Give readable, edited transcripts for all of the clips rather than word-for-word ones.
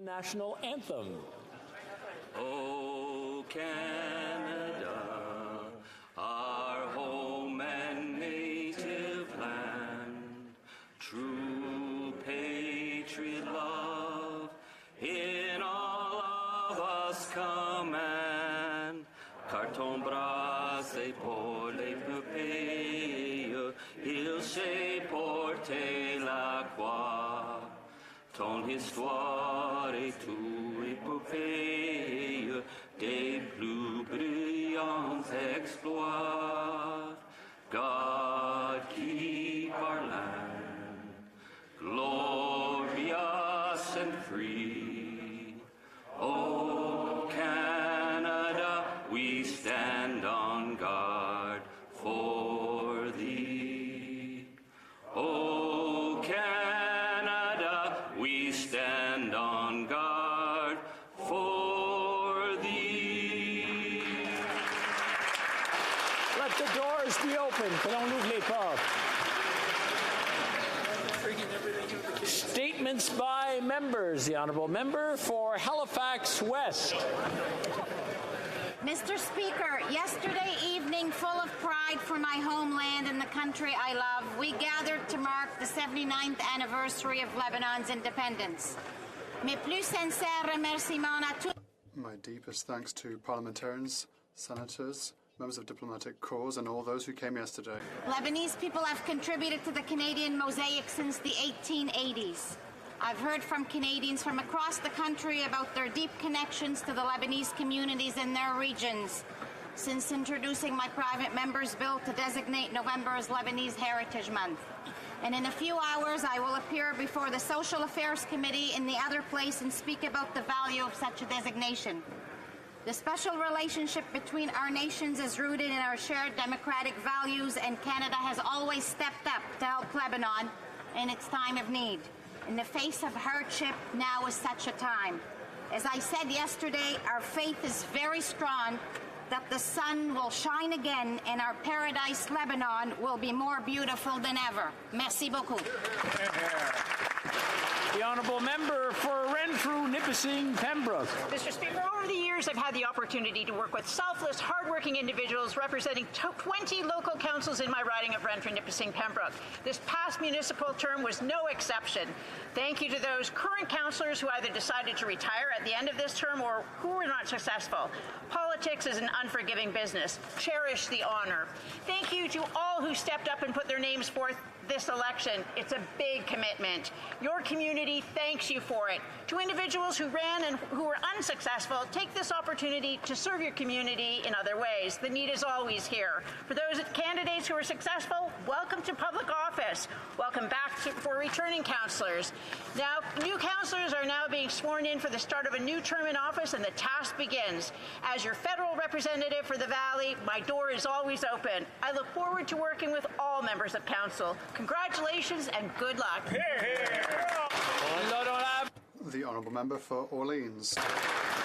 National anthem. O Canada, our home and native land, true patriot love in all of us command. Carton brasé pour l'épopée, il sait porter la croix. Ton histoire est tout épopée des plus brillants exploits. God keep our land glorious and free. O Canada, we stand on guard for thee. O Canada, we stand on guard for thee. Let the doors be open. Que l'on ouvre les portes. Statements by members. The Honourable Member for Halifax West. Mr. Speaker, yesterday evening, full of pride for my homeland and the country I love, we gathered to mark the 79th anniversary of Lebanon's independence. Mes plus sincères remerciements à tous. My deepest thanks to parliamentarians, senators, members of diplomatic corps, and all those who came yesterday. Lebanese people have contributed to the Canadian mosaic since the 1880s. I've heard from Canadians from across the country about their deep connections to the Lebanese communities in their regions since introducing my private member's bill to designate November as Lebanese Heritage Month. And in a few hours, I will appear before the Social Affairs Committee in the other place and speak about the value of such a designation. The special relationship between our nations is rooted in our shared democratic values, and Canada has always stepped up to help Lebanon in its time of need. In the face of hardship, now is such a time. As I said yesterday, our faith is very strong that the sun will shine again and our paradise, Lebanon, will be more beautiful than ever. Merci beaucoup. The Honourable Member for Renfrew, Nipissing, Pembroke. Mr. Speaker, over the years I've had the opportunity to work with selfless, hardworking individuals representing 20 local councils in my riding of Renfrew, Nipissing, Pembroke. This past municipal term was no exception. Thank you to those current councillors who either decided to retire at the end of this term or who were not successful. Politics is an unforgiving business. Cherish the honour. Thank you to all who stepped up and put their names forth this election. It's a big commitment. Your community thanks you for it. To individuals who ran and who were unsuccessful, take this opportunity to serve your community in other ways. The need is always here. For those candidates who are successful, welcome to public office. Welcome back for returning councillors. Now, new councillors are now being sworn in for the start of a new term in office, and the task begins. As your federal representative for the Valley, my door is always open. I look forward to working with all members of council. Congratulations and good luck. The Honourable Member for Orleans.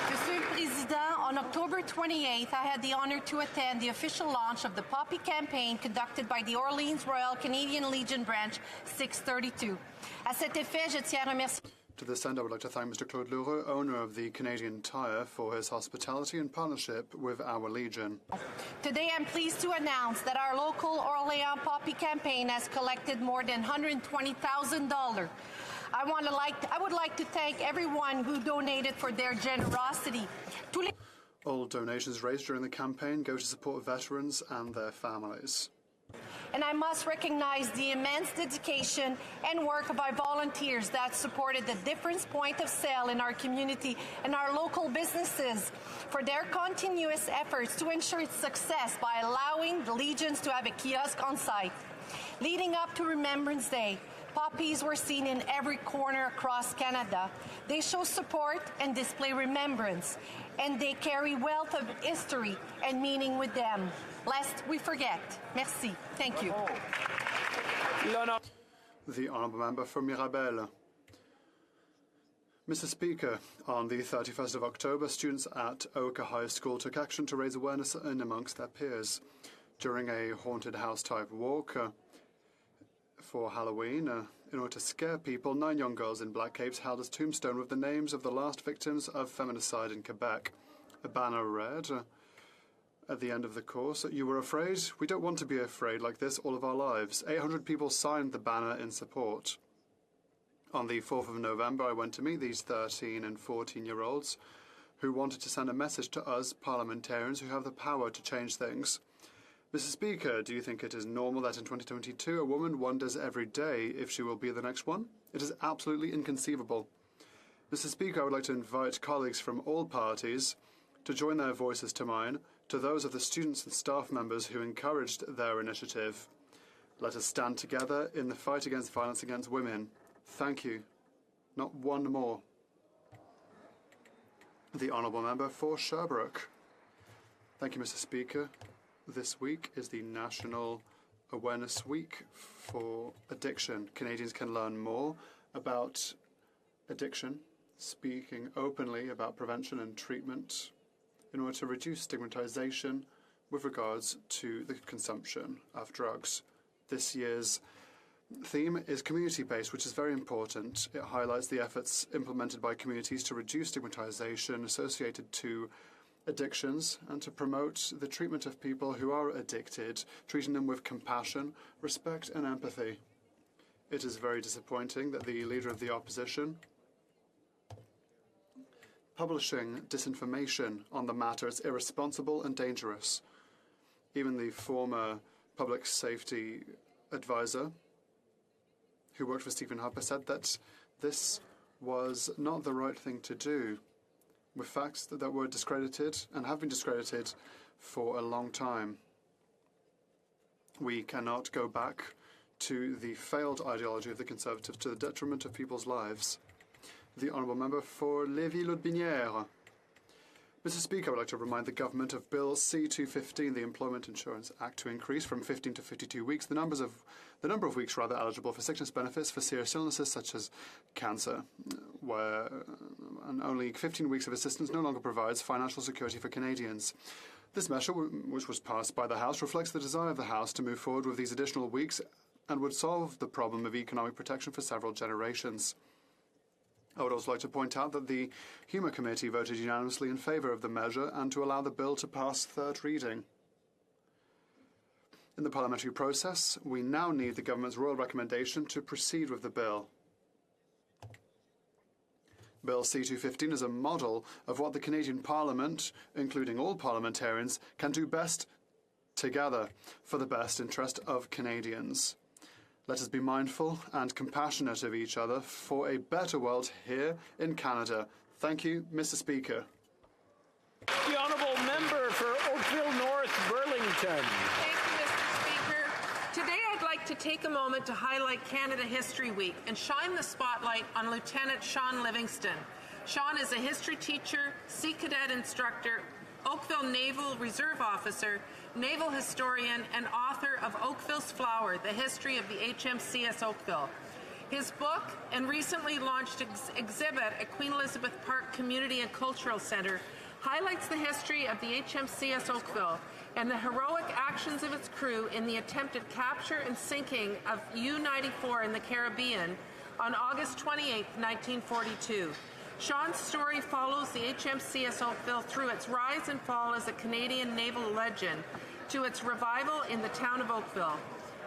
Monsieur le Président, on October 28th, I had the honour to attend the official launch of the Poppy campaign conducted by the Orleans Royal Canadian Legion Branch 632. À cet effet, je tiens à remercier. To this end, I would like to thank Mr. Claude Leroux, owner of the Canadian Tire, for his hospitality and partnership with our Legion. Today, I'm pleased to announce that our local Orléans Poppy campaign has collected more than $120,000. I would like to thank everyone who donated for their generosity. All donations raised during the campaign go to support veterans and their families. And I must recognize the immense dedication and work of our volunteers that supported the difference point of sale in our community and our local businesses for their continuous efforts to ensure its success by allowing the Legions to have a kiosk on site. Leading up to Remembrance Day, poppies were seen in every corner across Canada. They show support and display remembrance, and they carry wealth of history and meaning with them. Lest we forget. Merci. Thank you. The Honourable Member for Mirabel. Mr. Speaker, on the 31st of October, students at HoC High School took action to raise awareness in amongst their peers. During a haunted house-type walk, for Halloween. In order to scare people, 9 young girls in black capes held a tombstone with the names of the last victims of feminicide in Quebec. A banner read, at the end of the course, "You were afraid? We don't want to be afraid like this all of our lives." 800 people signed the banner in support. On the 4th of November, I went to meet these 13 and 14-year-olds who wanted to send a message to us parliamentarians who have the power to change things. Mr. Speaker, do you think it is normal that in 2022 a woman wonders every day if she will be the next one? It is absolutely inconceivable. Mr. Speaker, I would like to invite colleagues from all parties to join their voices to mine, to those of the students and staff members who encouraged their initiative. Let us stand together in the fight against violence against women. Thank you. Not one more. The Honourable Member for Sherbrooke. Thank you, Mr. Speaker. This week is the National Awareness Week for Addiction. Canadians can learn more about addiction, speaking openly about prevention and treatment in order to reduce stigmatization with regards to the consumption of drugs. This year's theme is community-based, which is very important. It highlights the efforts implemented by communities to reduce stigmatization associated to addictions and to promote the treatment of people who are addicted, treating them with compassion, respect and empathy. It is very disappointing that the Leader of the Opposition publishing disinformation on the matter is irresponsible and dangerous. Even the former public safety advisor who worked for Stephen Harper said that this was not the right thing to do, with facts that were discredited and have been discredited for a long time. We cannot go back to the failed ideology of the Conservatives to the detriment of people's lives. The Honourable Member for Lévis-Lotbinière. Mr. Speaker, I would like to remind the Government of Bill C-215, the Employment Insurance Act, to increase from 15 to 52 weeks the number of weeks eligible for sickness benefits for serious illnesses such as cancer, where only 15 weeks of assistance no longer provides financial security for Canadians. This measure, which was passed by the House, reflects the desire of the House to move forward with these additional weeks and would solve the problem of economic protection for several generations. I would also like to point out that the Humour Committee voted unanimously in favour of the measure and to allow the bill to pass third reading. In the parliamentary process, we now need the government's royal recommendation to proceed with the bill. Bill C-215 is a model of what the Canadian Parliament, including all parliamentarians, can do best together for the best interest of Canadians. Let us be mindful and compassionate of each other for a better world here in Canada. Thank you, Mr. Speaker. The Honourable Member for Oakville North Burlington. Thank you, Mr. Speaker. Today I'd like to take a moment to highlight Canada History Week and shine the spotlight on Lieutenant Sean Livingston. Sean is a history teacher, Sea Cadet instructor, Oakville Naval Reserve Officer, naval historian, and author of Oakville's Flower, The History of the HMCS Oakville. His book and recently launched exhibit at Queen Elizabeth Park Community and Cultural Centre highlights the history of the HMCS Oakville and the heroic actions of its crew in the attempted capture and sinking of U-94 in the Caribbean on August 28, 1942. Sean's story follows the HMCS Oakville through its rise and fall as a Canadian naval legend to its revival in the town of Oakville.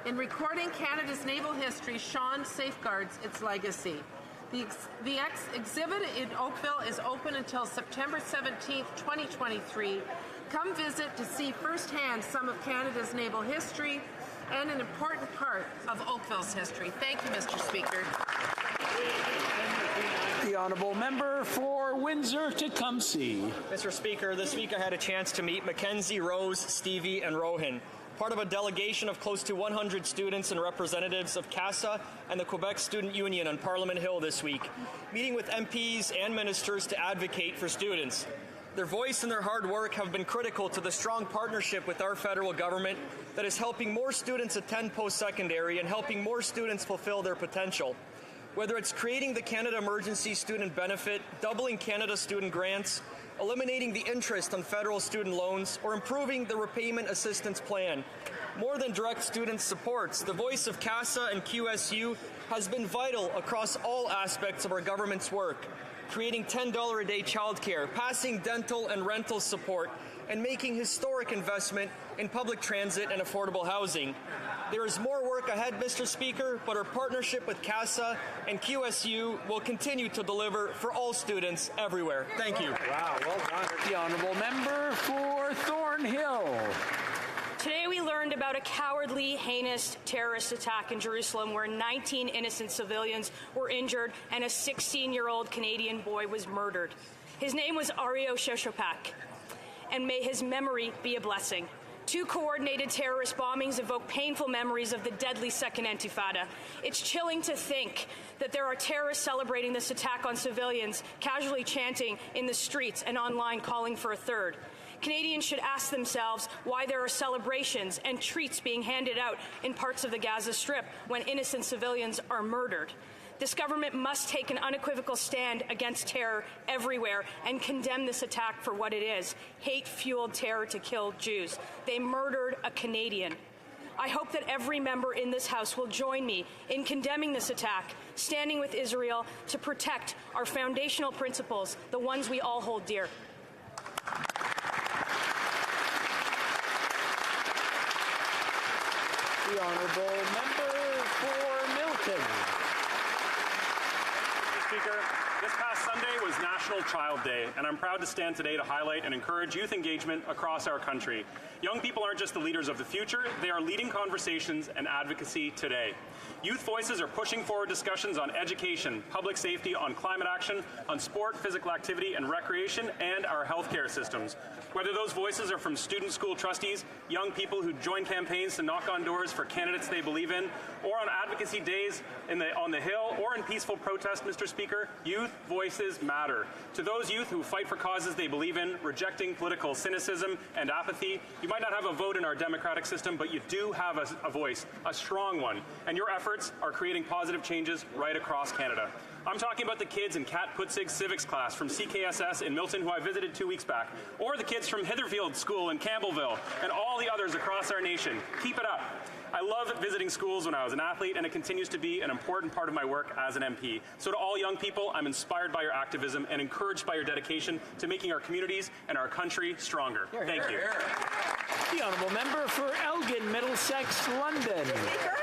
In recording Canada's naval history, Sean safeguards its legacy. The exhibit in Oakville is open until September 17, 2023. Come visit to see firsthand some of Canada's naval history and an important part of Oakville's history. Thank you, Mr. Speaker. The Honourable Member for Windsor-Tecumseh. Mr. Speaker, this week I had a chance to meet Mackenzie, Rose, Stevie, and Rohan, part of a delegation of close to 100 students and representatives of CASA and the Quebec Student Union on Parliament Hill this week, meeting with MPs and ministers to advocate for students. Their voice and their hard work have been critical to the strong partnership with our federal government that is helping more students attend post-secondary and helping more students fulfill their potential. Whether it's creating the Canada Emergency Student Benefit, doubling Canada student grants, eliminating the interest on federal student loans, or improving the repayment assistance plan, More than direct student supports, the voice of CASA and QSU has been vital across all aspects of our government's work, creating $10 a day childcare, passing dental and rental support, and making historic investment in public transit and affordable housing. There is more work ahead, Mr. Speaker, but our partnership with CASA and QSU will continue to deliver for all students everywhere. Thank you. Wow, well done. The honourable member for Thornhill. Today we learned about a cowardly, heinous terrorist attack in Jerusalem where 19 innocent civilians were injured and a 16-year-old Canadian boy was murdered. His name was Ario Shoshopak, and may his memory be a blessing. 2 coordinated terrorist bombings evoke painful memories of the deadly Second Intifada. It's chilling to think that there are terrorists celebrating this attack on civilians, casually chanting in the streets and online calling for a third. Canadians should ask themselves why there are celebrations and treats being handed out in parts of the Gaza Strip when innocent civilians are murdered. This government must take an unequivocal stand against terror everywhere and condemn this attack for what it is: hate-fueled terror to kill Jews. They murdered a Canadian. I hope that every member in this House will join me in condemning this attack, standing with Israel to protect our foundational principles, the ones we all hold dear. The honourable member for Milton. Speaker, this past Sunday was National Child Day, and I'm proud to stand today to highlight and encourage youth engagement across our country. Young people aren't just the leaders of the future, they are leading conversations and advocacy today. Youth voices are pushing forward discussions on education, public safety, on climate action, on sport, physical activity and recreation, and our healthcare systems. Whether those voices are from student school trustees, young people who join campaigns to knock on doors for candidates they believe in, or on advocacy days on the Hill, or in peaceful protest, Mr. Speaker, youth voices matter. To those youth who fight for causes they believe in, rejecting political cynicism and apathy, you might not have a vote in our democratic system, but you do have a voice, a strong one, and your efforts are creating positive changes right across Canada. I'm talking about the kids in Kat Putzig's civics class from CKSS in Milton, who I visited 2 weeks back, or the kids from Hitherfield School in Campbellville, and all the others across our nation. Keep it up. I loved visiting schools when I was an athlete, and it continues to be an important part of my work as an MP. So to all young people, I'm inspired by your activism and encouraged by your dedication to making our communities and our country stronger. Thank you. The honourable member for Elgin, Middlesex, London. Speaker,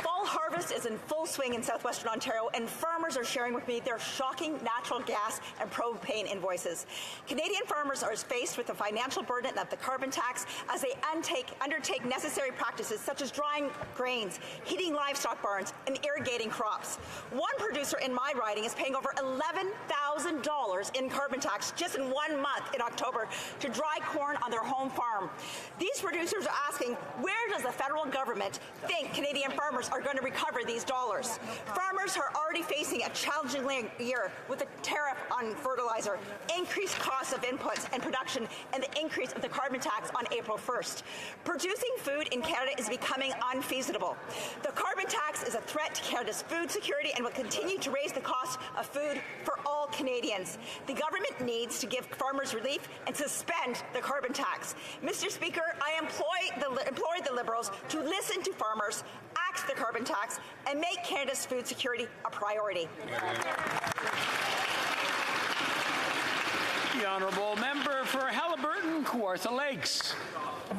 fall harvest is in full swing in southwestern Ontario, and farmers are sharing with me their shocking natural gas and propane invoices. Canadian farmers are faced with the financial burden of the carbon tax as they undertake necessary practices such as drying grains, heating livestock barns, and irrigating crops. One producer in my riding is paying over $11,000 in carbon tax just in 1 month in October to dry corn on their home farm. These producers are asking, where does the federal government think Canadian farmers are going to recover these dollars? Farmers are already facing a challenging year with a tariff on fertilizer, increased costs of inputs and production, and the increase of the carbon tax on April 1st. Producing food in Canada is becoming unfeasible. The carbon tax is a threat to Canada's food security and will continue to raise the cost of food for all Canadians. The government needs to give farmers relief and suspend the carbon tax. Mr. Speaker, I implore the Liberals to listen to farmers, axe the carbon tax, and make Canada's food security a priority. The honourable member for Haliburton, Kawartha Lakes.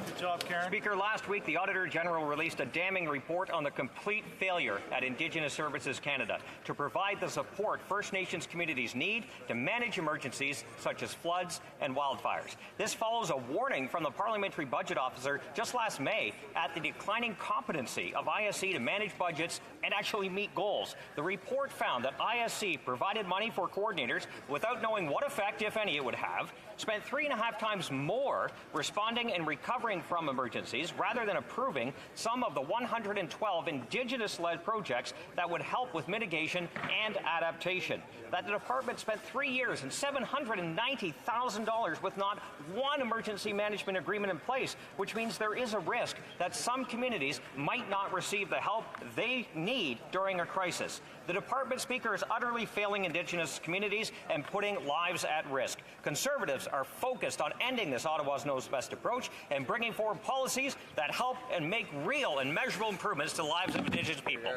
Good job, Karen. Speaker, last week the Auditor General released a damning report on the complete failure at Indigenous Services Canada to provide the support First Nations communities need to manage emergencies such as floods and wildfires. This follows a warning from the Parliamentary Budget Officer just last May at the declining competency of ISC to manage budgets and actually meet goals. The report found that ISC provided money for coordinators without knowing what effect, if any, it would have, spent 3.5 times more responding and recovering from emergencies rather than approving some of the 112 Indigenous-led projects that would help with mitigation and adaptation. That the department spent 3 years and $790,000 with not one emergency management agreement in place, which means there is a risk that some communities might not receive the help they need need during a crisis. The department, Speaker, is utterly failing Indigenous communities and putting lives at risk. Conservatives are focused on ending this Ottawa's Knows Best approach and bringing forward policies that help and make real and measurable improvements to the lives of Indigenous people.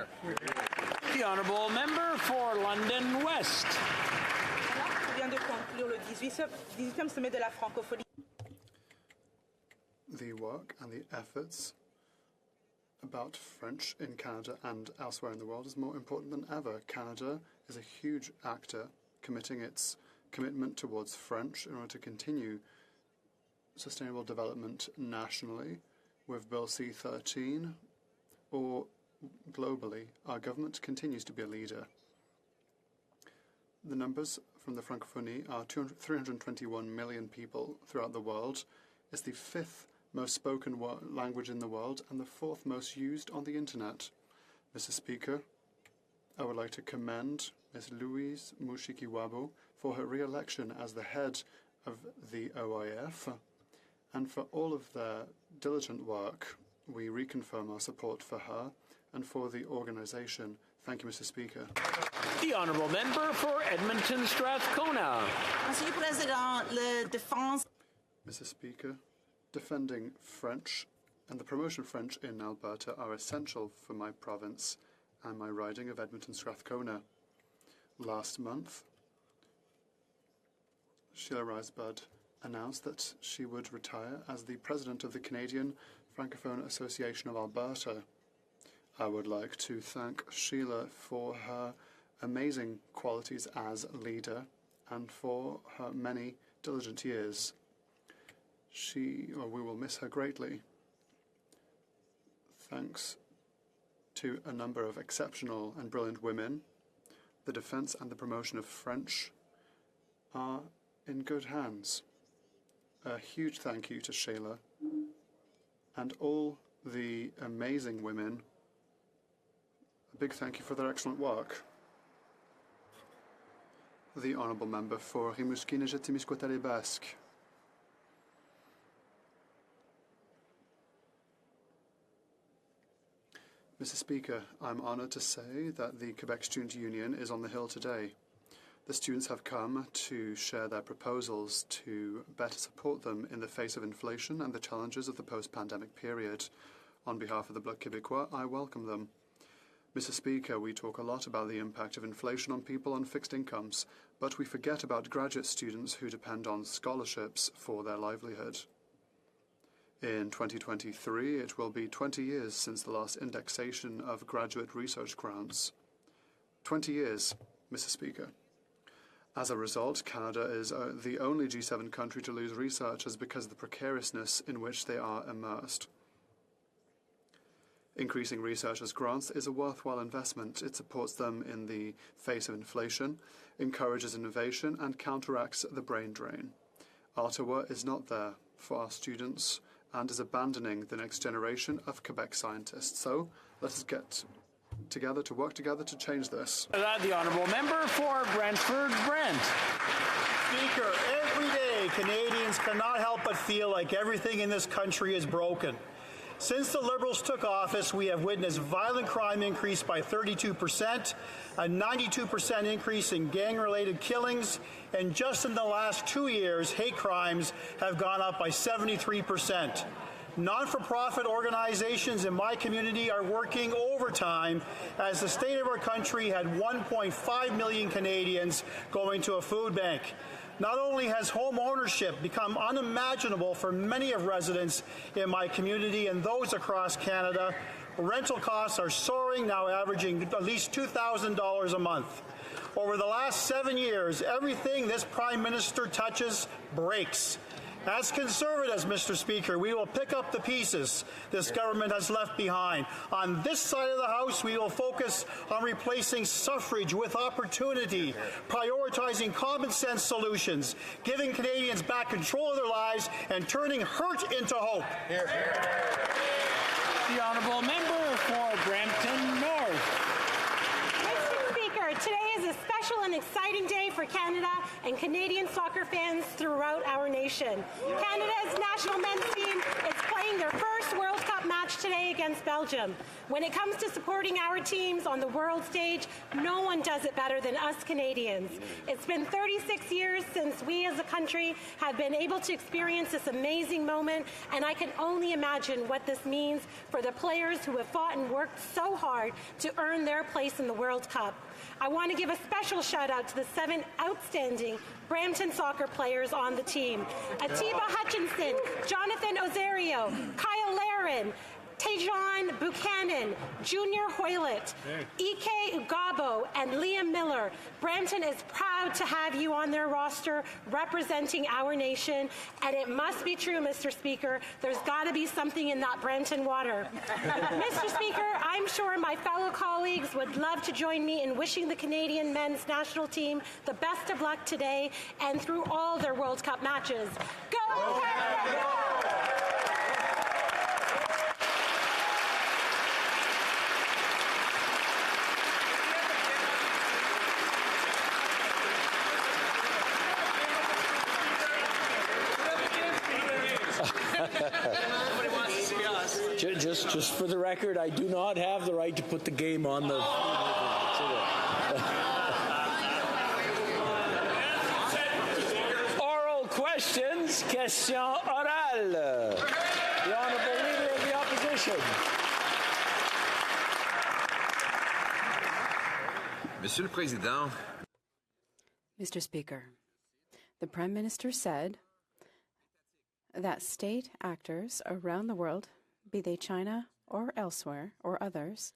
The honourable member for London West. The work and the efforts about French in Canada and elsewhere in the world is more important than ever. Canada is a huge actor committing its commitment towards French in order to continue sustainable development nationally with Bill C-13 or globally. Our government continues to be a leader. The numbers from the Francophonie are 321 million people throughout the world. It's the 5th most spoken language in the world and the 4th most used on the internet. Mr. Speaker, I would like to commend Ms. Louise Mushikiwabo for her re-election as the head of the OIF and for all of their diligent work. We reconfirm our support for her and for the organisation. Thank you, Mr. Speaker. The honourable member for Edmonton Strathcona. Monsieur le Président, la défense. Mr. Speaker, defending French and the promotion of French in Alberta are essential for my province and my riding of Edmonton Strathcona. Last month, Sheila Risebud announced that she would retire as the president of the Canadian Francophone Association of Alberta. I would like to thank Sheila for her amazing qualities as leader and for her many diligent years. We will miss her greatly. Thanks to a number of exceptional and brilliant women, the defence and the promotion of French are in good hands. A huge thank you to Sheila and all the amazing women. A big thank you for their excellent work. The honourable member for Rimouski-Nejet-Témiscouata-les-Basques. Mr. Speaker, I'm honoured to say that the Quebec Student Union is on the Hill today. The students have come to share their proposals to better support them in the face of inflation and the challenges of the post-pandemic period. On behalf of the Bloc Québécois, I welcome them. Mr. Speaker, we talk a lot about the impact of inflation on people on fixed incomes, but we forget about graduate students who depend on scholarships for their livelihood. In 2023, it will be 20 years since the last indexation of graduate research grants. 20 years, Mr. Speaker. As a result, Canada is the only G7 country to lose researchers because of the precariousness in which they are immersed. Increasing researchers' grants is a worthwhile investment. It supports them in the face of inflation, encourages innovation, and counteracts the brain drain. Ottawa is not there for our students and is abandoning the next generation of Quebec scientists. So let us get together to work together to change this. The honourable member for Brantford Brant. Speaker, every day Canadians cannot help but feel like everything in this country is broken. Since the Liberals took office, we have witnessed violent crime increase by 32%, a 92% increase in gang-related killings, and just in the last 2 years, hate crimes have gone up by 73%. Non-for-profit organizations in my community are working overtime as the state of our country had 1.5 million Canadians going to a food bank. Not only has home ownership become unimaginable for many of residents in my community and those across Canada, rental costs are soaring, now averaging at least $2,000 a month. Over the last 7 years, everything this Prime Minister touches breaks. As Conservatives, Mr. Speaker, we will pick up the pieces this government has left behind. On this side of the House, we will focus on replacing suffrage with opportunity, prioritizing common sense solutions, giving Canadians back control of their lives, and turning hurt into hope. The honourable member for Brampton North. Mr. Speaker, today is a special and exciting day for Canada and Canadian soccer fans throughout our nation. Canada's national men's team is playing their first World Cup match today against Belgium. When it comes to supporting our teams on the world stage, no one does it better than us Canadians. It's been 36 years since we as a country have been able to experience this amazing moment, and I can only imagine what this means for the players who have fought and worked so hard to earn their place in the World Cup. I want to give a special shout out to the 7 outstanding Brampton soccer players on the team. Atiba Hutchinson, Jonathan Ozario, Kyle Laren, Tejon Buchanan, Junior Hoylett, Ike Ugabo, and Liam Miller. Brampton is proud to have you on their roster representing our nation, and it must be true, Mr. Speaker, there's got to be something in that Brampton water. Mr. Speaker, I'm sure my fellow colleagues would love to join me in wishing the Canadian men's national team the best of luck today and through all their World Cup matches. Go Canada! Go! Just for the record, I do not have the right to put the game on the... Oral questions, question orale. The Honourable Leader of the Opposition. Monsieur le Président. Mr. Speaker, the Prime Minister said that state actors around the world, be they China or elsewhere or others,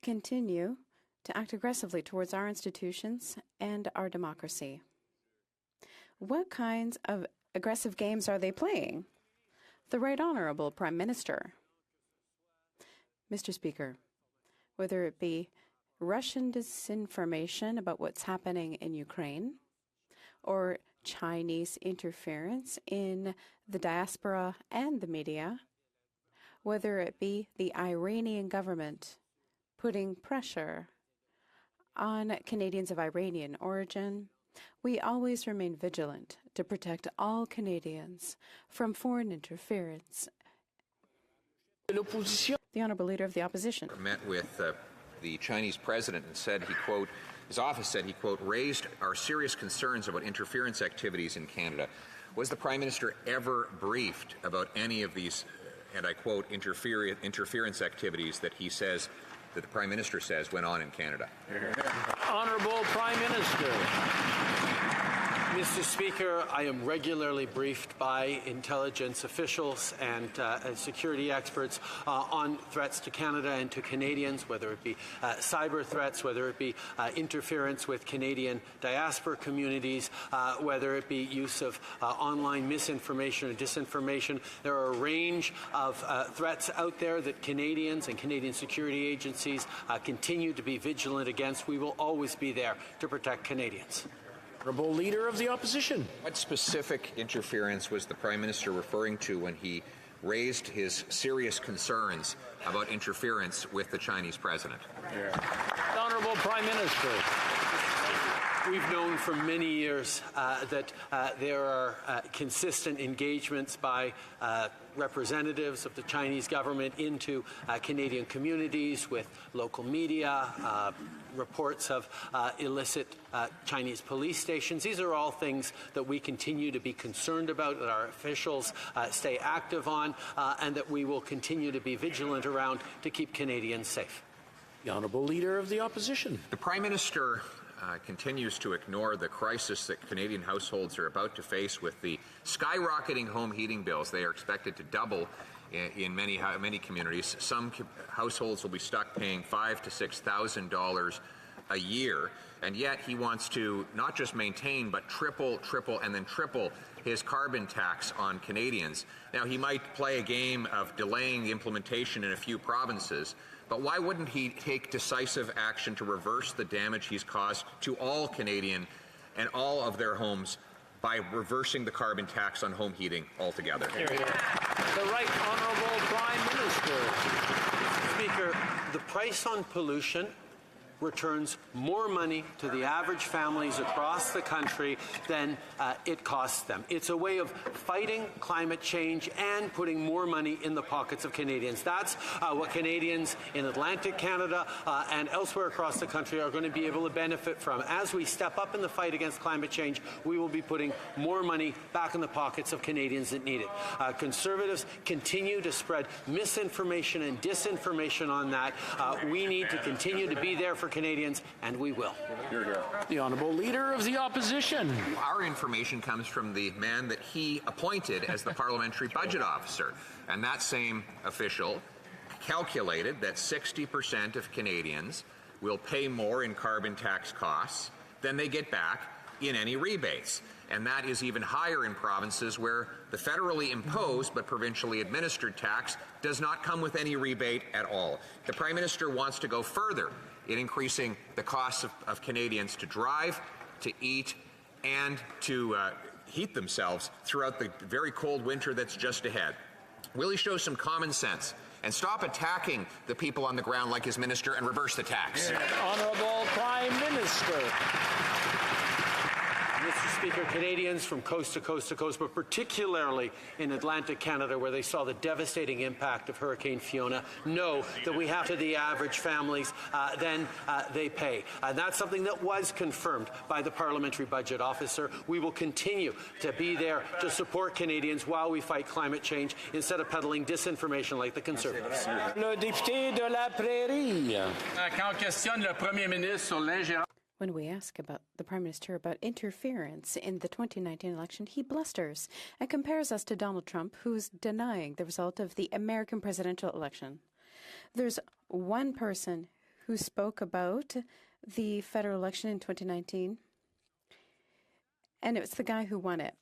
continue to act aggressively towards our institutions and our democracy. What kinds of aggressive games are they playing? The Right Honourable Prime Minister. Mr. Speaker, whether it be Russian disinformation about what's happening in Ukraine or Chinese interference in the diaspora and the media, whether it be the Iranian government putting pressure on Canadians of Iranian origin, we always remain vigilant to protect all Canadians from foreign interference. The Honourable Leader of the Opposition. Met with the Chinese president and said he, quote, his office said he, quote, raised our serious concerns about interference activities in Canada. Was the Prime Minister ever briefed about any of these, and I quote, interference activities that he says, that the Prime Minister says went on in Canada? Honourable Prime Minister. Mr. Speaker, I am regularly briefed by intelligence officials and security experts on threats to Canada and to Canadians, whether it be cyber threats, whether it be interference with Canadian diaspora communities, whether it be use of online misinformation or disinformation. There are a range of threats out there that Canadians and Canadian security agencies continue to be vigilant against. We will always be there to protect Canadians. Honourable Leader of the Opposition. What specific interference was the Prime Minister referring to when he raised his serious concerns about interference with the Chinese president? The Honourable Prime Minister. We've known for many years that there are consistent engagements by representatives of the Chinese government into Canadian communities with local media, reports of illicit Chinese police stations. These are all things that we continue to be concerned about, that our officials stay active on, and that we will continue to be vigilant around to keep Canadians safe. The Honourable Leader of the Opposition. The Prime Minister continues to ignore the crisis that Canadian households are about to face with the skyrocketing home heating bills. They are expected to double in many communities. Some households will be stuck paying $5,000 to $6,000 a year, and yet he wants to not just maintain but triple, and then triple his carbon tax on Canadians. Now, he might play a game of delaying the implementation in a few provinces, but why wouldn't he take decisive action to reverse the damage he's caused to all Canadian and all of their homes by reversing the carbon tax on home heating altogether? The Right Honourable Prime Minister. Speaker, the price on pollution returns more money to the average families across the country than it costs them. It's a way of fighting climate change and putting more money in the pockets of Canadians. That's what Canadians in Atlantic Canada and elsewhere across the country are going to be able to benefit from. As we step up in the fight against climate change, we will be putting more money back in the pockets of Canadians that need it. Conservatives continue to spread misinformation and disinformation on that. We need to continue to be there for Canadians, and we will. The Honourable Leader of the Opposition. Our information comes from the man that he appointed as the Parliamentary Budget Officer, and that same official calculated that 60% of Canadians will pay more in carbon tax costs than they get back in any rebates. And that is even higher in provinces where the federally imposed but provincially administered tax does not come with any rebate at all. The Prime Minister wants to go further in increasing the costs of Canadians to drive, to eat, and to heat themselves throughout the very cold winter that's just ahead. Will he show some common sense and stop attacking the people on the ground like his minister and reverse the tax? Honourable Prime Minister. Mr. Speaker, Canadians from coast to coast to coast, but particularly in Atlantic Canada, where they saw the devastating impact of Hurricane Fiona, know that we have to the average families than they pay. And that's something that was confirmed by the Parliamentary Budget Officer. We will continue to be there to support Canadians while we fight climate change instead of peddling disinformation like the Conservatives. Le député de la Prairie. Quand on questionne le Premier ministre sur l'ingérence. When we ask about the Prime Minister about interference in the 2019 election, he blusters and compares us to Donald Trump, who's denying the result of the American presidential election. There's one person who spoke about the federal election in 2019, and it was the guy who won it.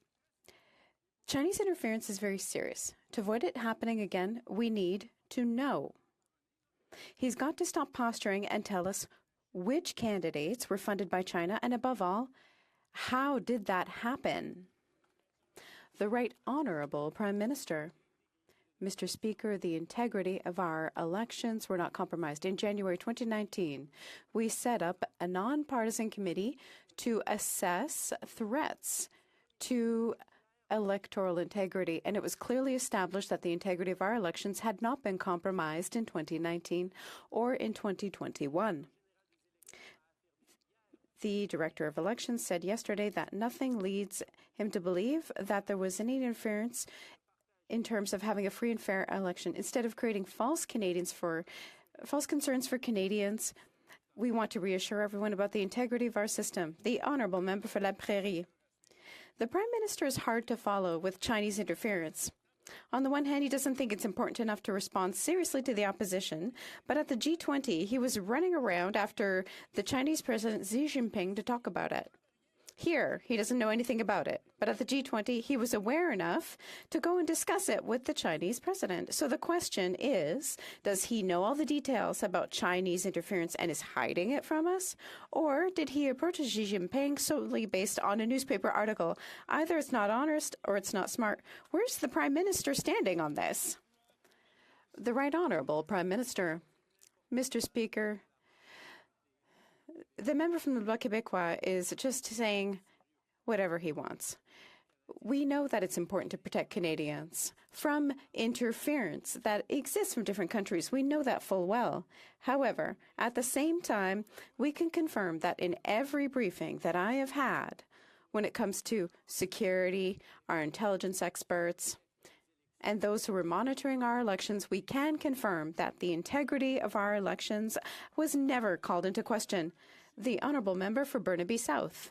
Chinese interference is very serious. To avoid it happening again, we need to know. He's got to stop posturing and tell us which candidates were funded by China, and above all, how did that happen? The Right Honourable Prime Minister. Mr. Speaker, the integrity of our elections were not compromised. In January 2019, we set up a nonpartisan committee to assess threats to electoral integrity, and it was clearly established that the integrity of our elections had not been compromised in 2019 or in 2021. The Director of Elections said yesterday that nothing leads him to believe that there was any interference in terms of having a free and fair election. Instead of creating false concerns for Canadians, we want to reassure everyone about the integrity of our system. The Honourable Member for La Prairie. The Prime Minister is hard to follow with Chinese interference. On the one hand, he doesn't think it's important enough to respond seriously to the opposition, but at the G20, he was running around after the Chinese President Xi Jinping to talk about it. Here, he doesn't know anything about it, but at the G20, he was aware enough to go and discuss it with the Chinese president. So the question is, does he know all the details about Chinese interference and is hiding it from us? Or did he approach Xi Jinping solely based on a newspaper article? Either it's not honest or it's not smart. Where's the Prime Minister standing on this? The Right Honourable Prime Minister. Mr. Speaker, the member from the Bloc Québécois is just saying whatever he wants. We know that it's important to protect Canadians from interference that exists from different countries. We know that full well. However, at the same time, we can confirm that in every briefing that I have had when it comes to security, our intelligence experts, and those who were monitoring our elections, we can confirm that the integrity of our elections was never called into question. The Honourable Member for Burnaby South.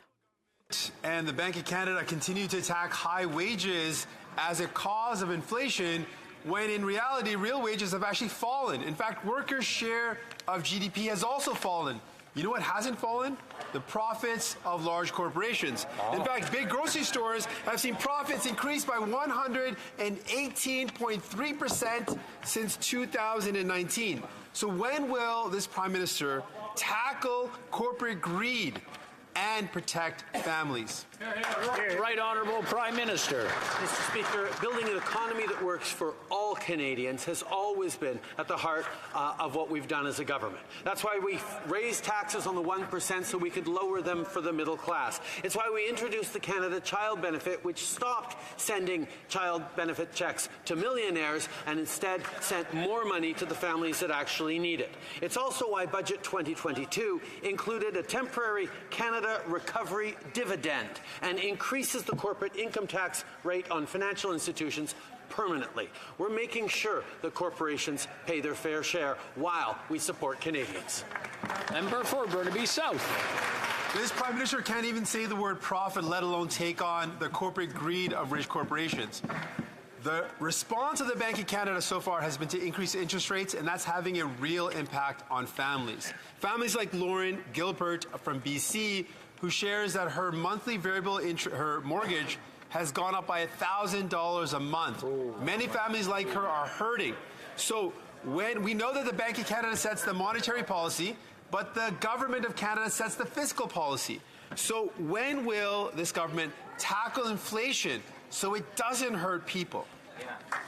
And the Bank of Canada continued to attack high wages as a cause of inflation, when in reality, real wages have actually fallen. In fact, workers' share of GDP has also fallen. You know what hasn't fallen? The profits of large corporations. In fact, big grocery stores have seen profits increase by 118.3% since 2019. So when will this Prime Minister tackle corporate greed and protect families? Right Honourable Prime Minister. Mr. Speaker, building an economy that works for all Canadians has always always been at the heart of what we've done as a government. That's why we raised taxes on the 1% so we could lower them for the middle class. It's why we introduced the Canada Child Benefit, which stopped sending child benefit checks to millionaires and instead sent more money to the families that actually need it. It's also why Budget 2022 included a temporary Canada Recovery Dividend and increases the corporate income tax rate on financial institutions permanently. We're making sure that corporations pay their fair share while we support Canadians. Member for Burnaby South. This Prime Minister can't even say the word profit, let alone take on the corporate greed of rich corporations. The response of the Bank of Canada so far has been to increase interest rates, and that's having a real impact on families. Families like Lauren Gilbert from BC, who shares that her monthly variable her mortgage has gone up by $1,000 a month. Many families like her are hurting. So when we know that the Bank of Canada sets the monetary policy, but the government of Canada sets the fiscal policy. So when will this government tackle inflation so it doesn't hurt people?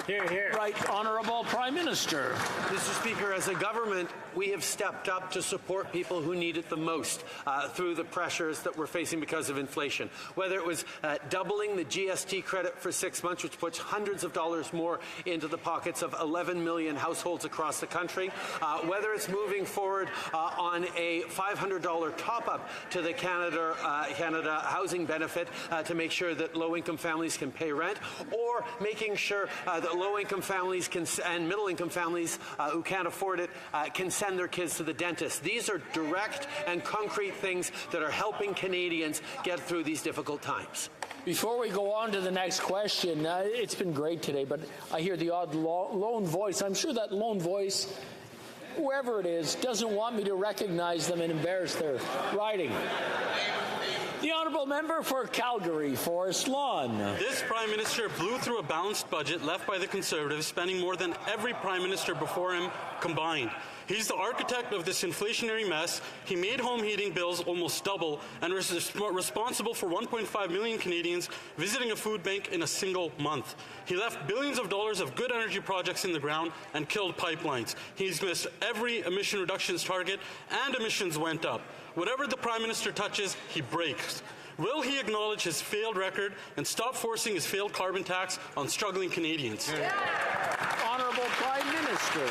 Hear, hear. Right, Honourable Prime Minister. Mr. Speaker, as a government, we have stepped up to support people who need it the most through the pressures that we're facing because of inflation. Whether it was doubling the GST credit for 6 months, which puts hundreds of dollars more into the pockets of 11 million households across the country, whether it's moving forward on a $500 top-up to the Canada housing benefit to make sure that low-income families can pay rent, or making sure that low-income families and middle-income families who can't afford it can send their kids to the dentist. These are direct and concrete things that are helping Canadians get through these difficult times. Before we go on to the next question, it's been great today, but I hear the odd lone voice. I'm sure that lone voice, whoever it is, doesn't want me to recognize them and embarrass their riding. The Honourable Member for Calgary, Forest Lawn. This Prime Minister blew through a balanced budget left by the Conservatives, spending more than every Prime Minister before him combined. He's the architect of this inflationary mess. He made home heating bills almost double and was responsible for 1.5 million Canadians visiting a food bank in a single month. He left billions of dollars of good energy projects in the ground and killed pipelines. He's missed every emission reductions target, and emissions went up. Whatever the Prime Minister touches, he breaks. Will he acknowledge his failed record and stop forcing his failed carbon tax on struggling Canadians? Yeah. Honourable Prime Minister.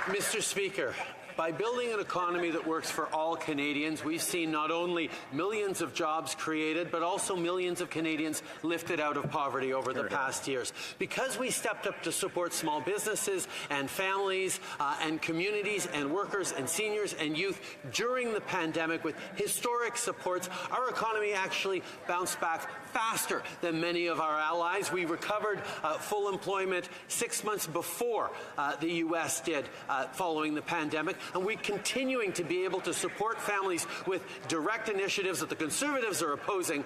Mr. Speaker, by building an economy that works for all Canadians, we've seen not only millions of jobs created, but also millions of Canadians lifted out of poverty over the past years. Because we stepped up to support small businesses and families and communities and workers and seniors and youth during the pandemic with historic supports, our economy actually bounced back faster than many of our allies. We recovered full employment 6 months before the U.S. did following the pandemic. And we're continuing to be able to support families with direct initiatives that the Conservatives are opposing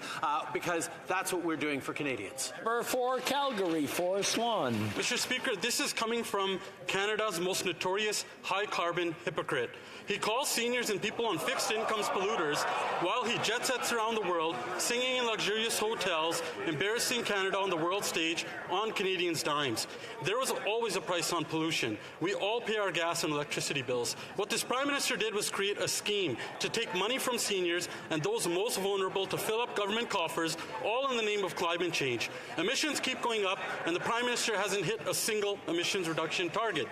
because that's what we're doing for Canadians. For Calgary, Forest Lawn. Mr. Speaker, this is coming from Canada's most notorious high-carbon hypocrite. He calls seniors and people on fixed incomes polluters while he jet sets around the world, singing in luxurious hotels, embarrassing Canada on the world stage on Canadians' dimes. There was always a price on pollution. We all pay our gas and electricity bills. What this Prime Minister did was create a scheme to take money from seniors and those most vulnerable to fill up government coffers, all in the name of climate change. Emissions keep going up, and the Prime Minister hasn't hit a single emissions reduction target.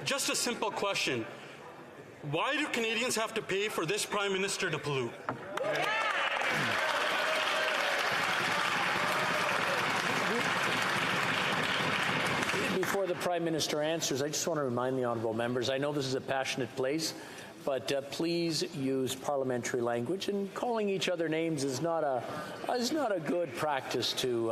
Just a simple question. Why do Canadians have to pay for this Prime Minister to pollute? Before the Prime Minister answers, I just want to remind the honourable members, I know this is a passionate place, but please use parliamentary language, and calling each other names is not a good practice to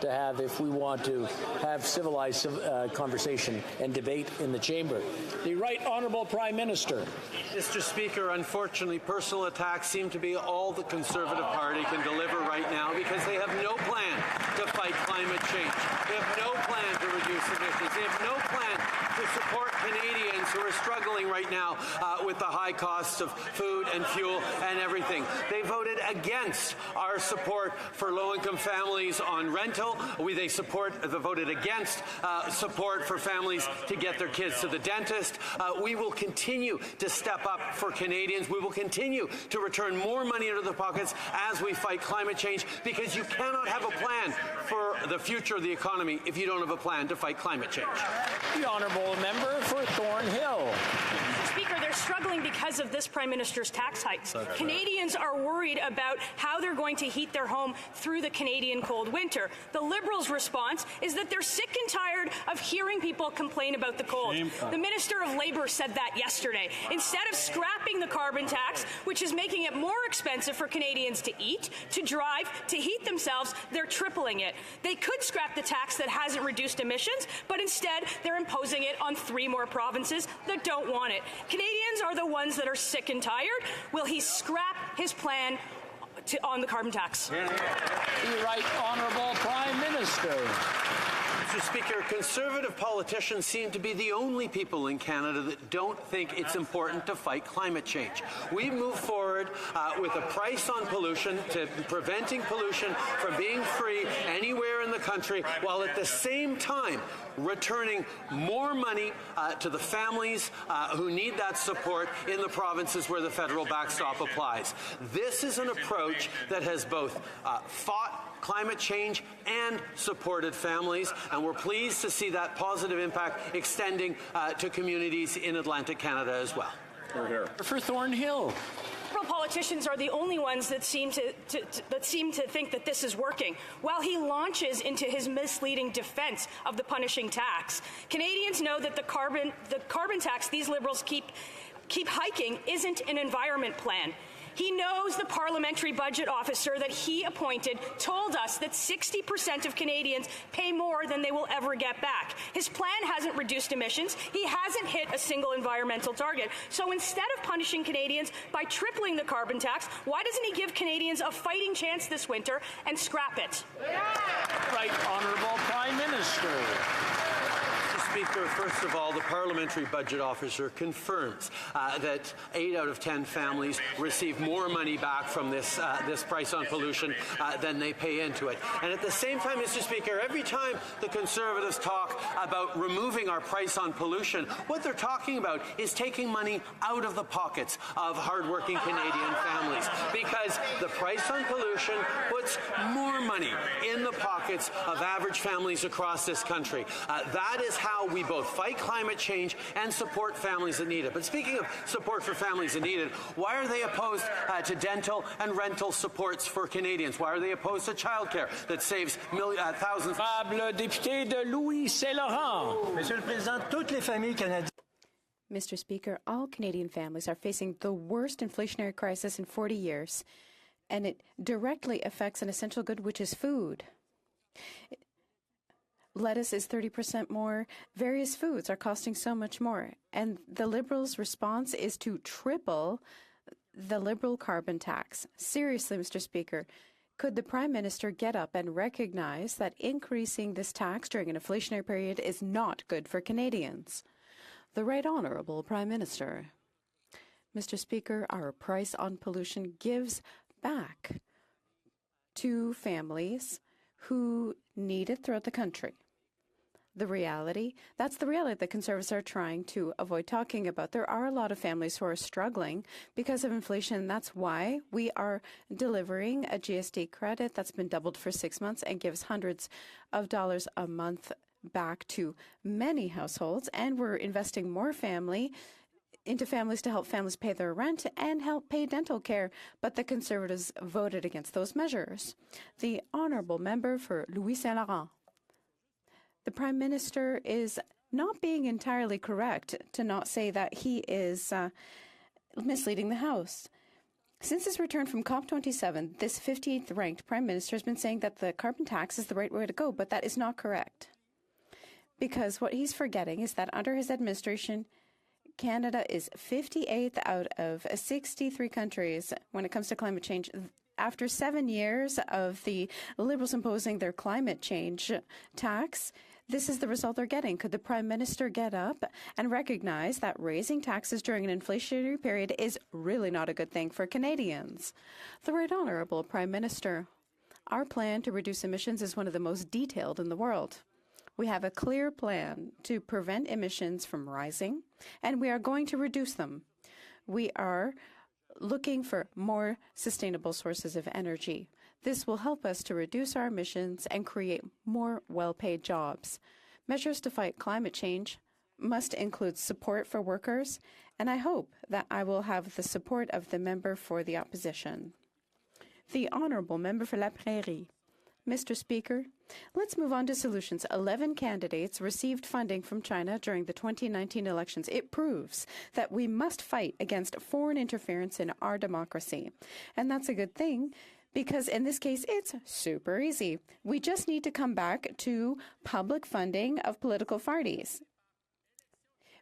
have if we want to have civilized conversation and debate in the chamber. The Right Honourable Prime Minister. Mr. Speaker, unfortunately, personal attacks seem to be all the Conservative Party can deliver right now because they have no plan to fight climate change. They have no plan to reduce emissions. They have no plan to support Canadians Canadians who are struggling right now with the high costs of food and fuel and everything. They voted against our support for low-income families on rental. They voted against support for families to get their kids to the dentist. We will continue to step up for Canadians. We will continue to return more money into the pockets as we fight climate change, because you cannot have a plan for the future of the economy if you don't have a plan to fight climate change. The honourable member for Thornhill. Speaker, they're struggling because of this Prime Minister's tax hikes. Canadians are worried about how they're going to heat their home through the Canadian cold winter. The Liberals' response is that they're sick and tired of hearing people complain about the cold. The Minister of Labour said that yesterday. Instead of scrapping the carbon tax, which is making it more expensive for Canadians to eat, to drive, to heat themselves, they're tripling it. They could scrap the tax that hasn't reduced emissions, but instead they're imposing it on 3 more provinces that don't want it. Canadians are the ones that are sick and tired. Will he scrap his plan on the carbon tax? The Right Honourable Prime Minister. Mr. Speaker, Conservative politicians seem to be the only people in Canada that don't think it's important to fight climate change. We move forward with a price on pollution, to preventing pollution from being free anywhere in the country, while at the same time returning more money to the families who need that support in the provinces where the federal backstop applies. This is an approach that has both fought climate change and supported families, and we're pleased to see that positive impact extending to communities in Atlantic Canada as well. For Thornhill. Liberal politicians are the only ones that seem to think that this is working. While he launches into his misleading defense of the punishing tax, Canadians know that the carbon tax these Liberals keep hiking isn't an environment plan. He knows the parliamentary budget officer that he appointed told us that 60% of Canadians pay more than they will ever get back. His plan hasn't reduced emissions. He hasn't hit a single environmental target. So instead of punishing Canadians by tripling the carbon tax, why doesn't he give Canadians a fighting chance this winter and scrap it? Right Honourable Prime Minister. Speaker, first of all, the parliamentary budget officer confirms that 8 out of 10 families receive more money back from this price on pollution than they pay into it. And at the same time, Mr. Speaker, every time the Conservatives talk about removing our price on pollution, what they're talking about is taking money out of the pockets of hardworking Canadian families, because the price on pollution puts more money in the pockets of average families across this country. That is how we both fight climate change and support families that need it. But speaking of support for families that need it, why are they opposed to dental and rental supports for Canadians? Why are they opposed to childcare that saves thousands? Député de Louis Saint-Laurent. Monsieur le Président, toutes les familles canadiennes. Mr. Speaker, all Canadian families are facing the worst inflationary crisis in 40 years, and it directly affects an essential good, which is food. Lettuce is 30% more. Various foods are costing so much more. And the Liberals' response is to triple the Liberal carbon tax. Seriously, Mr. Speaker, could the Prime Minister get up and recognize that increasing this tax during an inflationary period is not good for Canadians? The Right Honourable Prime Minister. Mr. Speaker, our price on pollution gives back to families who need it throughout the country. That's the reality that Conservatives are trying to avoid talking about. There are a lot of families who are struggling because of inflation. That's why we are delivering a GST credit that's been doubled for 6 months and gives hundreds of dollars a month back to many households. And we're investing more into families to help families pay their rent and help pay dental care. But the Conservatives voted against those measures. The Honourable Member for Louis Saint-Laurent. The Prime Minister is not being entirely correct to not say that he is misleading the House. Since his return from COP27, this 15th ranked Prime Minister has been saying that the carbon tax is the right way to go, but that is not correct. Because what he's forgetting is that under his administration, Canada is 58th out of 63 countries when it comes to climate change. After 7 years of the Liberals imposing their climate change tax, This is the result they're getting. Could the Prime Minister get up and recognize that raising taxes during an inflationary period is really not a good thing for Canadians? The Right Honourable Prime Minister, our plan to reduce emissions is one of the most detailed in the world. We have a clear plan to prevent emissions from rising, and we are going to reduce them. We are looking for more sustainable sources of energy. This will help us to reduce our emissions and create more well-paid jobs. Measures to fight climate change must include support for workers, and I hope that I will have the support of the member for the opposition. The Honourable Member for La Prairie. Mr. Speaker, let's move on to solutions. 11 candidates received funding from China during the 2019 elections. It proves that we must fight against foreign interference in our democracy. And that's a good thing, because in this case, it's super easy. We just need to come back to public funding of political parties.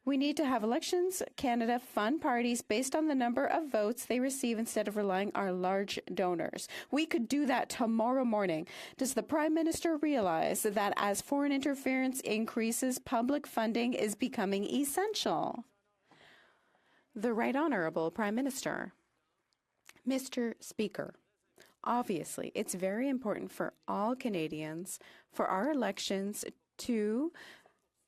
We need to have Elections Canada fund parties based on the number of votes they receive instead of relying on large donors. We could do that tomorrow morning. Does the Prime Minister realize that as foreign interference increases, public funding is becoming essential? The Right Honourable Prime Minister. Mr. Speaker, obviously, it's very important for all Canadians for our elections to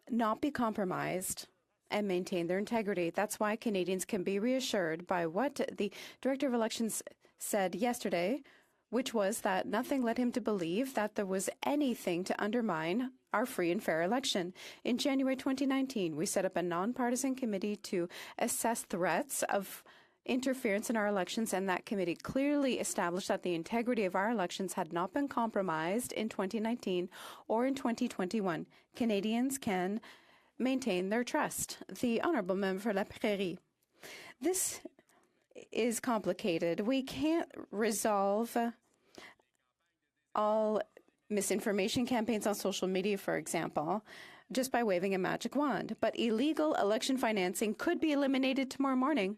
not be compromised and maintain their integrity. That's why Canadians can be reassured by what the Director of Elections said yesterday, which was that nothing led him to believe that there was anything to undermine our free and fair election. In January 2019, we set up a nonpartisan committee to assess threats of interference in our elections, and that committee clearly established that the integrity of our elections had not been compromised in 2019 or in 2021. Canadians can maintain their trust. The Honourable Member for La Prairie. This is complicated. We can't resolve all misinformation campaigns on social media, for example, just by waving a magic wand. But illegal election financing could be eliminated tomorrow morning.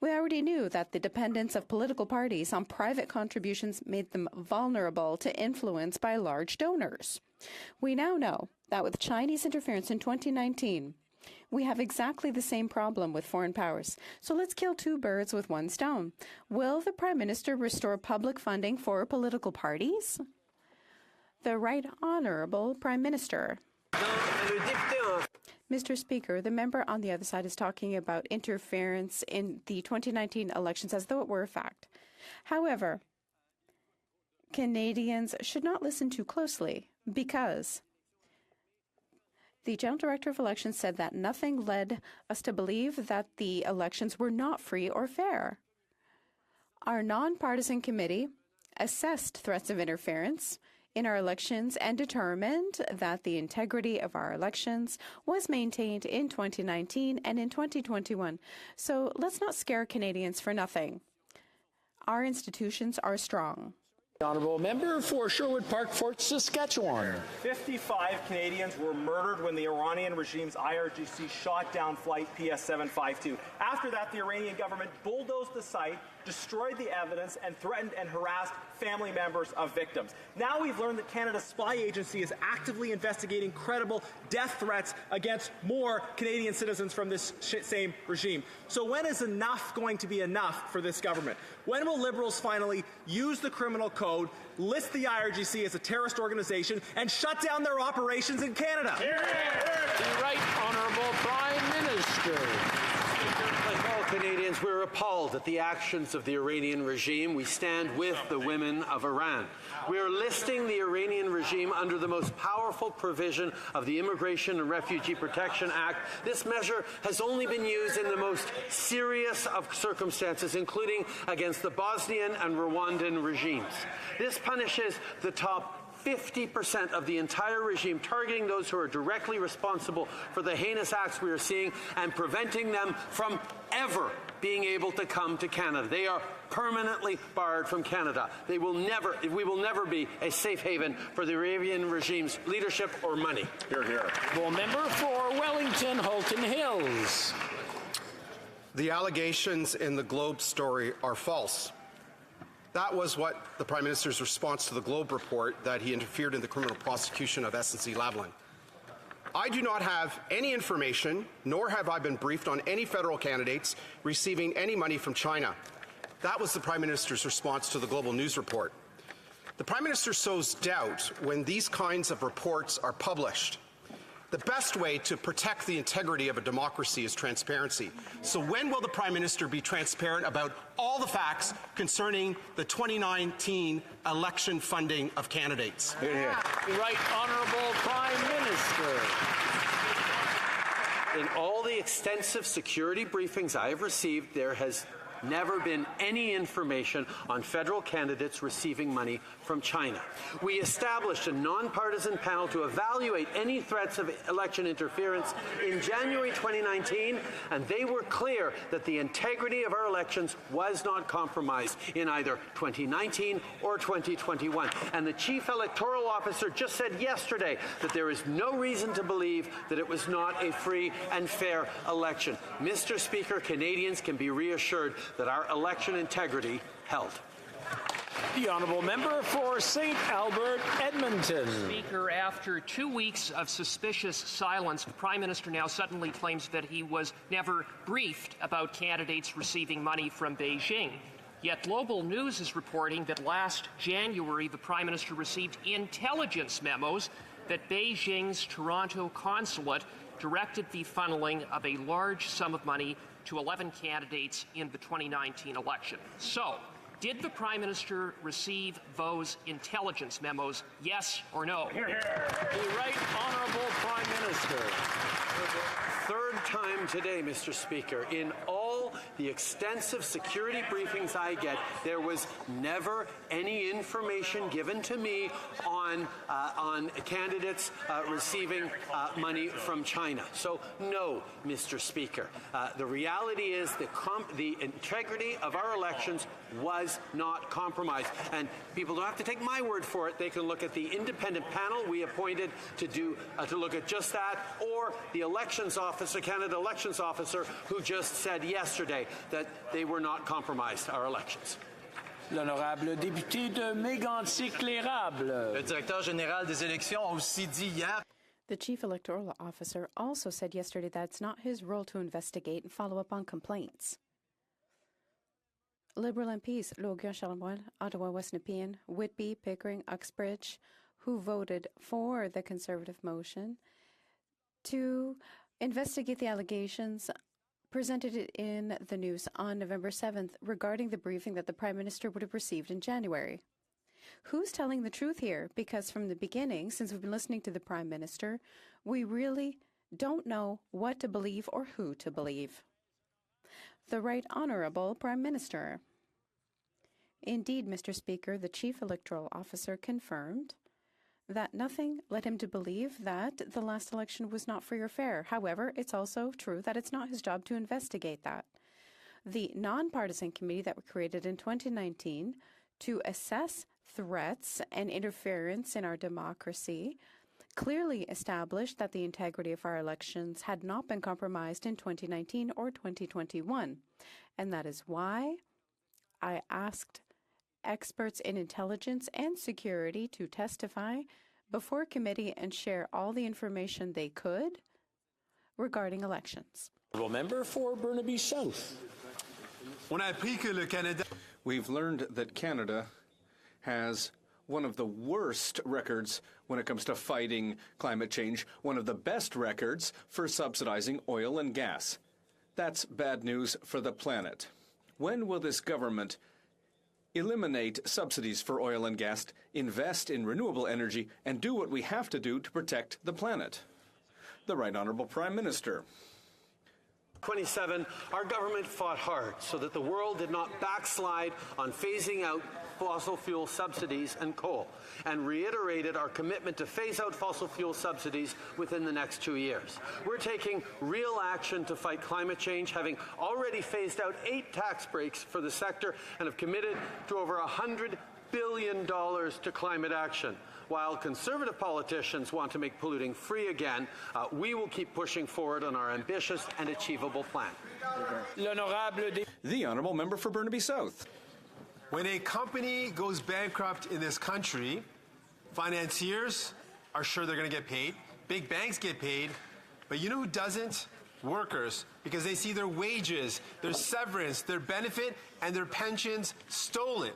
We already knew that the dependence of political parties on private contributions made them vulnerable to influence by large donors. We now know that with Chinese interference in 2019, we have exactly the same problem with foreign powers. So let's kill two birds with one stone. Will the Prime Minister restore public funding for political parties? The Right Honourable Prime Minister. Mr. Speaker, the member on the other side is talking about interference in the 2019 elections as though it were a fact. However, Canadians should not listen too closely because the General Director of Elections said that nothing led us to believe that the elections were not free or fair. Our nonpartisan committee assessed threats of interference in our elections and determined that the integrity of our elections was maintained in 2019 and in 2021. So let's not scare Canadians for nothing. Our institutions are strong. Honourable Member for Sherwood Park, Fort Saskatchewan. 55 Canadians were murdered when the Iranian regime's IRGC shot down flight PS752. After that, the Iranian government bulldozed the site, destroyed the evidence, and threatened and harassed family members of victims. Now we've learned that Canada's spy agency is actively investigating credible death threats against more Canadian citizens from this same regime. So when is enough going to be enough for this government? When will Liberals finally use the criminal code, list the IRGC as a terrorist organization, and shut down their operations in Canada? The Right Honourable Prime Minister. Like all Canadians, we're appalled at the actions of the Iranian regime. We stand with the women of Iran. We are listing the Iranian regime under the most powerful provision of the Immigration and Refugee Protection Act. This measure has only been used in the most serious of circumstances, including against the Bosnian and Rwandan regimes. This punishes the top 50% of the entire regime, targeting those who are directly responsible for the heinous acts we are seeing and preventing them from ever being able to come to Canada. They are permanently barred from Canada. We will never be a safe haven for the Iranian regime's leadership or money. Hear, hear. Well, member for Wellington, Halton Hills. The allegations in the Globe story are false. That was what the Prime Minister's response to the Globe report, that he interfered in the criminal prosecution of SNC-Lavalin. I do not have any information, nor have I been briefed on any federal candidates receiving any money from China. That was the Prime Minister's response to the Global News report. The Prime Minister sows doubt when these kinds of reports are published. The best way to protect the integrity of a democracy is transparency. So when will the Prime Minister be transparent about all the facts concerning the 2019 election funding of candidates? The Right Honourable Prime Minister. In all the extensive security briefings I have received, there has never been any information on federal candidates receiving money from China. We established a nonpartisan panel to evaluate any threats of election interference in January 2019, and they were clear that the integrity of our elections was not compromised in either 2019 or 2021. And the Chief Electoral Officer just said yesterday that there is no reason to believe that it was not a free and fair election. Mr. Speaker, Canadians can be reassured that our election integrity held. The Honourable Member for St. Albert, Edmonton. Speaker, after 2 weeks of suspicious silence, the Prime Minister now suddenly claims that he was never briefed about candidates receiving money from Beijing. Yet Global News is reporting that last January the Prime Minister received intelligence memos that Beijing's Toronto consulate directed the funneling of a large sum of money to 11 candidates in the 2019 election. So, did the Prime Minister receive those intelligence memos, yes or no? The Right Honourable Prime Minister. Third time today, Mr. Speaker. In all the extensive security briefings I get, there was never any information given to me on candidates receiving money from China. So, no, Mr. Speaker. The reality is the integrity of our elections was not compromised. And people don't have to take my word for it. They can look at the independent panel we appointed to look at just that, or the elections officer, Canada Elections Officer, who just said yesterday that they were not compromised, our elections. L'honorable député de Mégantic-L'Érable. Le directeur général des élections a aussi dit hier. The Chief Electoral Officer also said yesterday that it's not his role to investigate and follow up on complaints. Liberal MPs Logan Charlebois, Ottawa West Nepean, Whitby, Pickering, Uxbridge, who voted for the Conservative motion to investigate the allegations presented it in the news on November 7th regarding the briefing that the Prime Minister would have received in January. Who's telling the truth here? Because from the beginning, since we've been listening to the Prime Minister, we really don't know what to believe or who to believe. The Right Honourable Prime Minister. Indeed, Mr. Speaker, the Chief Electoral Officer confirmed that nothing led him to believe that the last election was not free or fair. However, it's also true that it's not his job to investigate that. The nonpartisan committee that was created in 2019 to assess threats and interference in our democracy clearly established that the integrity of our elections had not been compromised in 2019 or 2021. And that is why I asked experts in intelligence and security to testify before committee and share all the information they could regarding elections. Member for Burnaby South. We've learned that Canada has one of the worst records when it comes to fighting climate change, one of the best records for subsidizing oil and gas. That's bad news for the planet. When will this government eliminate subsidies for oil and gas, invest in renewable energy, and do what we have to do to protect the planet? The Right Honourable Prime Minister. 27, our government fought hard so that the world did not backslide on phasing out fossil fuel subsidies and coal, and reiterated our commitment to phase out fossil fuel subsidies within the next 2 years. We're taking real action to fight climate change, having already phased out 8 tax breaks for the sector and have committed to over $100 billion to climate action. While Conservative politicians want to make polluting free again, we will keep pushing forward on our ambitious and achievable plan. The Honourable Member for Burnaby South. When a company goes bankrupt in this country, financiers are sure they're going to get paid. Big banks get paid, but you know who doesn't? Workers, because they see their wages, their severance, their benefit, and their pensions stolen.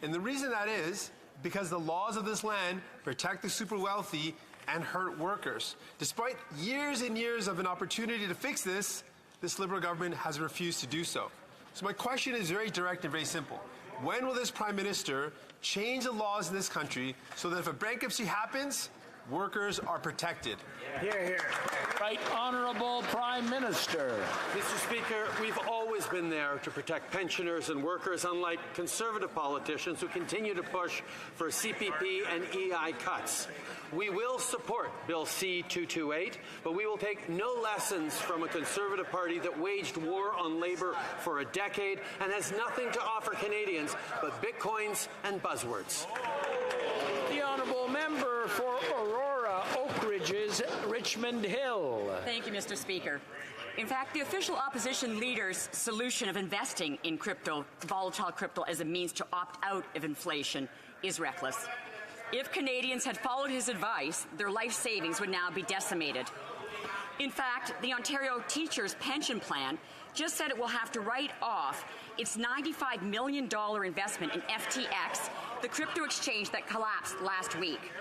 And the reason that is because the laws of this land protect the super wealthy and hurt workers. Despite years and years of an opportunity to fix this, this Liberal government has refused to do so. So my question is very direct and very simple. When will this Prime Minister change the laws in this country so that if a bankruptcy happens, workers are protected? Hear, hear. Right Honourable Prime Minister. Mr. Speaker, we've always been there to protect pensioners and workers, unlike Conservative politicians who continue to push for CPP and EI cuts. We will support Bill C-228, but we will take no lessons from a Conservative Party that waged war on Labour for a decade and has nothing to offer Canadians but bitcoins and buzzwords. The Honourable Member for Aurora, Oak Ridges, Richmond Hill. Thank you, Mr. Speaker. In fact, the official opposition leader's solution of investing in crypto, volatile crypto, as a means to opt out of inflation is reckless. If Canadians had followed his advice, their life savings would now be decimated. In fact, the Ontario Teachers' Pension Plan just said it will have to write off its $95 million investment in FTX, the crypto exchange that collapsed last week.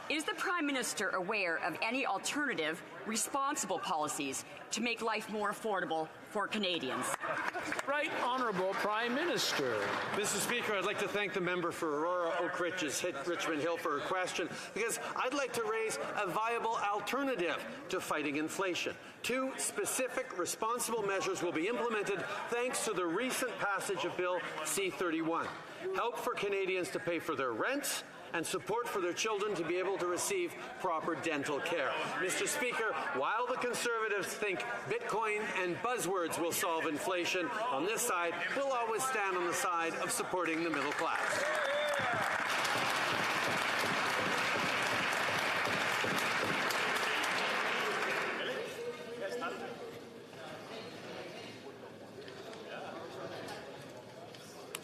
Is the Prime Minister aware of any alternative, responsible policies to make life more affordable for Canadians? Right Honourable Prime Minister. Mr. Speaker, I'd like to thank the member for Aurora, Oak Ridges, Richmond Hill for her question, because I'd like to raise a viable alternative to fighting inflation. 2 specific responsible measures will be implemented thanks to the recent passage of Bill C-31. Help for Canadians to pay for their rent, and support for their children to be able to receive proper dental care. Mr. Speaker, while the Conservatives think Bitcoin and buzzwords will solve inflation, on this side, we'll always stand on the side of supporting the middle class.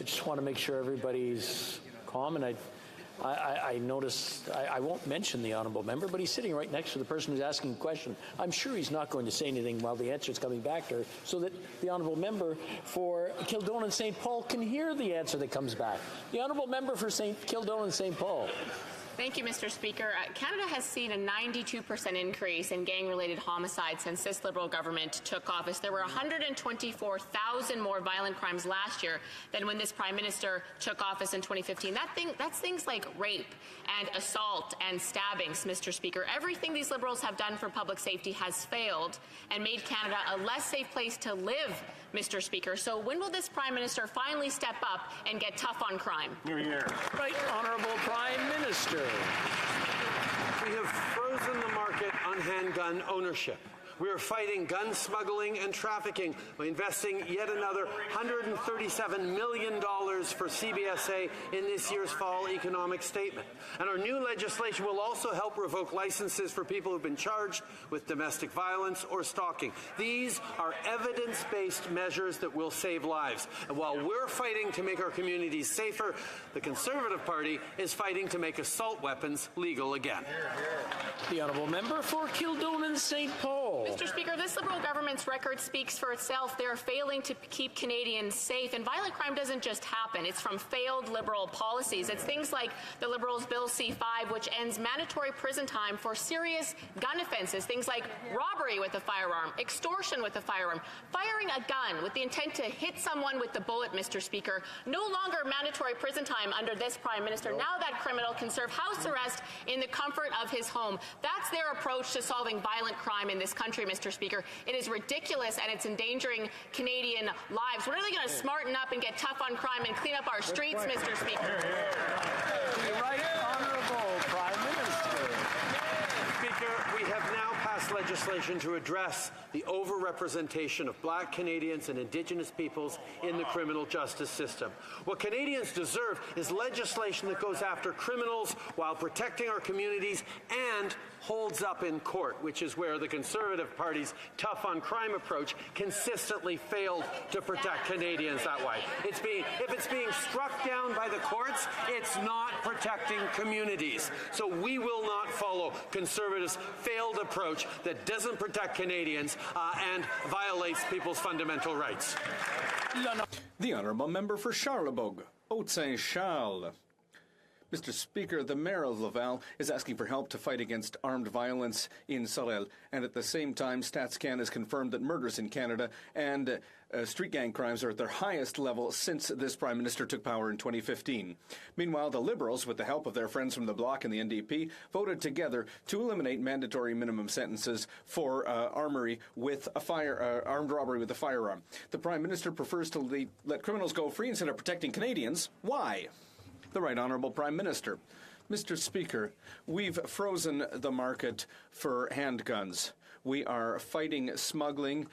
I just want to make sure everybody's calm, and I noticed, I won't mention the Honourable Member, but he's sitting right next to the person who's asking the question. I'm sure he's not going to say anything while the answer is coming back to her, so that the Honourable Member for Kildone and St. Paul can hear the answer that comes back. The Honourable Member for Kildone and St. Paul. Thank you, Mr. Speaker. Canada has seen a 92% increase in gang-related homicides since this Liberal government took office. There were 124,000 more violent crimes last year than when this Prime Minister took office in 2015. That's things like rape and assault and stabbings, Mr. Speaker. Everything these Liberals have done for public safety has failed and made Canada a less safe place to live, Mr. Speaker. So when will this Prime Minister finally step up and get tough on crime? Hear, hear. Right Honourable Prime Minister. We have frozen the market on handgun ownership. We are fighting gun smuggling and trafficking by investing yet another $137 million for CBSA in this year's fall economic statement. And our new legislation will also help revoke licenses for people who've been charged with domestic violence or stalking. These are evidence-based measures that will save lives. And while we're fighting to make our communities safer, the Conservative Party is fighting to make assault weapons legal again. The Honourable Member for Kildone and St. Paul. Mr. Speaker, this Liberal government's record speaks for itself. They're failing to keep Canadians safe, and violent crime doesn't just happen. It's from failed Liberal policies. It's things like the Liberals' Bill C-5, which ends mandatory prison time for serious gun offences, things like robbery with a firearm, extortion with a firearm, firing a gun with the intent to hit someone with the bullet, Mr. Speaker. No longer mandatory prison time under this Prime Minister. Now that criminal can serve house arrest in the comfort of his home. That's their approach to solving violent crime in this country, Mr. Speaker. It is ridiculous, and it's endangering Canadian lives. When are they going to smarten up and get tough on crime and clean up our streets, Mr. Speaker? The Right Honourable Prime Minister. Speaker, we have now passed legislation to address the overrepresentation of Black Canadians and Indigenous peoples in the criminal justice system. What Canadians deserve deserve is legislation that goes after criminals while protecting our communities and holds up in court, which is where the Conservative Party's tough on crime approach consistently failed to protect Canadians that way. If it's being struck down by the courts, it's not protecting communities. So we will not follow Conservatives' failed approach that doesn't protect Canadians and violates people's fundamental rights. The Honourable Member for Charlebourg, Haute-Saint-Charles. Mr. Speaker, the Mayor of Laval is asking for help to fight against armed violence in Sorel, and at the same time, StatsCan has confirmed that murders in Canada and street gang crimes are at their highest level since this Prime Minister took power in 2015. Meanwhile, the Liberals, with the help of their friends from the Bloc and the NDP, voted together to eliminate mandatory minimum sentences for armed robbery with a firearm. The Prime Minister prefers to let criminals go free instead of protecting Canadians. Why? The Right Honourable Prime Minister. Mr. Speaker, we've frozen the market for handguns. We are fighting smuggling,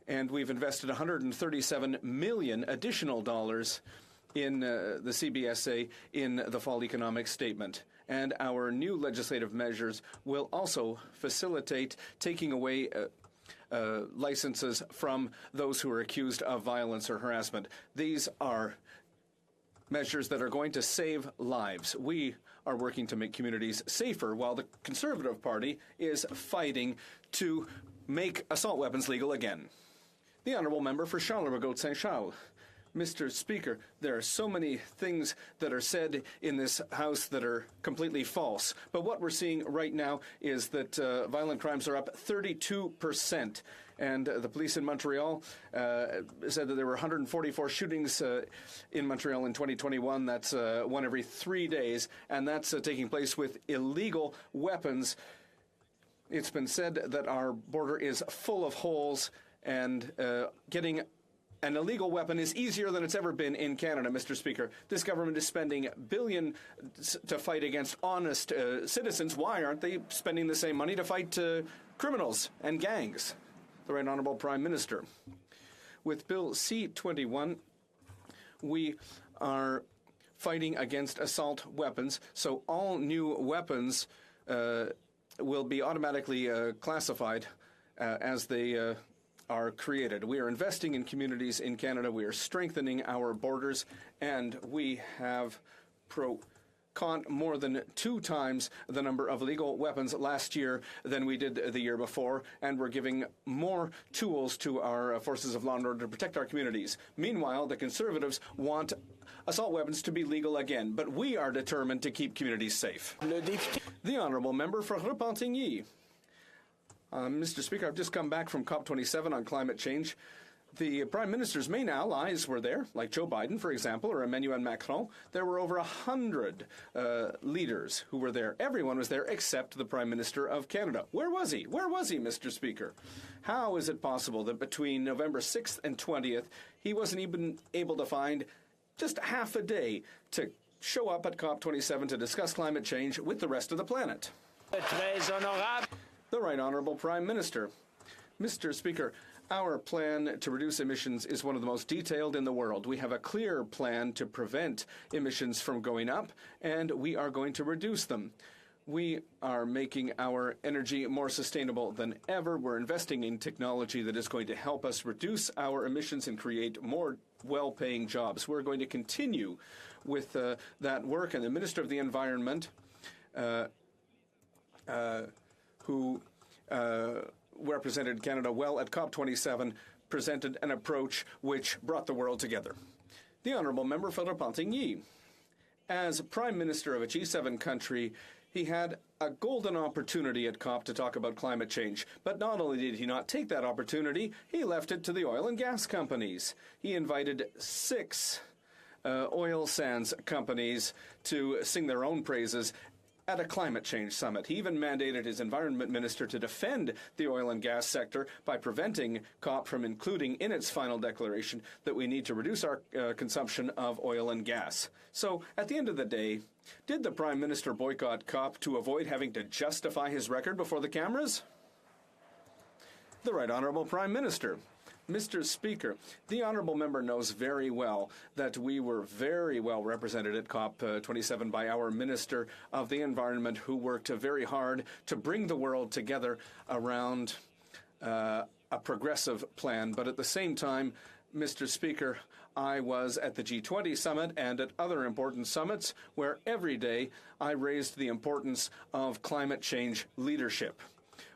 and we've invested $137 million additional dollars in the CBSA in the fall economic statement. And our new legislative measures will also facilitate taking away licenses from those who are accused of violence or harassment. These are measures that are going to save lives. We are working to make communities safer while the Conservative Party is fighting to make assault weapons legal again. The Honourable Member for Charlebourg-Saint-Charles. Mr. Speaker, there are so many things that are said in this House that are completely false. But what we're seeing right now is that violent crimes are up 32%. And the police in Montreal said that there were 144 shootings in Montreal in 2021. That's one every 3 days, and that's taking place with illegal weapons. It's been said that our border is full of holes, and getting an illegal weapon is easier than it's ever been in Canada, Mr. Speaker. This government is spending billions to fight against honest citizens. Why aren't they spending the same money to fight criminals and gangs? The Right Honourable Prime Minister. With Bill C-21, we are fighting against assault weapons, so all new weapons will be automatically classified as they are created. We are investing in communities in Canada. We are strengthening our borders, and we have caught more than 2 times the number of illegal weapons last year than we did the year before, and we're giving more tools to our forces of law and order to protect our communities. Meanwhile, the Conservatives want assault weapons to be legal again, but we are determined to keep communities safe. The Honourable Member for Repentigny. Mr. Speaker, I've just come back from COP27 on climate change. The Prime Minister's main allies were there, like Joe Biden, for example, or Emmanuel Macron. There were over 100 leaders who were there. Everyone was there except the Prime Minister of Canada. Where was he? Where was he, Mr. Speaker? How is it possible that between November 6th and 20th, he wasn't even able to find just half a day to show up at COP27 to discuss climate change with the rest of the planet? The Right Honourable Prime Minister. Mr. Speaker, our plan to reduce emissions is one of the most detailed in the world. We have a clear plan to prevent emissions from going up, and we are going to reduce them. We are making our energy more sustainable than ever. We're investing in technology that is going to help us reduce our emissions and create more well-paying jobs. We're going to continue with that work, and the Minister of the Environment, who represented Canada well at COP27, presented an approach which brought the world together. The Honourable Member for Repentigny. As Prime Minister of a G7 country, he had a golden opportunity at COP to talk about climate change. But not only did he not take that opportunity, he left it to the oil and gas companies. He invited 6 oil sands companies to sing their own praises at a climate change summit. He even mandated his environment minister to defend the oil and gas sector by preventing COP from including in its final declaration that we need to reduce our consumption of oil and gas. So, at the end of the day, did the Prime Minister boycott COP to avoid having to justify his record before the cameras? The Right Honourable Prime Minister. Mr. Speaker, the honourable member knows very well that we were very well represented at COP27 by our Minister of the Environment, who worked very hard to bring the world together around a progressive plan. But at the same time, Mr. Speaker, I was at the G20 summit and at other important summits where every day I raised the importance of climate change leadership.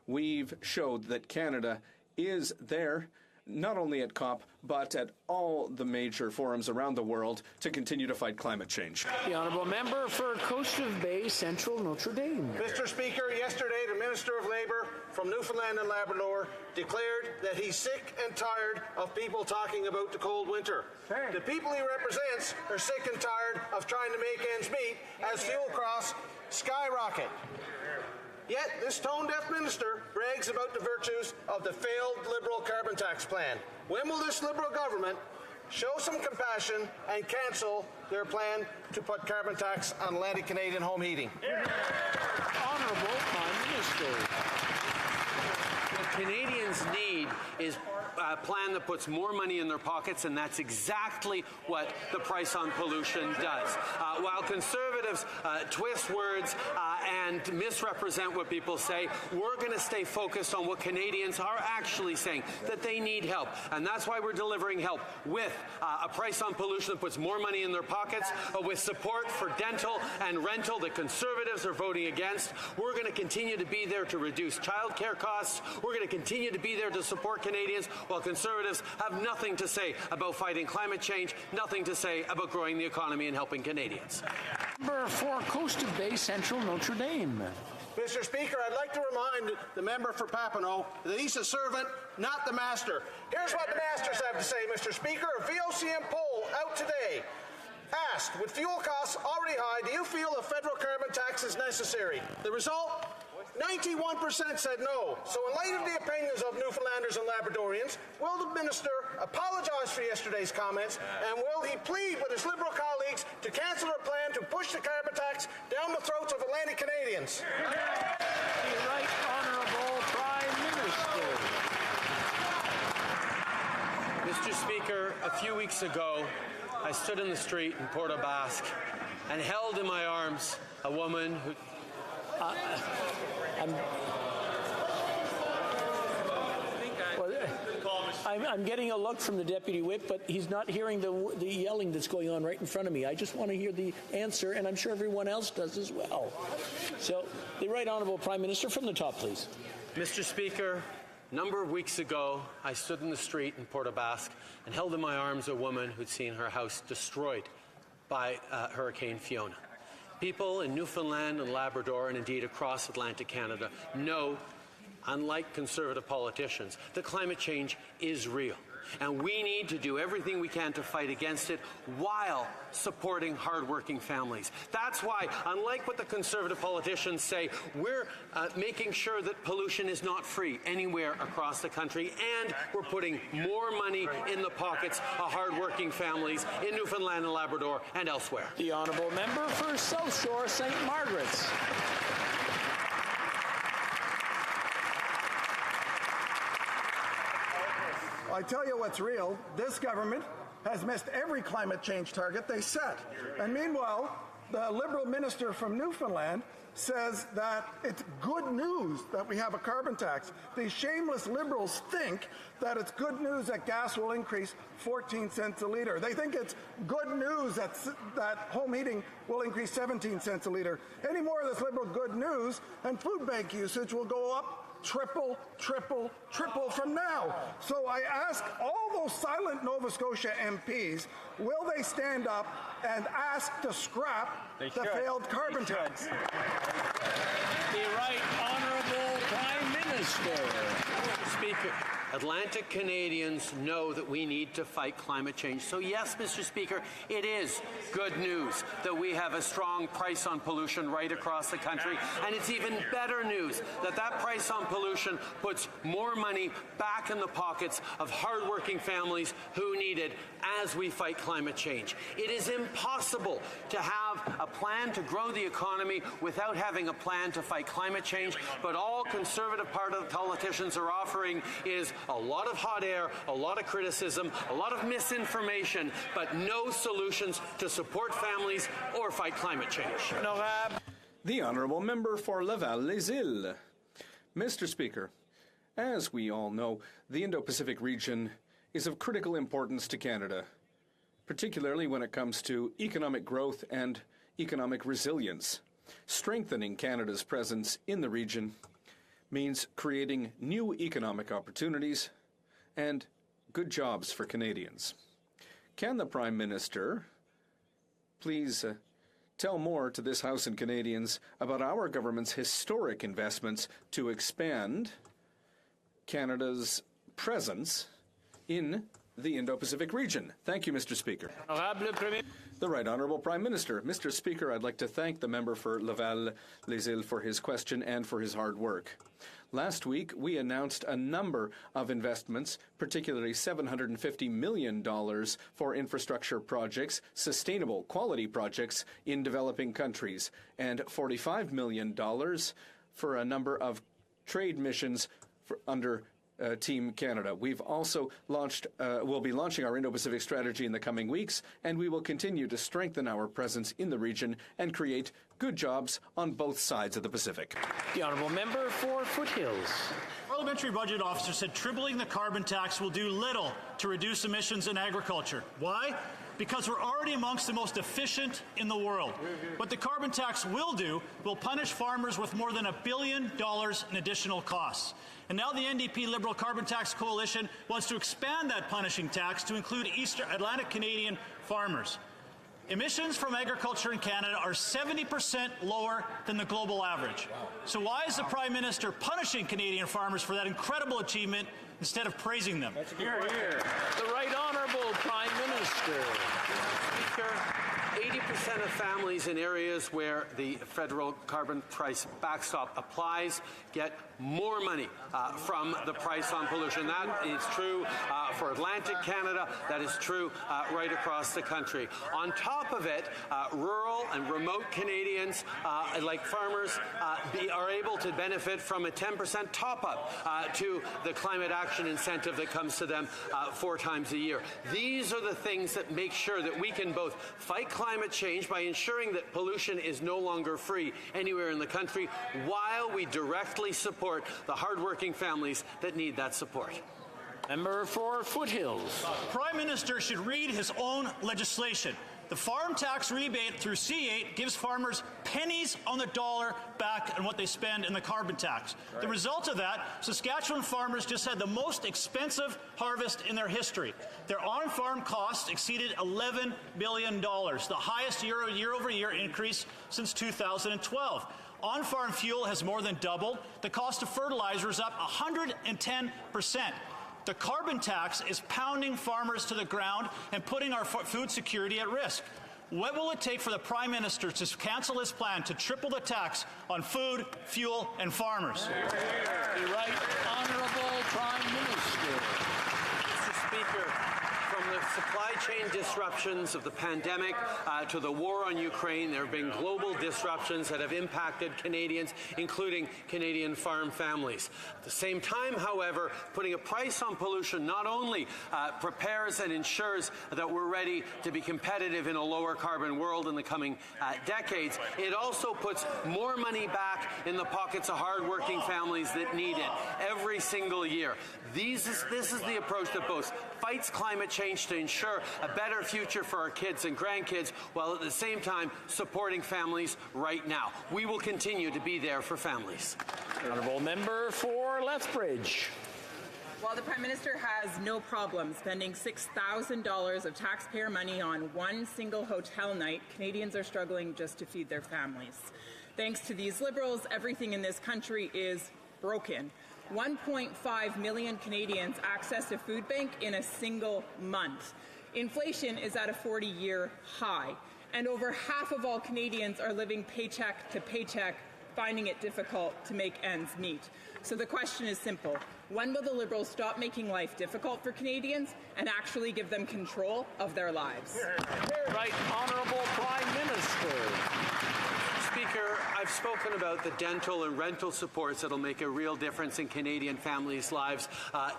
We've showed that Canada is there, not only at COP, but at all the major forums around the world to continue to fight climate change. The honourable member for Coast of Bay Central Notre Dame. Mr. Speaker, yesterday the Minister of Labour from Newfoundland and Labrador declared that he's sick and tired of people talking about the cold winter. The people he represents are sick and tired of trying to make ends meet as fuel costs skyrocket. Yet this tone-deaf minister brags about the virtues of the failed Liberal carbon tax plan. When will this Liberal government show some compassion and cancel their plan to put carbon tax on Atlantic Canadian home heating? Honourable Prime Minister. What Canadians need is a plan that puts more money in their pockets, and that's exactly what the price on pollution does. While conservatives twist words and misrepresent what people say, we're going to stay focused on what Canadians are actually saying, that they need help. And that's why we're delivering help with a price on pollution that puts more money in their pockets, with support for dental and rental that conservatives are voting against. We're going to continue to be there to reduce childcare costs. We're going to continue to be there to support Canadians, while conservatives have nothing to say about fighting climate change, nothing to say about growing the economy and helping Canadians. Member for Coast of Bay Central Notre Dame. Mr. Speaker, I'd like to remind the member for Papineau that he's a servant, not the master. Here's what the masters have to say, Mr. Speaker. A VOCM poll out today asked, with fuel costs already high, do you feel a federal carbon tax is necessary? The result? 91% said no. So in light of the opinions of Newfoundlanders and Labradorians, will the minister apologize for yesterday's comments, and will he plead with his Liberal colleagues to cancel their plan to push the carbon tax down the throats of Atlantic Canadians? The Right Honourable Prime Minister. Mr. Speaker, a few weeks ago, I stood in the street in Port au Basque and held in my arms a woman who... I'm getting a look from the Deputy Whip, but he's not hearing the yelling that's going on right in front of me. I just want to hear the answer, and I'm sure everyone else does as well. So, the Right Honourable Prime Minister, from the top, please. Mr. Speaker, a number of weeks ago, I stood in the street in Port au Basque and held in my arms a woman who'd seen her house destroyed by Hurricane Fiona. People in Newfoundland and Labrador, and indeed across Atlantic Canada, know, unlike conservative politicians, that climate change is real. And we need to do everything we can to fight against it while supporting hardworking families. That's why, unlike what the conservative politicians say, we're making sure that pollution is not free anywhere across the country, and we're putting more money in the pockets of hardworking families in Newfoundland and Labrador and elsewhere. The Honourable Member for South Shore St. Margaret's. I tell you what's real. This government has missed every climate change target they set. And meanwhile, the Liberal minister from Newfoundland says that it's good news that we have a carbon tax. These shameless Liberals think that it's good news that gas will increase 14 cents a litre. They think it's good news that home heating will increase 17 cents a litre. Any more of this Liberal good news, and food bank usage will go up triple from now. So I ask all those silent Nova Scotia MPs, will they stand up and ask to scrap the failed carbon tax? The Right Honourable Prime Minister. Speaker, Atlantic Canadians know that we need to fight climate change. So yes, Mr. Speaker, it is good news that we have a strong price on pollution right across the country. And it's even better news that that price on pollution puts more money back in the pockets of hardworking families who need it as we fight climate change. It is impossible to have have a plan to grow the economy without having a plan to fight climate change. But all Conservative politicians are offering is a lot of hot air, a lot of criticism, a lot of misinformation, but no solutions to support families or fight climate change. The Honourable Member for Laval-Les-Îles. Mr. Speaker, as we all know, the Indo-Pacific region is of critical importance to Canada, particularly when it comes to economic growth and economic resilience. Strengthening Canada's presence in the region means creating new economic opportunities and good jobs for Canadians. Can the Prime Minister please tell more to this House and Canadians about our government's historic investments to expand Canada's presence in the Indo-Pacific region? Thank you, Mr. Speaker. The Right Honourable Prime Minister. Mr. Speaker, I'd like to thank the member for Laval-Les-Îles for his question and for his hard work. Last week, we announced a number of investments, particularly $750 million for infrastructure projects, sustainable quality projects in developing countries, and $45 million for a number of trade missions under Team Canada. We've also we'll be launching our Indo-Pacific strategy in the coming weeks, and we will continue to strengthen our presence in the region and create good jobs on both sides of the Pacific. The Honourable Member for Foothills. Parliamentary Budget Officer said tripling the carbon tax will do little to reduce emissions in agriculture. Why? Because we're already amongst the most efficient in the world. What the carbon tax will do will punish farmers with more than $1 billion in additional costs. And now the NDP Liberal Carbon Tax Coalition wants to expand that punishing tax to include Eastern Atlantic Canadian farmers. Emissions from agriculture in Canada are 70% lower than the global average. So why is the Prime Minister punishing Canadian farmers for that incredible achievement instead of praising them? Hear, hear. The Right Honourable Prime Minister. Speaker, 80% of families in areas where the federal carbon price backstop applies get more money from the price on pollution. That is true for Atlantic Canada. That is true right across the country. On top of it, rural and remote Canadians, like farmers, are able to benefit from a 10% top-up to the climate action incentive that comes to them 4 times a year. These are the things that make sure that we can both fight climate change by ensuring that pollution is no longer free anywhere in the country, while we directly support the hardworking families that need that support. Member for Foothills. Prime Minister should read his own legislation. The farm tax rebate through C8 gives farmers pennies on the dollar back on what they spend in the carbon tax. Right. The result of that, Saskatchewan farmers just had the most expensive harvest in their history. Their on-farm costs exceeded $11 billion, the highest year-over-year increase since 2012. On-farm fuel has more than doubled. The cost of fertilizer is up 110%. The carbon tax is pounding farmers to the ground and putting our food security at risk. What will it take for the Prime Minister to cancel his plan to triple the tax on food, fuel, and farmers? The Right Honourable Prime Minister. Mr. Speaker, from the supply chain disruptions of the pandemic to the war on Ukraine, there have been global disruptions that have impacted Canadians, including Canadian farm families. At the same time, however, putting a price on pollution not only prepares and ensures that we're ready to be competitive in a lower carbon world in the coming decades, it also puts more money back in the pockets of hardworking families that need it every single year. This is the approach that both fights climate change to ensure a better future for our kids and grandkids, while at the same time supporting families right now. We will continue to be there for families. Honourable Member for Lethbridge. While the Prime Minister has no problem spending $6,000 of taxpayer money on one single hotel night, Canadians are struggling just to feed their families. Thanks to these Liberals, everything in this country is broken. 1.5 million Canadians access a food bank in a single month. Inflation is at a 40-year high, and over half of all Canadians are living paycheck to paycheck finding it difficult to make ends meet. So the question is simple. When will the Liberals stop making life difficult for Canadians and actually give them control of their lives? Right Honourable Prime Minister. Speaker, I've spoken about the dental and rental supports that'll make a real difference in Canadian families' lives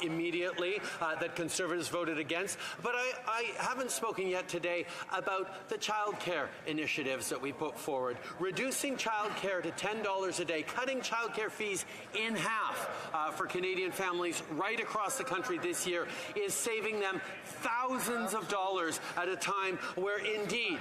immediately that Conservatives voted against. But I haven't spoken yet today about the childcare initiatives that we put forward. Reducing childcare to $10 a day, cutting childcare fees in half for Canadian families right across the country this year is saving them thousands of dollars at a time where indeed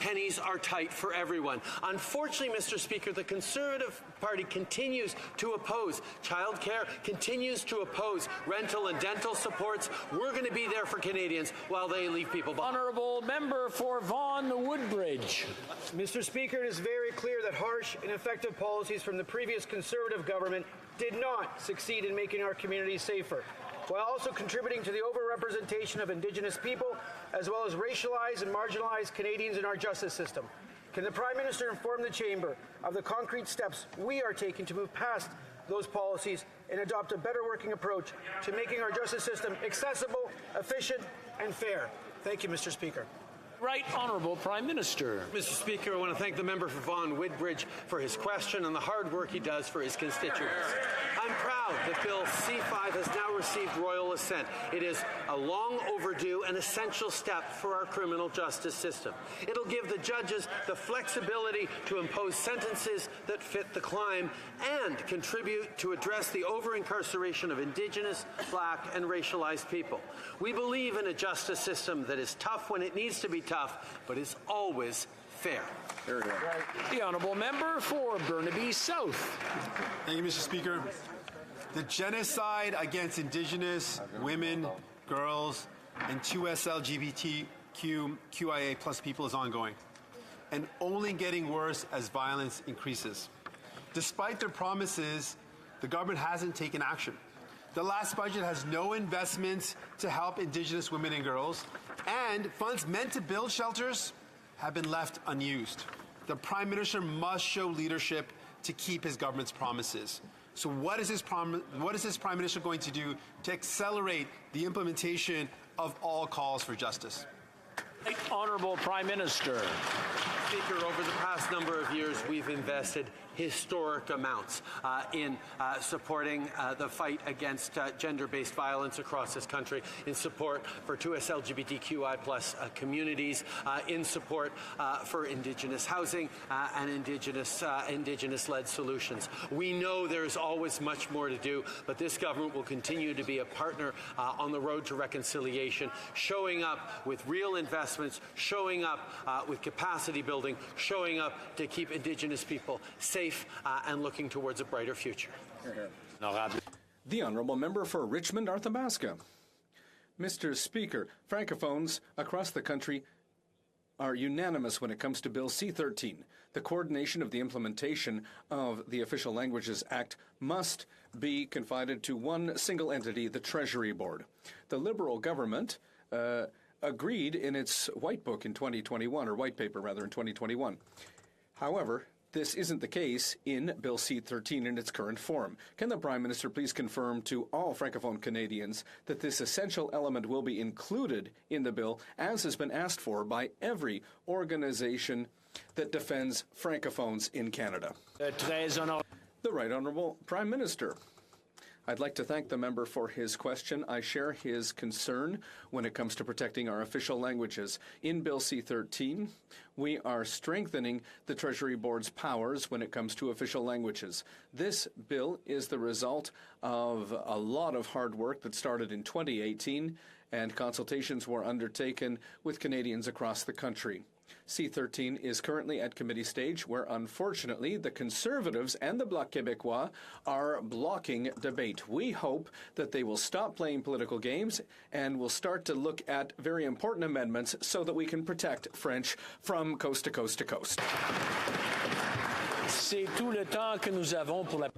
pennies are tight for everyone. Unfortunately, Mr. Speaker, the Conservative Party continues to oppose childcare, continues to oppose rental and dental supports. We're going to be there for Canadians while they leave people behind. Honourable Member for Vaughan Woodbridge. Mr. Speaker, it is very clear that harsh, ineffective policies from the previous Conservative government did not succeed in making our communities safer, while also contributing to the overrepresentation of Indigenous people, as well as racialized and marginalized Canadians in our justice system. Can the Prime Minister inform the Chamber of the concrete steps we are taking to move past those policies and adopt a better working approach to making our justice system accessible, efficient, and fair? Thank you, Mr. Speaker. Right Honourable Prime Minister. Mr. Speaker, I want to thank the member for Vaughan Woodbridge for his question and the hard work he does for his constituents. I'm proud that Bill C-5 has now received royal assent. It is a long overdue and essential step for our criminal justice system. It'll give the judges the flexibility to impose sentences that fit the crime and contribute to address the over-incarceration of Indigenous, Black, and racialized people. We believe in a justice system that is tough when it needs to be tough, but is always fair. The Honourable Member for Burnaby South. Thank you, Mr. Speaker. The genocide against Indigenous women, girls, and 2S LGBTQIA plus people is ongoing and only getting worse as violence increases. Despite their promises, the government hasn't taken action. The last budget has no investments to help Indigenous women and girls, and funds meant to build shelters have been left unused. The Prime Minister must show leadership to keep his government's promises. So what is this Prime Minister going to do to accelerate the implementation of all calls for justice? Right Honourable Prime Minister. Speaker, over the past number of years, we've invested historic amounts in supporting the fight against gender-based violence across this country, in support for 2S LGBTQI plus communities, in support for Indigenous housing and Indigenous-led solutions. We know there's always much more to do, but this government will continue to be a partner on the road to reconciliation, showing up with real investments, showing up with capacity building, showing up to keep Indigenous people safe and looking towards a brighter future. The Honourable Member for Richmond, Arthabaska. Mr. Speaker, Francophones across the country are unanimous when it comes to Bill C-13. The coordination of the implementation of the Official Languages Act must be confided to one single entity, the Treasury Board. The Liberal government agreed in its white book in 2021, or white paper rather, in 2021. However, this isn't the case in Bill C-13 in its current form. Can the Prime Minister please confirm to all Francophone Canadians that this essential element will be included in the bill, as has been asked for by every organization that defends Francophones in Canada? The Right Honourable Prime Minister. I'd like to thank the member for his question. I share his concern when it comes to protecting our official languages. In Bill C-13, we are strengthening the Treasury Board's powers when it comes to official languages. This bill is the result of a lot of hard work that started in 2018, and consultations were undertaken with Canadians across the country. C-13 is currently at committee stage, where unfortunately the Conservatives and the Bloc Québécois are blocking debate. We hope that they will stop playing political games and will start to look at very important amendments so that we can protect French from coast to coast to coast. C'est tout le temps que nous avons pour la...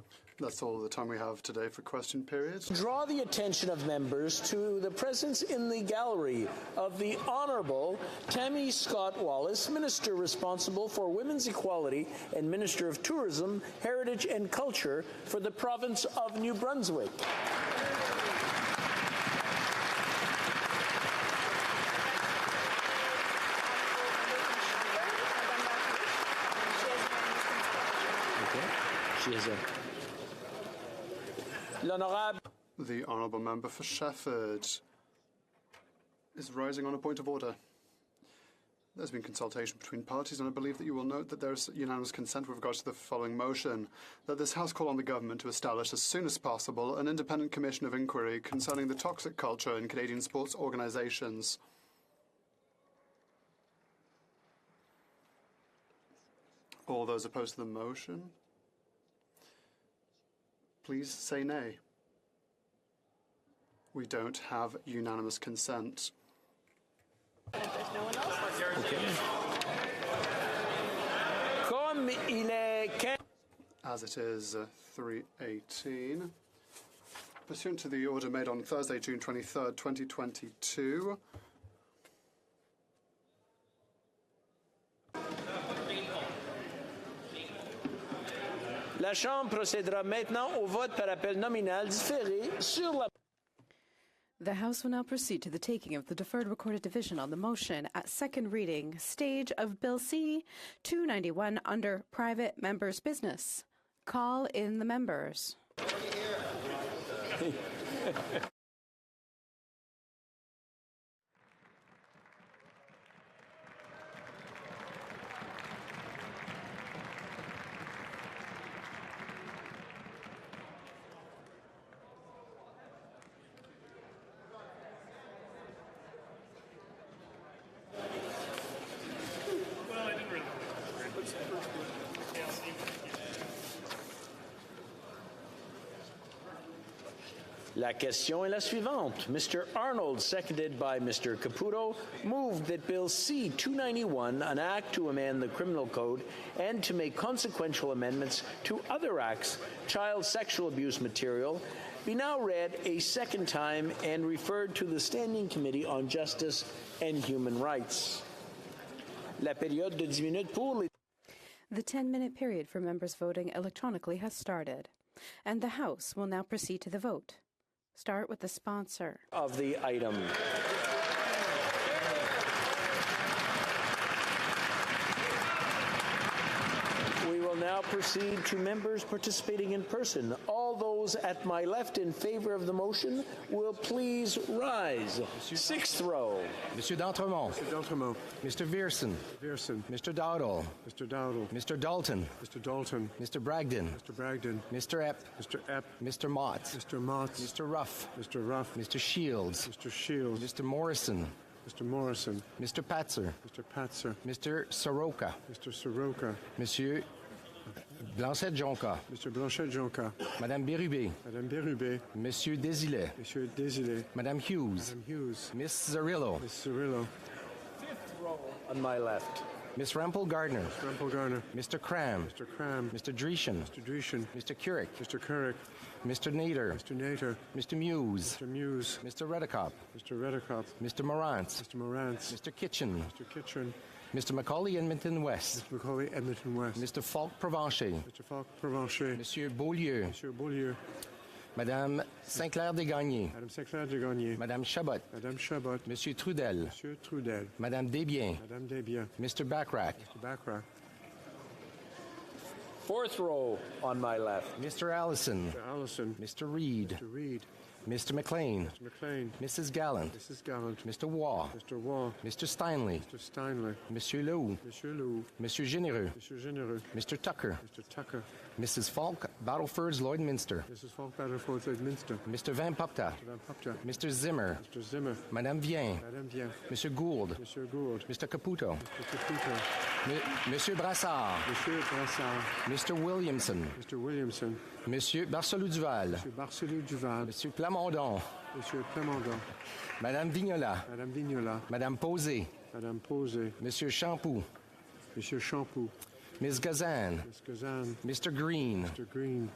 That's all the time we have today for question periods. Draw the attention of members to the presence in the gallery of the Honourable Tammy Scott Wallace, Minister responsible for Women's Equality and Minister of Tourism, Heritage and Culture for the province of New Brunswick. The Honourable Member for Shefford is rising on a point of order. There's been consultation between parties, and I believe that you will note that there is unanimous consent with regards to the following motion, that this House call on the government to establish as soon as possible an independent commission of inquiry concerning the toxic culture in Canadian sports organisations. All those opposed to the motion, please say nay. We don't have unanimous consent. Okay. As it is 3:18, pursuant to the order made on Thursday, June 23rd, 2022, La Chambre procédera maintenant au vote par appel nominal différé sur la... The House will now proceed to the taking of the deferred recorded division on the motion at second reading stage of Bill C-291 under private members' business. Call in the members. La question est la suivante. Mr. Arnold, seconded by Mr. Caputo, moved that Bill C-291, an act to amend the criminal code and to make consequential amendments to other acts, child sexual abuse material, be now read a second time and referred to the Standing Committee on Justice and Human Rights. La période de 10 minutes pour les... The 10-minute period for members voting electronically has started, and the House will now proceed to the vote. Start with the sponsor of the item. We will now proceed to members participating in person. All those at my left in favor of the motion will please rise. Sixth row. Monsieur d'Entremont. Mr. D'Entremont. Mr. Vierson. Vierson. Mr. Dowdall. Mr. Dowdall. Mr. Dalton. Mr. Dalton. Mr. Bragdon. Mr. Bragdon. Mr. Epp. Mr. Epp. Mr. Mott. Mr. Mott. Mr. Ruff. Mr. Ruff. Mr. Shields. Mr. Shields. Mr. Morrison. Mr. Morrison. Mr. Patzer. Mr. Patzer. Mr. Soroka. Mr. Soroka. Monsieur Blanchet-Jonca. Mr. Blanchet-Jonca. Madame Bérubé. Madame Bérubé. Monsieur Désilet. Monsieur Désilet. Madame Hughes. Madame Hughes. Miss Zarillo. Miss Zarillo. Fifth row on my left. Miss Rempel-Gardner. Miss Rempel-Gardner. Mr. Cram. Mr. Cram. Mr. Dreeshen. Mr. Dreeshen. Mr. Couric. Mr. Couric. Mr. Nader. Mr. Nader. Mr. Muse. Mr. Muse. Mr. Redekop. Mr. Redekop. Mr. Morantz. Mr. Morantz. Mr. Kitchen. Mr. Kitchen. Mr. Macaulay Edmonton West. Mr. Macaulay Edmonton West. Mr. Falk Provencher. Mr. Falk Provencher. Monsieur Beaulieu. Monsieur Beaulieu. Madame Sinclair-Desgagnés. Madame Sinclair-Desgagnés. Madame Chabot. Madame Chabot. Monsieur Trudel. Monsieur Trudel. Madame Desbiens. Madame Desbiens. Mr. Backrack. Mr. Backrack. Fourth row on my left. Mr. Allison. Mr. Allison. Mr. Reed. Mr. Reed. Mr. McLean. Mr. McLean. Mrs. Gallant. Mrs. Gallant. Mr. Waugh. Mr. Waugh. Mr. Steinley. Mr. Steinley. Monsieur Leroux. Monsieur Leroux. Monsieur Généreux. Monsieur Généreux. Mr. Tucker. Mr. Tucker. Mrs. Falk, Battlefords, Lloydminster. Mrs. Falk, Battlefords, Lloydminster. Mr. Van Popta. Mr. Van Popta. Mr. Zimmer. Mr. Zimmer. Madame Vien. Madame Vien. Monsieur Gould. Monsieur Gould. Mr. Caputo. Mr. Caputo. Monsieur Brassard. Monsieur Brassard. Mr. Williamson. Mr. Williamson. Monsieur Barcelou-Duval. Monsieur Barcelou-Duval. Monsieur Plamondon. Monsieur Plamondon. Madame Vignola. Madame Vignola. Madame Posé. Madame Posé. Monsieur Champoux. Monsieur Champoux. Ms. Gazan. Ms. Gazan. Mr. Green. Mr. Green.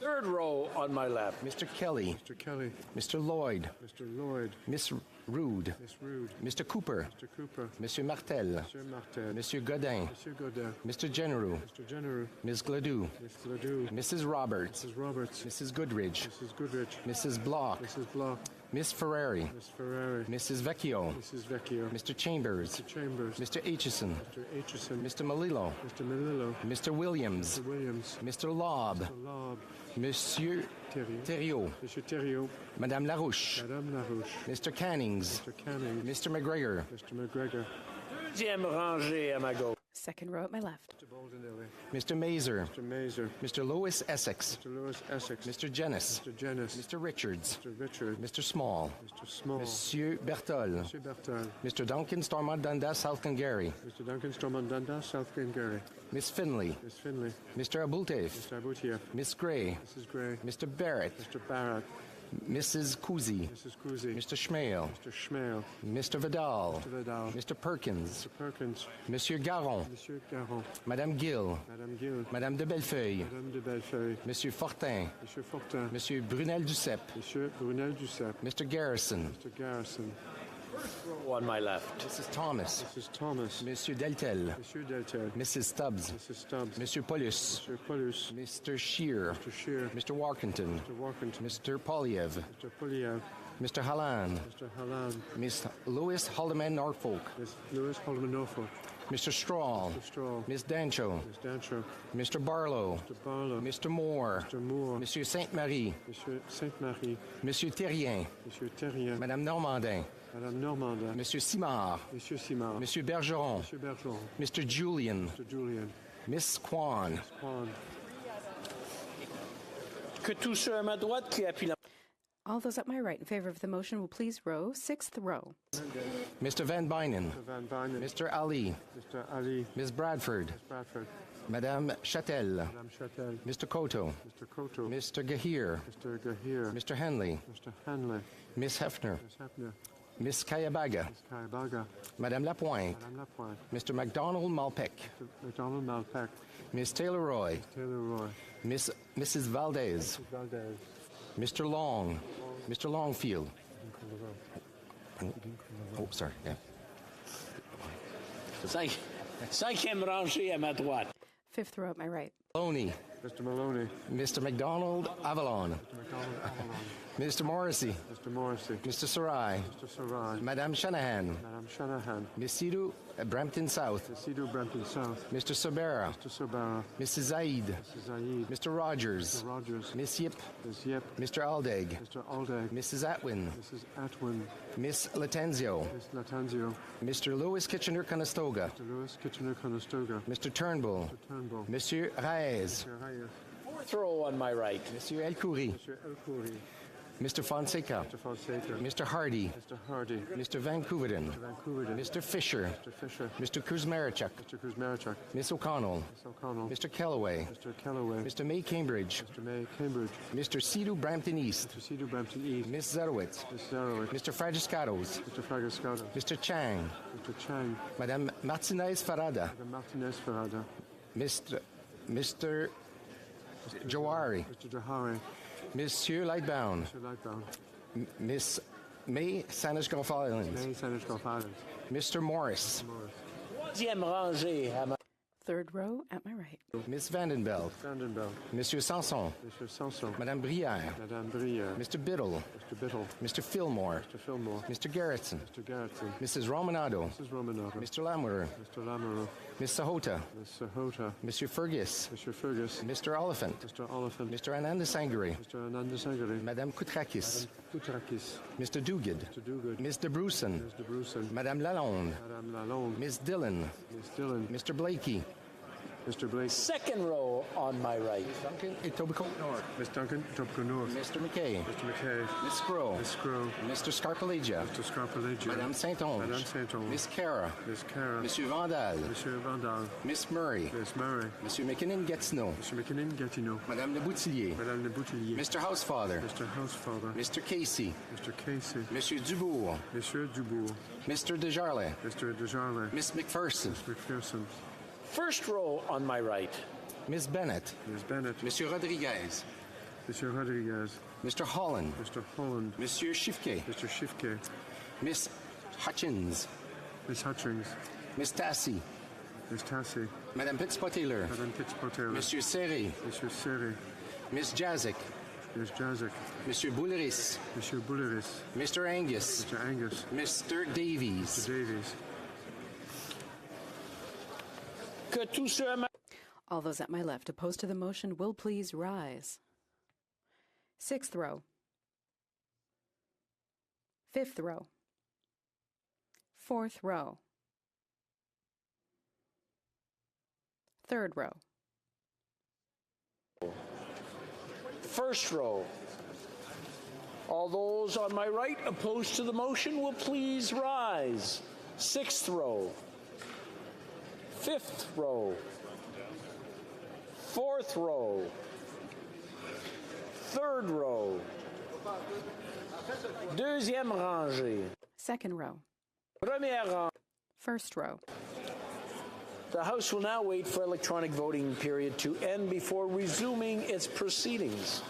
Third row on my left. Mr. Kelly. Mr. Kelly. Mr. Lloyd. Mr. Lloyd. Miss Rude. Miss Rude. Mr. Cooper. Mr. Cooper. Monsieur Martel. Monsieur Martel. Monsieur Godin. Monsieur Godin. Mr. Generou. Mr. Generou. Ms. Gladue. Miss Gladue. Mrs. Roberts. Mrs. Roberts. Mrs. Goodridge. Mrs. Goodrich. Mrs. Block. Mrs. Block. Miss Ferrari. Miss Ferrari. Mrs. Vecchio. Mrs. Vecchio. Mr. Chambers. Mr. Chambers. Mr. Aitchison. Mr. Aitchison. Mr. Malillo. Mr. Melillo. Mr. Williams. Mr. Williams. Mr. Lobb. Mr. Lobb. Monsieur Thériault. Thériault. Monsieur Thériault. Madame Larouche. Madame Larouche. Mr. Cannings. Mr. Canning. Mr. McGregor. Mr. McGregor. Deuxième rangée à ma gauche. Second row at my left. Mr. Boldenelli. Mr. Mazer. Mr. Mazer. Mr. Lewis Essex. Mr. Lewis Essex. Mr. Jennis. Mr. Jennis. Mr. Richards. Mr. Richard. Mr. Small. Mr. Small. Monsieur Bertol. Monsieur Bertal. Mr. Duncan Stormont Dundas, South Glengarry. Mr. Duncan Stormont Dundas, South Glengarry. Miss Finley. Miss Finley. Mr. Abultev. Mr. Aboutieff. Miss Gray. Mrs. Gray. Mr. Barrett. Mr. Barrett. Mrs. Kuzi. Mrs. Kuzi. Mr. Schmale. Mr. Schmale. Mr. Vidal. Mr. Vidal. Mr. Perkins. Mr. Perkins. Monsieur Garon. Monsieur Garon. Madame Gill. Madame Gill. Madame de Bellefeuille. Madame de Bellefeuille. Monsieur Fortin. Monsieur Fortin. Monsieur Brunel Duceppe. Monsieur Brunel Duceppe. Mr. Garrison. Mr. Garrison. On my left. Mrs. Thomas. Mrs. Thomas. Monsieur Deltel. Monsieur Deltel. Mrs. Stubbs. Mrs. Stubbs. Monsieur Paulus. Monsieur Paulus. Mr. Shear. Mr. Shear. Mr. Warkington. Mr. Warkington. Mr. Poliev. Mr. Poliev. Mr. Halland. Mr. Halland. Miss Louis Haldeman Norfolk. Miss Louis Haldeman Norfolk. Mr. Strahl. Mr. Strahl. Miss Dancho. Miss Dancho. Mr. Barlow. Mr. Barlow. Mr. Moore. Mr. Moore. Monsieur Sainte-Marie. Monsieur Sainte-Marie. Monsieur Terrien. Monsieur Terrien. Madame Normandin. Madame Normandin. Monsieur Simard. Monsieur Simard. Monsieur Bergeron. Monsieur Bergeron. Mr. Julian. Mr. Julian. Miss Kwan. Miss Kwan. Que tous ceux à ma droite qui appuient la... All those at my right in favor of the motion will please row. Sixth row. Mr. Van Bynen. Mr. Van Bynen. Mr. Ali. Mr. Ali. Ms. Bradford. Miss Bradford. Madame Châtel. Madame Châtel. Mr. Koto. Mr. Koto. Mr. Gahir. Mr. Gahir. Mr. Henley. Mr. Hanley. Miss Hefner. Miss Hefner. Miss Kayabaga. Miss Kayabaga. Madame Lapointe. Madame Lapointe. Mr. MacDonald Malpeck. Mr. McDonald Malpeck. Miss Taylor Roy. Taylor Roy. Mrs. Valdez. Mrs. Valdez. Mr. Long. Mr. Longfield. Oh, sorry. Yeah. Cinquième rangée à ma droite. Fifth row at my right. Maloney. Mr. Maloney. Mr. McDonald Avalon. Mr. McDonald Avalon. Mr. Morrissey. Mr. Morrissey. Mr. Sarai. Mr. Sarai. Madame Shanahan. Madame Shanahan. Miss Sidhu, Brampton South. Miss Sidhu, Brampton South. Mr. Sobera. Mr. Sobara. Mrs. Zaid. Mrs. Zaid. Mr. Rogers. Mr. Rogers. Miss Yip. Miss Yip. Mr. Aldeg. Mr. Aldeg. Mrs. Atwin. Mrs. Atwin. Miss Latenzio. Miss Latanzio. Mr. Louis Kitchener-Conestoga. Mr. Louis Kitchener-Conestoga. Mr. Turnbull. Mr. Turnbull. Monsieur Reyes. Mr. Reyes. Fourth row on my right. Monsieur El Khoury. Mr. El Khoury. Mr. Fonseca. Mr. Fonseca. Mr. Hardy. Mr. Hardy. Mr. Van Couveren. Mr. Van Couveren. Mr. Fisher. Mr. Fisher. Mr. Kuzmarechuk. Mr. Kuzmarechuk. Miss O'Connell. Miss O'Connell. Mr. Kellaway. Mr. Kellaway. Mr. May Cambridge. Mr. May Cambridge. Mr. Sidhu Brampton East. Mr. Sidhu Brampton East. Miss Zarowitz. Miss Zarowitz. Mr. Fragiscatos. Mr. Fragiscato. Mr. Chang. Mr. Chang. Madame Martinez Farada. Madame Martinez Farada. Mr. Jawari. Mr. Jahari. Monsieur Lightbound. Mr. Lightbound. Miss May Sanish-Gonfalons. May Sanish-Gonfalons. Mr. Morris. Troisième rangée à ma... Third row at my right. Miss Vandenbeld. Vandenbeld. Monsieur Sanson. Mr. Sanson. Madame Brière. Madame Brière. Mr. Biddle. Mr. Biddle. Mr. Fillmore. Mr. Fillmore. Mr. Garretson. Mr. Garretson. Mrs. Romanado. Mrs. Romanado. Mr. Lamoureux. Mr. Lamoureux. Miss Sahota. Miss Sahota. Monsieur Fergus. Mr. Fergus. Mr. Oliphant. Mr. Oliphant. Mr. Ananda Sangari. Mr. Ananda Sangari. Madame Koutrakis. Madame Koutrakis. Mr. Duguid. Mr. Duguid. Miss De Brusen. Ms. De Brusen. Madame Lalonde. Madame Lalonde. Miss Dillon. Miss Dillon. Mr. Blakey. Mr. Blake. Second row on my right. Duncan Etobicoke North. Miss Duncan, Etobicoke North. Mr. McKay. Mr. McKay. Miss Scrow. Miss Scrow. Mr. Scarpalegia. Mr. Scarpalegia. Madame Saint-Onge. Madame Saint-Onge. Miss Cara. Miss Cara. Monsieur Vandal. Monsieur Vandal. Miss Murray. Miss Murray. Monsieur McKinnon-Gatineau. Mr. McKinnon-Gatineau. Madame Le Boutillier. Madame Le Boutillier. Mr. Housefather. Mr. Housefather. Mr. Casey. Mr. Casey. Monsieur Dubourg. Monsieur Dubourg. Mr. Desjarlais. Mr. Desjarlais. Miss McPherson. Miss McPherson. First row on my right. Miss Bennett. Miss Bennett. Monsieur Rodriguez. Monsieur Rodriguez. Mr. Holland. Mr. Holland. Monsieur Schifke. Mr. Schifke. Miss Hutchins. Miss Hutchins. Miss Tassi. Miss Tassi. Madame Pitts-Potaler. Madame Pitts-Potaler. Monsieur Serré. Monsieur Serré. Miss Jazik. Miss Jazik. Monsieur Bouleris. Monsieur Bouleris. Mr. Angus. Mr. Angus. Mr. Davies. Mr. Davies. Que tous ceux à ma... All those at my left opposed to the motion will please rise. 6th row. 5th row. 4th row. 3rd row. 1st row. All those on my right opposed to the motion will please rise. 6th row. 5th row. 4th row. 3rd row. Deuxième rangée. 2nd row. Première rangée. 1st row. The House will now wait for electronic voting period to end before resuming its proceedings.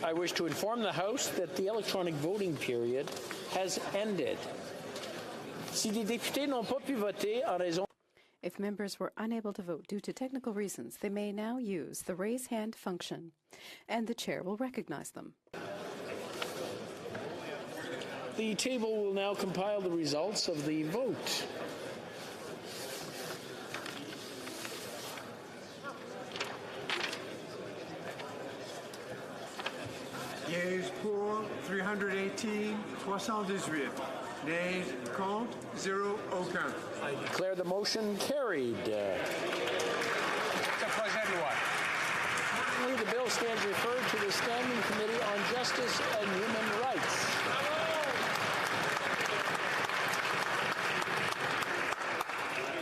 I wish to inform the House that the electronic voting period has ended. Si des députés n'ont pas pu voter en raison If members were unable to vote due to technical reasons, they may now use the raise hand function, and the chair will recognize them. The table will now compile the results of the vote. Yeas pour 318, 78. Nays, contre, 0, aucun. I declare the motion carried. Accordingly, the bill stands referred to the Standing Committee on Justice and Human Rights.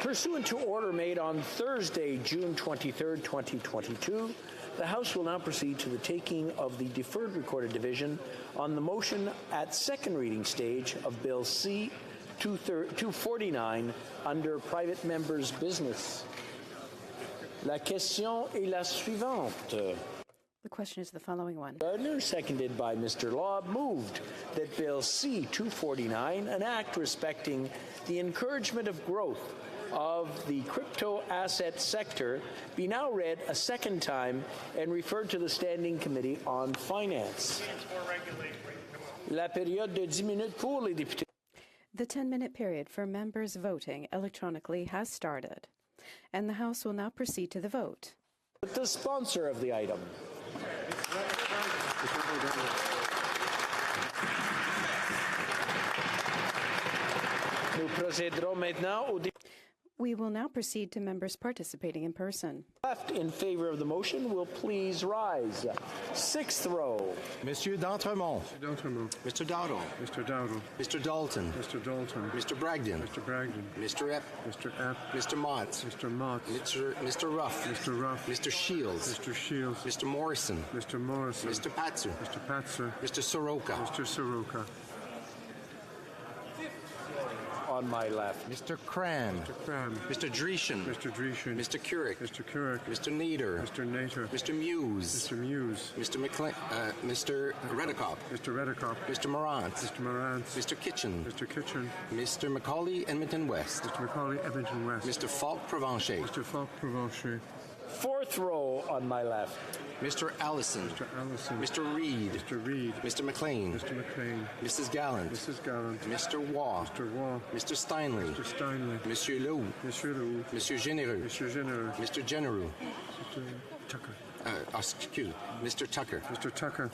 Pursuant to order made on Thursday, June 23, 2022, the House will now proceed to the taking of the deferred recorded division on the motion at second reading stage of Bill C-249 under private members' business. La question est la suivante. The question is the following one. Gardner, seconded by Mr. Law, moved that Bill C-249, an act respecting the encouragement of growth of the crypto asset sector be now read a second time and referred to the Standing Committee on Finance. La période de 10 minutes pour les députés. The 10-minute period for members voting electronically has started, and the House will now proceed to the vote. The sponsor of the item. Nous procéderons maintenant au We will now proceed to members participating in person. left in favor of the motion will please rise. Sixth row. Monsieur d'Entremont. Mr. Dowdle. Mr. Dowdle. Mr. Dalton. Mr. Dalton. Mr. Bragdon. Mr. Bragdon. Mr. Epp. Mr. Epp. Mr. Mott. Mr. Mott. Mr. Ruff. Mr. Ruff. Mr. Shields. Mr. Shields. Mr. Morrison. Mr. Morrison. Mr. Patzer. Mr. Patzer. Mr. Soroka. Mr. Soroka. On my left. Mr. Cran. Mr. Cran. Mr. Dreeshen. Mr. Dreeshen. Mr. Couric. Mr. Couric. Mr. Nader. Mr. Nader. Mr. Muse. Mr. Muse. Mr. Mr. Redekop. Mr. Redekop. Mr. Morant. Mr. Morant. Mr. Kitchen. Mr. Kitchen. Mr. Macaulay, Edmonton West. Mr. Macaulay, Edmonton West. Mr. Falk Provencher. Mr. Falk Provencher. Fourth row on my left. Mr. Allison. Mr. Allison. Mr. Reed. Mr. Reed. Mr. McLean. Mr. McLean. Mrs. Gallant. Mrs. Gallant. Mr. Waugh. Mr. Waugh. Mr. Steinley. Mr. Steinley. Monsieur Leroux. Monsieur Leroux. Monsieur Généreux. Monsieur Généreux. Mr. Genereux. Mr. Tucker. Excuse Mr. Tucker. Mr. Tucker.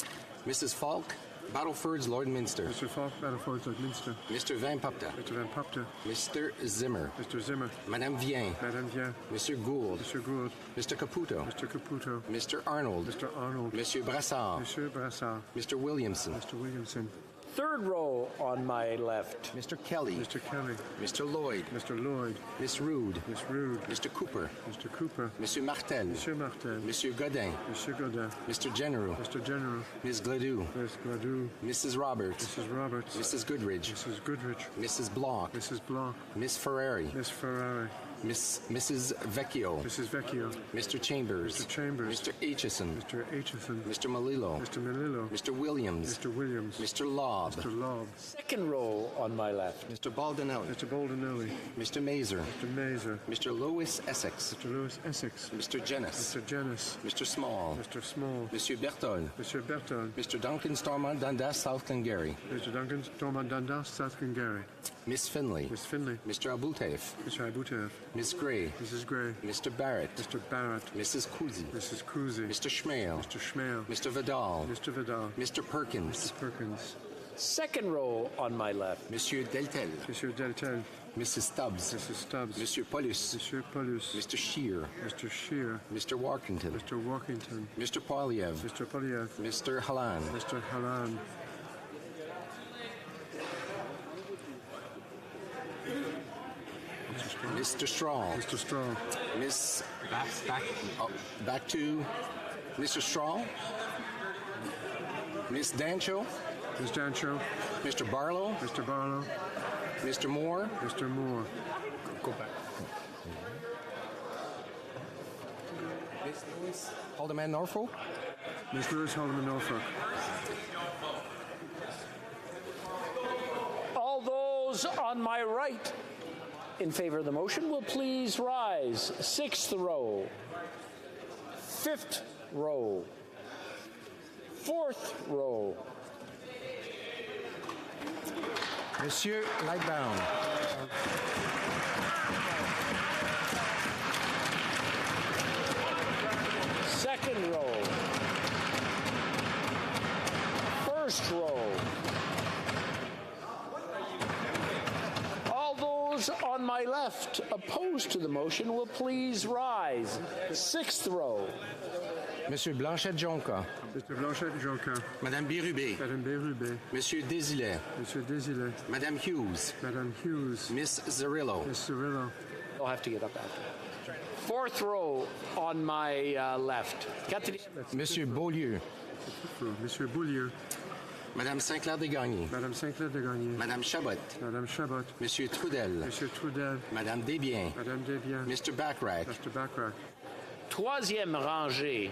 Mrs. Falk. Battleford's Lord Minster. Mr. Falk, Battleford's Lord Minster. Mr. Van Pupta. Mr. Van Pupta. Mr. Zimmer. Mr. Zimmer. Madame Vien. Madame Vien. Monsieur Gould. Mr. Gould. Mr. Caputo. Mr. Caputo. Mr. Arnold. Mr. Arnold. Monsieur Brassard. Monsieur Brassard. Mr. Williamson. Mr. Williamson. Third row on my left. Mr. Kelly. Mr. Kelly. Mr. Lloyd. Mr. Lloyd. Miss Rude. Miss Rude. Mr. Cooper. Mr. Cooper. Monsieur Martel. Monsieur Martel. Monsieur Godin. Monsieur Godin. Mr. General. Mr. General. Ms. Gladue. Miss Gladue. Mrs. Roberts. Mrs. Roberts. Mrs. Goodridge. Mrs. Goodrich. Mrs. Block. Mrs. Block. Miss Ferrari. Miss Ferrari. Mrs. Vecchio. Mrs. Vecchio. Mr. Chambers. Mr. Chambers. Mr. Aitchison. Mr. Aitchison. Mr. Malillo. Mr. Malillo. Mr. Williams. Mr. Williams. Mr. Lobb. Mr. Lobb. Second row on my left. Mr. Baldinelli. Mr. Baldinelli. Mr. Mazer. Mr. Mazer. Mr. Lewis Essex. Mr. Lewis Essex. Mr. Jennis. Mr. Jennis. Mr. Small. Mr. Small. Monsieur Bertol. Monsieur Bertol. Mr. Duncan Stormont Dundas, South Glengarry. Mr. Duncan Stormont Dundas, South Glengarry. Miss Finley. Miss Finley. Mr. Abutev. Mr. Abutev. Miss Gray. Mrs. Gray. Mr. Barrett. Mr. Barrett. Mrs. Kuzi. Mrs. Kuzi. Mr. Schmale. Mr. Schmale. Mr. Vidal. Mr. Vidal. Mr. Perkins. Mr. Perkins. Second row on my left. Monsieur Deltel. Monsieur Deltel. Mrs. Stubbs. Mrs. Stubbs. Monsieur Paulus. Monsieur Paulus. Mr. Shear. Mr. Shear. Mr. Warkington. Mr. Walkington. Mr. Polyev. Mr. Polyev. Mr. Halan. Mr. Halan. Mr. Straw. Mr. Straw. Miss back to Mr. Straw. Miss Dancho. Miss Dancho. Mr. Barlow. Mr. Barlow. Mr. Moore. Mr. Moore. Go back. Miss Lewis Haldeman Norfolk. Miss Lewis Haldeman Norfolk. All those on my right in favor of the motion will please rise. Sixth row. Fifth row. Fourth row. Monsieur Lightbound. Second row. First row. All those on my left opposed to the motion will please rise. Sixth row. Monsieur Blanchette-Jonca. Mr. Blanchette-Jonca. Madame Bérubé. Madame Bérubé. Monsieur Désilet. Monsieur Désilet. Madame Hughes. Madame Hughes. Miss Zarillo. Miss Zarillo. I'll have to get up after. Fourth row on my left. Monsieur Beaulieu. Monsieur Beaulieu. Madame Saint-Clair-Desgagnés. Madame Saint-Clair-Desgagnés. Madame Chabot. Madame Chabot. Monsieur Trudel. Monsieur Trudel. Madame Desbiens. Madame Desbiens. Mr. Backrack. Mr. Backrack. Troisième rangée.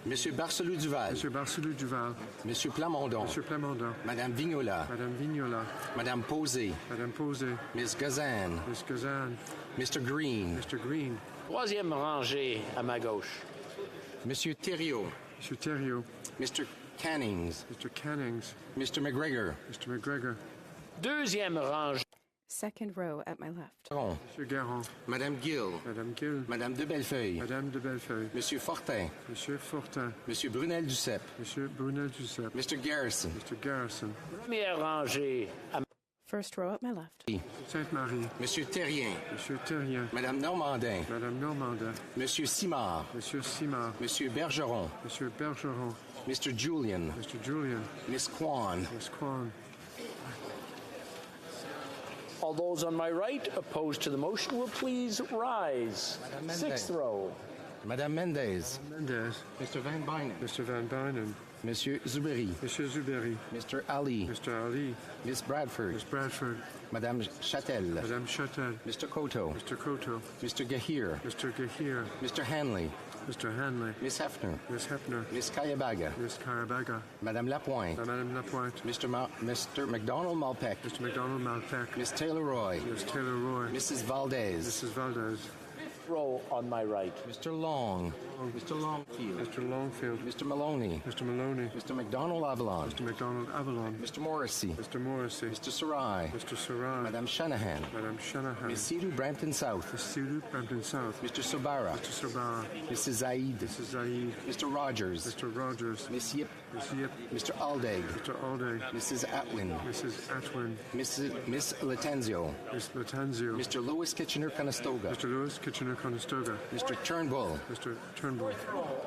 Monsieur Barcelou-Duval. Monsieur Barcelou-Duval. Monsieur Plamondon. Monsieur Plamondon. Madame Vignola. Madame Vignola. Madame Posé. Madame Posé. Miss Gazan. Miss Gazan. Mr. Green. Mr. Green. Troisième rangée à ma gauche. Monsieur Thériault. Monsieur Thériault. Mr. Cannings. Mr. Cannings. Mr. McGregor. Mr. McGregor. Deuxième rangée. Second row at my left. Monsieur Garon. Madame Gill. Madame Gill. Madame de Bellefeuille. Madame de Bellefeuille. Monsieur Fortin. Monsieur Fortin. Monsieur Brunel-Duceppe. Monsieur Brunel-Duceppe. Mr. Garrison. Mr. Garrison. Première rangée à First row at my left. Sainte-Marie. Monsieur Terrien. Monsieur Terrien. Madame Normandin. Madame Normandin. Monsieur Simard. Monsieur Simard. Monsieur Bergeron. Monsieur Bergeron. Mr. Julian. Mr. Julian. Miss Kwan. Miss Kwan. All those on my right opposed to the motion will please rise. Sixth row. Madame Mendez. Mendez. Mr. Van Bynen. Mr. Van Bynen. Monsieur Zuberi. Monsieur Zuberi. Mr. Ali. Mr. Ali. Miss Bradford. Miss Bradford. Madame Châtel. Madame Châtel. Mr. Koto. Mr. Koto. Mr. Gahir. Mr. Gahir. Mr. Hanley. Mr. Hanley. Miss Hefner. Miss Hefner. Miss Kayabaga. Miss Carabaga. Madame Lapointe. Madame Lapointe. Mr. McDonald Malpeck. Mr. McDonald Malpeck. Miss Taylor Roy. Miss Taylor Roy. Mrs. Valdez. Mrs. Valdez. Row on my right. Mr. Long. Mr. Longfield. Mr. Longfield. Mr. Maloney. Mr. Maloney. Mr. McDonald Avalon. Mr. McDonald Avalon. Mr. Morrissey. Mr. Morrissey. Mr. Sarai. Mr. Sarai. Madame Shanahan. Madame Shanahan. Miss Sidhu Brampton South. Miss Sidhu Brampton South. Mr. Sobara. Mr. Sobara. Mrs. Zaid. Mrs. Zaid. Mr. Rogers. Mr. Rogers. Miss Yip. Miss Yip. Mr. Aldag. Mr. Alday. Mrs. Atwin. Mrs. Atwin. Miss Latenzio. Miss Latenzio. Mr. Lewis Kitchener-Conestoga. Mr. Lewis Kitchener-Conestoga. Mr. Turnbull. Mr. Turnbull.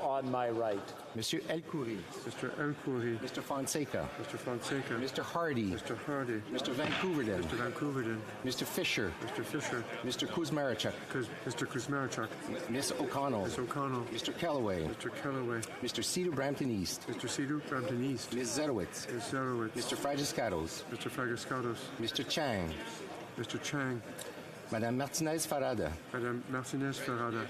On my right. Monsieur Elkoury. Mr. Elkoury. Mr. Fonseca. Mr. Fonseca. Mr. Hardy. Mr. Hardy. Mr. Vancouverden. Mr. Vancouverden. Mr. Fisher. Mr. Fisher. Mr. Kuzmarachuk. Mr. Kuzmarachuk. Miss O'Connell. Miss O'Connell. Mr. Kellaway. Mr. Kellaway. Mr. Cedar Brampton East. Mr. Cedar Brampton East. Ms. Zerowitz. Ms. Zerowitz. Mr. Fragiscatos. Mr. Fragiscatos. Mr. Chang. Mr. Chang. Madame Martinez Farada. Madame Martinez Ferrada.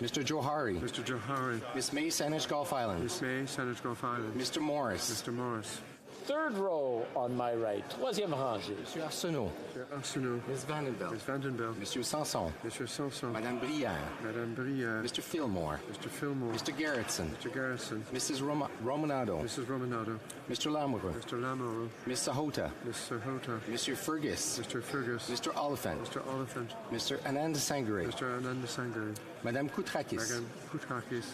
Mr. Johari. Mr. Johari. Miss May Saanich Gulf Islands. Miss May Saanich Gulf Islands. Mr. Morris. Mr. Morris. Third row on my right. Troisième rangée. Monsieur Arsenault. Monsieur Arsenault. Miss Vandenbelt. Miss Vandenbelt. Monsieur Sanson. Monsieur Sanson. Madame Brière. Madame Brière. Mr. Fillmore. Mr. Fillmore. Mr. Garretson. Mr. Garrison. Mrs. Romanado. Mrs. Romanado. Mr. Lamoureux. Mr. Lamoureux. Miss Sahota. Miss Sahota. Monsieur Fergus. Mr. Fergus. Mr. Oliphant. Mr. Oliphant. Mr. Anand Sangare. Mr. Ananda Sangare. Madame Koutrakis. Madame Koutrakis.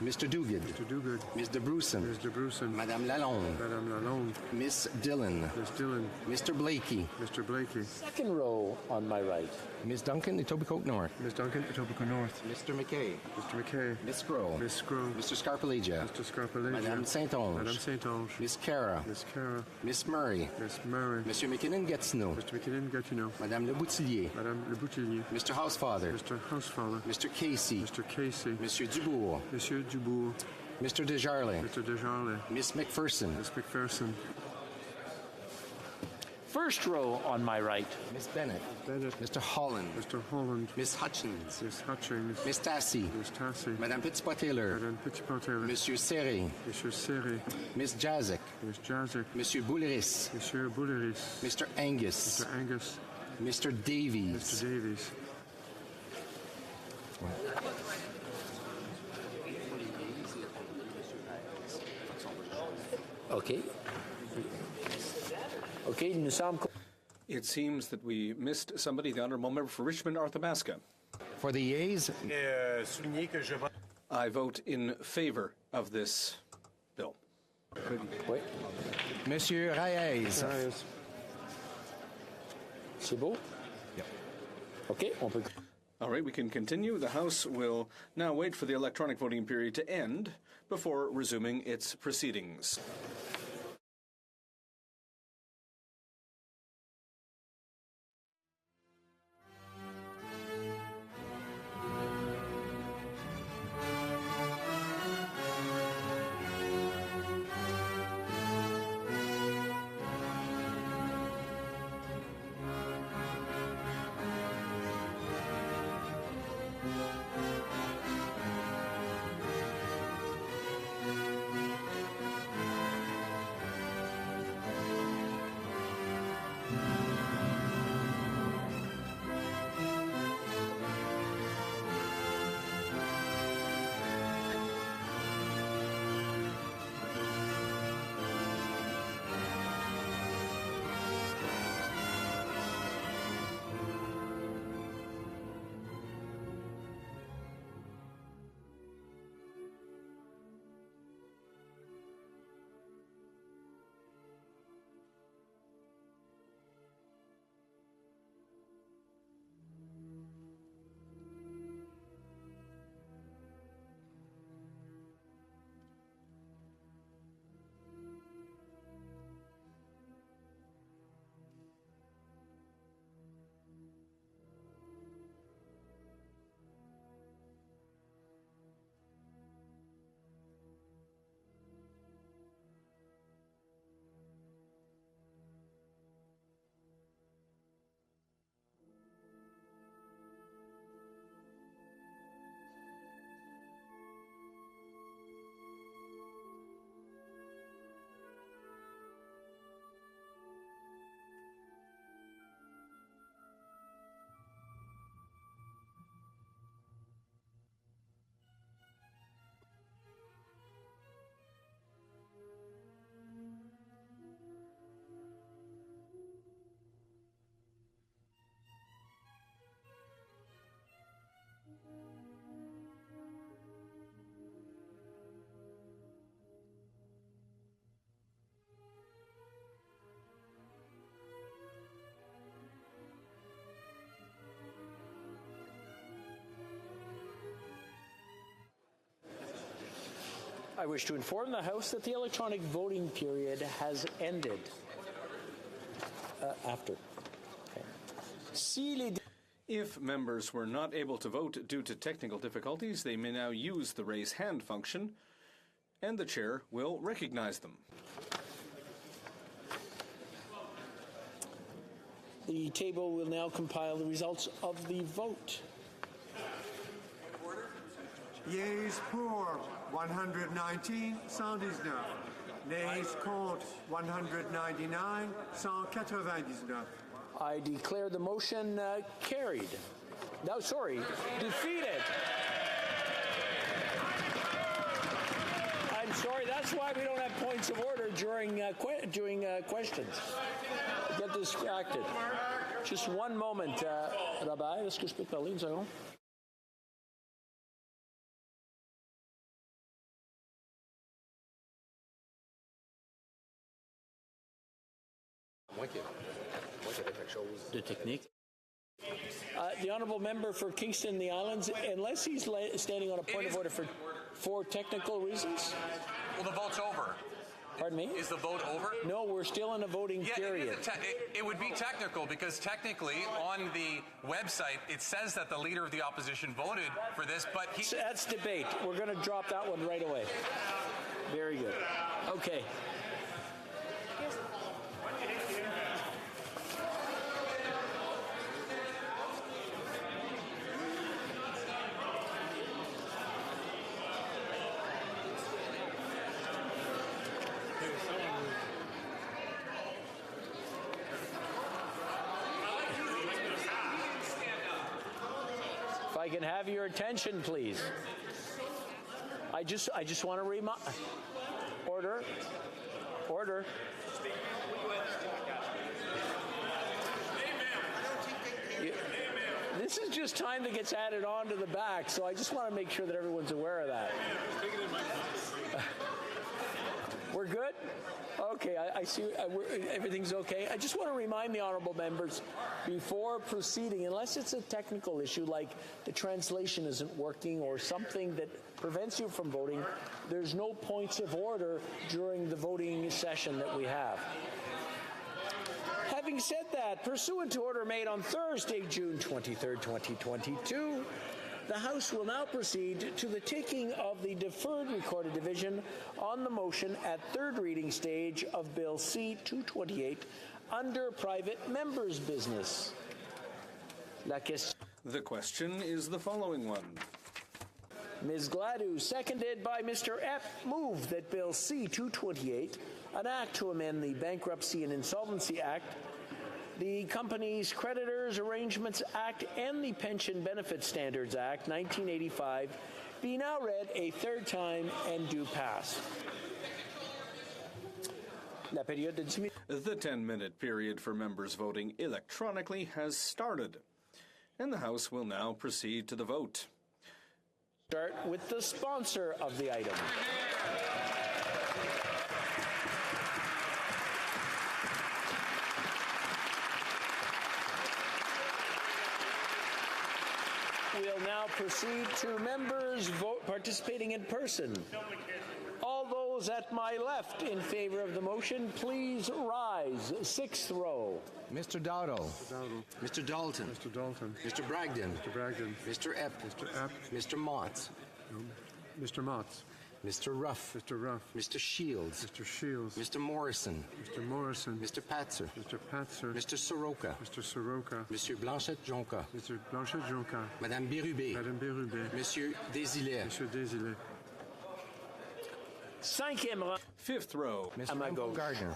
Mr. Duguid. Mr. Duguid. Miss De Brusen. Miss De Brusen. Madame Lalonde. Madame Lalonde. Miss Dillon. Miss Dillon. Mr. Blakey. Mr. Blakey. Second row on my right. Miss Duncan, Etobicoke North. Miss Duncan, Etobicoke North. Mr. McKay. Mr. McKay. Miss Scroll. Miss Scroll. Mr. Scarpelegia. Mr. Scarpelegia. Madame Saint-Onge. Madame Saint-Onge. Miss Cara. Miss Cara. Miss Murray. Miss Murray. Monsieur McKinnon-Gatineau. Mr. McKinnon-Gatineau. Madame Le Boutillier. Madame Le Boutillier. Mr. Housefather. Mr. Housefather. Mr. Casey. Mr. Casey. Monsieur Dubourg. Monsieur Dubourg. Mr. Desjardins. Mr. Desjardins. Miss McPherson. Miss McPherson. First row on my right. Miss Bennett. Bennett. Mr. Holland. Mr. Holland. Miss Hutchins. Miss Hutchins. Miss Tassie. Miss Tassie. Madame Petitpois-Taylor. Madame Petitpois-Taylor. Monsieur Serré. Monsieur Serré. Miss Jazik. Miss Jazik. Monsieur Bouleris. Monsieur Bouleris. Mr. Angus. Mr. Angus. Mr. Davies. Mr. Davies. Okay. Okay, nous sommes... It seems that we missed somebody, the honourable member for Richmond, Arthabaska. For the yeas, I vote in favour of this bill. Oui. Monsieur Reyes. C'est beau? Yep. Okay, on peut... All right, we can continue. The House will now wait for the electronic voting period to end before resuming its proceedings. I wish to inform the House that the electronic voting period has ended. If members were not able to vote due to technical difficulties, they may now use the raise hand function, and the chair will recognize them. The table will now compile the results of the vote. Yeas pour 119, 119. Nays contre 199, 199. I declare the motion carried. No, sorry, defeated. I'm sorry, that's why we don't have points of order during questions. Get distracted. Just one moment, Rabbi. Est-ce que je peux parler une seconde? De technique. The honourable member for Kingston, the Islands, unless he's standing on a point of order for technical reasons. Well, the vote's over. Pardon me? Is the vote over? No, we're still in a voting period. It would be technical because technically on the website it says that the leader of the opposition voted for this, but that's debate. We're going to drop that one right away. Very good. Okay. If I can have your attention, please. I just want to remind. Order. This is just time that gets added on to the back, so I just want to make sure that everyone's aware of that. We're good? Okay, I see everything's okay. I just want to remind the honourable members before proceeding, unless it's a technical issue like the translation isn't working or something that prevents you from voting, there's no points of order during the voting session that we have. Having said that, pursuant to order made on Thursday, June 23rd, 2022, the House will now proceed to the taking of the deferred recorded division on the motion at third reading stage of Bill C-228 under private members' business. The question is the following one. Ms. Gladue, seconded by Mr. Epp, move that Bill C-228, an act to amend the Bankruptcy and Insolvency Act, the Companies Creditors Arrangements Act and the Pension Benefit Standards Act 1985 be now read a third time and do pass. La période de 10 minutes. The 10-minute period for members voting electronically has started, and the House will now proceed to the vote. Start with the sponsor of the item. We'll now proceed to members participating in person. All those at my left in favor of the motion, please rise. Sixth row. Mr. Dowdle. Mr. Dalton. Mr. Dalton. Mr. Bragdon. Mr. Bragdon. Mr. Epp. Mr. Epp. Mr. Mott. Mr. Motts. Mr. Ruff. Mr. Ruff. Mr. Shields. Mr. Shields. Mr. Morrison. Mr. Morrison. Mr. Patzer. Mr. Patzer. Mr. Soroka. Mr. Soroka. Monsieur Blanchette-Jonca. Mr. Blanchette-Jonca. Madame Bérubé. Madame Bérubé. Monsieur Desilets. Monsieur Desilets. Cinquième rang. Fifth row. Mr. Gardner.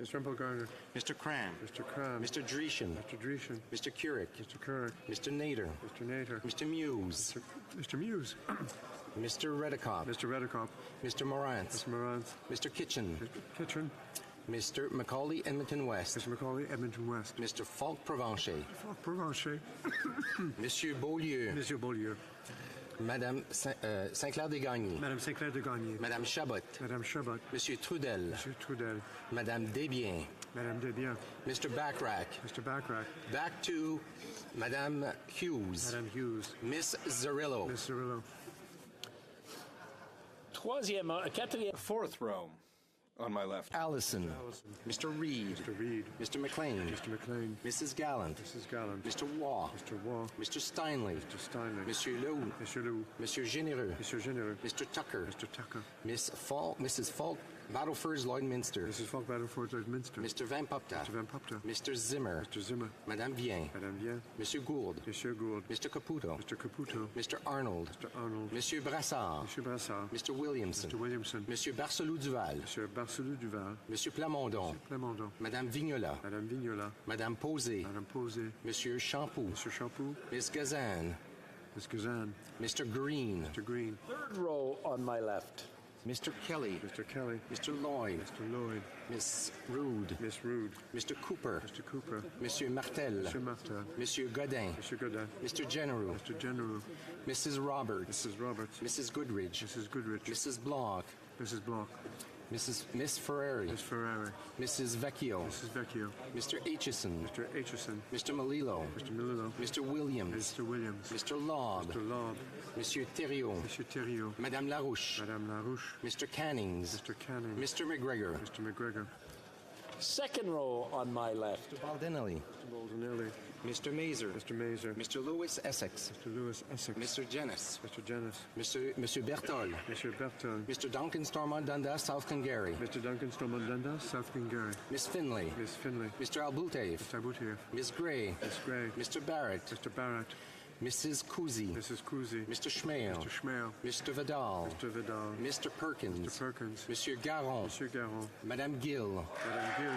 Mr. Gardner. Mr. Cram. Mr. Cram. Mr. Dreeshen. Mr. Dreeshen. Mr. Couric. Mr. Couric. Mr. Nader. Mr. Nader. Mr. Muse. Mr. Muse. Mr. Redekop. Mr. Redekop. Mr. Morantz. Mr. Morantz. Mr. Kitchen. Mr. Kitchen. Mr. Macaulay Edmonton West. Mr. Macaulay Edmonton West. Mr. Falk Provencher. Falk Provencher. Monsieur Beaulieu. Monsieur Beaulieu. Madame Sinclair-Desgagnés. Madame Sinclair-Desgagnés. Madame Chabot. Madame Chabot. Monsieur Trudel. Monsieur Trudel. Madame Desbiens. Madame Desbiens. Mr. Backrack. Mr. Backrack. Back to Madame Hughes. Madame Hughes. Miss Zerillo. Miss Zerillo. Quatrième. Fourth row. On my left. Allison. Mr. Reed. Mr. Reed. Mr. McLean. Mr. McLean. Mrs. Gallant. Mrs. Gallant. Mr. Waugh. Mr. Waugh. Mr. Steinley. Mr. Steinley. Monsieur Lew. Monsieur Lew. Monsieur Généreux. Monsieur Généreux. Mr. Tucker. Mr. Tucker. Mrs. Falk Battleford's Lloydminster. Mrs. Falk Battleford's Lloydminster. Mr. Van Popta. Mr. Van Popta. Mr. Zimmer. Mr. Zimmer. Madame Vien. Madame Vien. Monsieur Gould. Monsieur Gould. Mr. Caputo. Mr. Caputo. Mr. Arnold. Mr. Arnold. Monsieur Brassard. Monsieur Brassard. Mr. Williamson. Mr. Williamson. Monsieur Barcelou-Duval. Monsieur Barcelou-Duval. Monsieur Plamondon. Monsieur Plamondon. Madame Vignola. Madame Vignola. Madame Posé. Madame Posé. Monsieur Champoux. Monsieur Champoux. Miss Gazan. Miss Gazan. Mr. Green. Mr. Green. Third row on my left. Mr. Kelly. Mr. Kelly. Mr. Lloyd. Mr. Lloyd. Miss Rude. Miss Rude. Mr. Cooper. Mr. Cooper. Monsieur Martel. Monsieur Martel. Monsieur Godin. Monsieur Godin. Mr. General. Mr. General. Mrs. Roberts. Mrs. Roberts. Mrs. Goodridge. Mrs. Goodridge. Mrs. Block. Mrs. Block. Miss Ferrari. Miss Ferrari. Mrs. Vecchio. Mrs. Vecchio. Mr. Aitchison. Mr. Aitchison. Mr. Melillo. Mr. Melillo. Mr. Williams. Mr. Williams. Mr. Lobb. Mr. Lobb. Monsieur Thériault. Monsieur Thériault. Madame Larouche. Madame Larouche. Mr. Cannings. Mr. Cannings. Mr. McGregor. Mr. McGregor. Second row on my left. Mr. Baldinelli. Mr. Baldinelli. Mr. Mazer. Mr. Mazer. Mr. Lewis Essex. Mr. Lewis Essex. Mr. Jennis. Mr. Jennis. Monsieur Bertol. Monsieur Bertol. Mr. Duncan Stormont Dundas, South Glengarry. Mr. Duncan Stormont Dundas, South Glengarry. Miss Finlay. Miss Finlay. Mr. Albutev. Mr. Albutev. Miss Gray. Miss Gray. Mr. Barrett. Mr. Barrett. Mrs. Cousy. Mrs. Cousy. Mr. Schmale. Mr. Schmale. Mr. Vidal. Mr. Vidal. Mr. Perkins. Mr. Perkins. Monsieur Garon. Monsieur Garon. Madame Gill. Madame Gill.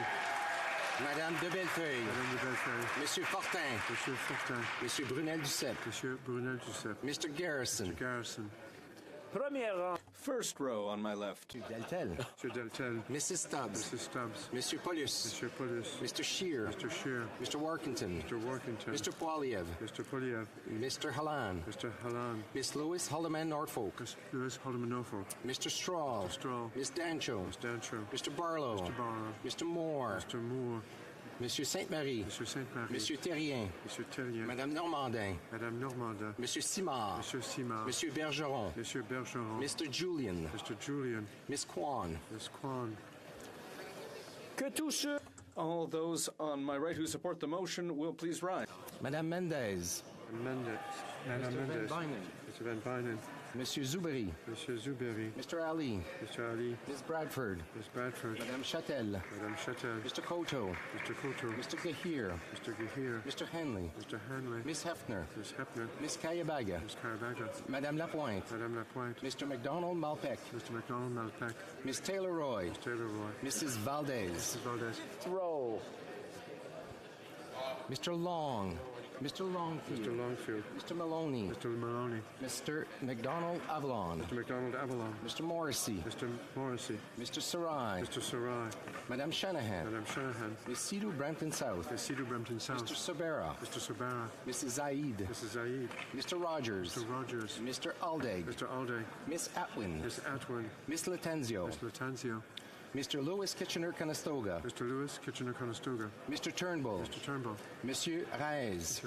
Madame de Bellefeuille. Madame de Bellefeuille. Monsieur Fortin. Monsieur Fortin. Monsieur Brunel-Duceppe. Monsieur Brunel-Duceppe. Mr. Garrison. Mr. Garrison. Premier rang. First row on my left. Deltel. Monsieur Deltel. Mrs. Stubbs. Mrs. Stubbs. Monsieur Paulus. Monsieur Paulus. Mr. Shear. Mr. Shear. Mr. Workington. Mr. Workington. Mr. Poiliev. Mr. Poliev. Mr. Hallan. Mr. Hallan. Miss Lewis Holloman Norfolk. Miss Lewis Holloman Norfolk. Mr. Straw. Mr. Straw. Miss Dancho. Miss Dancho. Mr. Barlow. Mr. Barlow. Mr. Moore. Mr. Moore. Monsieur Sainte-Marie. Monsieur Sainte-Marie. Monsieur Terrien. Monsieur Terrien. Madame Normandin. Madame Normandin. Monsieur Simard. Monsieur Simard. Monsieur Bergeron. Monsieur Bergeron. Mr. Julian. Mr. Julian. Miss Kwan. Miss Kwan. Que tous ceux All those on my right who support the motion will please rise. Madame Mendez. Mendez. Madame Mr. Mendez. Van Bynen. Mr. Van Bynen. Monsieur Zuberi. Monsieur Zuberi. Mr. Ali. Mr. Ali. Miss Bradford. Miss Bradford. Madame Châtel. Madame Châtel. Mr. Koto. Mr. Koto. Mr. Gahir. Mr. Gahir. Mr. Henley. Mr. Hanley. Miss Hefner. Miss Hepner. Miss Kayabaga. Miss Carabaga. Madame Lapointe. Madame Lapointe. Mr. McDonald Malpec. Mr. McDonald Malpec. Miss Taylor Roy. Miss Taylor Roy. Mrs. Valdez. Mrs. Valdez. row. Mr. Long. Mr. Longfield. Mr. Longfield. Mr. Maloney. Mr. Maloney. Mr. McDonald Avalon. Mr. McDonald Avalon. Mr. Morrissey. Mr. Morrissey. Mr. Sarai. Mr. Sarai. Madame Shanahan. Madame Shanahan. Ms. Sidhu Brampton South. Ms. Sidhu Brampton South. Mr. Sabera. Mr. Sabara. Mrs. Zaid. Mrs. Zaid. Mr. Rogers. Mr. Rogers. Mr. Aldag. Mr. Alday. Miss Atwin. Miss Atwin. Miss Latenzio. Miss Latanzio. Mr. Lewis Kitchener-Conestoga. Mr. Lewis Kitchener-Conestoga. Mr. Turnbull. Mr. Turnbull. Monsieur Reyes.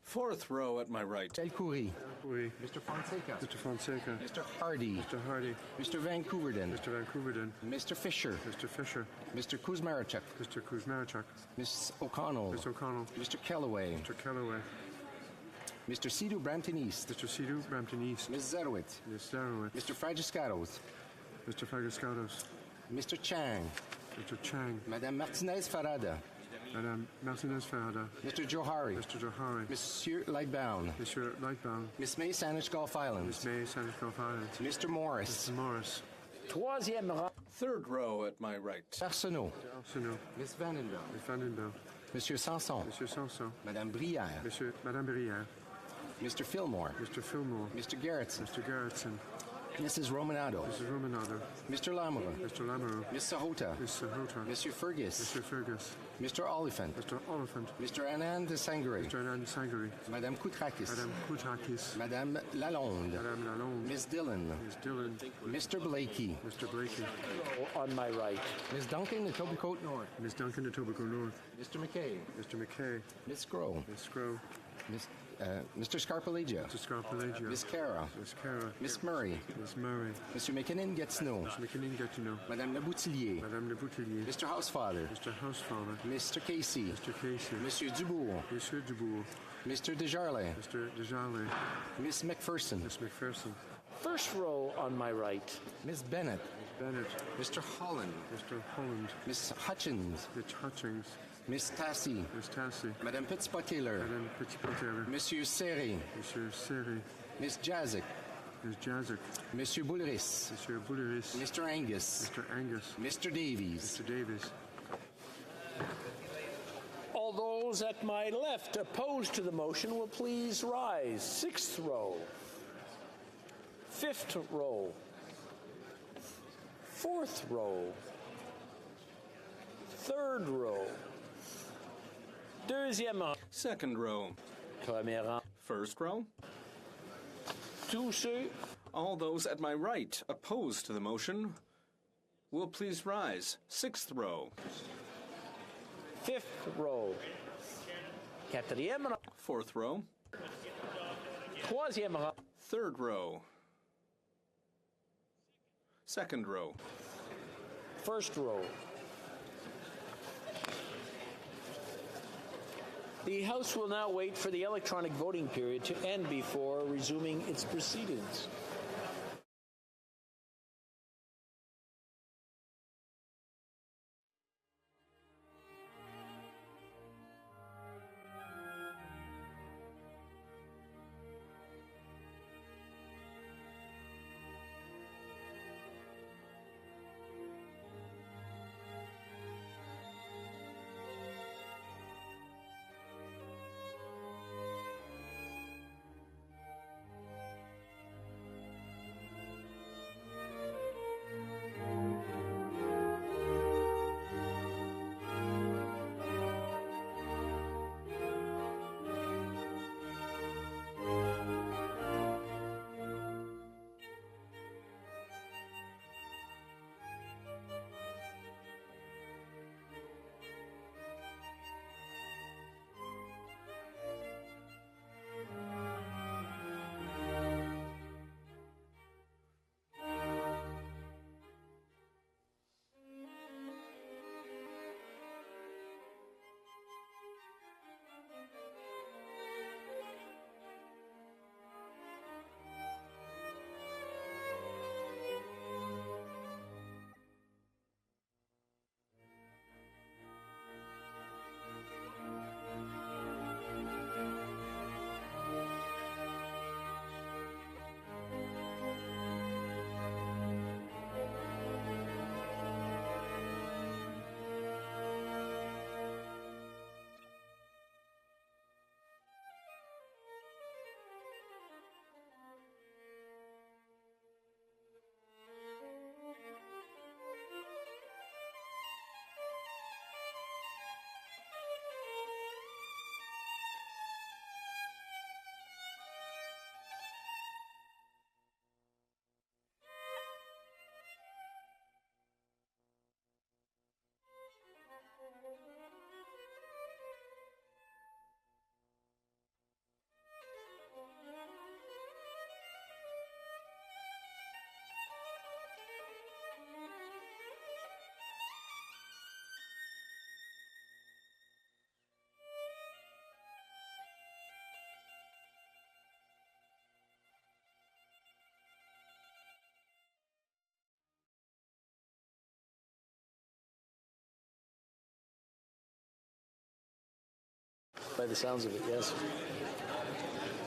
Fourth row at my right. Elkoury. Oui. Mr. Fonseca. Mr. Fonseca. Mr. Hardy. Mr. Hardy. Mr. Vancouverden. Mr. Vancouverden. Mr. Fisher. Mr. Fisher. Mr. Kuzmarachuk. Mr. Kuzmarachuk. Miss O'Connell. Miss O'Connell. Mr. Kellaway. Mr. Kellaway. Mr. Sidhu Brampton East. Mr. Sidhu Brampton East. Ms. Zerowitz. Miss Zarowitz. Mr. Fragiscatos. Mr. Fagascatos. Mr. Chang. Mr. Chang. Madame Martinez Farada. Madame Martinez Farada. Mr. Johari. Mr. Johari. Monsieur Lightbound. Monsieur Lightbound. Miss May Saanich Gulf Islands. Miss May Saanich Gulf Islands. Mr. Morris. Mr. Morris. Third row at my right. Arsenault. Arsenault. Miss Vandenberg. Miss Vandenberg. Monsieur Sanson. Monsieur Sanson. Madame Brière. Madame Brière. Mr. Fillmore. Mr. Fillmore. Mr. Garrettson. Mr. Garrettson. Mrs. Romanado. Mrs. Romanado. Mr. Lamoureux. Mr. Lamoureux. Miss Sahota. Miss Sahota. Monsieur Fergus. Mr. Fergus. Mr. Oliphant. Mr. Oliphant. Mr. Anand Sangre. Mr. Anand Sangre. Madame Koutrakis. Madame Koutakis. Madame Lalonde. Madame Lalonde. Miss Dillon. Miss Dillon. Mr. Blakey. Mr. Blakey. On my right. Miss Duncan, Etobicoke North. Miss Duncan, Etobicoke North. Mr. McKay. Mr. McKay. Miss Grow. Miss Grow. Mr. Scarpalegia. Mr. Scarpalegia. Miss Cara. Miss Cara. Miss Murray. Miss Murray. Mr. McKinnon Gatineau. Mr. McKinnon Gatineau. Madame Leboutillier. Madame Le Boutillier. Mr. Housefather. Mr. Housefather. Mr. Casey. Mr. Casey. Monsieur Dubourg. Monsieur Dubourg. Mr. Desjarlais. Mr. Desjarlais. Miss McPherson. Miss McPherson. First row on my right. Miss Bennett. Bennett. Mr. Holland. Mr. Holland. Miss Hutchins. Mitch Hutchings. Miss Tassie. Miss Tassie. Madame Petitpot-Taylor. Madame Petitpot-Taylor. Monsieur Serré. Monsieur Serré. Miss Jazik. Miss Jazik. Monsieur Bouleris. Monsieur Bouleris. Mr. Angus. Mr. Angus. Mr. Davies. Mr. Davies. All those at my left opposed to the motion will please rise. Sixth row. Fifth row. Fourth row. Third row. Deuxième rang. Second row. Premier rang. First row. Tous ceux. All those at my right opposed to the motion will please rise. Sixth row. Fifth row. Quatrième rang. Fourth row. Troisième rang. Third row. Second row. First row. The House will now wait for the electronic voting period to end before resuming its proceedings. by the sounds of it, yes.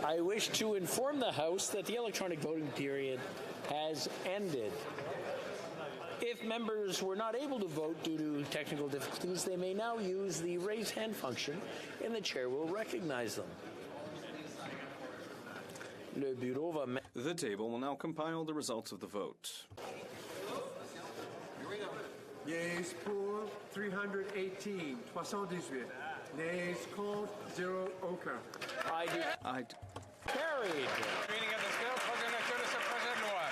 I wish to inform the House that the electronic voting period has ended. If members were not able to vote due to technical difficulties, they may now use the raise hand function, and the chair will recognize them. The table will now compile the results of the vote. Yeas pour 318, 318. Nays contre, 0 aucun. Carried. Meeting of the Scale Coordinateur de ce projet de loi.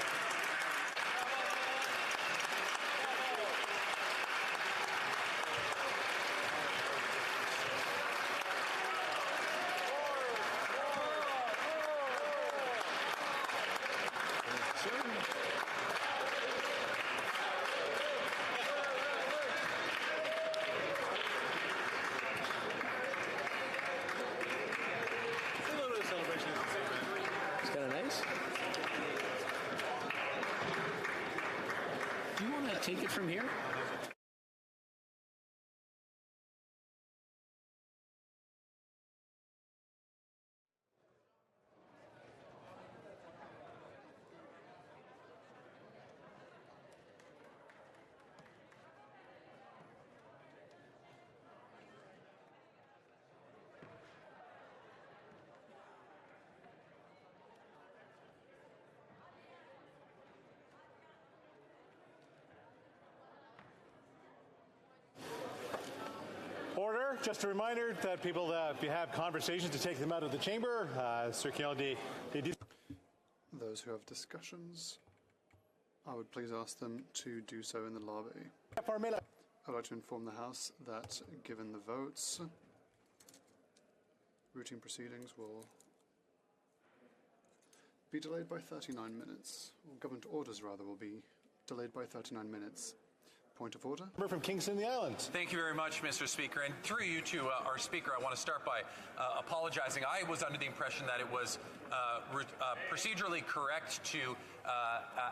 It's kind of nice. Do you want to take it from here? Order. Just a reminder that people, if you have conversations, to take them out of the chamber. Those who have discussions, I would please ask them to do so in the lobby. I'd like to inform the House that given the votes, routine proceedings will be delayed by 39 minutes. Or government orders, rather, will be delayed by 39 minutes. Point of order. From Kingston, the Islands. Thank you very much, Mr. Speaker. And through you to our Speaker, I want to start by apologizing. I was under the impression that it was procedurally correct to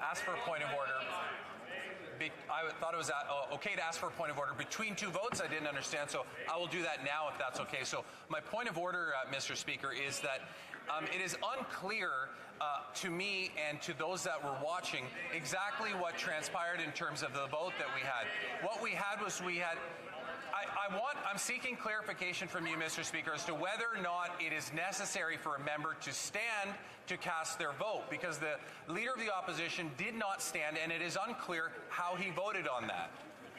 ask for a point of order. I thought it was okay to ask for a point of order between two votes. I didn't understand, so I will do that now if that's okay. So my point of order, Mr. Speaker, is that it is unclear to me and to those that were watching exactly what transpired in terms of the vote that we had. What we had was I'm seeking clarification from you, Mr. Speaker, as to whether or not it is necessary for a member to stand to cast their vote, because the Leader of the Opposition did not stand, and it is unclear how he voted on that.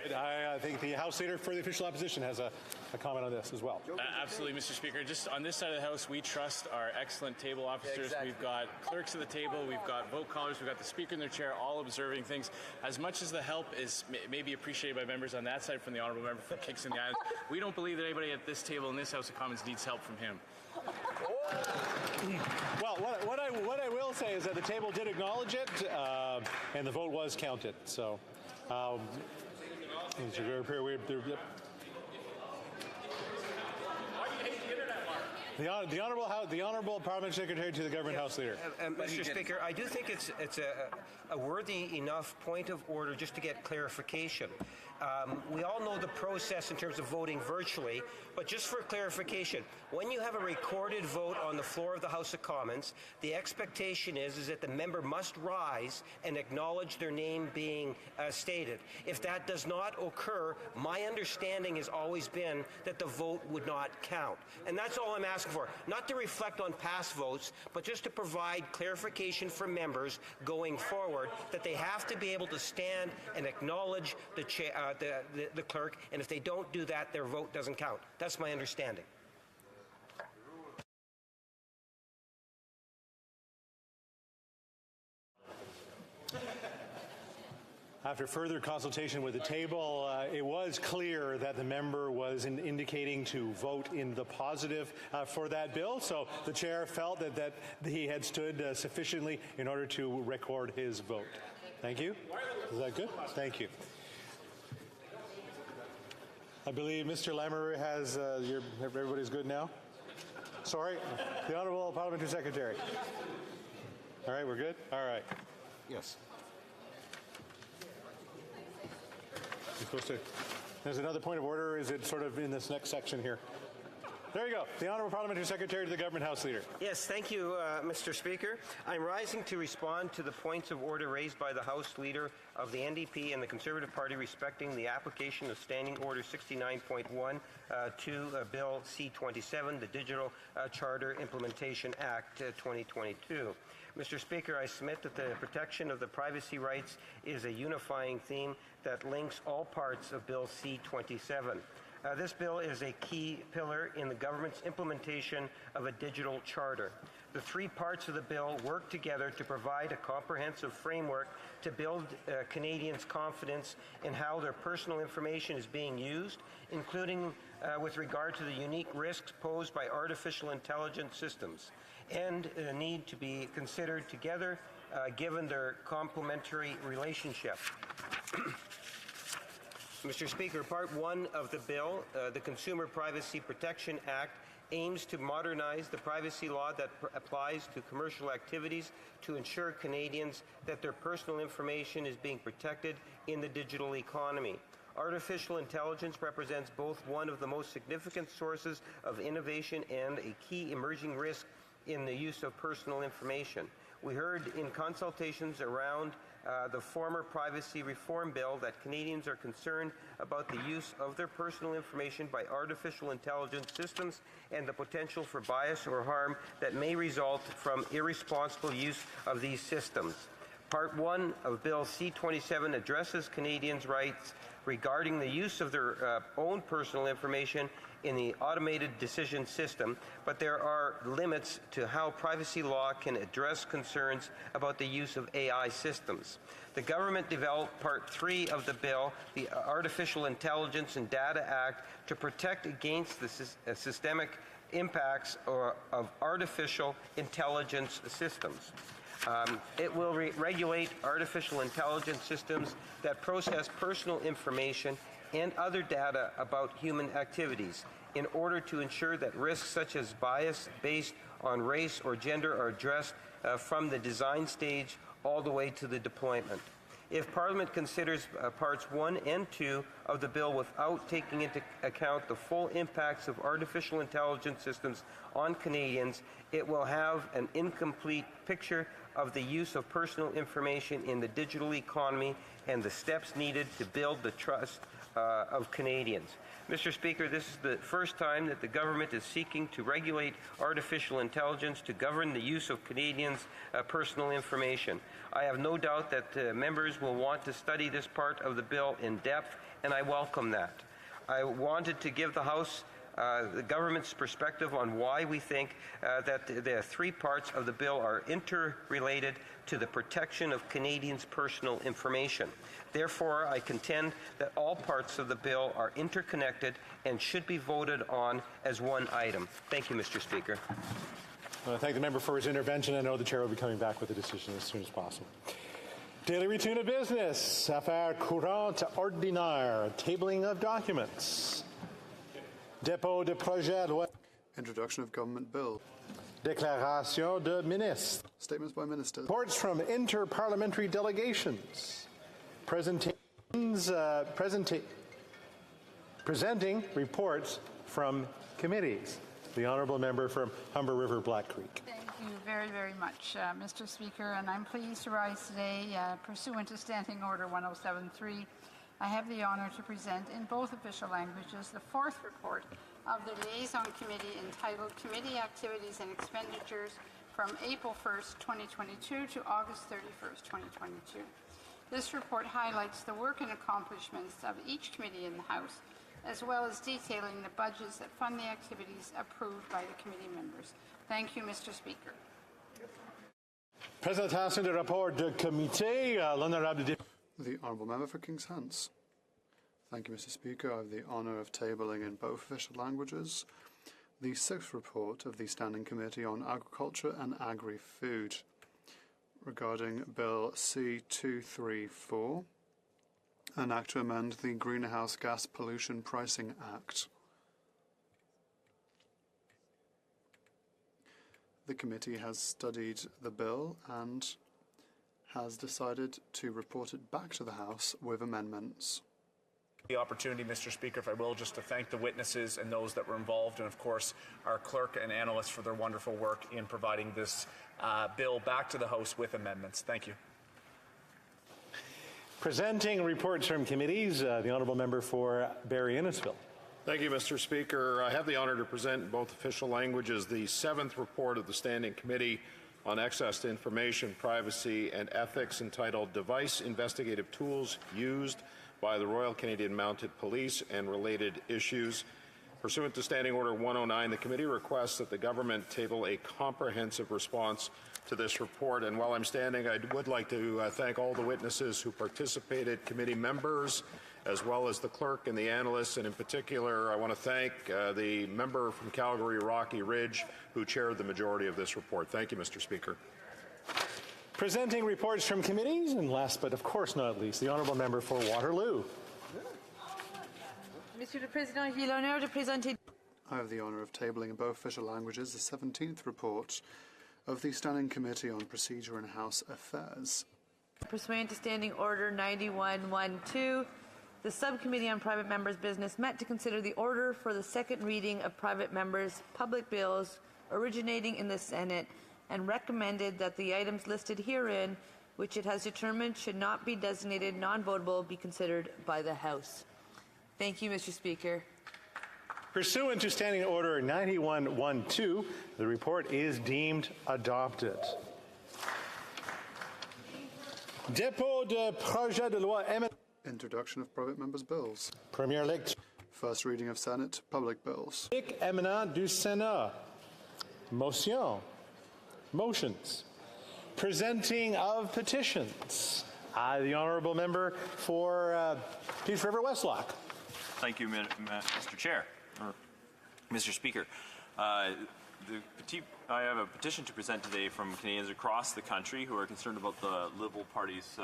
I think the House Leader for the Official Opposition has a comment on this as well. Absolutely, Mr. Speaker. Just on this side of the House, we trust our excellent table officers. Yeah, exactly. We've got clerks at the table, we've got vote callers, we've got the Speaker in their chair, all observing things. As much as the help is maybe appreciated by members on that side from the Honourable Member from Kingston the Islands, we don't believe that anybody at this table in this House of Commons needs help from him. Well, what I will say is that the table did acknowledge it, and the vote was counted. So, the honourable Parliament Secretary to the Government House Leader. Mr. Speaker, I do think it's a worthy enough point of order just to get clarification. We all know the process in terms of voting virtually, but just for clarification, when you have a recorded vote on the floor of the House of Commons, the expectation is that the member must rise and acknowledge their name being stated. If that does not occur, my understanding has always been that the vote would not count. And that's all I'm asking for. Not to reflect on past votes, but just to provide clarification for members going forward that they have to be able to stand and acknowledge the clerk, and if they don't do that, their vote doesn't count. That's my understanding. After further consultation with the table, it was clear that the member was indicating to vote in the positive for that bill. So the chair felt that he had stood sufficiently in order to record his vote. Thank you. Is that good? Thank you. I believe Mr. Lamoureux has everybody's good now? Sorry? The Honourable Parliamentary Secretary. All right, we're good? All right. Yes. You're supposed to. There's another point of order. Is it sort of in this next section here? There you go. The Honourable Parliamentary Secretary to the Government House Leader. Yes, thank you, Mr. Speaker. I'm rising to respond to the points of order raised by the House Leader of the NDP and the Conservative Party respecting the application of Standing Order 69.1 to Bill C-27, the Digital Charter Implementation Act 2022. Mr. Speaker, I submit that the protection of the privacy rights is a unifying theme that links all parts of Bill C-27. This bill is a key pillar in the government's implementation of a digital charter. The three parts of the bill work together to provide a comprehensive framework to build Canadians' confidence in how their personal information is being used, including with regard to the unique risks posed by artificial intelligence systems, and need to be considered together given their complementary relationship. Mr. Speaker, Part 1 of the bill, the Consumer Privacy Protection Act, aims to modernize the privacy law that applies to commercial activities to ensure Canadians that their personal information is being protected in the digital economy. Artificial intelligence represents both one of the most significant sources of innovation and a key emerging risk in the use of personal information. We heard in consultations around the former privacy reform bill that Canadians are concerned about the use of their personal information by artificial intelligence systems and the potential for bias or harm that may result from irresponsible use of these systems. Part 1 of Bill C-27 addresses Canadians' rights regarding the use of their own personal information in the automated decision system, but there are limits to how privacy law can address concerns about the use of AI systems. The government developed Part 3 of the bill, the Artificial Intelligence and Data Act, to protect against the systemic impacts of artificial intelligence systems. It will regulate artificial intelligence systems that process personal information and other data about human activities in order to ensure that risks such as bias based on race or gender are addressed from the design stage all the way to the deployment. If Parliament considers Parts 1 and 2 of the bill without taking into account the full impacts of artificial intelligence systems on Canadians, it will have an incomplete picture of the use of personal information in the digital economy and the steps needed to build the trust of Canadians. Mr. Speaker, this is the first time that the government is seeking to regulate artificial intelligence to govern the use of Canadians' personal information. I have no doubt that members will want to study this part of the bill in depth, and I welcome that. I wanted to give the House the government's perspective on why we think that the three parts of the bill are interrelated to the protection of Canadians' personal information. Therefore, I contend that all parts of the bill are interconnected and should be voted on as one item. Thank you, Mr. Speaker. I thank the member for his intervention. I know the chair will be coming back with a decision as soon as possible. Daily routine of business. Affaires courantes ordinaires. Tabling of documents. Dépôt de projet de loi. Introduction of government bill. Déclaration de ministre. Statements by ministers. Reports from inter-parliamentary delegations. Presentations, presenting reports from committees. The honourable member from Humber River Black Creek. Thank you very, very much, Mr. Speaker, and I'm pleased to rise today pursuant to Standing Order 1073. I have the honour to present in both official languages the fourth report of the Liaison Committee entitled Committee Activities and Expenditures from April 1st, 2022 to August 31st, 2022. This report highlights the work and accomplishments of each committee in the House, as well as detailing the budgets that fund the activities approved by the committee members. Thank you, Mr. Speaker. Présentation du rapport de comité, l'honorable député. The honourable member for King's Hants. Thank you, Mr. Speaker. I have the honour of tabling in both official languages the sixth report of the Standing Committee on Agriculture and Agri-Food regarding Bill C-234, an act to amend the Greenhouse Gas Pollution Pricing Act. The committee has studied the bill and has decided to report it back to the House with amendments. The opportunity, Mr. Speaker, if I will, just to thank the witnesses and those that were involved, and of course our clerk and analysts for their wonderful work in providing this bill back to the House with amendments. Thank you. Presenting reports from committees, the honourable member for Barrie-Innisfil. Thank you, Mr. Speaker. I have the honour to present in both official languages the 7th report of the Standing Committee on Access to Information, Privacy and Ethics, entitled Device Investigative Tools Used by the Royal Canadian Mounted Police and Related Issues. Pursuant to Standing Order 109, the committee requests that the government table a comprehensive response to this report. And while I'm standing, I would like to thank all the witnesses who participated, committee members, as well as the clerk and the analysts. And in particular, I want to thank the member from Calgary, Rocky Ridge, who chaired the majority of this report. Thank you, Mr. Speaker. Presenting reports from committees, and last but of course not least, the honourable member for Waterloo. Monsieur le Président, j'ai l'honneur de présenter. I have the honour of tabling in both official languages the 17th report of the Standing Committee on Procedure and House Affairs. Pursuant to Standing Order 9112, the Subcommittee on Private Members' Business met to consider the order for the second reading of private members' public bills originating in the Senate and recommended that the items listed herein, which it has determined should not be designated non-votable, be considered by the House. Thank you, Mr. Speaker. Pursuant to Standing Order 9112, the report is deemed adopted. Dépôt de projet de loi Introduction of private members' bills. Première lecture. First reading of Senate public bills. Éminent du Sénat. Motion. Motions. Presenting of petitions. The honourable member for Peace River Westlock. Thank you, Mr. Chair, or Mr. Speaker. I have a petition to present today from Canadians across the country who are concerned about the Liberal Party's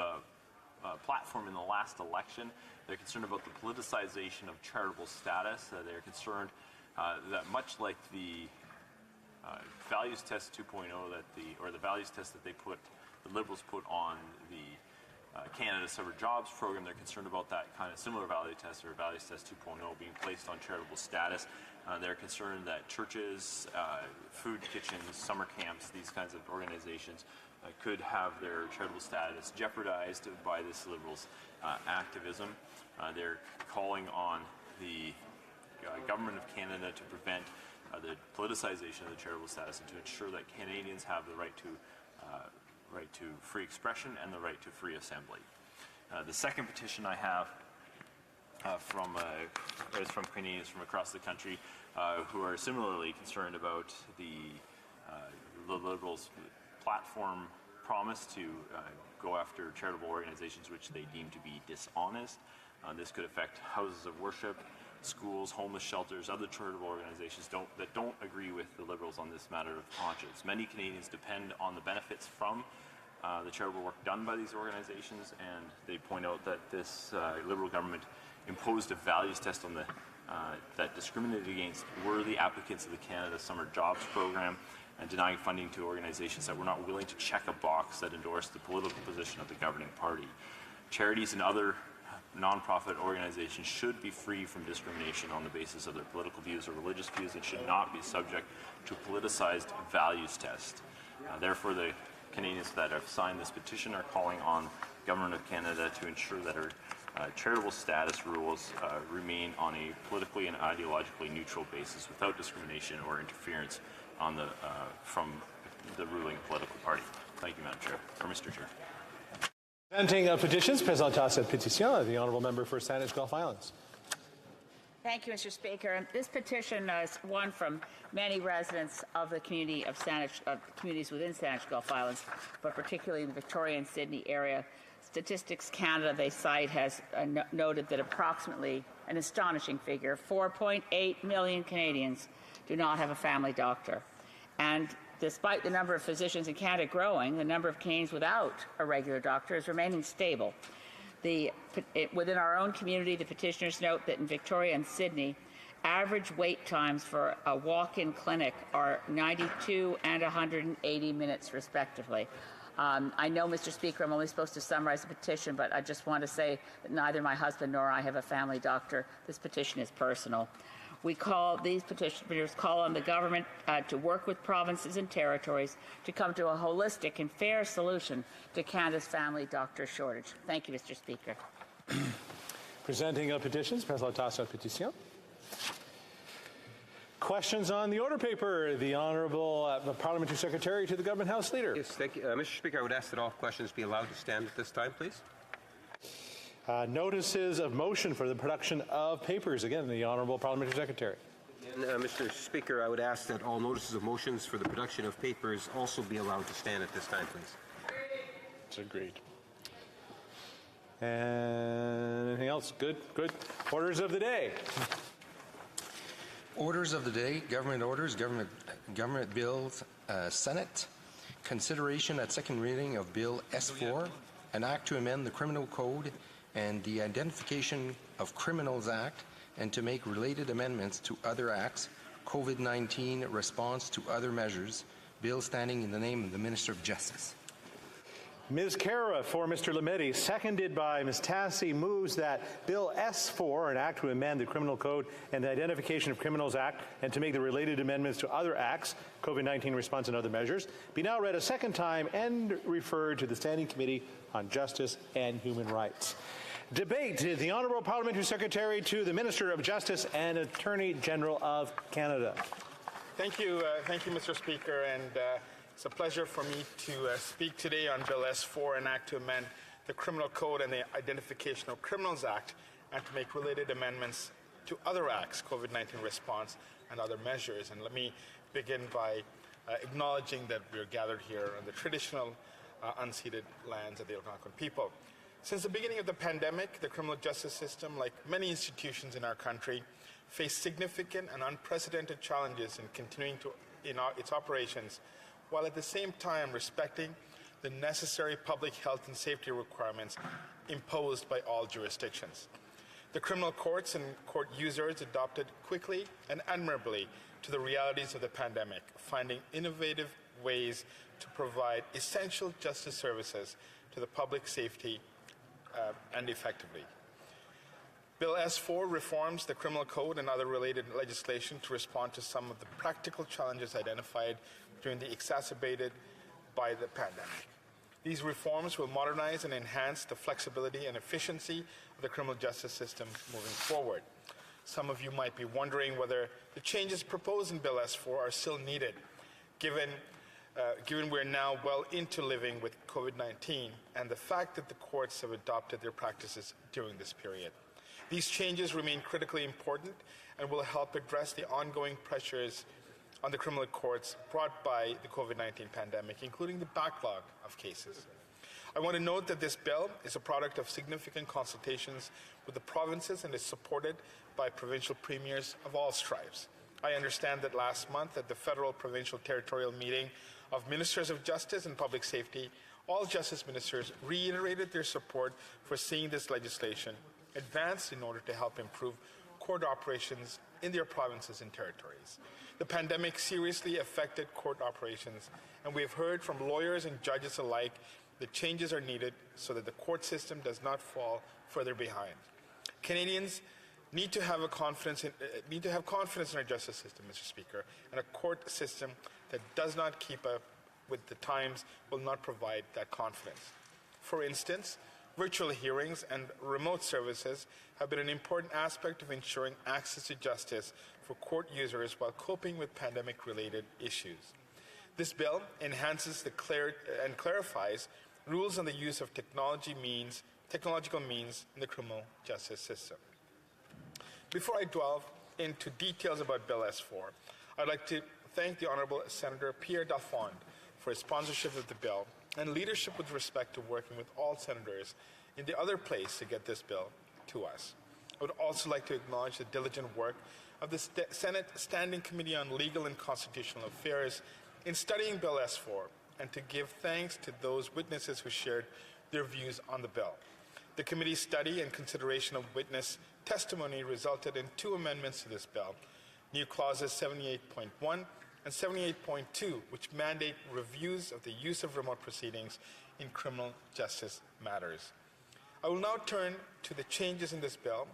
platform in the last election. They're concerned about the politicization of charitable status. They're concerned that much like the values test 2.0 or the values test that the Liberals put on the Canada Summer Jobs program, they're concerned about that kind of similar value test or values test 2.0 being placed on charitable status. They're concerned that churches, food kitchens, summer camps, these kinds of organizations could have their charitable status jeopardized by this Liberals' activism. They're calling on the Government of Canada to prevent the politicization of the charitable status and to ensure that Canadians have the right to free expression and the right to free assembly. The second petition I have is from Canadians from across the country who are similarly concerned about the Liberals' platform promise to go after charitable organizations which they deem to be dishonest. This could affect houses of worship, schools, homeless shelters, other charitable organizations that don't agree with the Liberals on this matter of conscience. Many Canadians depend on the benefits from the charitable work done by these organizations, and they point out that this Liberal government imposed a values test on that discriminated against worthy applicants of the Canada Summer Jobs program and denying funding to organizations that were not willing to check a box that endorsed the political position of the governing party. Charities and other nonprofit organizations should be free from discrimination on the basis of their political views or religious views and should not be subject to a politicized values test. Therefore, the Canadians that have signed this petition are calling on the Government of Canada to ensure that our charitable status rules remain on a politically and ideologically neutral basis without discrimination or interference from the ruling political party. Thank you, Madam Chair, or Mr. Chair. Presenting petitions, présentant cette pétition, the honourable member for Saanich Gulf Islands. Thank you, Mr. Speaker. This petition is one from many residents of the community of communities within Saanich Gulf Islands, but particularly in the Victoria and Sydney area. Statistics Canada, they cite, has noted that approximately an astonishing figure, 4.8 million Canadians do not have a family doctor. And despite the number of physicians in Canada growing, the number of Canadians without a regular doctor is remaining stable. Within our own community, the petitioners note that in Victoria and Sydney, average wait times for a walk-in clinic are 92 and 180 minutes, respectively. I know, Mr. Speaker, I'm only supposed to summarize the petition, but I just want to say that neither my husband nor I have a family doctor. This petition is personal. These petitioners call on the government to work with provinces and territories to come to a holistic and fair solution to Canada's family doctor shortage. Thank you, Mr. Speaker. Presenting petitions, présentation de pétition. Questions on the order paper. The Honourable Parliamentary Secretary to the Government House Leader. Yes, thank you. Mr. Speaker, I would ask that all questions be allowed to stand at this time, please. Notices of motion for the production of papers. Again, the Honourable Parliamentary Secretary. And, Mr. Speaker, I would ask that all notices of motions for the production of papers also be allowed to stand at this time, please. It's agreed. And anything else? Good, good. Orders of the day. Orders of the day, government orders, government bills, Senate. Consideration at second reading of Bill S4, an act to amend the Criminal Code and the Identification of Criminals Act and to make related amendments to other acts, COVID-19 response to other measures, bill standing in the name of the Minister of Justice. Ms. Cara for Mr. Lametti, seconded by Ms. Tassi, moves that Bill S4, an act to amend the Criminal Code and the Identification of Criminals Act and to make the related amendments to other acts, COVID-19 response and other measures, be now read a second time and referred to the Standing Committee on Justice and Human Rights. Debate. The Honourable Parliamentary Secretary to the Minister of Justice and Attorney General of Canada. Thank you, Mr. Speaker, and it's a pleasure for me to speak today on Bill S4, an act to amend the Criminal Code and the Identification of Criminals Act and to make related amendments to other acts, COVID-19 response and other measures. And let me begin by acknowledging that we're gathered here on the traditional unceded lands of the Algonquin people. Since the beginning of the pandemic, the criminal justice system, like many institutions in our country, faced significant and unprecedented challenges in continuing its operations, while at the same time respecting the necessary public health and safety requirements imposed by all jurisdictions. The criminal courts and court users adopted quickly and admirably to the realities of the pandemic, finding innovative ways to provide essential justice services to the public safety and effectively. Bill S4 reforms the Criminal Code and other related legislation to respond to some of the practical challenges identified during the exacerbated by the pandemic. These reforms will modernize and enhance the flexibility and efficiency of the criminal justice system moving forward. Some of you might be wondering whether the changes proposed in Bill S4 are still needed, given we're now well into living with COVID-19 and the fact that the courts have adopted their practices during this period. These changes remain critically important and will help address the ongoing pressures on the criminal courts brought by the COVID-19 pandemic, including the backlog of cases. I want to note that this bill is a product of significant consultations with the provinces and is supported by provincial premiers of all stripes. I understand that last month at the federal, provincial, territorial meeting of Ministers of Justice and Public Safety, all justice ministers reiterated their support for seeing this legislation advanced in order to help improve court operations in their provinces and territories. The pandemic seriously affected court operations, and we have heard from lawyers and judges alike that changes are needed so that the court system does not fall further behind. Canadians need to have confidence in our justice system, Mr. Speaker, and a court system that does not keep up with the times will not provide that confidence. For instance, virtual hearings and remote services have been an important aspect of ensuring access to justice for court users while coping with pandemic-related issues. This bill enhances and clarifies rules on the use of technological means in the criminal justice system. Before I delve into details about Bill S4, I'd like to thank the Honourable Senator Pierre Daffond for his sponsorship of the bill and leadership with respect to working with all senators in the other place to get this bill to us. I would also like to acknowledge the diligent work of the Senate Standing Committee on Legal and Constitutional Affairs in studying Bill S4 and to give thanks to those witnesses who shared their views on the bill. The committee's study and consideration of witness testimony resulted in 2 amendments to this bill, new clauses 78.1 and and 78.2, which mandate reviews of the use of remote proceedings in criminal justice matters. I will now turn to the changes in this bill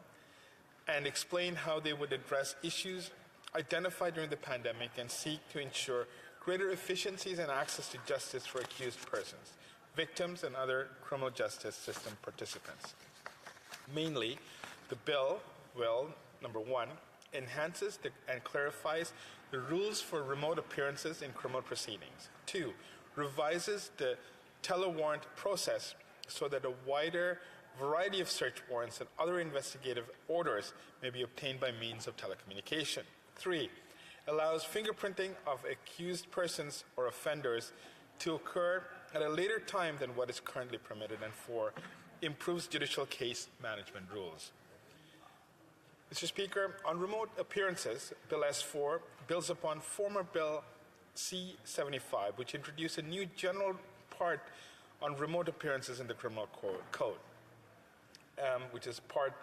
and explain how they would address issues identified during the pandemic and seek to ensure greater efficiencies and access to justice for accused persons, victims, and other criminal justice system participants. Mainly, the bill will, number one, enhances and clarifies the rules for remote appearances in criminal proceedings. Two, revises the telewarrant process so that a wider variety of search warrants and other investigative orders may be obtained by means of telecommunication. Three, allows fingerprinting of accused persons or offenders to occur at a later time than what is currently permitted. And four, improves judicial case management rules. Mr. Speaker, on remote appearances, Bill S4 builds upon former Bill C-75, which introduced a new general part on remote appearances in the criminal code, which is part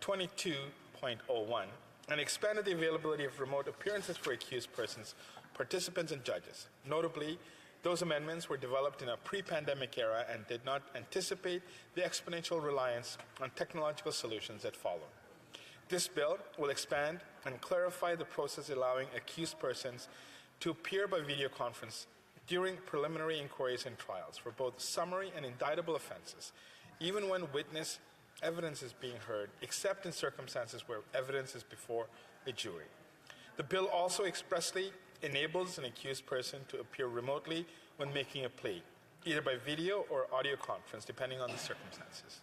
22.01, and expanded the availability of remote appearances for accused persons, participants, and judges. Notably, those amendments were developed in a pre-pandemic era and did not anticipate the exponential reliance on technological solutions that follow. This bill will expand and clarify the process allowing accused persons to appear by video conference during preliminary inquiries and trials for both summary and indictable offenses, even when witness evidence is being heard, except in circumstances where evidence is before a jury. The bill also expressly enables an accused person to appear remotely when making a plea, either by video or audio conference, depending on the circumstances.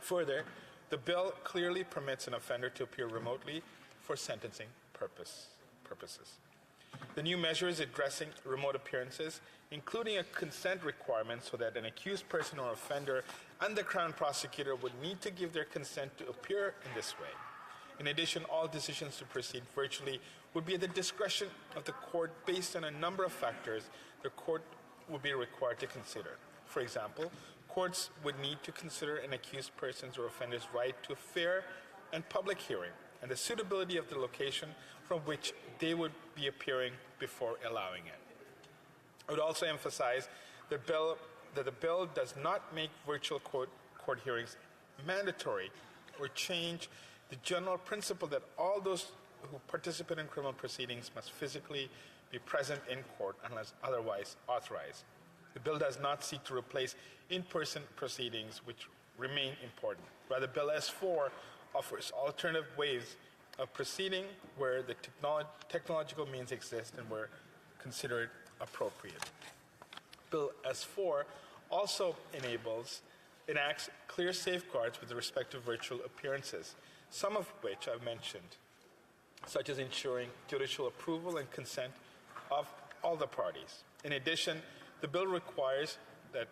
Further, the bill clearly permits an offender to appear remotely for sentencing purposes. The new measures addressing remote appearances, including a consent requirement so that an accused person or offender and the Crown Prosecutor would need to give their consent to appear in this way. In addition, all decisions to proceed virtually would be at the discretion of the court based on a number of factors the court would be required to consider. For example, courts would need to consider an accused person's or offender's right to a fair and public hearing and the suitability of the location from which they would be appearing before allowing it. I would also emphasize that the bill does not make virtual court hearings mandatory or change the general principle that all those who participate in criminal proceedings must physically be present in court unless otherwise authorized. The bill does not seek to replace in-person proceedings, which remain important. Rather, Bill S4 offers alternative ways of proceeding where the technological means exist and were considered appropriate. Bill S4 also enacts clear safeguards with respect to virtual appearances, some of which I've mentioned, such as ensuring judicial approval and consent of all the parties. In addition, the bill requires that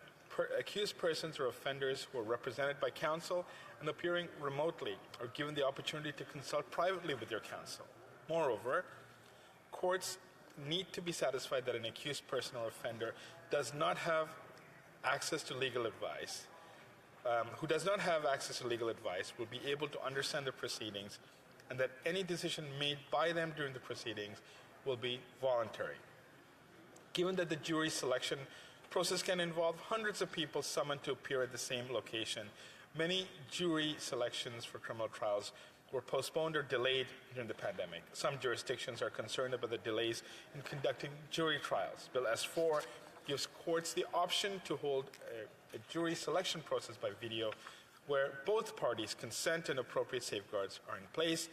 accused persons or offenders who are represented by counsel and appearing remotely are given the opportunity to consult privately with their counsel. Moreover, courts need to be satisfied that an accused person or offender does not have access to legal advice, will be able to understand the proceedings, and that any decision made by them during the proceedings will be voluntary. Given that the jury selection process can involve hundreds of people summoned to appear at the same location, many jury selections for criminal trials were postponed or delayed during the pandemic. Some jurisdictions are concerned about the delays in conducting jury trials. Bill S4 gives courts the option to hold a jury selection process by video where both parties' consent and appropriate safeguards are in place,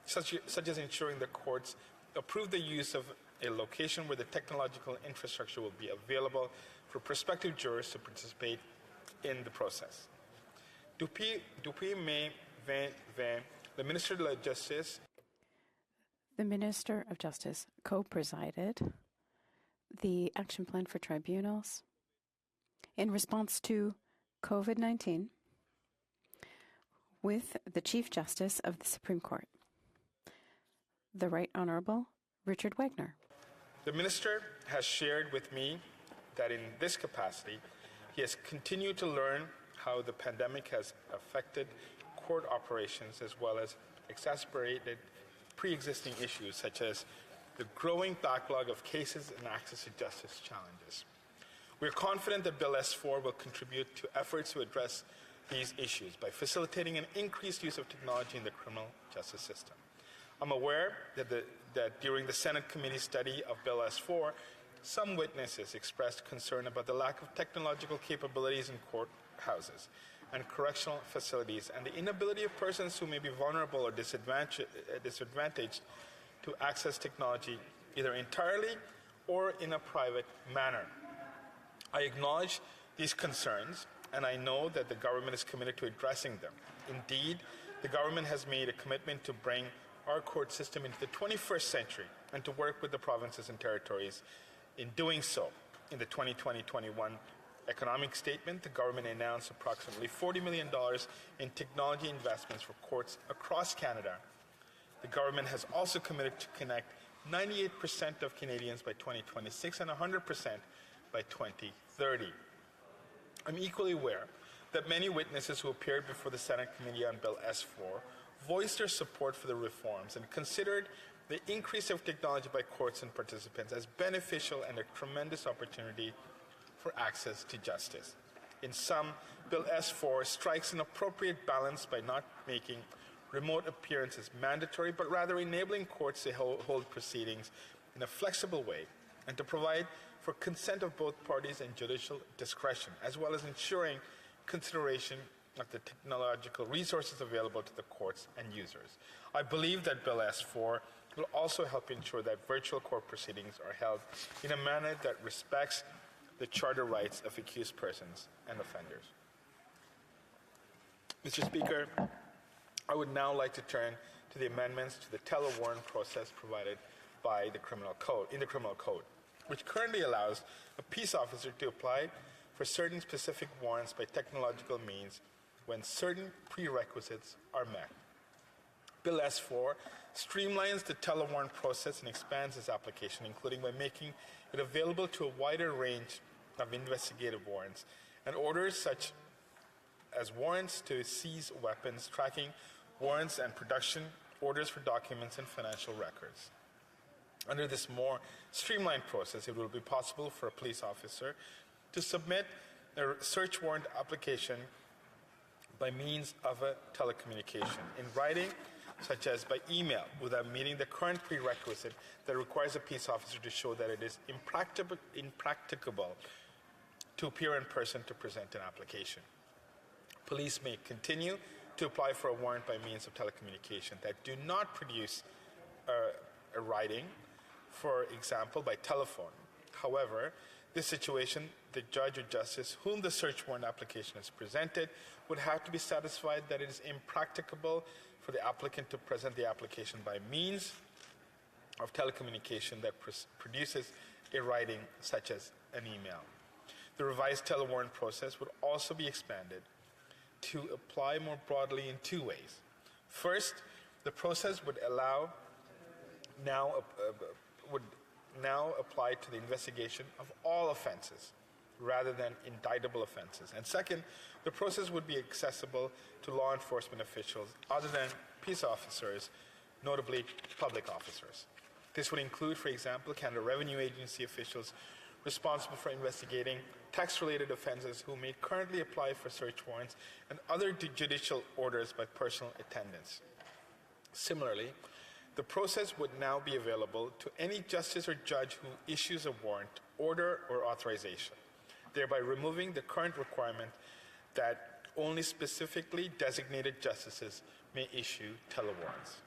such as ensuring the courts approve the use of a location where the technological infrastructure will be available for prospective jurors to participate in the process. Depuis May 2020, the Minister de la Justice. The Minister of Justice co-presided the Action Plan for Tribunals in response to COVID-19 with the Chief Justice of the Supreme Court, the Right Honourable Richard Wagner. The Minister has shared with me that in this capacity, he has continued to learn how the pandemic has affected court operations as well as exacerbated pre-existing issues such as the growing backlog of cases and access to justice challenges. We are confident that Bill S4 will contribute to efforts to address these issues by facilitating an increased use of technology in the criminal justice system. I'm aware that during the Senate committee study of Bill S4, some witnesses expressed concern about the lack of technological capabilities in courthouses and correctional facilities and the inability of persons who may be vulnerable or disadvantaged to access technology either entirely or in a private manner. I acknowledge these concerns, and I know that the government is committed to addressing them. Indeed, the government has made a commitment to bring our court system into the 21st century and to work with the provinces and territories in doing so. In the 2020-21 economic statement, the government announced approximately $40 million in technology investments for courts across Canada. The government has also committed to connect 98% of Canadians by 2026 and 100% by 2030. I'm equally aware that many witnesses who appeared before the Senate Committee on Bill S4 voiced their support for the reforms and considered the increase of technology by courts and participants as beneficial and a tremendous opportunity for access to justice. In sum, Bill S4 strikes an appropriate balance by not making remote appearances mandatory, but rather enabling courts to hold proceedings in a flexible way and to provide for consent of both parties and judicial discretion, as well as ensuring consideration of the technological resources available to the courts and users. I believe that Bill S4 will also help ensure that virtual court proceedings are held in a manner that respects the charter rights of accused persons and offenders. Mr. Speaker, I would now like to turn to the amendments to the telewarrant process provided by the criminal code, which currently allows a peace officer to apply for certain specific warrants by technological means when certain prerequisites are met. Bill S4 streamlines the telewarrant process and expands its application, including by making it available to a wider range of investigative warrants and orders such as warrants to seize weapons, tracking warrants and production, orders for documents and financial records. Under this more streamlined process, it will be possible for a police officer to submit a search warrant application by means of a telecommunication in writing, such as by email, without meeting the current prerequisite that requires a peace officer to show that it is impracticable to appear in person to present an application. Police may continue to apply for a warrant by means of telecommunication that do not produce a writing, for example, by telephone. However, this situation, the judge or justice whom the search warrant application is presented would have to be satisfied that it is impracticable for the applicant to present the application by means of telecommunication that produces a writing such as an email. The revised telewarrant process would also be expanded to apply more broadly in two ways. First, the process would now apply to the investigation of all offenses rather than indictable offenses. And second, the process would be accessible to law enforcement officials other than peace officers, notably public officers. This would include, for example, Canada Revenue Agency officials responsible for investigating tax-related offenses who may currently apply for search warrants and other judicial orders by personal attendance. Similarly, the process would now be available to any justice or judge who issues a warrant, order, or authorization, thereby removing the current requirement that only specifically designated justices may issue telewarrants.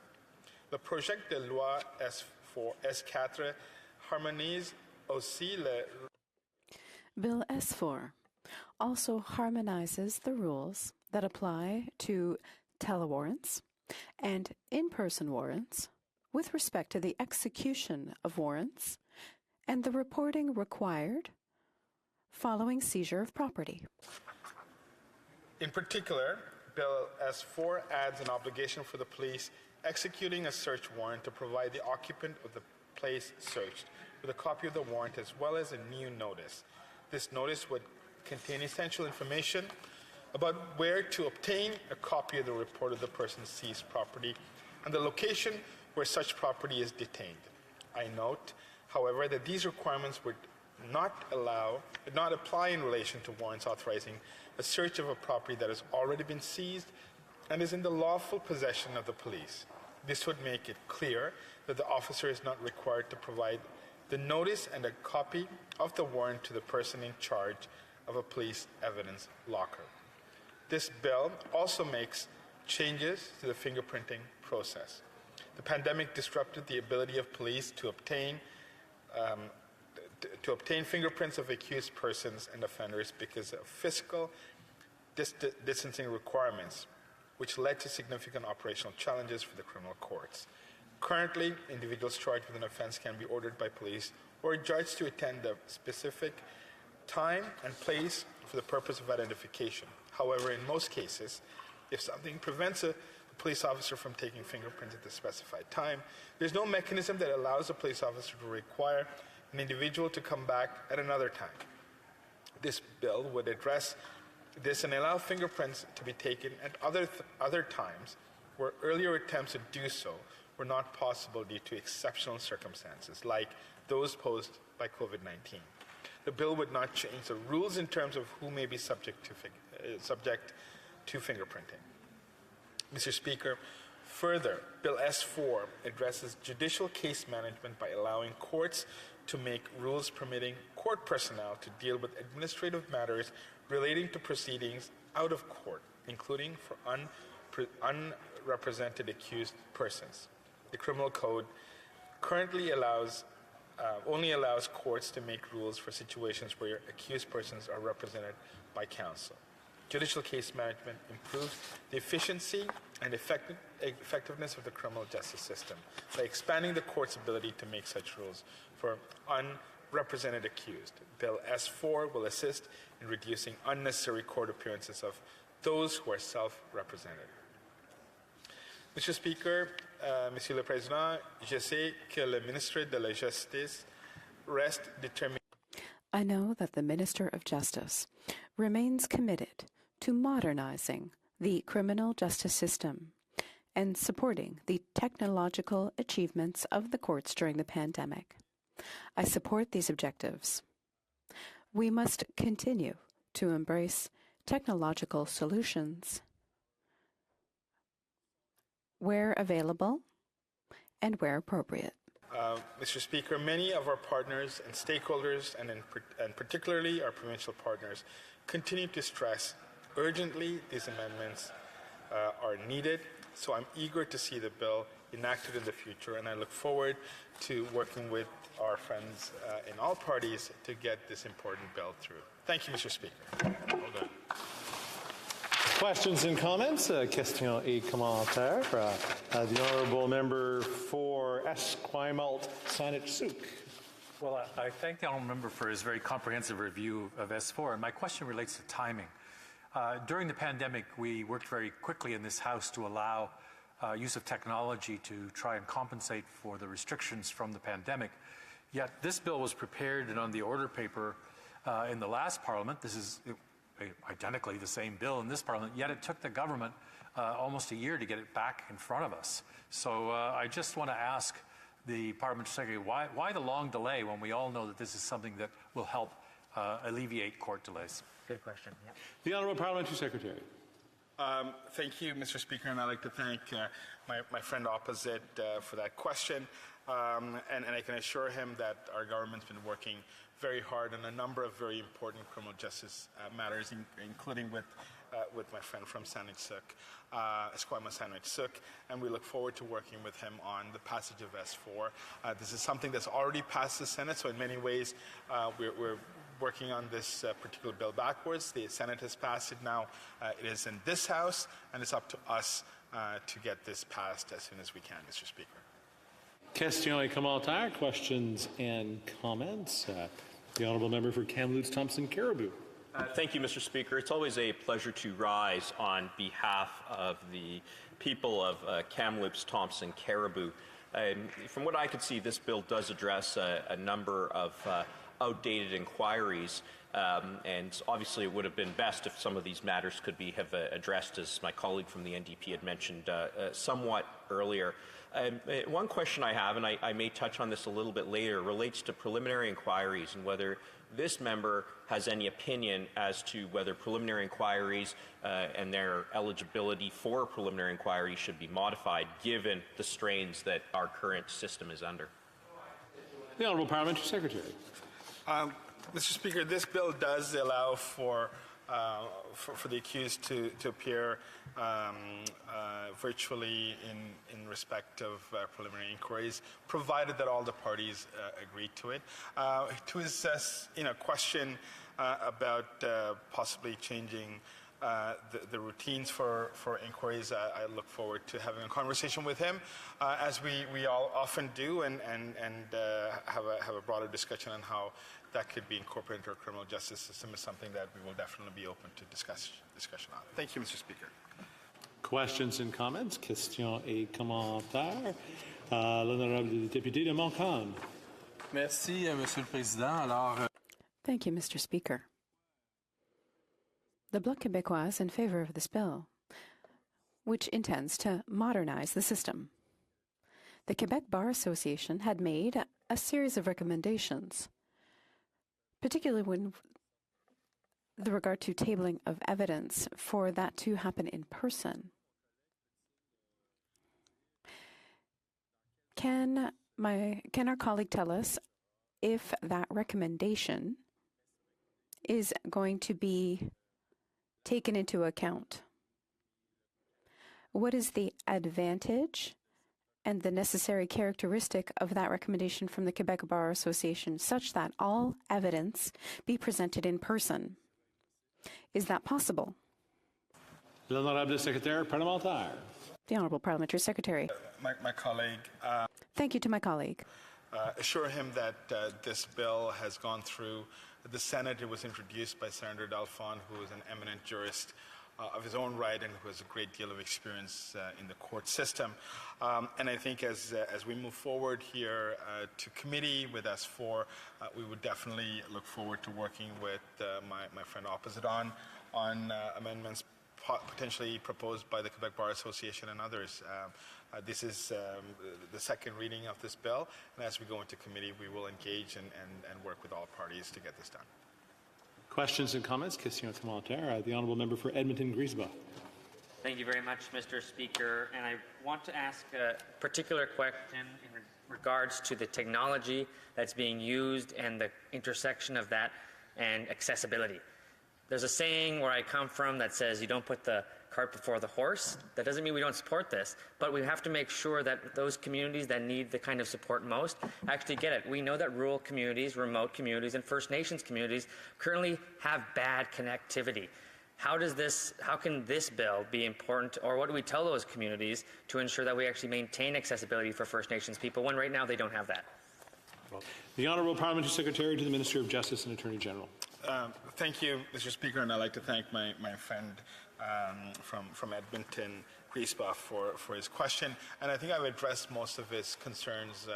Le projet de loi S4 harmonise aussi le... Bill S4 also harmonizes the rules that apply to telewarrants and in-person warrants with respect to the execution of warrants and the reporting required following seizure of property. In particular, Bill S4 adds an obligation for the police executing a search warrant to provide the occupant of the place searched with a copy of the warrant as well as a new notice. This notice would contain essential information about where to obtain a copy of the report of the person's seized property and the location where such property is detained. I note, however, that these requirements would not apply in relation to warrants authorizing a search of a property that has already been seized and is in the lawful possession of the police. This would make it clear that the officer is not required to provide the notice and a copy of the warrant to the person in charge of a police evidence locker. This bill also makes changes to the fingerprinting process. The pandemic disrupted the ability of police to obtain fingerprints of accused persons and offenders because of physical distancing requirements, which led to significant operational challenges for the criminal courts. Currently, individuals charged with an offense can be ordered by police or judged to attend a specific time and place for the purpose of identification. However, in most cases, if something prevents a police officer from taking fingerprints at the specified time, there's no mechanism that allows a police officer to require an individual to come back at another time. This bill would address this and allow fingerprints to be taken at other times where earlier attempts to do so were not possible due to exceptional circumstances, like those posed by COVID-19. The bill would not change the rules in terms of who may be subject to fingerprinting. Mr. Speaker, further, Bill S4 addresses judicial case management by allowing courts to make rules permitting court personnel to deal with administrative matters relating to proceedings out of court, including for unrepresented accused persons. The Criminal Code currently only allows courts to make rules for situations where accused persons are represented by counsel. Judicial case management improves the efficiency and effectiveness of the criminal justice system by expanding the court's ability to make such rules for unrepresented accused. Bill S4 will assist in reducing unnecessary court appearances of those who are self-represented. Mr. Speaker, Monsieur le Président, je sais que le ministre de la Justice reste déterminé. I know that the Minister of Justice remains committed to modernizing the criminal justice system and supporting the technological achievements of the courts during the pandemic. I support these objectives. We must continue to embrace technological solutions where available and where appropriate. Mr. Speaker, many of our partners and stakeholders, and particularly our provincial partners, continue to stress urgently these amendments are needed. So I'm eager to see the bill enacted in the future, and I look forward to working with our friends in all parties to get this important bill through. Thank you, Mr. Speaker. Well done. Questions and comments? Questions et commentaires. The honourable member for Esquimalt Saanich-Sooke. Well, I thank the honourable member for his very comprehensive review of S4. And my question relates to timing. During the pandemic, we worked very quickly in this House to allow use of technology to try and compensate for the restrictions from the pandemic. Yet this bill was prepared and on the order paper in the last Parliament. This is identically the same bill in this Parliament, yet it took the government almost a year to get it back in front of us. So I just want to ask the Parliamentary Secretary, why the long delay when we all know that this is something that will help alleviate court delays? Good question. Yeah. The Honourable Parliamentary Secretary. Thank you, Mr. Speaker, and I'd like to thank my friend opposite for that question. And I can assure him that our government's been working very hard on a number of very important criminal justice matters, including with my friend from Saanich-Sooke, Esquimalt Saanich-Sooke, and we look forward to working with him on the passage of S4. This is something that's already passed the Senate, so in many ways we're working on this particular bill backwards. The Senate has passed it now. It is in this House, and it's up to us to get this passed as soon as we can, Mr. Speaker. Questions et commentaires, questions and comments. The Honourable Member for Kamloops Thompson Caribou. Thank you, Mr. Speaker. It's always a pleasure to rise on behalf of the people of Kamloops Thompson Caribou. From what I could see, this bill does address a number of outdated inquiries, and obviously it would have been best if some of these matters could have addressed, as my colleague from the NDP had mentioned, somewhat earlier. One question I have, and I may touch on this a little bit later, relates to preliminary inquiries and whether this member has any opinion as to whether preliminary inquiries and their eligibility for preliminary inquiry should be modified given the strains that our current system is under. The Honourable Parliamentary Secretary. Mr. Speaker, this bill does allow for the accused to appear virtually in respect of preliminary inquiries, provided that all the parties agree to it. To his question about possibly changing the routines for inquiries, I look forward to having a conversation with him, as we all often do, and have a broader discussion on how that could be incorporated into our criminal justice system. Is something that we will definitely be open to discussion on. Thank you, Mr. Speaker. Questions and comments? Questions et commentaires. L'honorable député de Montcalm. Merci, Monsieur le Président. Alors, Thank you, Mr. Speaker. The Bloc Québécois is in favor of this bill, which intends to modernize the system. The Quebec Bar Association had made a series of recommendations, particularly with regard to tabling of evidence, for that to happen in person. Can our colleague tell us if that recommendation is going to be taken into account? What is the advantage and the necessary characteristic of that recommendation from the Quebec Bar Association, such that all evidence be presented in person? Is that possible? L'honorable secrétaire parlementaire. The Honourable Parliamentary Secretary. My colleague. Thank you to my colleague. Assure him that this bill has gone through the Senate. It was introduced by Senator Dalphon, who is an eminent jurist of his own right and who has a great deal of experience in the court system. And I think as we move forward here to committee with S4, we would definitely look forward to working with my friend opposite on amendments potentially proposed by the Quebec Bar Association and others. This is the second reading of this bill, and as we go into committee, we will engage and work with all parties to get this done. Questions and comments? Questions et commentaires. The Honourable Member for Edmonton-Griesbach. Thank you very much, Mr. Speaker. And I want to ask a particular question in regards to the technology that's being used and the intersection of that and accessibility. There's a saying where I come from that says you don't put the cart before the horse. That doesn't mean we don't support this, but we have to make sure that those communities that need the kind of support most actually get it. We know that rural communities, remote communities, and First Nations communities currently have bad connectivity. How can this bill be important, or what do we tell those communities to ensure that we actually maintain accessibility for First Nations people when right now they don't have that? The Honourable Parliamentary Secretary to the Minister of Justice and Attorney General. Thank you, Mr. Speaker, and I'd like to thank my friend from Edmonton, Griesbach, for his question. And I think I've addressed most of his concerns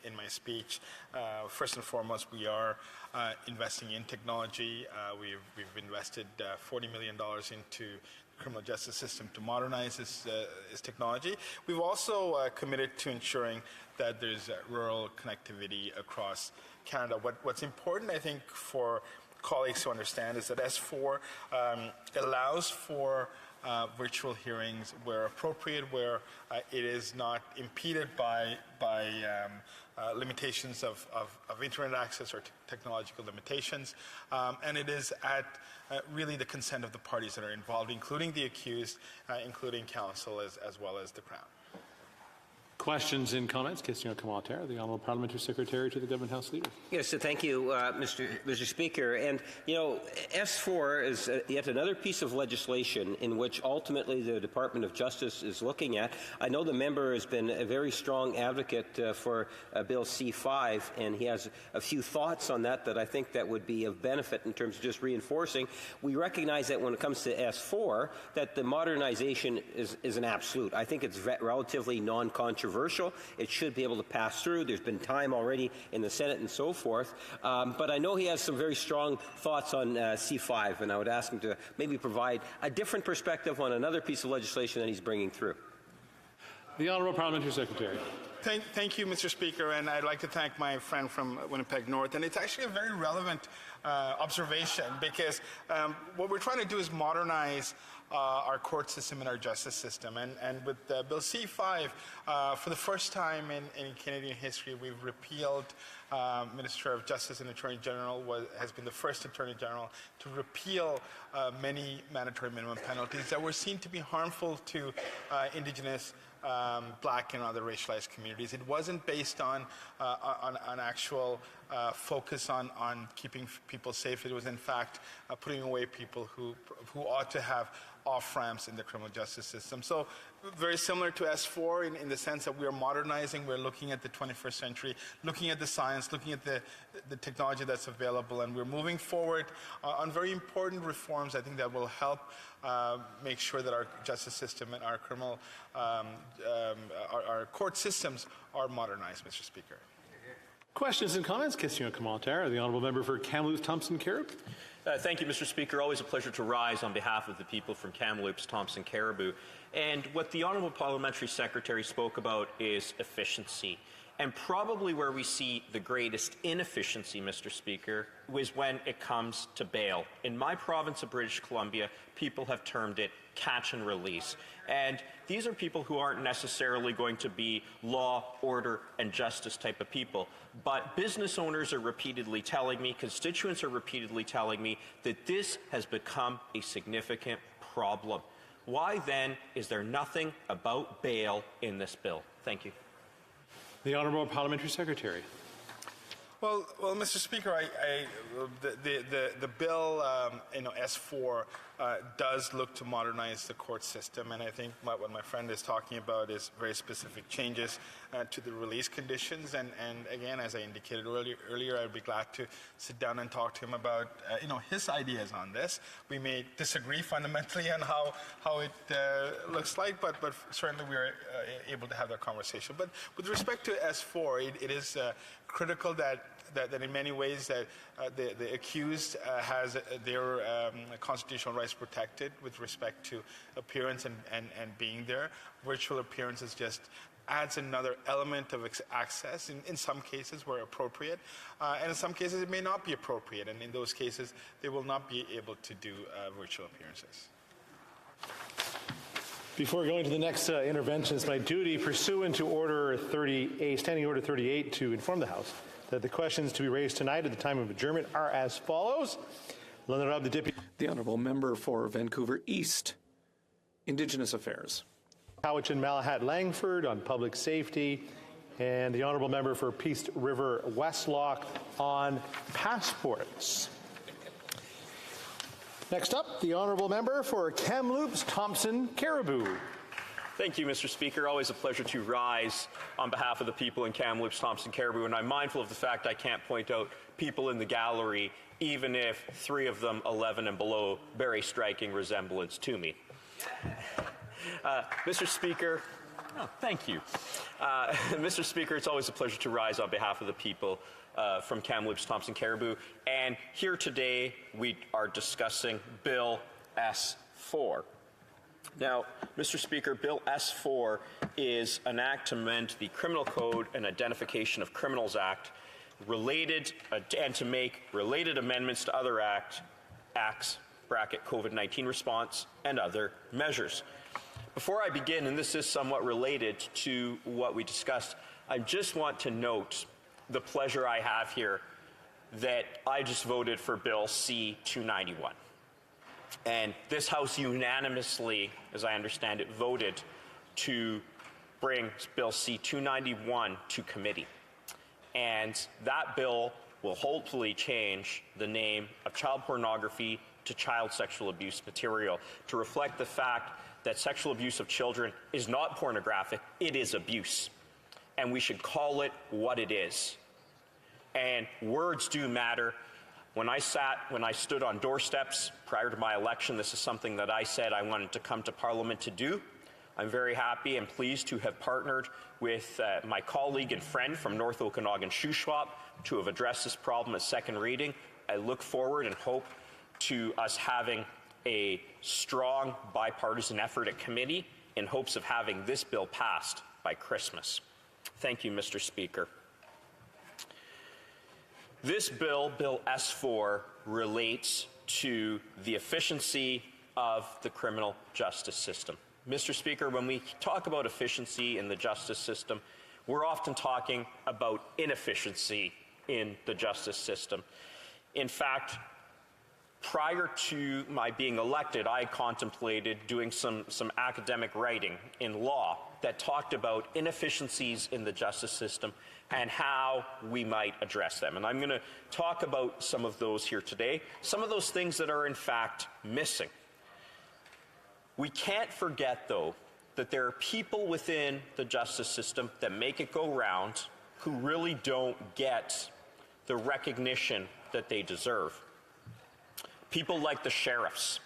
in my speech. First and foremost, we are investing in technology. We've invested $40 million into the criminal justice system to modernize this technology. We've also committed to ensuring that there's rural connectivity across Canada. What's important, I think, for colleagues to understand is that S4 allows for virtual hearings where appropriate, where it is not impeded by limitations of internet access or technological limitations, and it is at really the consent of the parties that are involved, including the accused, including counsel, as well as the Crown. Questions and comments? Question commentaire. The Honourable Parliamentary Secretary to the Government House Leader. Yes, so thank you, Mr. Speaker. And, you know, S4 is yet another piece of legislation in which ultimately the Department of Justice is looking at. I know the member has been a very strong advocate for Bill C5, and he has a few thoughts on that I think that would be of benefit in terms of just reinforcing. We recognize that when it comes to S4, that the modernization is an absolute. I think it's relatively non-controversial. It should be able to pass through. There's been time already in the Senate and so forth. But I know he has some very strong thoughts on C5, and I would ask him to maybe provide a different perspective on another piece of legislation that he's bringing through. The Honourable Parliamentary Secretary. Thank you, Mr. Speaker, and I'd like to thank my friend from Winnipeg North. And it's actually a very relevant observation because what we're trying to do is modernize our court system and our justice system. And with Bill C-5, for the first time in Canadian history, we've repealed Minister of Justice and Attorney General has been the first Attorney General to repeal many mandatory minimum penalties that were seen to be harmful to Indigenous, Black and other racialized communities. It wasn't based on actual focus on keeping people safe. It was in fact putting away people who ought to have off-ramps in the criminal justice system. So very similar to S4 in the sense that we are modernizing, we're looking at the 21st century, looking at the science, looking at the technology that's available, and we're moving forward on very important reforms, I think, that will help make sure that our justice system and our criminal, our court systems are modernized, Mr. Speaker. Questions and comments? Question commentaire. The Honourable Member for Kamloops Thompson Caribou. Thank you, Mr. Speaker. Always a pleasure to rise on behalf of the people from Kamloops Thompson Caribou. And what the Honourable Parliamentary Secretary spoke about is efficiency. And probably where we see the greatest inefficiency, Mr. Speaker, was when it comes to bail. In my province of British Columbia, people have termed it catch and release. And these are people who aren't necessarily going to be law, order, and justice type of people. But business owners are repeatedly telling me, constituents are repeatedly telling me that this has become a significant problem. Why then is there nothing about bail in this bill? Thank you. The Honourable Parliamentary Secretary. Well, Mr. Speaker, the bill, S4, does look to modernize the court system, and I think what my friend is talking about is very specific changes to the release conditions. And again, as I indicated earlier, I'd be glad to sit down and talk to him about his ideas on this. We may disagree fundamentally on how it looks like, but certainly we are able to have that conversation. But with respect to S4, it is critical that in many ways that the accused has their constitutional rights protected with respect to appearance and being there. Virtual appearances just adds another element of access in some cases where appropriate, and in some cases it may not be appropriate, and in those cases they will not be able to do virtual appearances. Before going to the next intervention, it's my duty, pursuant to Order 38, Standing Order 38, to inform the House that the questions to be raised tonight at the time of adjournment are as follows. The Honourable Member for Vancouver East, Indigenous Affairs. Cowichan Malahat Langford on public safety, and the Honourable Member for Peace River Westlock on passports. Next up, the Honourable Member for Kamloops Thompson Caribou. Thank you, Mr. Speaker. Always a pleasure to rise on behalf of the people in Kamloops Thompson Caribou, and I'm mindful of the fact I can't point out people in the gallery, even if 3 of them, 11 and below, bear a striking resemblance to me. Mr. Speaker, thank you. Mr. Speaker, it's always a pleasure to rise on behalf of the people from Kamloops Thompson Caribou. And here today we are discussing Bill S4. Now, Mr. Speaker, Bill S4 is an act to amend the Criminal Code and Identification of Criminals Act related and to make related amendments to other acts, bracket COVID-19 response, and other measures. Before I begin, and this is somewhat related to what we discussed, I just want to note the pleasure I have here that I just voted for Bill C-291. And this House unanimously, as I understand it, voted to bring Bill C-291 to committee. And that bill will hopefully change the name of child pornography to child sexual abuse material to reflect the fact that sexual abuse of children is not pornographic, it is abuse. And we should call it what it is. And words do matter. When I stood on doorsteps prior to my election, this is something that I said I wanted to come to Parliament to do. I'm very happy and pleased to have partnered with my colleague and friend from North Okanagan Shuswap to have addressed this problem at second reading. I look forward and hope to us having a strong bipartisan effort at committee in hopes of having this bill passed by Christmas. Thank you, Mr. Speaker. This bill, Bill S4, relates to the efficiency of the criminal justice system. Mr. Speaker, when we talk about efficiency in the justice system, we're often talking about inefficiency in the justice system. In fact, prior to my being elected, I contemplated doing some academic writing in law that talked about inefficiencies in the justice system and how we might address them. And I'm going to talk about some of those here today, some of those things that are in fact missing. We can't forget, though, that there are people within the justice system that make it go round who really don't get the recognition that they deserve. People like the sheriffs.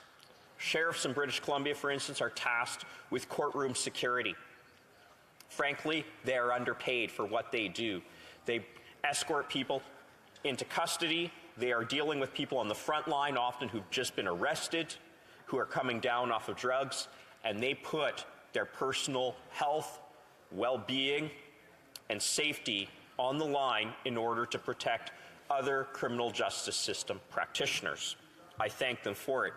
Sheriffs in British Columbia, for instance, are tasked with courtroom security. Frankly, they are underpaid for what they do. They escort people into custody. They are dealing with people on the front line, often who've just been arrested, who are coming down off of drugs, and they put their personal health, well-being, and safety on the line in order to protect other criminal justice system practitioners. I thank them for it.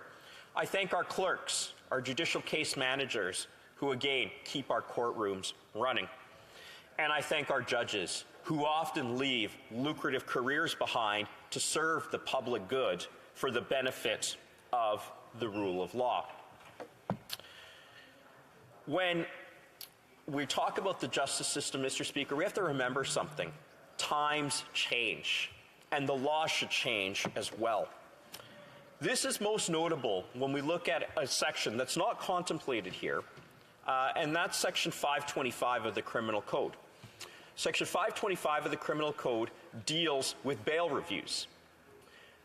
I thank our clerks, our judicial case managers, who again keep our courtrooms running. And I thank our judges, who often leave lucrative careers behind to serve the public good for the benefit of the rule of law. When we talk about the justice system, Mr. Speaker, we have to remember something. Times change, and the law should change as well. This is most notable when we look at a section that's not contemplated here, and that's Section 525 of the Criminal Code. Section 525 of the Criminal Code deals with bail reviews.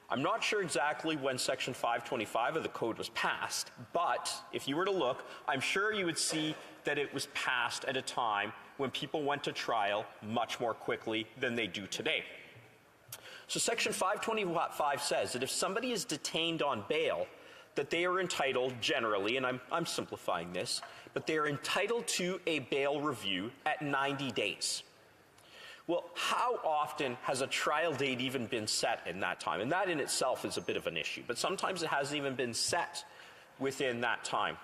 I'm not sure exactly when Section 525 of the Code was passed, but if you were to look, I'm sure you would see that it was passed at a time when people went to trial much more quickly than they do today. So Section 525 says that if somebody is detained on bail, that they are entitled generally, and I'm simplifying this, but they are entitled to a bail review at 90 days. Well, how often has a trial date even been set in that time? And that in itself is a bit of an issue, but sometimes it hasn't even been set within that time.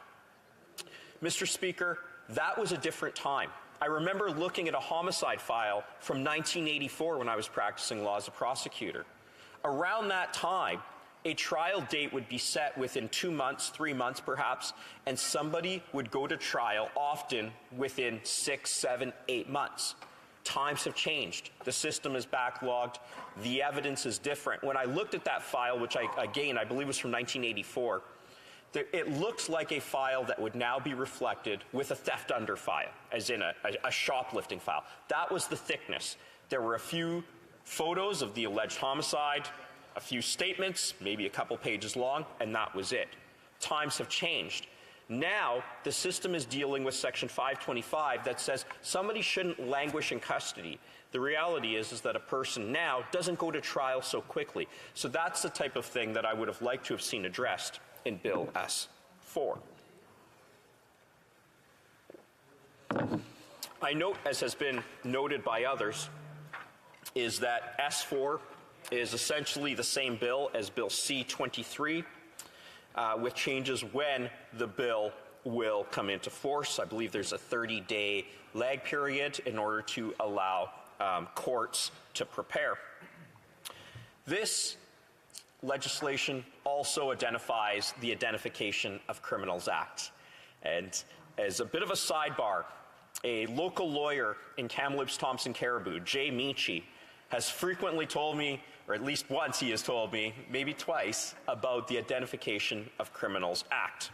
Mr. Speaker, that was a different time. I remember looking at a homicide file from 1984 when I was practicing law as a prosecutor. Around that time, a trial date would be set within 2 months, 3 months perhaps, and somebody would go to trial often within 6, 7, 8 months. Times have changed. The system is backlogged. The evidence is different. When I looked at that file, which I believe was from 1984, it looks like a file that would now be reflected with a theft under file, as in a shoplifting file. That was the thickness. There were a few photos of the alleged homicide, a few statements, maybe a couple pages long, and that was it. Times have changed. Now, the system is dealing with Section 525 that says somebody shouldn't languish in custody. The reality is that a person now doesn't go to trial so quickly. So that's the type of thing that I would have liked to have seen addressed in Bill S4. I note, as has been noted by others, is that S4 is essentially the same bill as Bill C-23, with changes when the bill will come into force. I believe there's a 30-day lag period in order to allow courts to prepare. This legislation also identifies the Identification of Criminals Act. And as a bit of a sidebar, a local lawyer in Kamloops, Thompson, Caribou, Jay Michi, has frequently told me, or at least once he has told me, maybe twice, about the Identification of Criminals Act.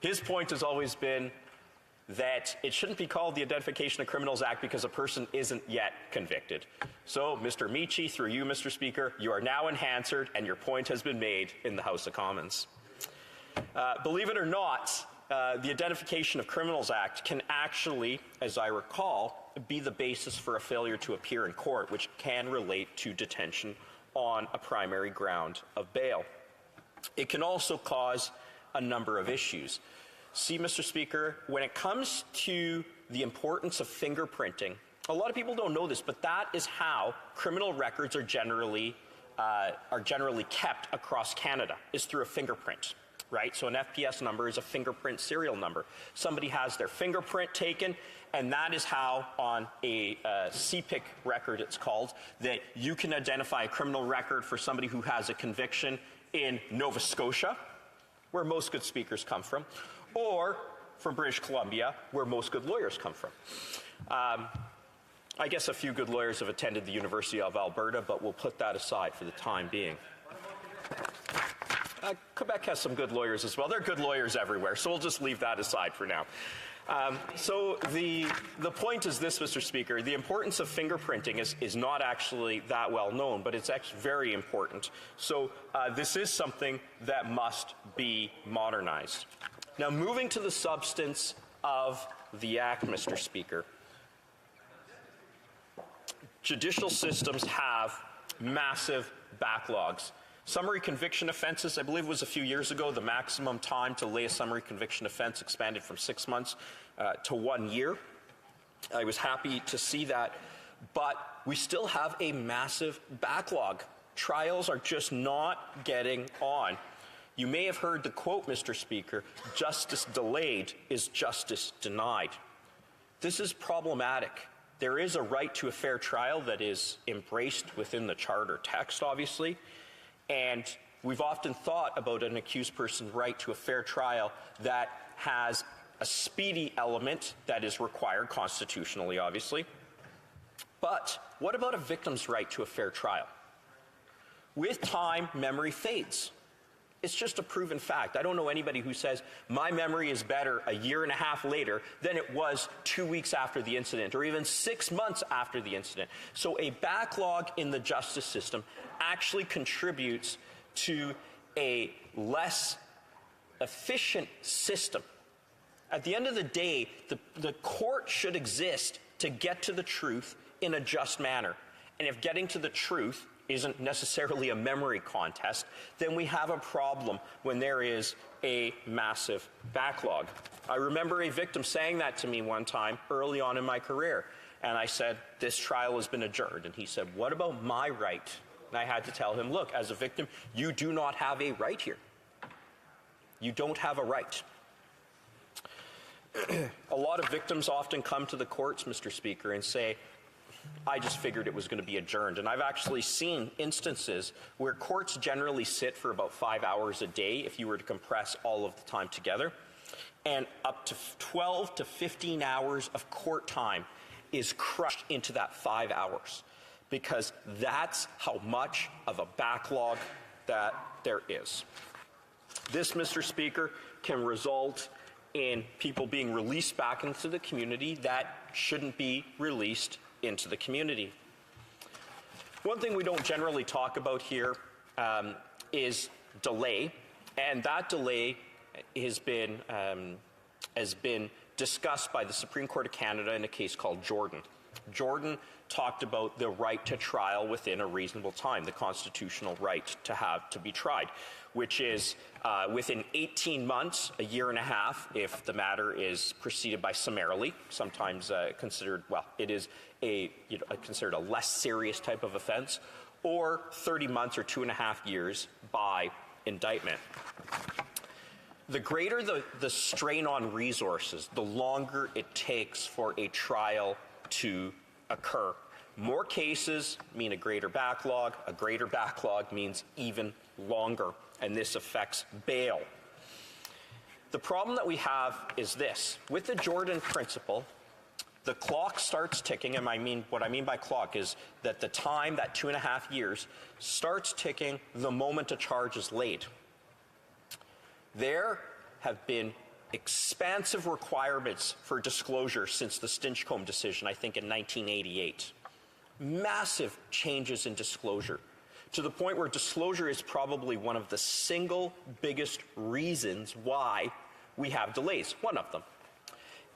His point has always been that it shouldn't be called the Identification of Criminals Act because a person isn't yet convicted. So, Mr. Michi, through you, Mr. Speaker, you are now enhanced and your point has been made in the House of Commons. Believe it or not, the Identification of Criminals Act can actually, as I recall, be the basis for a failure to appear in court, which can relate to detention on a primary ground of bail. It can also cause a number of issues. See, Mr. Speaker, when it comes to the importance of fingerprinting, a lot of people don't know this, but that is how criminal records are generally kept across Canada, is through a fingerprint, right? So an FPS number is a fingerprint serial number. Somebody has their fingerprint taken, and that is how, on a CPIC record, it's called, that you can identify a criminal record for somebody who has a conviction in Nova Scotia, where most good speakers come from, or from British Columbia, where most good lawyers come from. I guess a few good lawyers have attended the University of Alberta, but we'll put that aside for the time being. Quebec has some good lawyers as well. There are good lawyers everywhere, so we'll just leave that aside for now. So the point is this, Mr. Speaker. The importance of fingerprinting is not actually that well known, but it's actually very important. So this is something that must be modernized. Now, moving to the substance of the Act, Mr. Speaker. Judicial systems have massive backlogs. Summary conviction offenses, I believe it was a few years ago, the maximum time to lay a summary conviction offense expanded from 6 months to 1 year. I was happy to see that, but we still have a massive backlog. Trials are just not getting on. You may have heard the quote, Mr. Speaker, "Justice delayed is justice denied." This is problematic. There is a right to a fair trial that is embraced within the Charter text, obviously, and we've often thought about an accused person's right to a fair trial that has a speedy element that is required constitutionally, obviously. But what about a victim's right to a fair trial? With time, memory fades. It's just a proven fact. I don't know anybody who says, my memory is better a year and a half later than it was 2 weeks after the incident, or even 6 months after the incident. So a backlog in the justice system actually contributes to a less efficient system. At the end of the day, the court should exist to get to the truth in a just manner. And if getting to the truth isn't necessarily a memory contest, then we have a problem when there is a massive backlog. I remember a victim saying that to me one time early on in my career, and I said, this trial has been adjourned. And he said, what about my right? And I had to tell him, look, as a victim, you do not have a right here. You don't have a right. A lot of victims often come to the courts, Mr. Speaker, and say, I just figured it was going to be adjourned. And I've actually seen instances where courts generally sit for about 5 hours a day if you were to compress all of the time together. And up to 12 to 15 hours of court time is crushed into that 5 hours, because that's how much of a backlog that there is. This, Mr. Speaker, can result in people being released back into the community that shouldn't be released into the community. One thing we don't generally talk about here is delay, and that delay has been discussed by the Supreme Court of Canada in a case called Jordan. Jordan talked about the right to trial within a reasonable time, the constitutional right to be tried, which is within 18 months, a year and a half, if the matter is proceeded by summarily, sometimes considered, well, it is considered a less serious type of offense, or 30 months or 2.5 years by indictment. The greater the strain on resources, the longer it takes for a trial to occur. More cases mean a greater backlog means even longer, and this affects bail. The problem that we have is this. With the Jordan principle, the clock starts ticking, and what I mean by clock is that the time, that 2.5 years, starts ticking the moment a charge is laid. There have been expansive requirements for disclosure since the Stinchcombe decision, I think in 1988. Massive changes in disclosure, to the point where disclosure is probably one of the single biggest reasons why we have delays, one of them.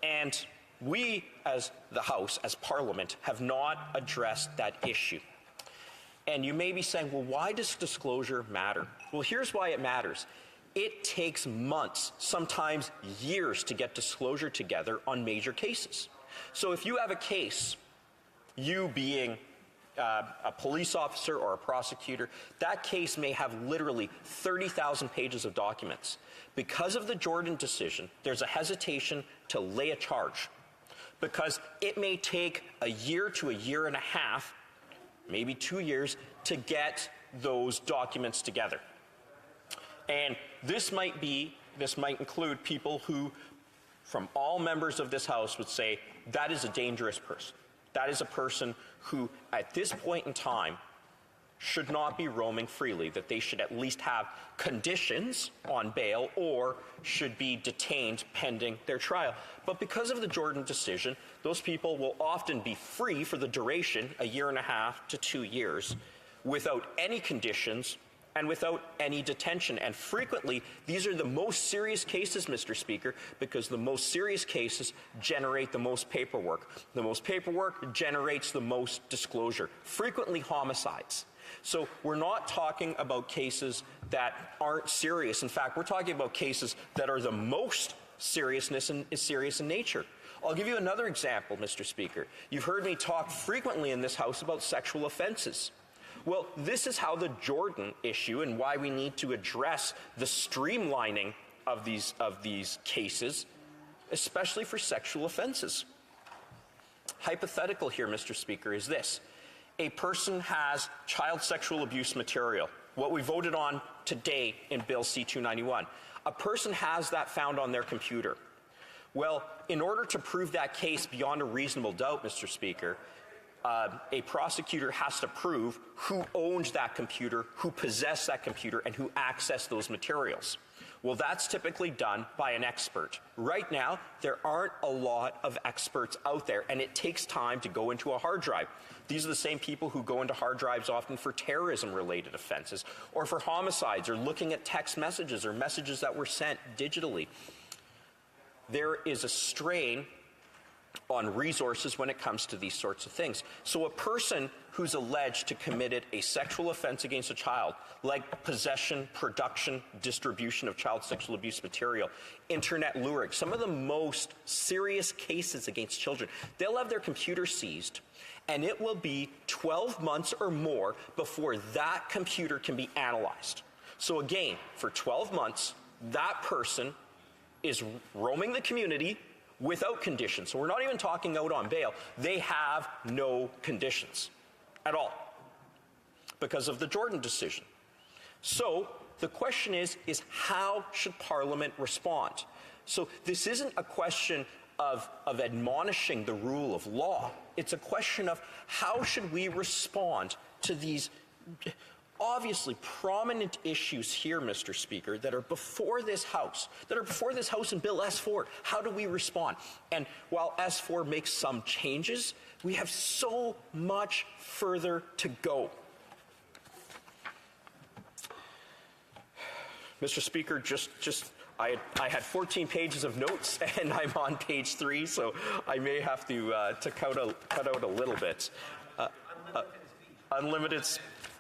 And we, as the House, as Parliament, have not addressed that issue. And you may be saying, well, why does disclosure matter? Well, here's why it matters. it takes months, sometimes years, to get disclosure together on major cases. So if you have a case, you being a police officer or a prosecutor, that case may have literally 30,000 pages of documents. Because of the Jordan decision, there's a hesitation to lay a charge, because it may take a year to a year and a half, maybe 2 years, to get those documents together. And this might include people who, from all members of this House, would say that is a dangerous person. That is a person who, at this point in time, should not be roaming freely, that they should at least have conditions on bail or should be detained pending their trial. But because of the Jordan decision, those people will often be free for the duration, a year and a half to 2 years, without any conditions and without any detention. And frequently, these are the most serious cases, Mr. Speaker, because the most serious cases generate the most paperwork. The most paperwork generates the most disclosure, frequently homicides. So we're not talking about cases that aren't serious. In fact, we're talking about cases that are the most serious in nature. I'll give you another example, Mr. Speaker. You've heard me talk frequently in this House about sexual offenses. Well, this is how the Jordan issue and why we need to address the streamlining of these cases, especially for sexual offenses. Hypothetical here, Mr. Speaker, is this. A person has child sexual abuse material, what we voted on today in Bill C-291. A person has that found on their computer. Well, in order to prove that case beyond a reasonable doubt, Mr. Speaker, a prosecutor has to prove who owned that computer, who possessed that computer, and who accessed those materials. Well, that's typically done by an expert. Right now, there aren't a lot of experts out there, and it takes time to go into a hard drive. These are the same people who go into hard drives often for terrorism-related offenses, or for homicides, or looking at text messages or messages that were sent digitally. There is a strain on resources when it comes to these sorts of things. So a person who's alleged to committed a sexual offense against a child, like possession, production, distribution of child sexual abuse material, internet luring, some of the most serious cases against children, they'll have their computer seized, and it will be 12 months or more before that computer can be analyzed. So again, for 12 months, that person is roaming the community without conditions. So we're not even talking out on bail. They have no conditions at all because of the Jordan decision. So the question is how should Parliament respond? So this isn't a question of admonishing the rule of law. It's a question of how should we respond to these obviously prominent issues here, Mr. Speaker, that are before this House, in Bill S-4. How do we respond? And while S-4 makes some changes, we have so much further to go. Mr. Speaker, I had 14 pages of notes, and I'm on page 3, so I may have to cut out a little bit.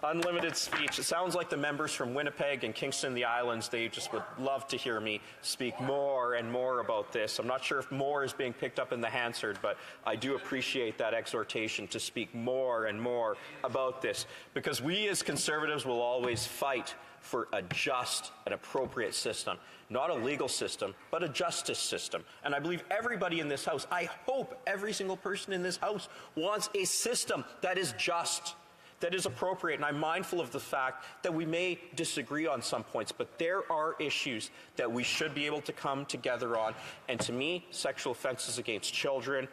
Unlimited speech. It sounds like the members from Winnipeg and Kingston, the Islands, they just would love to hear me speak more and more about this. I'm not sure if more is being picked up in the Hansard, but I do appreciate that exhortation to speak more and more about this, because we as Conservatives will always fight for a just and appropriate system. Not a legal system, but a justice system. And I believe everybody in this House, I hope every single person in this House wants a system that is just, that is appropriate. And I'm mindful of the fact that we may disagree on some points, but there are issues that we should be able to come together on. And to me, sexual offenses against children,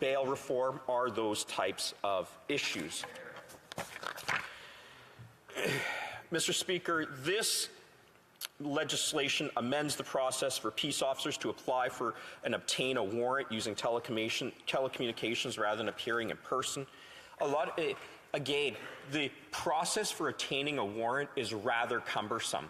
bail reform are those types of issues. Mr. Speaker, this legislation amends the process for peace officers to apply for and obtain a warrant using telecommunications rather than appearing in person. Again, the process for obtaining a warrant is rather cumbersome.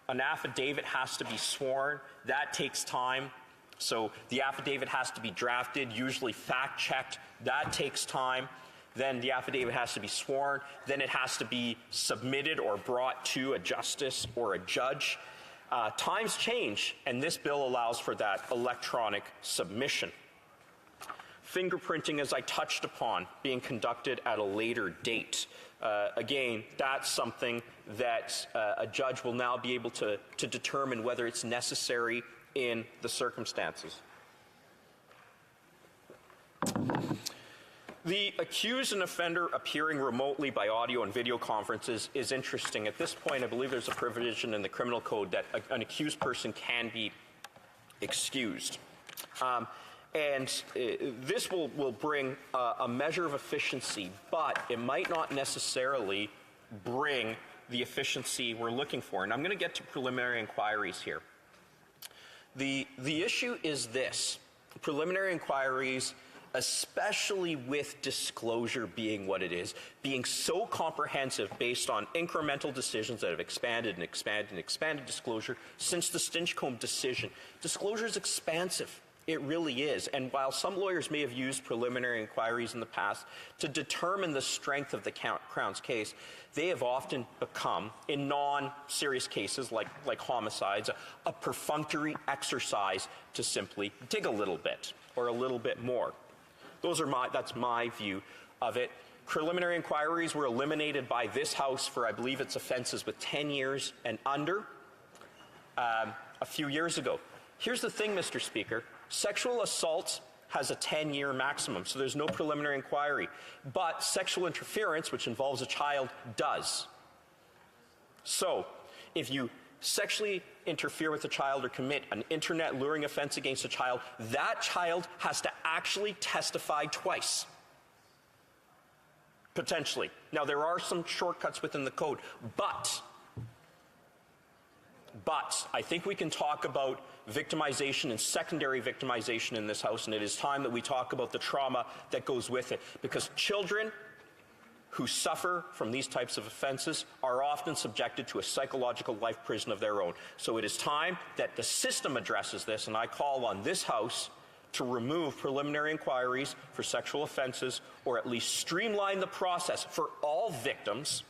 An affidavit has to be sworn. That takes time. So the affidavit has to be drafted, usually fact-checked. That takes time. Then the affidavit has to be sworn. Then it has to be submitted or brought to a justice or a judge. Times change, and this bill allows for that electronic submission. Fingerprinting, as I touched upon, being conducted at a later date. Again, that's something that a judge will now be able to determine whether it's necessary in the circumstances. The accused and offender appearing remotely by audio and video conferences is interesting. At this point, I believe there's a provision in the criminal code that an accused person can be excused. This will bring a measure of efficiency, but it might not necessarily bring the efficiency we're looking for. And I'm going to get to preliminary inquiries here. The issue is this. Preliminary inquiries, especially with disclosure being what it is, being so comprehensive based on incremental decisions that have expanded and expanded and expanded disclosure since the Stinchcombe decision. Disclosure is expansive. It really is. And while some lawyers may have used preliminary inquiries in the past to determine the strength of the Crown's case, they have often become, in non-serious cases like homicides, a perfunctory exercise to simply dig a little bit or a little bit more. That's my view of it. Preliminary inquiries were eliminated by this House for, I believe it's offenses with 10 years and under a few years ago. Here's the thing, Mr. Speaker. Sexual assault has a 10-year maximum, so there's no preliminary inquiry. But sexual interference, which involves a child, does. So, if you sexually interfere with a child or commit an internet luring offense against a child, that child has to actually testify twice. Potentially. Now, there are some shortcuts within the code, but I think we can talk about victimization and secondary victimization in this House, and it is time that we talk about the trauma that goes with it, because children who suffer from these types of offenses are often subjected to a psychological life prison of their own. So it is time that the system addresses this, and I call on this House to remove preliminary inquiries for sexual offenses, or at least streamline the process for all victims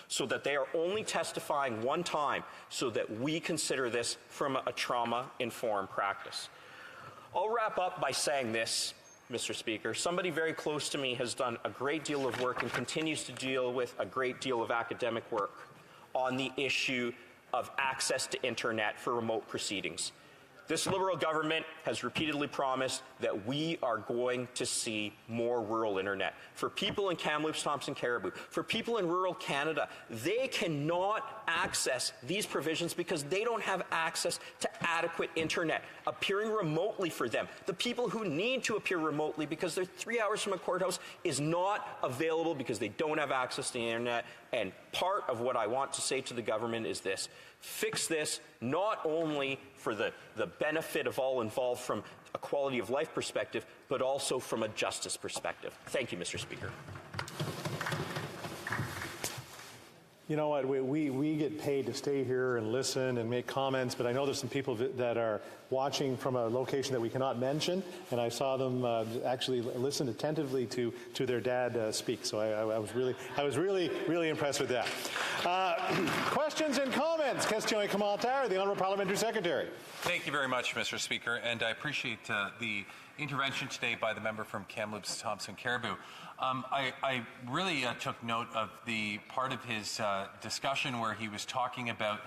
so that they are only testifying one time, so that we consider this from a trauma-informed practice. I'll wrap up by saying this, Mr. Speaker. Somebody very close to me has done a great deal of work and continues to deal with a great deal of academic work on the issue of access to internet for remote proceedings. This Liberal government has repeatedly promised that we are going to see more rural internet. For people in Kamloops, Thompson, Caribou, for people in rural Canada, they cannot access these provisions because they don't have access to adequate internet appearing remotely for them. The people who need to appear remotely because they're 3 hours from a courthouse is not available because they don't have access to the internet. And part of what I want to say to the government is this: fix this, not only for the benefit of all involved from a quality of life perspective, but also from a justice perspective. Thank you, Mr. Speaker. You know what, we get paid to stay here and listen and make comments, but I know there's some people that are watching from a location that we cannot mention, and I saw them actually listen attentively to their dad speak, so I was really impressed with that. Questions and comments? Question et commentaire, the Honourable Parliamentary Secretary. Thank you very much, Mr. Speaker, and I appreciate the intervention today by the member from Kamloops, Thompson, Caribou. I really took note of the part of his discussion where he was talking about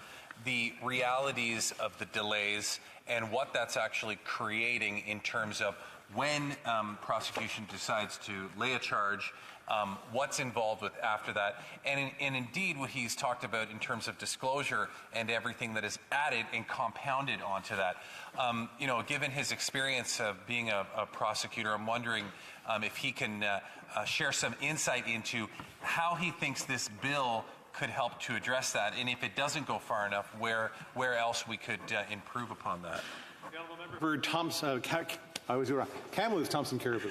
the realities of the delays and what that's actually creating in terms of when prosecution decides to lay a charge, what's involved with after that, and indeed what he's talked about in terms of disclosure and everything that is added and compounded onto that. You know, given his experience of being a prosecutor, I'm wondering if he can share some insight into how he thinks this bill could help to address that, and if it doesn't go far enough, where else we could improve upon that. For Thompson, Kamloops, Thompson, Caribou.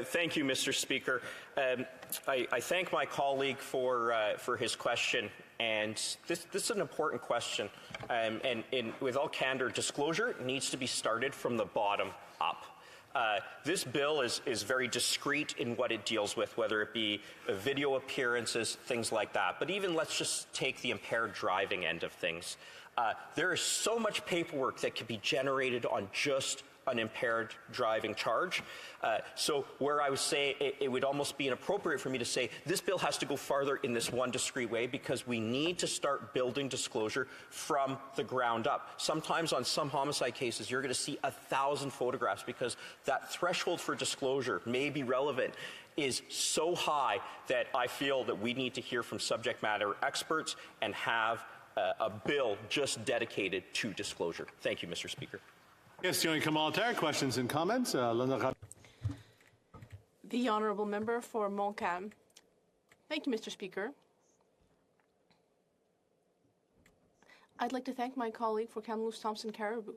Thank you, Mr. Speaker. I thank my colleague for his question, and this is an important question. And with all candor, disclosure needs to be started from the bottom up. This bill is very discreet in what it deals with, whether it be video appearances, things like that. But even let's just take the impaired driving end of things. There is so much paperwork that can be generated on just an impaired driving charge. So where I would say it would almost be inappropriate for me to say this bill has to go farther in this one discrete way, because we need to start building disclosure from the ground up. Sometimes on some homicide cases, you're going to see 1,000 photographs because that threshold for disclosure may be relevant is so high that I feel that we need to hear from subject matter experts and have a bill just dedicated to disclosure. Thank you, Mr. Speaker. Question commentaire, questions and comments. The Honourable Member for Montcalm. Thank you, Mr. Speaker. I'd like to thank my colleague for Kamloops Thompson Caribou.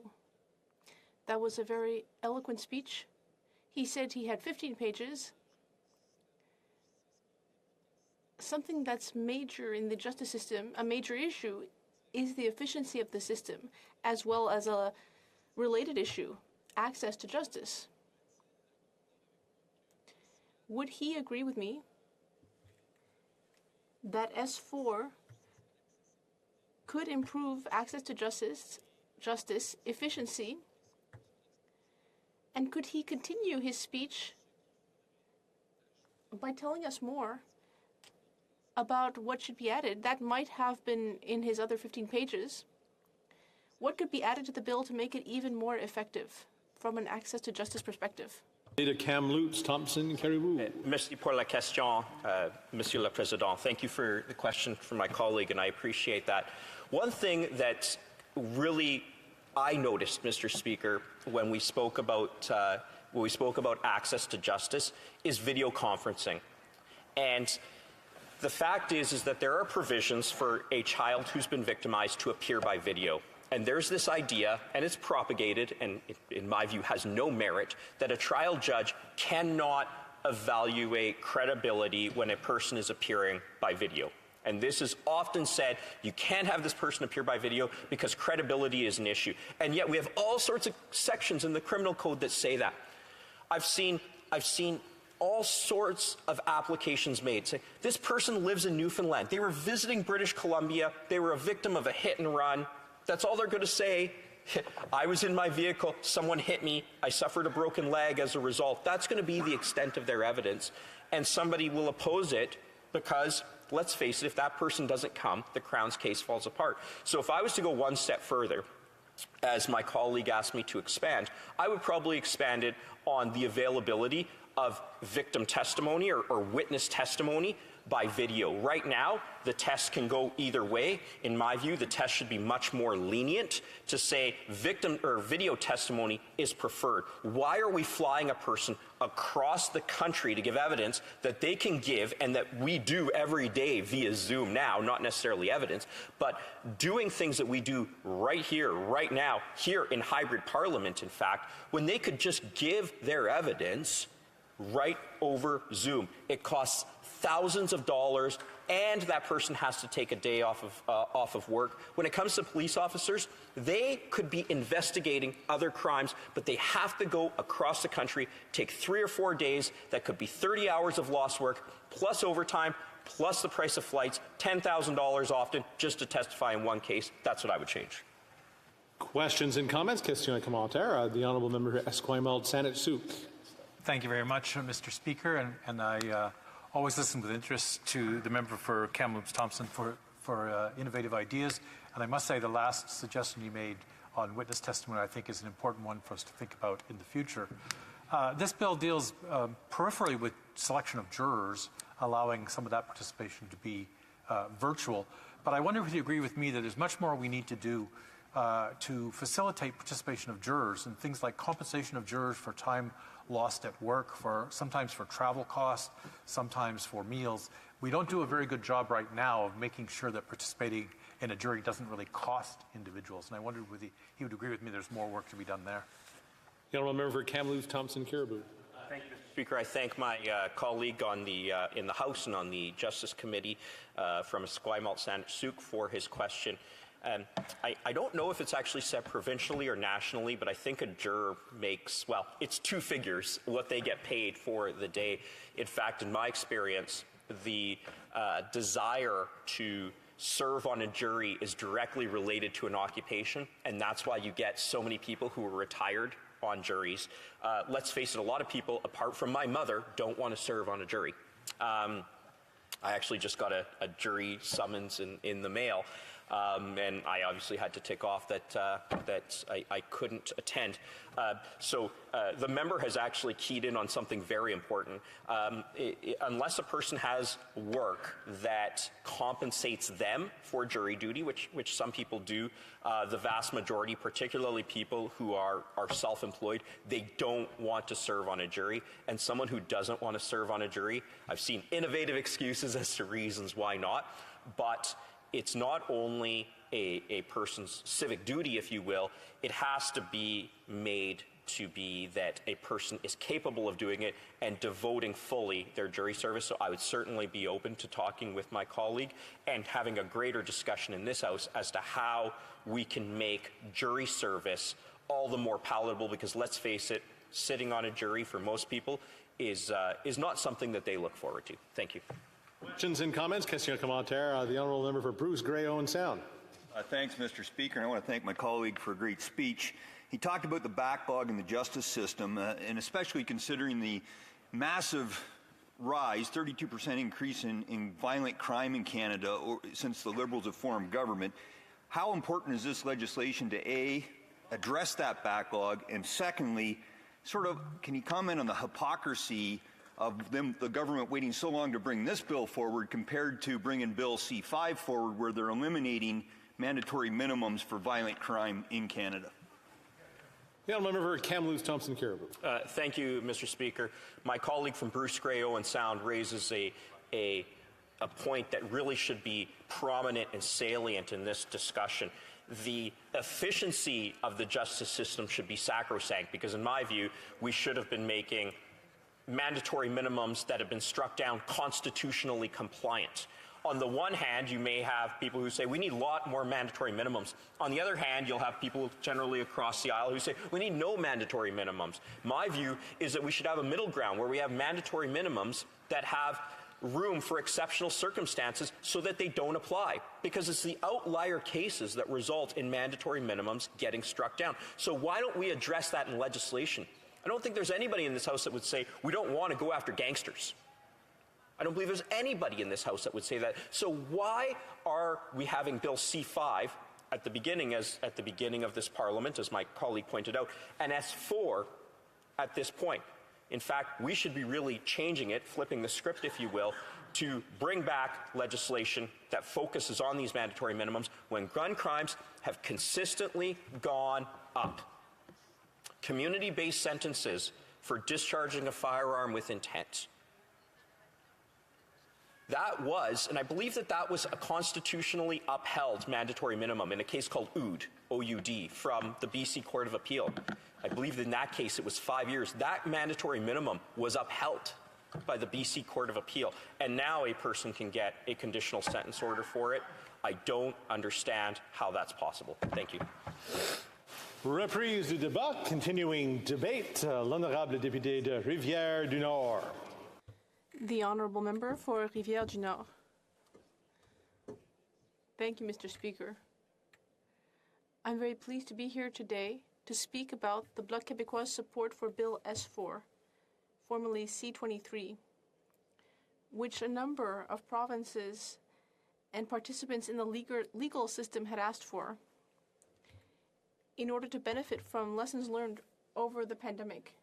That was a very eloquent speech. He said he had 15 pages. Something that's major in the justice system, a major issue, is the efficiency of the system, as well as a related issue, access to justice. Would he agree with me that S4 could improve access to justice, efficiency, and could he continue his speech by telling us more about what should be added? That might have been in his other 15 pages. What could be added to the bill to make it even more effective from an access to justice perspective? Kamloops Thompson Caribou. Merci pour la question, Monsieur le Président. Thank you for the question from my colleague, and I appreciate that. One thing that really I noticed, Mr. Speaker, when we spoke about access to justice, is video conferencing. And the fact is that there are provisions for a child who's been victimized to appear by video. And there's this idea, and it's propagated, and in my view has no merit, that a trial judge cannot evaluate credibility when a person is appearing by video. And this is often said, you can't have this person appear by video because credibility is an issue. And yet we have all sorts of sections in the criminal code that say that. I've seen all sorts of applications made. Say, this person lives in Newfoundland. They were visiting British Columbia. They were a victim of a hit and run. That's all they're going to say. I was in my vehicle, someone hit me, I suffered a broken leg as a result. That's going to be the extent of their evidence. And somebody will oppose it because, let's face it, if that person doesn't come, the Crown's case falls apart. So if I was to go one step further, as my colleague asked me to expand, I would probably expand it on the availability of victim testimony or witness testimony by video. Right now, the test can go either way. In my view, the test should be much more lenient to say victim or video testimony is preferred. Why are we flying a person across the country to give evidence that they can give and that we do every day via Zoom now, not necessarily evidence, but doing things that we do right here, right now, here in hybrid parliament, in fact, when they could just give their evidence right over Zoom. It costs thousands of dollars, and that person has to take a day off of work. When it comes to police officers, they could be investigating other crimes, but they have to go across the country, take 3 or 4 days. That could be 30 hours of lost work, plus overtime, plus the price of flights, $10,000 often, just to testify in one case. That's what I would change. Questions and comments? Question and commentaire. The Honourable Member for Esquimalt-Saanich-Sooke. Thank you very much, Mr. Speaker, and I always listen with interest to the member for Kamloops Thompson for innovative ideas. And I must say the last suggestion you made on witness testimony I think is an important one for us to think about in the future. This bill deals peripherally with selection of jurors, allowing some of that participation to be virtual. But I wonder if you agree with me that there's much more we need to do to facilitate participation of jurors and things like compensation of jurors for time lost at work, sometimes for travel costs, sometimes for meals. We don't do a very good job right now of making sure that participating in a jury doesn't really cost individuals. And I wondered whether he would agree with me there's more work to be done there. The Honourable Member for Kamloops Thompson Caribou. Thank you, Mr. Speaker. I thank my colleague on in the House and on the Justice Committee from Esquimalt-Saanich-Sooke for his question. I don't know if it's actually set provincially or nationally, but I think a juror makes, well, it's 2 figures what they get paid for the day. In fact, in my experience, the desire to serve on a jury is directly related to an occupation, and that's why you get so many people who are retired on juries. Let's face it, a lot of people, apart from my mother, don't want to serve on a jury. I actually just got a jury summons in the mail, and I obviously had to tick off that I couldn't attend. So the member has actually keyed in on something very important. Unless a person has work that compensates them for jury duty, which some people do, the vast majority, particularly people who are self-employed, they don't want to serve on a jury. And someone who doesn't want to serve on a jury, I've seen innovative excuses as to reasons why not, but it's not only a person's civic duty, if you will, it has to be made to be that a person is capable of doing it and devoting fully their jury service. So I would certainly be open to talking with my colleague and having a greater discussion in this House as to how we can make jury service all the more palatable, because let's face it, sitting on a jury for most people is not something that they look forward to. Thank you. Questions and comments? Question commentaire. The honourable member for Bruce Grey Owen Sound. Thanks, Mr. Speaker. And I want to thank my colleague for a great speech. He talked about the backlog in the justice system, and especially considering the massive rise, 32% increase in violent crime in Canada since the Liberals have formed government. How important is this legislation to A, address that backlog, and secondly, can you comment on the hypocrisy of the government waiting so long to bring this bill forward compared to bringing Bill C-5 forward, where they're eliminating mandatory minimums for violent crime in Canada? The honourable member for Kamloops Thompson Caribou. Thank you, Mr. Speaker. My colleague from Bruce Grey Owen Sound raises a point that really should be prominent and salient in this discussion. The efficiency of the justice system should be sacrosanct, because in my view, we should have been making mandatory minimums that have been struck down constitutionally compliant. On the one hand, you may have people who say we need a lot more mandatory minimums. On the other hand, you'll have people generally across the aisle who say we need no mandatory minimums. My view is that we should have a middle ground where we have mandatory minimums that have room for exceptional circumstances so that they don't apply, because it's the outlier cases that result in mandatory minimums getting struck down. So why don't we address that in legislation? I don't think there's anybody in this House that would say we don't want to go after gangsters. I don't believe there's anybody in this House that would say that. So why are we having Bill C-5 at the beginning of this Parliament, as my colleague pointed out, and S-4 at this point? In fact, we should be really changing it, flipping the script, if you will, to bring back legislation that focuses on these mandatory minimums when gun crimes have consistently gone up. Community-based sentences for discharging a firearm with intent. That was, and I believe that was a constitutionally upheld mandatory minimum in a case called OUD, O-U-D, from the BC Court of Appeal. I believe in that case it was 5 years. That mandatory minimum was upheld by the BC Court of Appeal, and now a person can get a conditional sentence order for it. I don't understand how that's possible. Thank you. Reprise du débat, continuing debate. L'honorable député de Rivière-du-Nord. The honourable member for Rivière-du-Nord. Thank you, Mr. Speaker. I'm very pleased to be here today to speak about the Bloc Québécois support for Bill S-4, formerly C-23, which a number of provinces and participants in the legal system had asked for in order to benefit from lessons learned over the pandemic.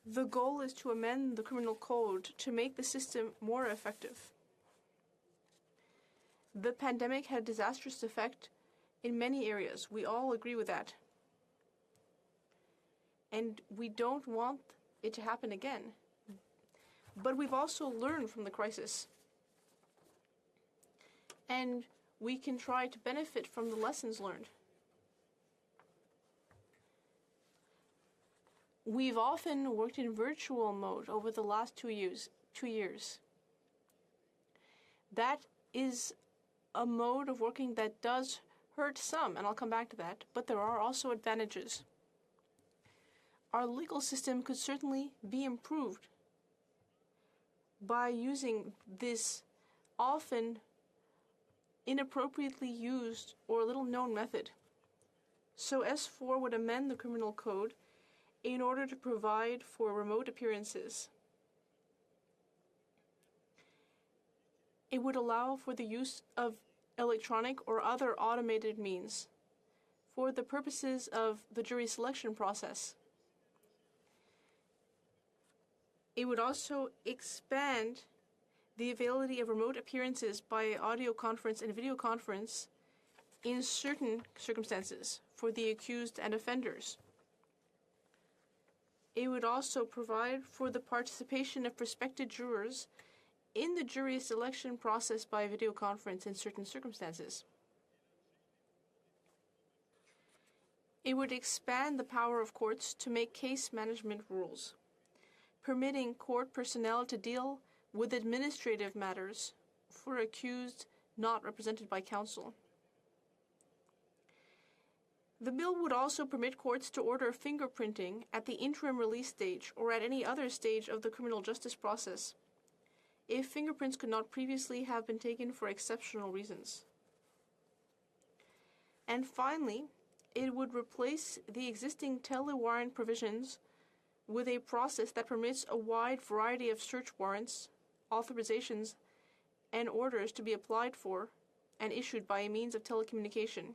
The goal is to amend the criminal code to make the system more effective. The pandemic had a disastrous effect in many areas. We all agree with that. And we don't want it to happen again. But we've also learned from the crisis. And we can try to benefit from the lessons learned. We've often worked in virtual mode over the last 2 years. That is a mode of working that does hurt some, and I'll come back to that, but there are also advantages. Our legal system could certainly be improved by using this often inappropriately used or little known method. So S4 would amend the criminal code in order to provide for remote appearances. It would allow for the use of electronic or other automated means for the purposes of the jury selection process. It would also expand the availability of remote appearances by audio conference and video conference in certain circumstances for the accused and offenders. It would also provide for the participation of prospective jurors in the jury selection process by video conference in certain circumstances. It would expand the power of courts to make case management rules, permitting court personnel to deal with administrative matters for accused not represented by counsel. The bill would also permit courts to order fingerprinting at the interim release stage or at any other stage of the criminal justice process if fingerprints could not previously have been taken for exceptional reasons. And finally, it would replace the existing telewarrant provisions with a process that permits a wide variety of search warrants, authorizations, and orders to be applied for and issued by a means of telecommunication.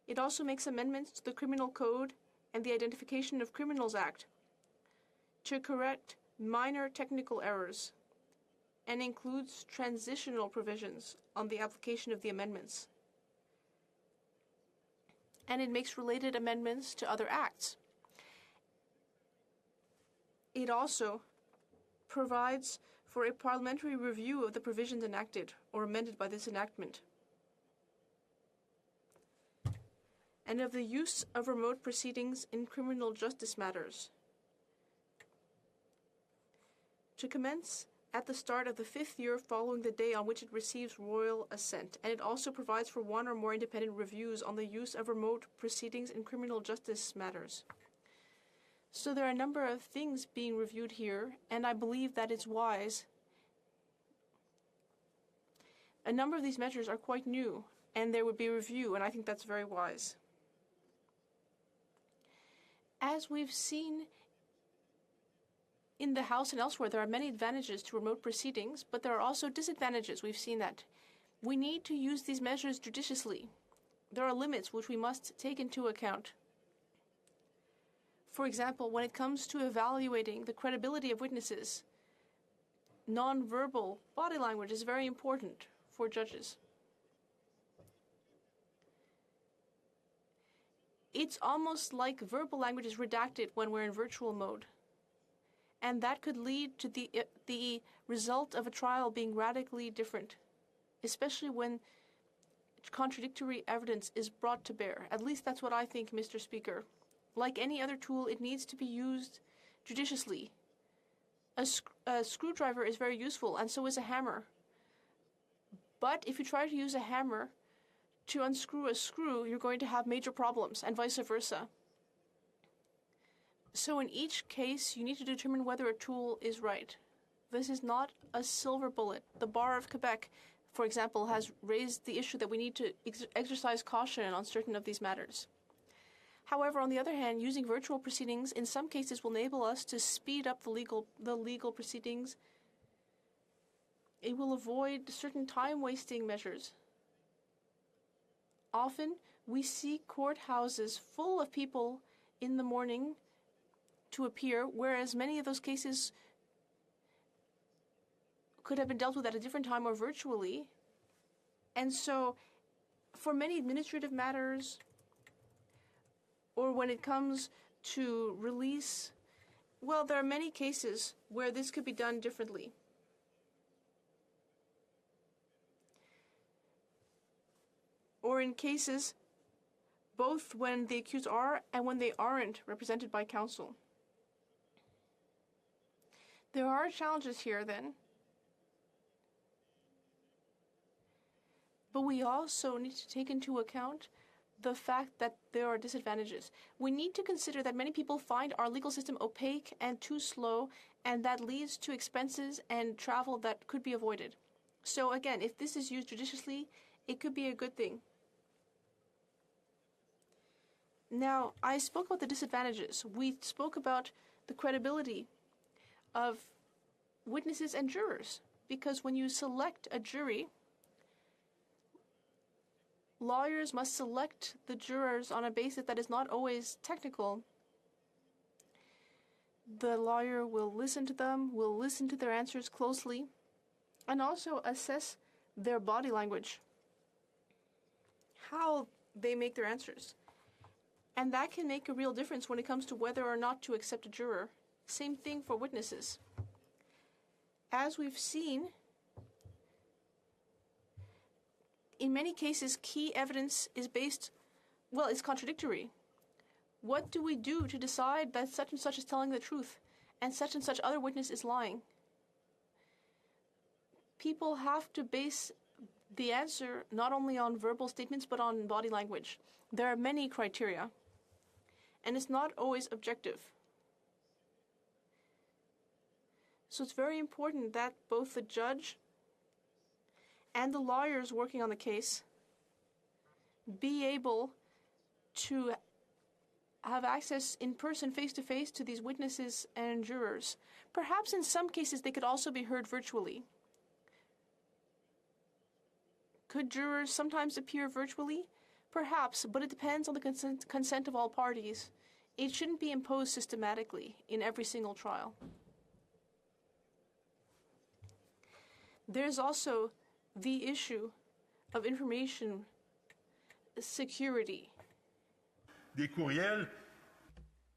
It also makes amendments to the Criminal Code and the Identification of Criminals Act to correct minor technical errors and includes transitional provisions on the application of the amendments. And it makes related amendments to other acts. It also provides for a parliamentary review of the provisions enacted or amended by this enactment, and of the use of remote proceedings in criminal justice matters, to commence at the start of the 5th year following the day on which it receives royal assent. And it also provides for one or more independent reviews on the use of remote proceedings in criminal justice matters. So there are a number of things being reviewed here, and I believe that it's wise. A number of these measures are quite new, and there would be a review, and I think that's very wise. As we've seen in the House and elsewhere, there are many advantages to remote proceedings, but there are also disadvantages. We've seen that. We need to use these measures judiciously. There are limits which we must take into account. For example, when it comes to evaluating the credibility of witnesses, nonverbal body language is very important for judges. It's almost like verbal language is redacted when we're in virtual mode. And that could lead to the result of a trial being radically different, especially when contradictory evidence is brought to bear. At least that's what I think, Mr. Speaker. Like any other tool, it needs to be used judiciously. A screwdriver is very useful, and so is a hammer. But if you try to use a hammer to unscrew a screw, you're going to have major problems, and vice versa. So in each case, you need to determine whether a tool is right. This is not a silver bullet. The Bar of Quebec, for example, has raised the issue that we need to exercise caution on certain of these matters. However, on the other hand, using virtual proceedings in some cases will enable us to speed up the legal proceedings. It will avoid certain time-wasting measures. Often, we see courthouses full of people in the morning to appear, whereas many of those cases could have been dealt with at a different time or virtually. And so, for many administrative matters, or when it comes to release, well, there are many cases where this could be done differently. Or in cases both when the accused are and when they aren't represented by counsel. There are challenges here then, but we also need to take into account the fact that there are disadvantages. We need to consider that many people find our legal system opaque and too slow, and that leads to expenses and travel that could be avoided. So again, if this is used judiciously, it could be a good thing. Now, I spoke about the disadvantages. We spoke about the credibility of witnesses and jurors, because when you select a jury, lawyers must select the jurors on a basis that is not always technical. The lawyer will listen to them, will listen to their answers closely, and also assess their body language, how they make their answers. And that can make a real difference when it comes to whether or not to accept a juror. Same thing for witnesses. As we've seen, in many cases, key evidence is it's contradictory. What do we do to decide that such and such is telling the truth and such other witness is lying? People have to base the answer not only on verbal statements but on body language. There are many criteria, and it's not always objective. So it's very important that both the judge and the lawyers working on the case be able to have access in person, face-to-face, to these witnesses and jurors. Perhaps in some cases they could also be heard virtually. Could jurors sometimes appear virtually? Perhaps, but it depends on the consent of all parties. It shouldn't be imposed systematically in every single trial. There's also the issue of information security. Des courriels.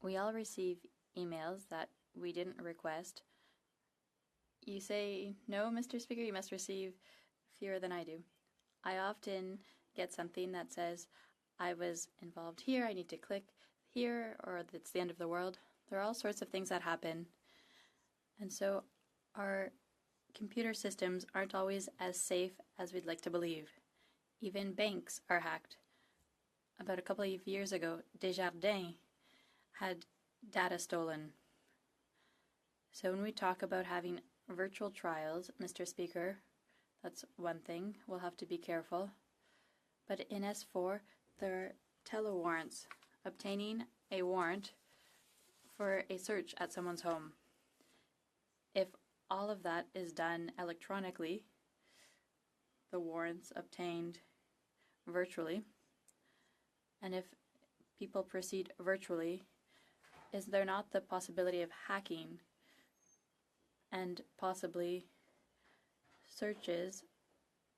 We all receive emails that we didn't request. You say, no, Mr. Speaker, you must receive fewer than I do. I often get something that says, I was involved here, I need to click here, or it's the end of the world. There are all sorts of things that happen. And so our computer systems aren't always as safe as we'd like to believe. Even banks are hacked. About a couple of years ago, Desjardins had data stolen. So when we talk about having virtual trials, Mr. Speaker, that's one thing. We'll have to be careful. But in S4, there are telewarrants, obtaining a warrant for a search at someone's home. If all of that is done electronically, the warrants obtained virtually, and if people proceed virtually, is there not the possibility of hacking and possibly searches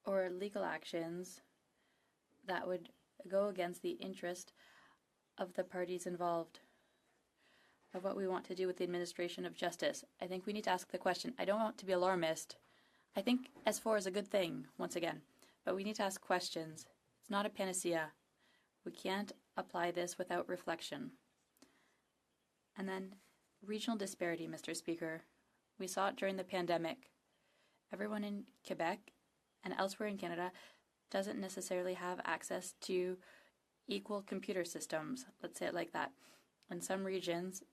or legal actions that would go against the interest of the parties involved, of what we want to do with the administration of justice? I think we need to ask the question. I don't want to be alarmist. I think S4 is a good thing, once again, but we need to ask questions. It's not a panacea. We can't apply this without reflection. And then regional disparity, Mr. Speaker. We saw it during the pandemic. Everyone in Quebec and elsewhere in Canada doesn't necessarily have access to equal computer systems, let's say it like that. In some regions,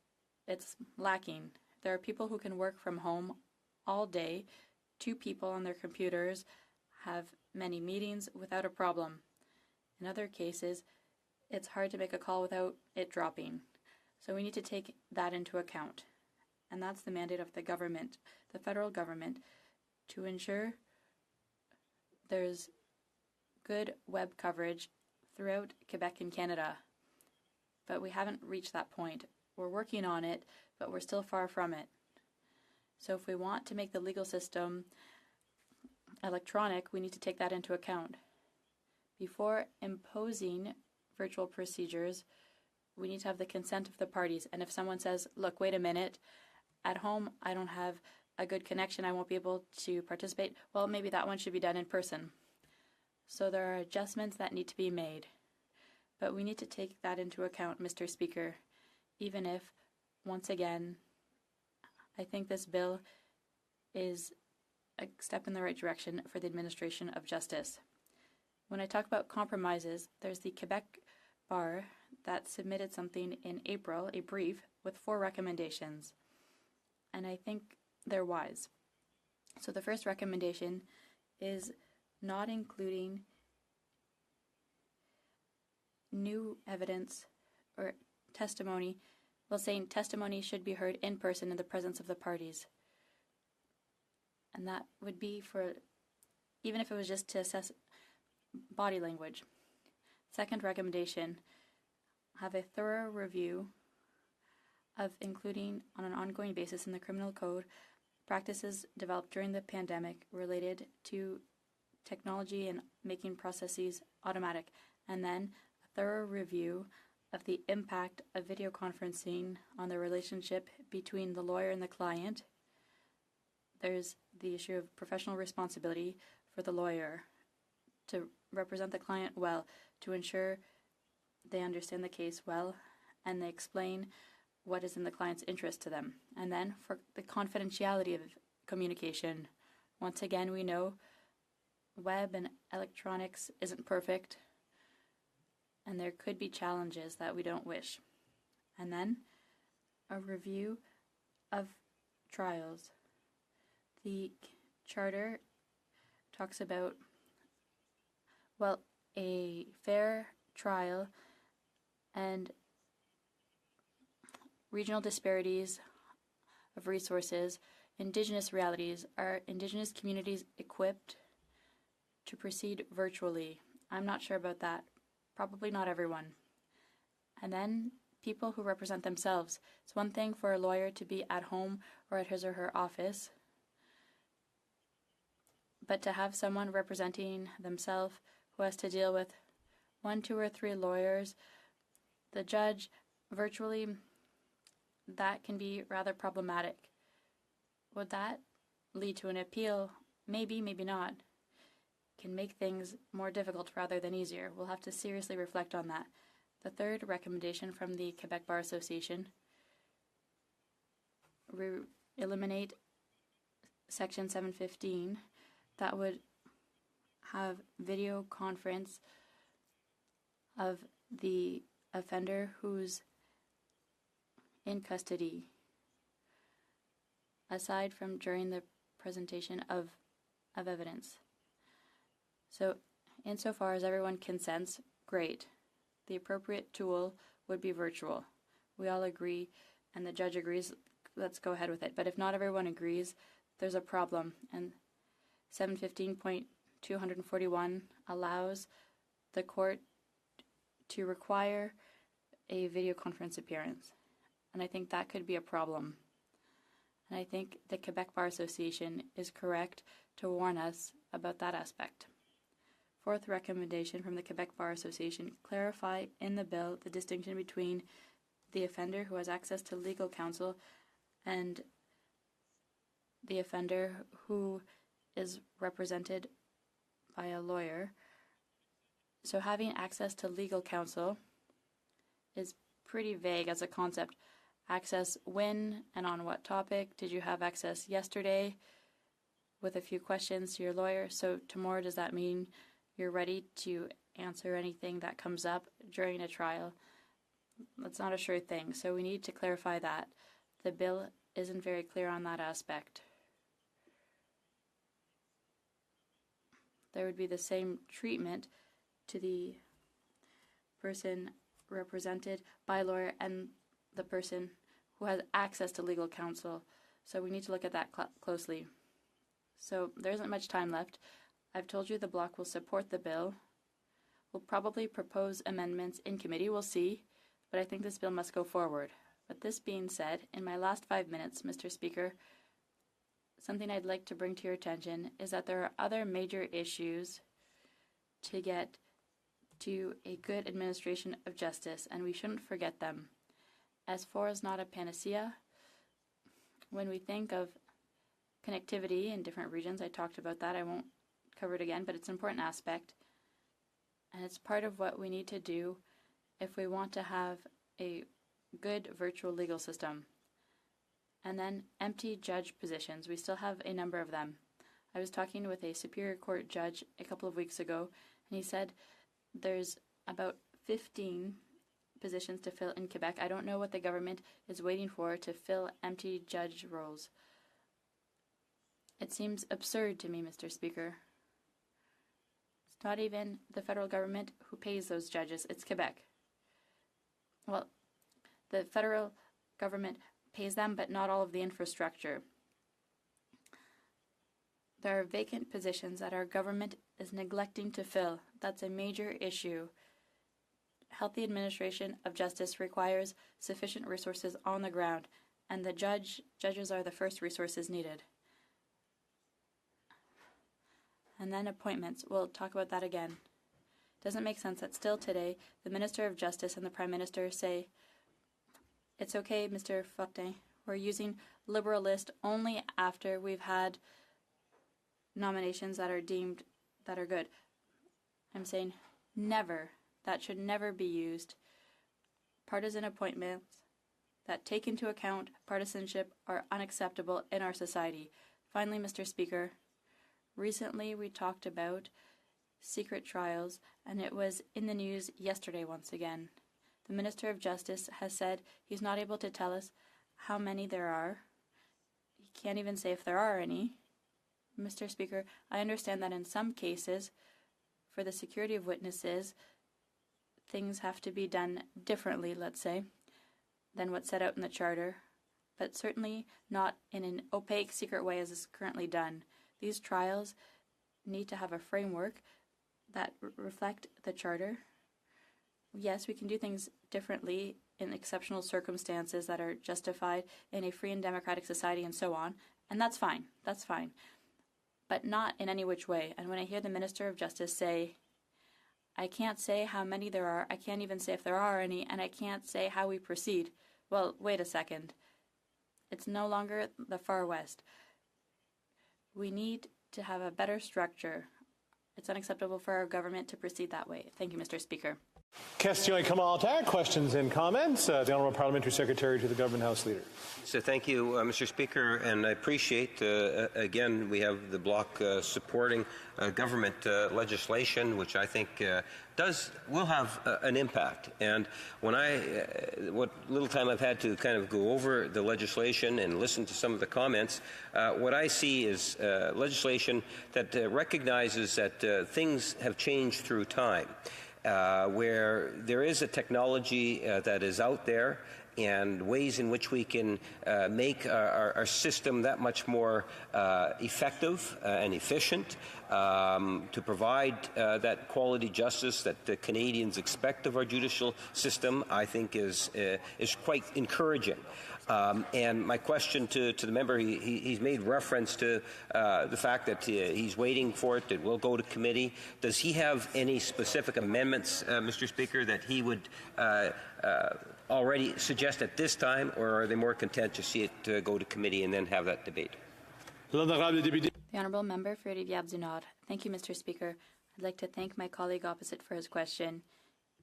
it's lacking. There are people who can work from home all day, 2 people on their computers, have many meetings without a problem. In other cases, it's hard to make a call without it dropping. So we need to take that into account. And that's the mandate of the government, the federal government, to ensure there's good web coverage throughout Quebec and Canada. But we haven't reached that point. We're working on it, but we're still far from it. So if we want to make the legal system electronic, we need to take that into account. Before imposing virtual procedures, we need to have the consent of the parties. And if someone says, look, wait a minute, at home I don't have a good connection, I won't be able to participate, well, maybe that one should be done in person. So there are adjustments that need to be made. But we need to take that into account, Mr. Speaker, even if, once again, I think this bill is a step in the right direction for the administration of justice. When I talk about compromises, there's the Quebec Bar that submitted something in April, a brief, with 4 recommendations. And I think they're wise. So the first recommendation is not including new evidence or testimony, well, saying testimony should be heard in person in the presence of the parties. And that would be for, even if it was just to assess body language. Second recommendation, have a thorough review of including on an ongoing basis in the criminal code practices developed during the pandemic related to technology and making processes automatic, and then a thorough review of the impact of video conferencing on the relationship between the lawyer and the client. There's the issue of professional responsibility for the lawyer to represent the client well, to ensure they understand the case well, and they explain what is in the client's interest to them. And then for the confidentiality of communication, once again, we know web and electronics isn't perfect, and there could be challenges that we don't wish. And then a review of trials. The Charter talks about, well, a fair trial and regional disparities of resources, Indigenous realities. Are Indigenous communities equipped to proceed virtually? I'm not sure about that. Probably not everyone. And then people who represent themselves. It's one thing for a lawyer to be at home or at his or her office, but to have someone representing themselves who has to deal with 1, 2, or 3 lawyers, the judge, virtually, that can be rather problematic. Would that lead to an appeal? Maybe, maybe not. Can make things more difficult rather than easier. We'll have to seriously reflect on that. The third recommendation from the Quebec Bar Association, eliminate Section 715. That would have video conference of the offender who's in custody, aside from during the presentation of evidence. So, insofar as everyone consents, great. The appropriate tool would be virtual. We all agree, and the judge agrees, let's go ahead with it. But if not everyone agrees, there's a problem. And 715.241 allows the court to require a video conference appearance. And I think that could be a problem. And I think the Quebec Bar Association is correct to warn us about that aspect. Fourth recommendation from the Quebec Bar Association, clarify in the bill the distinction between the offender who has access to legal counsel and the offender who is represented by a lawyer. So having access to legal counsel is pretty vague as a concept. Access when and on what topic? Did you have access yesterday with a few questions to your lawyer? So tomorrow, does that mean you're ready to answer anything that comes up during a trial? That's not a sure thing, so we need to clarify that. The bill isn't very clear on that aspect. There would be the same treatment to the person represented by a lawyer and the person who has access to legal counsel. So we need to look at that closely. So there isn't much time left. I've told you the Bloc will support the bill. We'll probably propose amendments in committee, we'll see, but I think this bill must go forward. But this being said, in my last 5 minutes, Mr. Speaker, something I'd like to bring to your attention is that there are other major issues to get to a good administration of justice, and we shouldn't forget them. S4 is not a panacea. When we think of connectivity in different regions, I talked about that, I won't cover it again, but it's an important aspect, and it's part of what we need to do if we want to have a good virtual legal system. And then empty judge positions. We still have a number of them. I was talking with a Superior Court judge a couple of weeks ago, and he said there's about 15 positions to fill in Quebec. I don't know what the government is waiting for to fill empty judge roles. It seems absurd to me, Mr. Speaker. It's not even the federal government who pays those judges, it's Quebec. Well, the federal government pays them, but not all of the infrastructure. There are vacant positions that our government is neglecting to fill. That's a major issue. Healthy administration of justice requires sufficient resources on the ground, and the judges are the first resources needed. And then appointments. We'll talk about that again. Doesn't make sense that still today, the Minister of Justice and the Prime Minister say, it's okay, Mr. Fortin, we're using Liberal list only after we've had nominations that are deemed that are good. I'm saying never. That should never be used. Partisan appointments that take into account partisanship are unacceptable in our society. Finally, Mr. Speaker, recently we talked about secret trials, and it was in the news yesterday once again. The Minister of Justice has said he's not able to tell us how many there are. He can't even say if there are any. Mr. Speaker, I understand that in some cases, for the security of witnesses, things have to be done differently, let's say, than what's set out in the Charter, but certainly not in an opaque, secret way as is currently done. These trials need to have a framework that reflect the Charter. Yes, we can do things differently in exceptional circumstances that are justified in a free and democratic society and so on, and that's fine. That's fine. But not in any which way. And when I hear the Minister of Justice say, I can't say how many there are, I can't even say if there are any, and I can't say how we proceed. Well, wait a second. It's no longer the Far West. We need to have a better structure. It's unacceptable for our government to proceed that way. Thank you, Mr. Speaker. Question commentaire, questions and comments. The Honourable Parliamentary Secretary to the Government House Leader. So thank you, Mr. Speaker, and I appreciate, again, we have the bloc supporting government legislation, which I think will have an impact. And when what little time I've had to kind of go over the legislation and listen to some of the comments, what I see is legislation that recognizes that things have changed through time. Where there is a technology that is out there and ways in which we can make our system that much more effective and efficient to provide that quality justice that the Canadians expect of our judicial system, I think is quite encouraging. And my question to the member, he's made reference to the fact that he's waiting for it, it will go to committee. Does he have any specific amendments, Mr. Speaker, that he would already suggest at this time, or are they more content to see it go to committee and then have that debate? The Honourable Member for Rivière-du-Nord. Thank you, Mr. Speaker. I'd like to thank my colleague opposite for his question.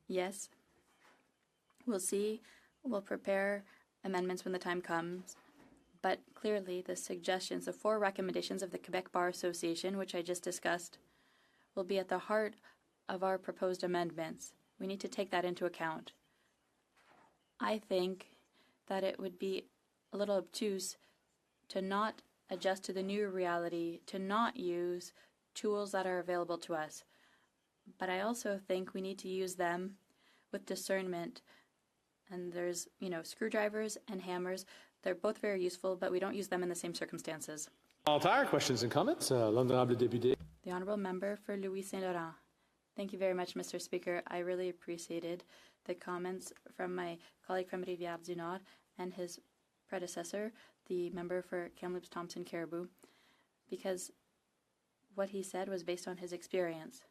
Yes, we'll see. We'll prepare amendments when the time comes, but clearly the suggestions, the 4 recommendations of the Quebec Bar Association, which I just discussed, will be at the heart of our proposed amendments. We need to take that into account. I think that it would be a little obtuse to not adjust to the new reality, to not use tools that are available to us. But I also think we need to use them with discernment. And there's, screwdrivers and hammers. They're both very useful, but we don't use them in the same circumstances. Questions and comments. L'honorable député. The Honourable Member for Louis Saint Laurent. Thank you very much, Mr. Speaker. I really appreciated the comments from my colleague from Rivière-du-Nord and his predecessor, the member for Kamloops Thompson Caribou, because what he said was based on his experience.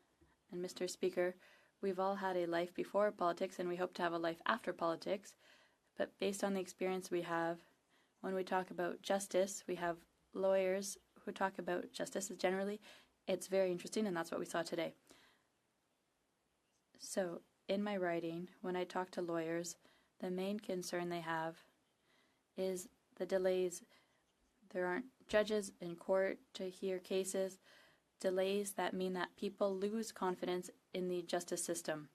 And Mr. Speaker, we've all had a life before politics, and we hope to have a life after politics. But based on the experience we have, when we talk about justice, we have lawyers who talk about justice generally. It's very interesting, and that's what we saw today. So, in my writing, when I talk to lawyers, the main concern they have is the delays. There aren't judges in court to hear cases. Delays that mean that people lose confidence in the justice system.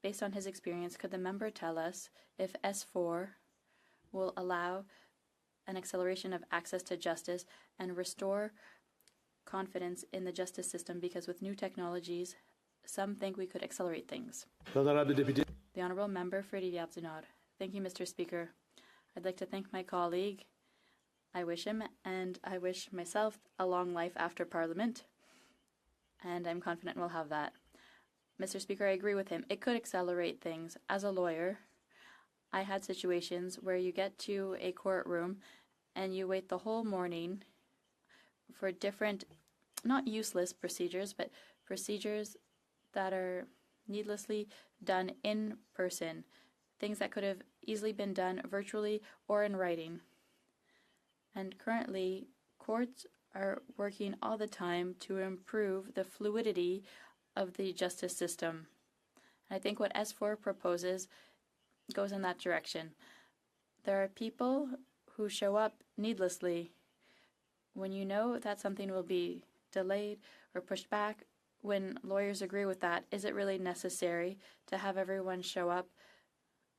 Based on his experience, could the member tell us if S4 will allow an acceleration of access to justice and restore confidence in the justice system because with new technologies, some think we could accelerate things. The The Honourable Member for Rivière du Nord. Thank you, Mr. Speaker. I'd like to thank my colleague. I wish him and I wish myself a long life after Parliament, and I'm confident we'll have that. Mr. Speaker, I agree with him. It could accelerate things. As a lawyer, I had situations where you get to a courtroom and you wait the whole morning for different, not useless procedures, but procedures that are needlessly done in person, things that could have easily been done virtually or in writing. And currently, courts are working all the time to improve the fluidity of the justice system. I think what S4 proposes goes in that direction. There are people who show up needlessly. When you know that something will be delayed or pushed back, when lawyers agree with that, is it really necessary to have everyone show up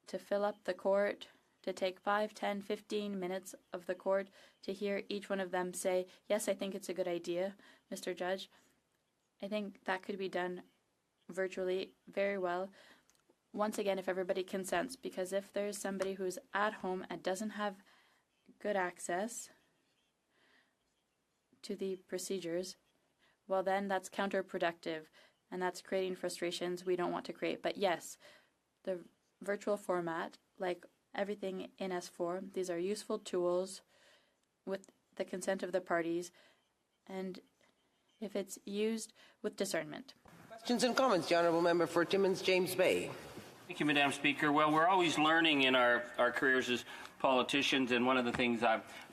to fill up the court, to take 5, 10, 15 minutes of the court to hear each one of them say, yes, I think it's a good idea, Mr. Judge? I think that could be done virtually very well. Once again, if everybody consents, because if there's somebody who's at home and doesn't have good access to the procedures, well, then that's counterproductive, and that's creating frustrations we don't want to create. But yes, the virtual format, like everything in S4, these are useful tools with the consent of the parties, and if it's used with discernment. Questions and comments. The Honourable Member for Timmins, James Bay. Thank you, Madam Speaker. Well, we're always learning in our careers as politicians, and one of the things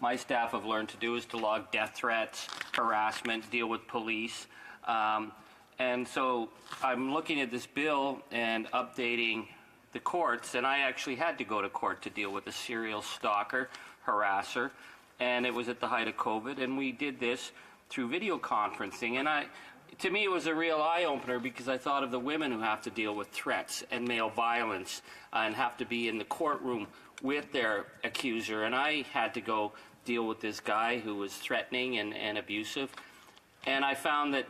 my staff have learned to do is to log death threats, harassment, deal with police. And so I'm looking at this bill and updating the courts, and I actually had to go to court to deal with a serial stalker, harasser, and it was at the height of COVID, and we did this through video conferencing. And to me, it was a real eye-opener because I thought of the women who have to deal with threats and male violence and have to be in the courtroom with their accuser. And I had to go deal with this guy who was threatening and abusive. And I found that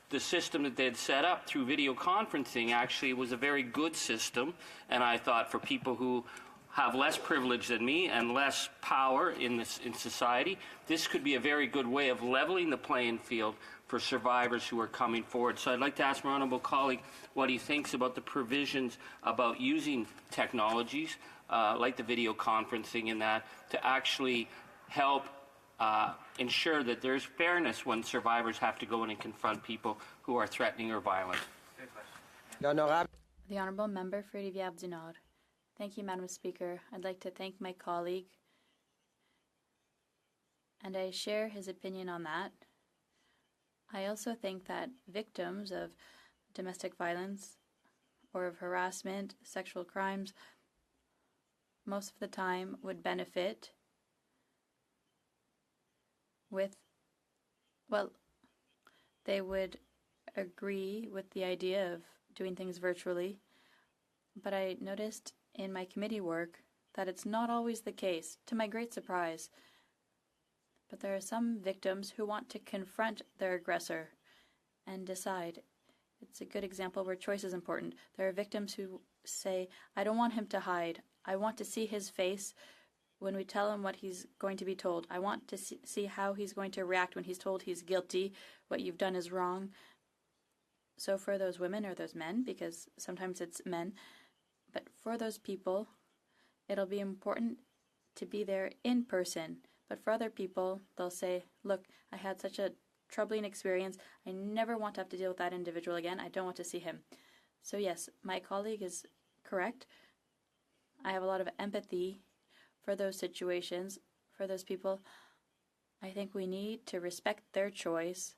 the system that they'd set up through video conferencing actually was a very good system. And I thought for people who have less privilege than me and less power in society, this could be a very good way of leveling the playing field for survivors who are coming forward. So I'd like to ask my honourable colleague what he thinks about the provisions about using technologies like the video conferencing in that to actually help ensure that there's fairness when survivors have to go in and confront people who are threatening or violent. The Honourable Member for Rivière du Nord. Thank you, Madam Speaker. I'd like to thank my colleague, and I share his opinion on that. I also think that victims of domestic violence or of harassment, sexual crimes, most of the time would benefit with, well, they would agree with the idea of doing things virtually, but I noticed in my committee work that it's not always the case, to my great surprise. But there are some victims who want to confront their aggressor and decide. It's a good example where choice is important. There are victims who say, I don't want him to hide. I want to see his face when we tell him what he's going to be told. I want to see how he's going to react when he's told he's guilty, what you've done is wrong. So for those women or those men, because sometimes it's men, but for those people, it'll be important to be there in person. But for other people, they'll say, look, I had such a troubling experience. I never want to have to deal with that individual again. I don't want to see him. So yes, my colleague is correct. I have a lot of empathy for those situations, for those people. I think we need to respect their choice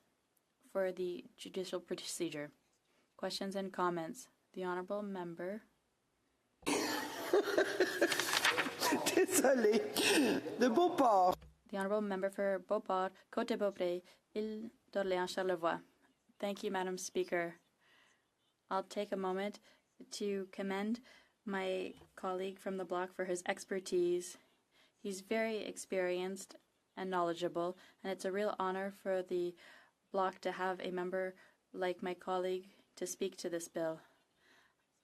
for the judicial procedure. Questions and comments? The Honourable Member. Désolé. De Beauport. The Honourable Member for Beauport, Côte-de-Beaupré, Île d'Orléans, Charlevoix. Thank you, Madam Speaker. I'll take a moment to commend my colleague from the bloc for his expertise. He's very experienced and knowledgeable, and it's a real honor for the block to have a member like my colleague to speak to this bill.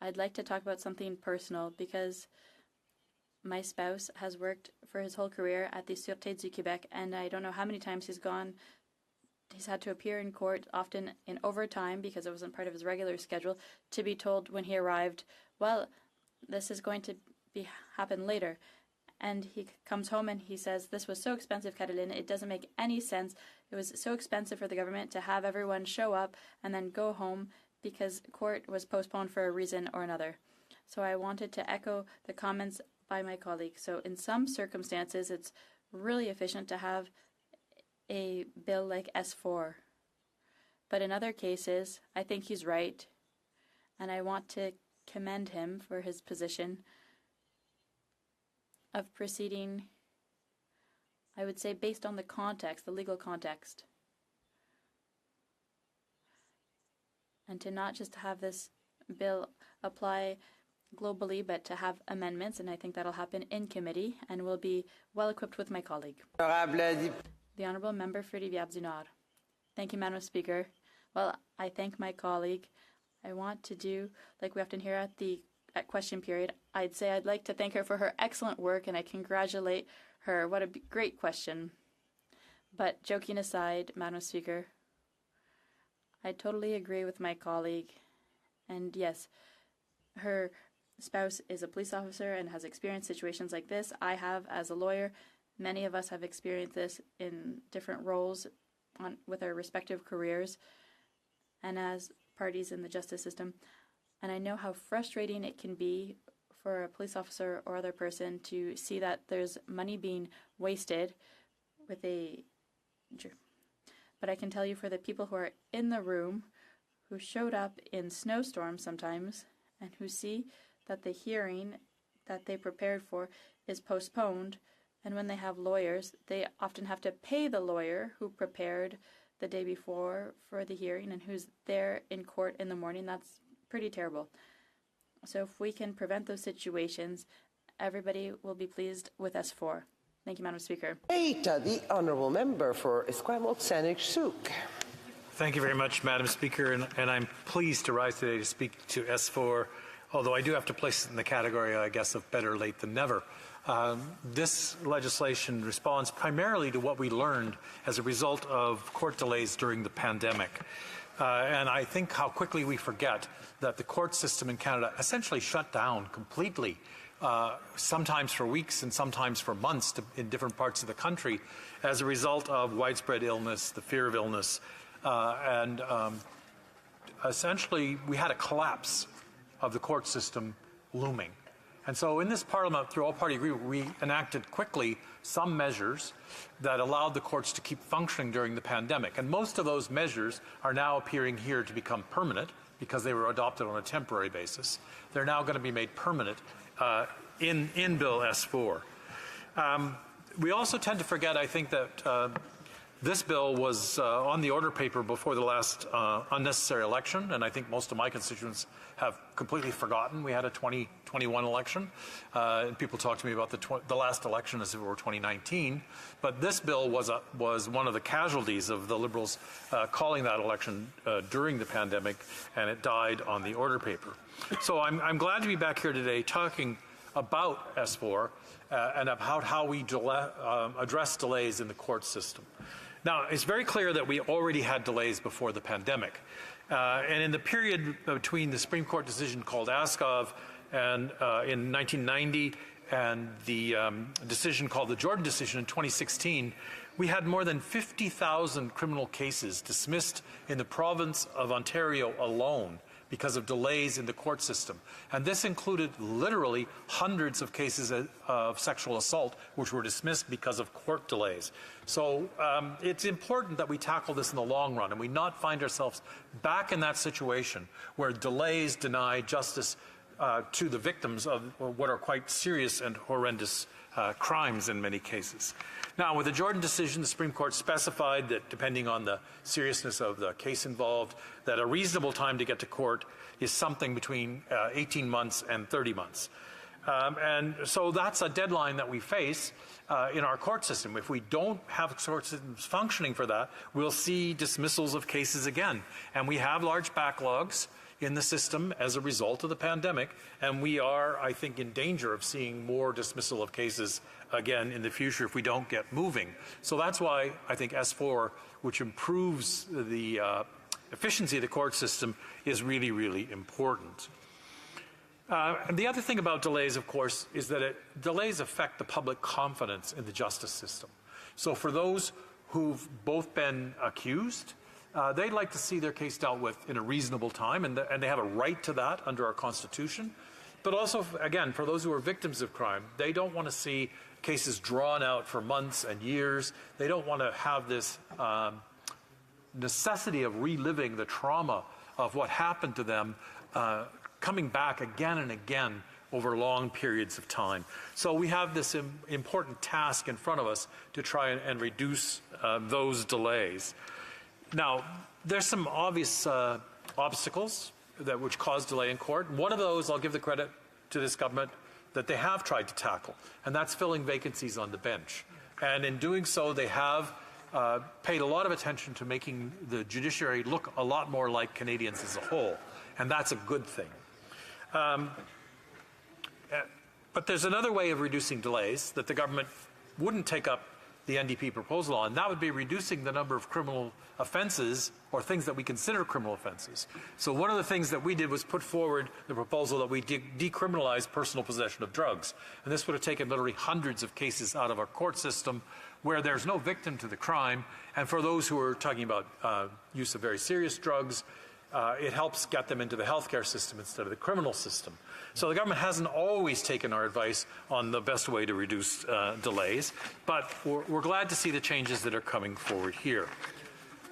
I'd like to talk about something personal because my spouse has worked for his whole career at the Sûreté du Québec, and I don't know how many times he's had to appear in court, often in overtime because it wasn't part of his regular schedule, to be told when he arrived, well, this is going to happen later. And he comes home and he says, this was so expensive, Caroline, it doesn't make any sense. It was so expensive for the government to have everyone show up and then go home because court was postponed for a reason or another. So I wanted to echo the comments by my colleague. So in some circumstances, it's really efficient to have a bill like S4. But in other cases, I think he's right. And I want to commend him for his position of proceeding, I would say, based on the context, the legal context. And to not just have this bill apply globally, but to have amendments, and I think that'll happen in committee, and we'll be well equipped with my colleague. The Honourable Member for Rivière-du-Nord. Thank you, Madam Speaker. Well, I thank my colleague. I want to do, like we often hear at question period, I'd say I'd like to thank her for her excellent work, and I congratulate her. What a great question. But joking aside, Madam Speaker, I totally agree with my colleague. And yes, her spouse is a police officer and has experienced situations like this. I have as a lawyer. Many of us have experienced this in different roles with our respective careers and as parties in the justice system. And I know how frustrating it can be for a police officer or other person to see that there's money being wasted with but I can tell you, for the people who are in the room, who showed up in snowstorms sometimes, and who see that the hearing that they prepared for is postponed, and when they have lawyers, they often have to pay the lawyer who prepared the day before for the hearing and who's there in court in the morning. That's pretty terrible. So if we can prevent those situations, everybody will be pleased with S4. Thank you, Madam Speaker. The Honourable Member for Esquimalt-Saanich-Sooke. Thank you very much, Madam Speaker, and I'm pleased to rise today to speak to S4, although I do have to place it in the category, I guess, of better late than never. This legislation responds primarily to what we learned as a result of court delays during the pandemic. And I think how quickly we forget that the court system in Canada essentially shut down completely, sometimes for weeks and sometimes for months in different parts of the country as a result of widespread illness, the fear of illness, and essentially we had a collapse of the court system looming. And so in this Parliament, through all-party agreement, we enacted quickly some measures that allowed the courts to keep functioning during the pandemic. And most of those measures are now appearing here to become permanent because they were adopted on a temporary basis. They're now going to be made permanent in Bill S4. We also tend to forget, I think, that this bill was on the order paper before the last unnecessary election, and I think most of my constituents have completely forgotten we had a 2021 election. And people talk to me about the last election as if it were 2019, but this bill was one of the casualties of the Liberals calling that election during the pandemic, and it died on the order paper. So I'm glad to be back here today talking about S4 and about how we address delays in the court system. Now, it's very clear that we already had delays before the pandemic. And in the period between the Supreme Court decision called Askov and in 1990 and the decision called the Jordan decision in 2016, we had more than 50,000 criminal cases dismissed in the province of Ontario alone because of delays in the court system. And this included literally hundreds of cases of sexual assault which were dismissed because of court delays. So it's important that we tackle this in the long run and we not find ourselves back in that situation where delays deny justice to the victims of what are quite serious and horrendous crimes in many cases. Now, with the Jordan decision, the Supreme Court specified that depending on the seriousness of the case involved, that a reasonable time to get to court is something between 18 months and 30 months. And so that's a deadline that we face in our court system. If we don't have court systems functioning for that, we'll see dismissals of cases again. And we have large backlogs in the system as a result of the pandemic, and we are, I think, in danger of seeing more dismissal of cases again in the future if we don't get moving. So that's why I think S4, which improves the efficiency of the court system, is really, really important. And the other thing about delays, of course, is that delays affect the public confidence in the justice system. So for those who've both been accused, they'd like to see their case dealt with in a reasonable time, and they have a right to that under our Constitution. But also, again, for those who are victims of crime, they don't want to see cases drawn out for months and years. They don't want to have this necessity of reliving the trauma of what happened to them coming back again and again over long periods of time. So we have this important task in front of us to try and reduce those delays. Now, there's some obvious obstacles which cause delay in court. One of those, I'll give the credit to this government, that they have tried to tackle, and that's filling vacancies on the bench. And in doing so, they have paid a lot of attention to making the judiciary look a lot more like Canadians as a whole, and that's a good thing. But there's another way of reducing delays that the government wouldn't take up the NDP proposal on. That would be reducing the number of criminal offenses or things that we consider criminal offenses. So one of the things that we did was put forward the proposal that we decriminalize personal possession of drugs. And this would have taken literally hundreds of cases out of our court system where there's no victim to the crime. And for those who are talking about use of very serious drugs, it helps get them into the healthcare system instead of the criminal system. So the government hasn't always taken our advice on the best way to reduce delays, but we're glad to see the changes that are coming forward here.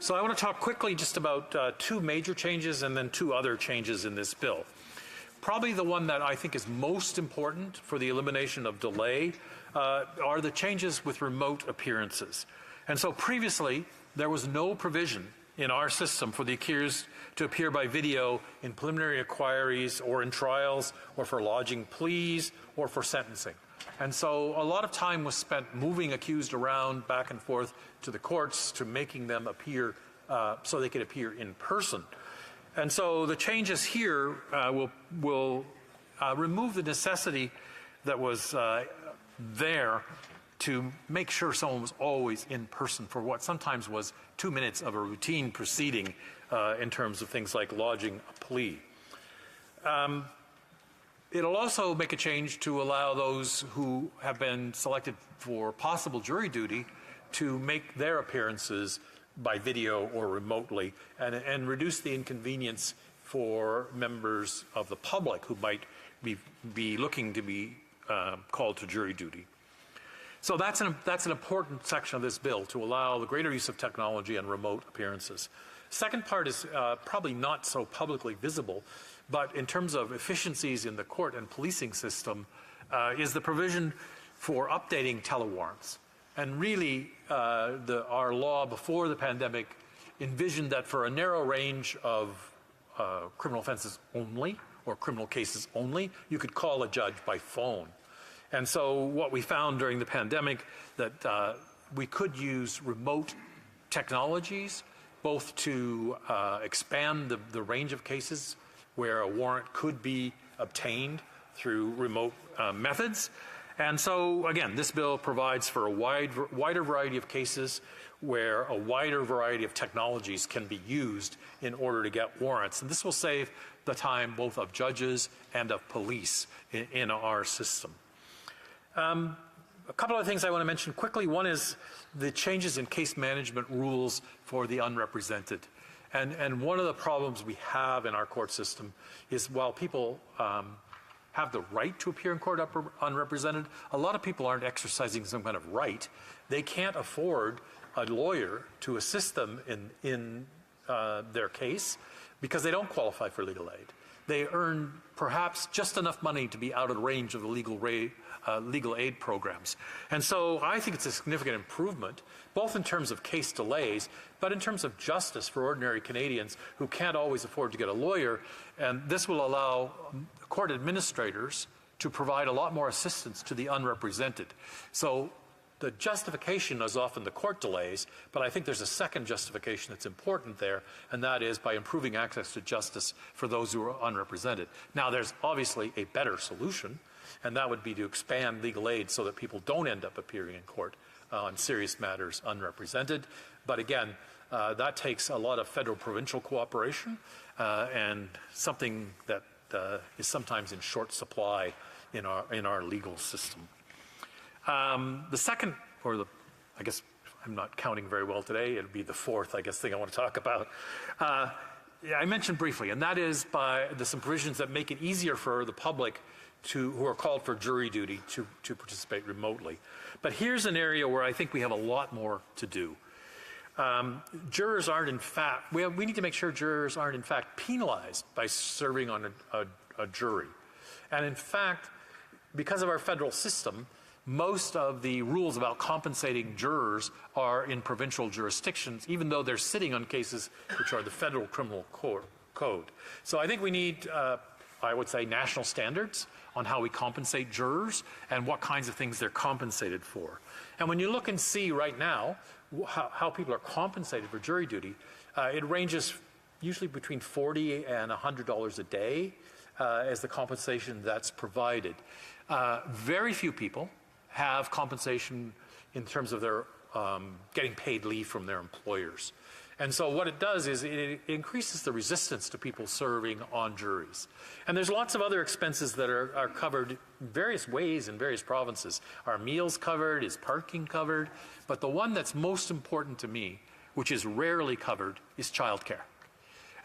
So I want to talk quickly just about two major changes and then two other changes in this bill. Probably the one that I think is most important for the elimination of delay are the changes with remote appearances. And so previously, there was no provision in our system for the accused to appear by video in preliminary inquiries or in trials or for lodging pleas or for sentencing. And so a lot of time was spent moving accused around back and forth to the courts to making them appear so they could appear in person. And so the changes here will remove the necessity that was there to make sure someone was always in person for what sometimes was 2 minutes of a routine proceeding in terms of things like lodging a plea. It'll also make a change to allow those who have been selected for possible jury duty to make their appearances by video or remotely and reduce the inconvenience for members of the public who might be looking to be called to jury duty. So that's an important section of this bill, to allow the greater use of technology and remote appearances. Second part is probably not so publicly visible, but in terms of efficiencies in the court and policing system, is the provision for updating telewarrants. And really, our law before the pandemic envisioned that for a narrow range of criminal offenses only, or criminal cases only, you could call a judge by phone. And so what we found during the pandemic, that we could use remote technologies both to expand the range of cases where a warrant could be obtained through remote methods. And so, again, this bill provides for a wider variety of cases where a wider variety of technologies can be used in order to get warrants. And this will save the time both of judges and of police in our system. A couple of things I want to mention quickly. One is the changes in case management rules for the unrepresented. And one of the problems we have in our court system is while people have the right to appear in court unrepresented, a lot of people aren't exercising some kind of right. They can't afford a lawyer to assist them in their case because they don't qualify for legal aid. They earn perhaps just enough money to be out of the range of the legal aid programs. And so I think it's a significant improvement, both in terms of case delays, but in terms of justice for ordinary Canadians who can't always afford to get a lawyer. And this will allow court administrators to provide a lot more assistance to the unrepresented. So the justification is often the court delays, but I think there's a second justification that's important there, and that is by improving access to justice for those who are unrepresented. Now, there's obviously a better solution, and that would be to expand legal aid so that people don't end up appearing in court on serious matters unrepresented. But again, that takes a lot of federal-provincial cooperation and something that is sometimes in short supply in our legal system. The second, I guess I'm not counting very well today, it'll be the fourth, I guess, thing I want to talk about. I mentioned briefly, and that is by some provisions that make it easier for the public who are called for jury duty to participate remotely. But here's an area where I think we have a lot more to do. Jurors aren't in fact, we need to make sure jurors aren't in fact penalized by serving on a jury. And in fact, because of our federal system, most of the rules about compensating jurors are in provincial jurisdictions, even though they're sitting on cases which are the federal criminal code. So I think we need, I would say, national standards on how we compensate jurors and what kinds of things they're compensated for. And when you look and see right now how people are compensated for jury duty, it ranges usually between $40 and $100 a day as the compensation that's provided. Very few people have compensation in terms of their getting paid leave from their employers. And so what it does is it increases the resistance to people serving on juries. And there's lots of other expenses that are covered in various ways in various provinces. Are meals covered? Is parking covered? But the one that's most important to me, which is rarely covered, is childcare.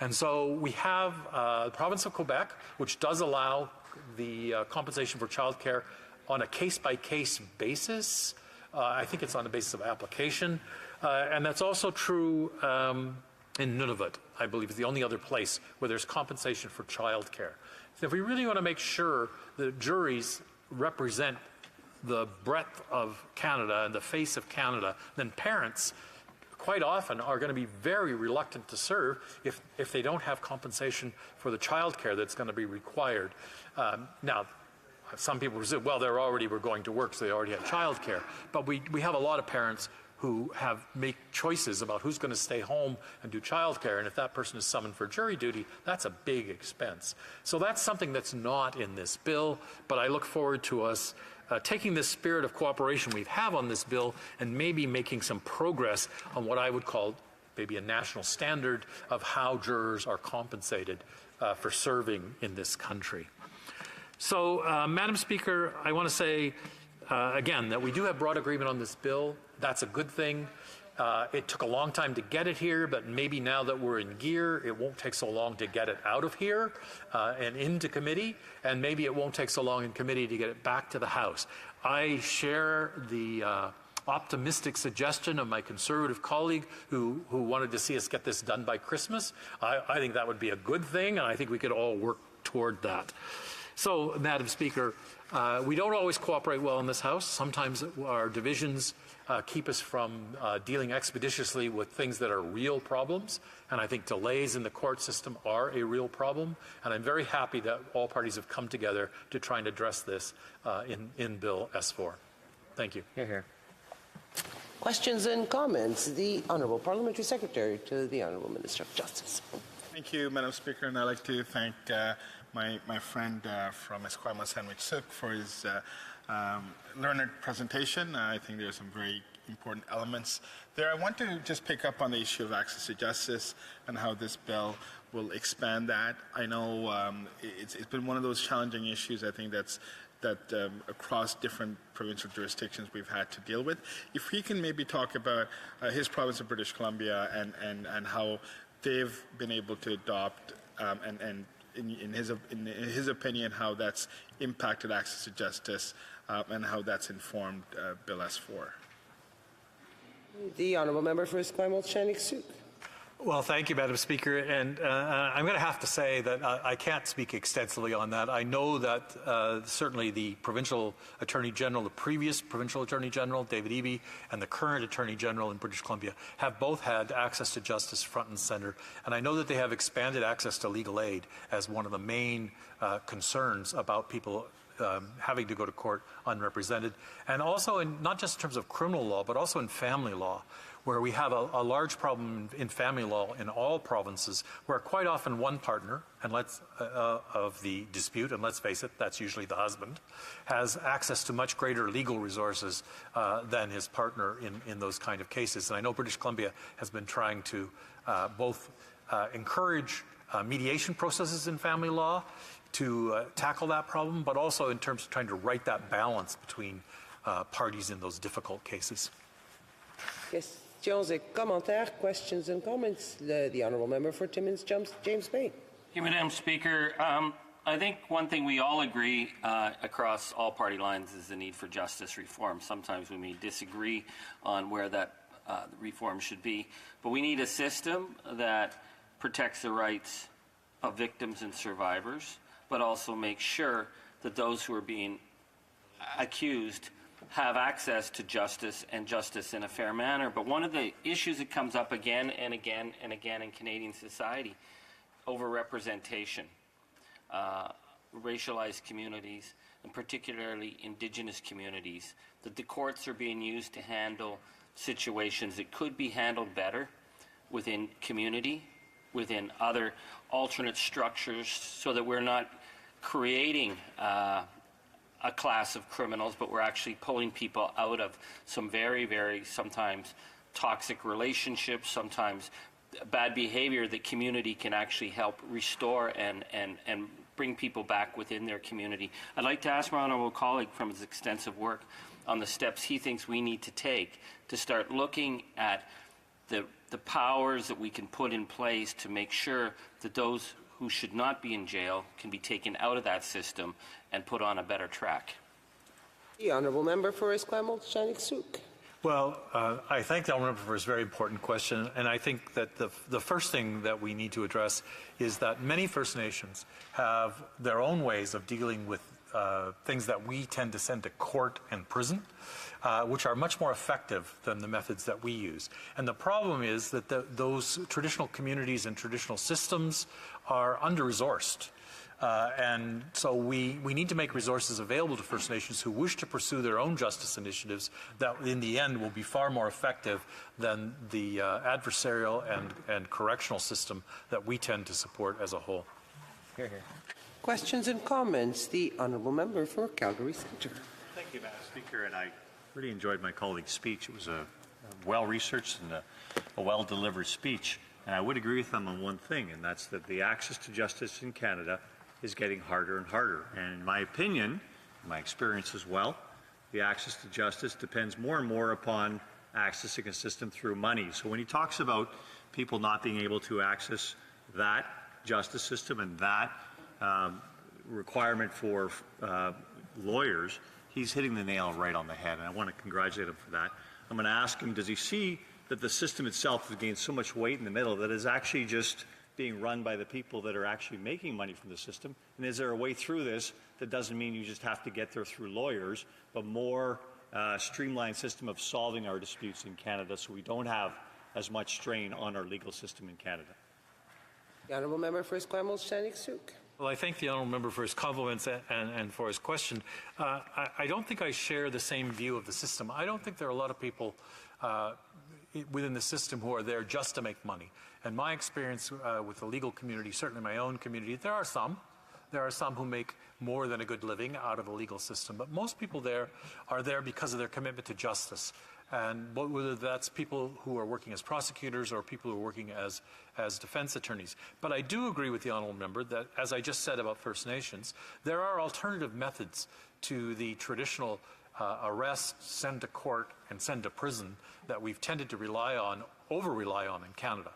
And so we have the province of Quebec, which does allow the compensation for childcare on a case-by-case basis. I think it's on the basis of application. And that's also true in Nunavut, I believe, is the only other place where there's compensation for childcare. So if we really want to make sure that juries represent the breadth of Canada and the face of Canada, then parents quite often are going to be very reluctant to serve if they don't have compensation for the childcare that's going to be required. Now, some people say, well, they already were going to work, so they already had childcare. But we have a lot of parents who make choices about who's going to stay home and do childcare, and if that person is summoned for jury duty, that's a big expense. So that's something that's not in this bill, but I look forward to us taking this spirit of cooperation we have on this bill and maybe making some progress on what I would call maybe a national standard of how jurors are compensated for serving in this country. So, Madam Speaker, I want to say again that we do have broad agreement on this bill. That's a good thing. It took a long time to get it here, but maybe now that we're in gear, it won't take so long to get it out of here and into committee, and maybe it won't take so long in committee to get it back to the House. I share the optimistic suggestion of my Conservative colleague who wanted to see us get this done by Christmas. I think that would be a good thing, and I think we could all work toward that. So, Madam Speaker, we don't always cooperate well in this House. Sometimes our divisions keep us from dealing expeditiously with things that are real problems, and I think delays in the court system are a real problem, and I'm very happy that all parties have come together to try and address this in Bill S4. Thank you. Hear, hear. Questions and comments? The Honourable Parliamentary Secretary to the Honourable Minister of Justice. Thank you, Madam Speaker, and I'd like to thank my friend from Esquimalt Sandwich Souk for his learned presentation. I think there are some very important elements there. I want to just pick up on the issue of access to justice and how this bill will expand that. I know it's been one of those challenging issues, I think, that across different provincial jurisdictions we've had to deal with. If he can maybe talk about his province of British Columbia and how they've been able to adopt and in his opinion, how that's impacted access to justice and how that's informed Bill S4. The Honourable Member for Esquimalt Sandwich Souk. Well, thank you, Madam Speaker. And I'm going to have to say that I can't speak extensively on that. I know that certainly the Provincial Attorney General, the previous Provincial Attorney General, David Eby, and the current Attorney General in British Columbia have both had access to justice front and center. And I know that they have expanded access to legal aid as one of the main concerns about people having to go to court unrepresented. And also, not just in terms of criminal law, but also in family law, where we have a large problem in family law in all provinces, where quite often one partner of the dispute, and let's face it, that's usually the husband, has access to much greater legal resources than his partner in those kind of cases. And I know British Columbia has been trying to both encourage mediation processes in family law to tackle that problem, but also in terms of trying to right that balance between parties in those difficult cases. Questions et commentaires, questions and comments. The Honourable Member for Timmins, James Bay. Thank you, Madam Speaker. I think one thing we all agree across all party lines is the need for justice reform. Sometimes we may disagree on where that reform should be, but we need a system that protects the rights of victims and survivors, but also makes sure that those who are being accused have access to justice and justice in a fair manner. But one of the issues that comes up again and again and again in Canadian society, overrepresentation, racialized communities, and particularly Indigenous communities, that the courts are being used to handle situations that could be handled better within community, within other alternate structures, so that we're not creating a class of criminals, but we're actually pulling people out of some very, very sometimes toxic relationships, sometimes bad behavior that community can actually help restore and bring people back within their community. I'd like to ask my honourable colleague from his extensive work on the steps he thinks we need to take to start looking at the powers that we can put in place to make sure that those who should not be in jail can be taken out of that system and put on a better track. The Honourable Member for Esquimalt-Shannock-Sooke. Well, I thank the Honourable Member for his very important question, and I think that the first thing that we need to address is that many First Nations have their own ways of dealing with things that we tend to send to court and prison, which are much more effective than the methods that we use. And the problem is that those traditional communities and traditional systems are under-resourced. And so we need to make resources available to First Nations who wish to pursue their own justice initiatives that in the end will be far more effective than the adversarial and correctional system that we tend to support as a whole. Hear, hear. Questions and comments. The Honourable Member for Calgary Centre. Thank you, Madam Speaker, and I really enjoyed my colleague's speech. It was a well-researched and a well-delivered speech. And I would agree with them on one thing, and that's that the access to justice in Canada is getting harder and harder. And in my opinion, my experience as well, the access to justice depends more and more upon accessing a system through money. So when he talks about people not being able to access that justice system and that requirement for lawyers, he's hitting the nail right on the head, and I want to congratulate him for that. I'm going to ask him, does he see that the system itself has gained so much weight in the middle that is actually just being run by the people that are actually making money from the system? And is there a way through this that doesn't mean you just have to get there through lawyers, but more streamlined system of solving our disputes in Canada so we don't have as much strain on our legal system in Canada? The Honourable Member for Esquimalt-Shannock-Sooke. Well, I thank the Honourable Member for his compliments and for his question. I don't think I share the same view of the system. I don't think there are a lot of people within the system who are there just to make money. And my experience with the legal community, certainly my own community, there are some who make more than a good living out of the legal system. But most people there are there because of their commitment to justice. And whether that's people who are working as prosecutors or people who are working as defense attorneys. But I do agree with the Honourable Member that, as I just said about First Nations, there are alternative methods to the traditional arrest, send to court, and send to prison that we've tended to over-rely on in Canada.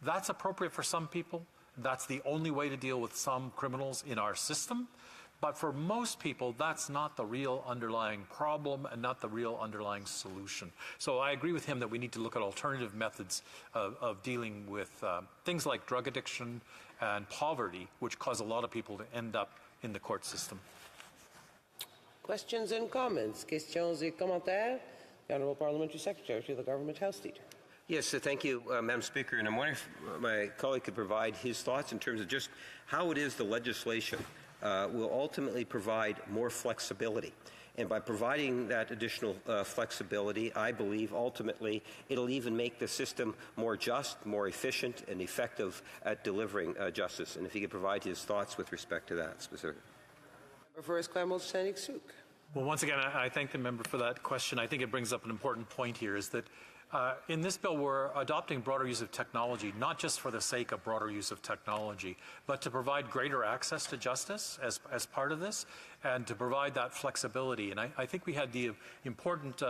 That's appropriate for some people. That's the only way to deal with some criminals in our system. But for most people, that's not the real underlying problem and not the real underlying solution. So I agree with him that we need to look at alternative methods of dealing with things like drug addiction and poverty, which cause a lot of people to end up in the court system. Questions and comments. Questions et commentaires. The Honourable Parliamentary Secretary to the Government House Leader. Yes, thank you, Madam Speaker. And I'm wondering if my colleague could provide his thoughts in terms of just how it is the legislation will ultimately provide more flexibility. And by providing that additional flexibility, I believe ultimately it'll even make the system more just, more efficient, and effective at delivering justice. And if he could provide his thoughts with respect to that specifically. First, Suk. Well, once again, I thank the member for that question. I think it brings up an important point here, is that in this bill, we're adopting broader use of technology, not just for the sake of broader use of technology, but to provide greater access to justice as part of this, and to provide that flexibility. And I think we had the important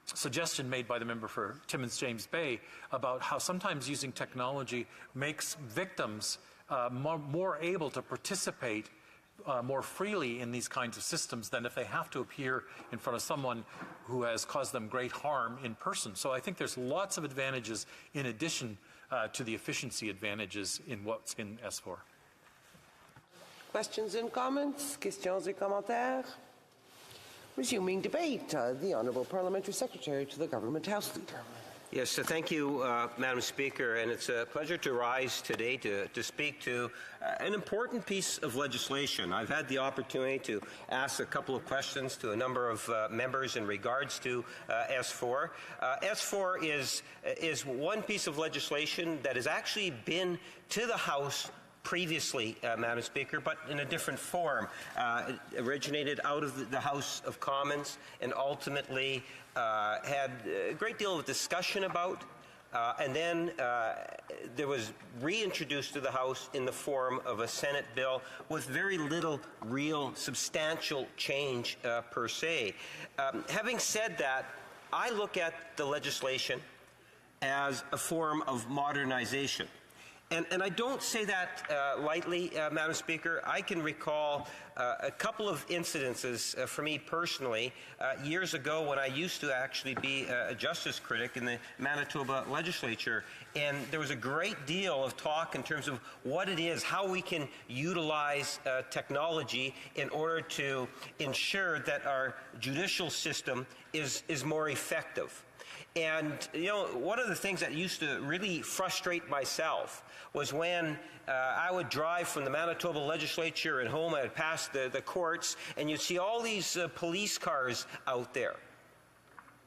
suggestion made by the member for Timmins James Bay about how sometimes using technology makes victims more able to participate more freely in these kinds of systems than if they have to appear in front of someone who has caused them great harm in person. So I think there's lots of advantages in addition to the efficiency advantages in what's in S4. Questions and comments? Questions et commentaires? Resuming debate, the Honourable Parliamentary Secretary to the Government House Leader. Yes, so thank you, Madam Speaker, and it's a pleasure to rise today to speak to an important piece of legislation. I've had the opportunity to ask a couple of questions to a number of members in regards to S4. S4 is one piece of legislation that has actually been to the House previously, Madam Speaker, but in a different form. It originated out of the House of Commons and ultimately had a great deal of discussion about, and then there was reintroduced to the House in the form of a Senate bill with very little real substantial change per se. Having said that, I look at the legislation as a form of modernization. And I don't say that lightly, Madam Speaker. I can recall a couple of incidences for me personally years ago when I used to actually be a justice critic in the Manitoba legislature. And there was a great deal of talk in terms of what it is, how we can utilize technology in order to ensure that our judicial system is more effective. And, you know, one of the things that used to really frustrate myself was when I would drive from the Manitoba legislature and home, I'd pass the courts, and you'd see all these police cars out there.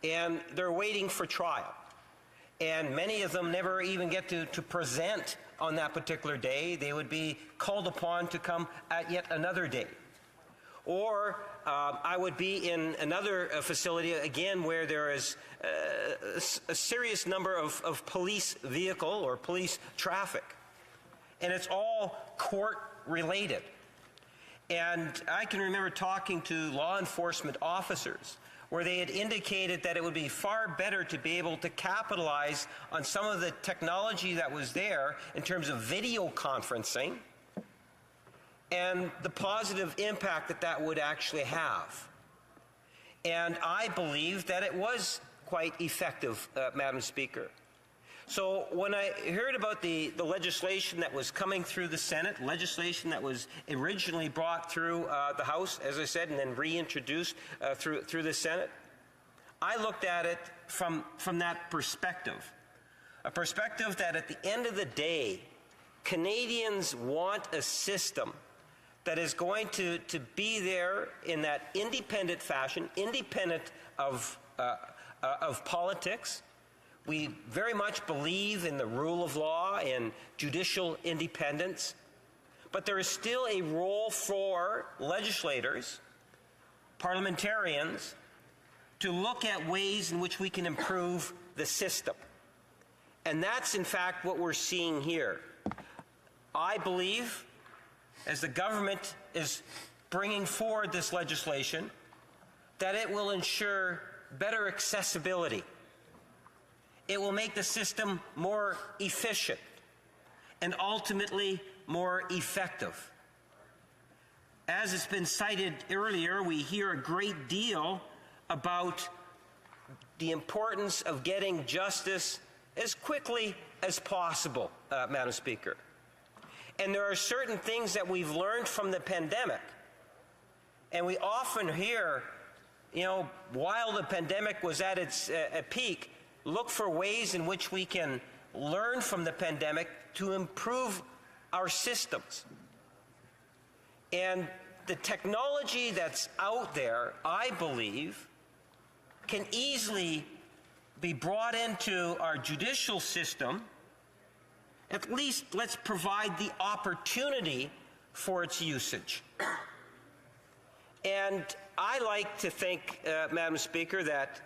And they're waiting for trial. And many of them never even get to present on that particular day. They would be called upon to come at yet another day. Or I would be in another facility, again, where there is a serious number of police vehicle or police traffic. And it's all court-related. And I can remember talking to law enforcement officers where they had indicated that it would be far better to be able to capitalize on some of the technology that was there in terms of video conferencing and the positive impact that would actually have. And I believe that it was quite effective, Madam Speaker. So when I heard about the legislation that was coming through the Senate, legislation that was originally brought through the House, as I said, and then reintroduced through the Senate, I looked at it from that perspective. A perspective that at the end of the day, Canadians want a system that is going to be there in that independent fashion, independent of politics. We very much believe in the rule of law and judicial independence, but there is still a role for legislators, parliamentarians, to look at ways in which we can improve the system. And that's, in fact, what we're seeing here. I believe, as the government is bringing forward this legislation, that it will ensure better accessibility. It will make the system more efficient and ultimately more effective. As it's been cited earlier, we hear a great deal about the importance of getting justice as quickly as possible, Madam Speaker. And there are certain things that we've learned from the pandemic. And we often hear, you know, while the pandemic was at its peak, look for ways in which we can learn from the pandemic to improve our systems. And the technology that's out there, I believe, can easily be brought into our judicial system. At least let's provide the opportunity for its usage. And I like to think, Madam Speaker, that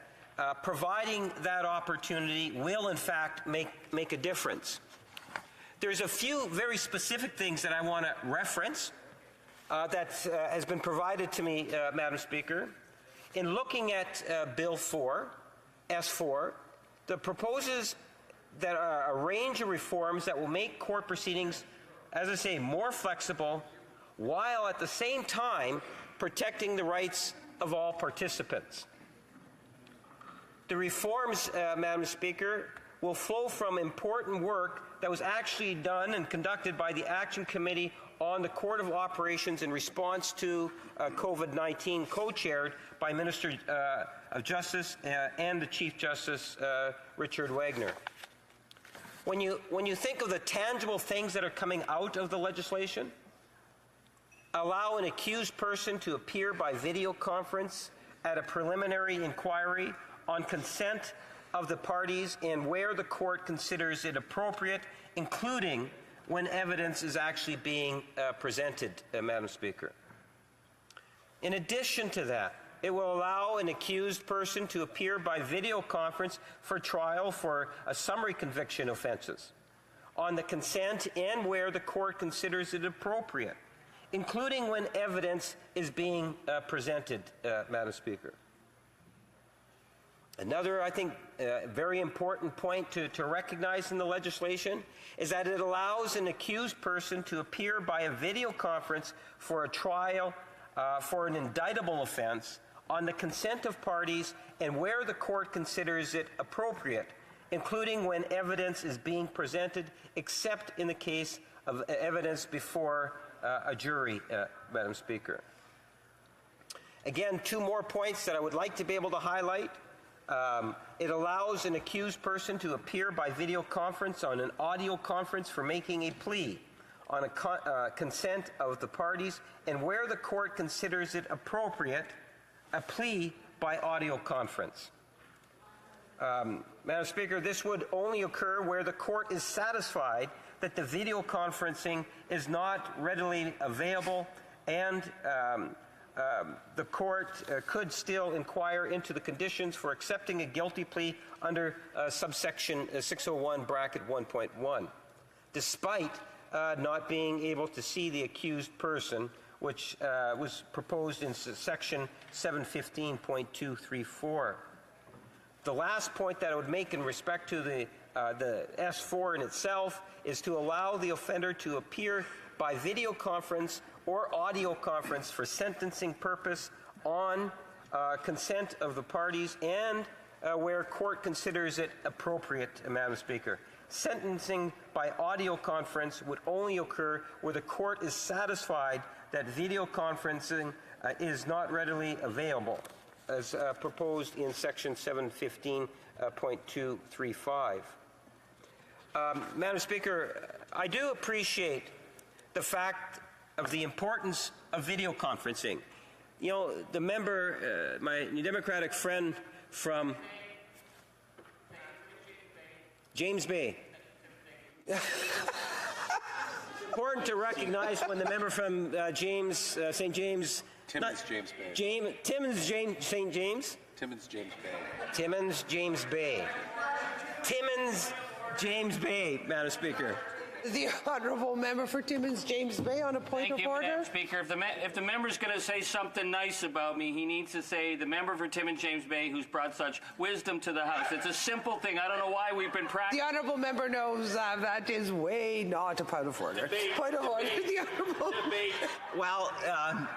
providing that opportunity will in fact make a difference. There's a few very specific things that I want to reference that has been provided to me, Madam Speaker. In looking at Bill 4, S4, the proposes that are a range of reforms that will make court proceedings, as I say, more flexible, while at the same time protecting the rights of all participants. The reforms, Madam Speaker, will flow from important work that was actually done and conducted by the Action Committee on the Court of Operations in response to COVID-19, co-chaired by Minister of Justice and the Chief Justice, Richard Wagner. When you think of the tangible things that are coming out of the legislation, allow an accused person to appear by video conference at a preliminary inquiry on consent of the parties and where the court considers it appropriate, including when evidence is actually being presented, Madam Speaker. In addition to that, it will allow an accused person to appear by video conference for trial for a summary conviction offenses on the consent and where the court considers it appropriate, including when evidence is being presented, Madam Speaker. Another, I think, very important point to recognize in the legislation is that it allows an accused person to appear by a video conference for a trial for an indictable offense on the consent of parties and where the court considers it appropriate, including when evidence is being presented, except in the case of evidence before a jury, Madam Speaker. Again, two more points that I would like to be able to highlight. It allows an accused person to appear by video conference on an audio conference for making a plea on a consent of the parties, and where the court considers it appropriate, a plea by audio conference. Madam Speaker, this would only occur where the court is satisfied that the video conferencing is not readily available and the court could still inquire into the conditions for accepting a guilty plea under subsection 601 bracket 1.1, despite not being able to see the accused person, which was proposed in section 715.234. The last point that I would make in respect to the S4 in itself is to allow the offender to appear by video conference or audio conference for sentencing purpose on consent of the parties and where court considers it appropriate, Madam Speaker. Sentencing by audio conference would only occur where the court is satisfied that video conferencing is not readily available, as proposed in section 715.235. Madam Speaker, I do appreciate the fact of the importance of video conferencing. You know, the member, my Democratic friend from James Bay. Important to recognize when the member from St. James... Timmins James Bay. Timmins St. James? Timmins James Bay. Timmins James Bay. Timmins James Bay, Madam Speaker. The honourable member for Timmins James Bay on a point of order. Madam Speaker. If the member's going to say something nice about me, he needs to say the member for Timmins James Bay who's brought such wisdom to the House. It's a simple thing. I don't know why we've been practicing. The honourable member knows that is way not a point of order. Point of order. The honourable. Well,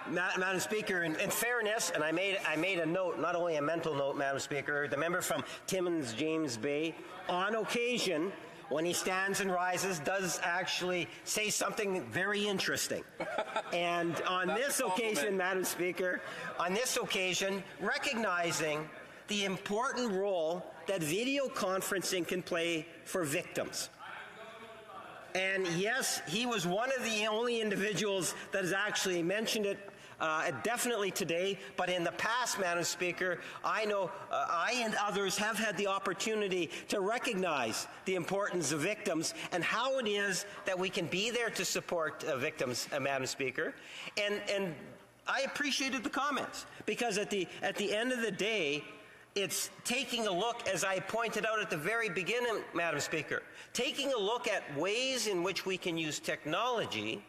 Madam Speaker, in fairness, and I made a note, not only a mental note, Madam Speaker, the member from Timmins James Bay, on occasion, when he stands and rises, does actually say something very interesting. And on this occasion, Madam Speaker, on this occasion, recognizing the important role that video conferencing can play for victims. And yes, he was one of the only individuals that has actually mentioned it definitely today, but in the past, Madam Speaker, I know I and others have had the opportunity to recognize the importance of victims and how it is that we can be there to support victims, Madam Speaker. And I appreciated the comments, because at the end of the day, it's taking a look, as I pointed out at the very beginning, Madam Speaker, taking a look at ways in which we can use technology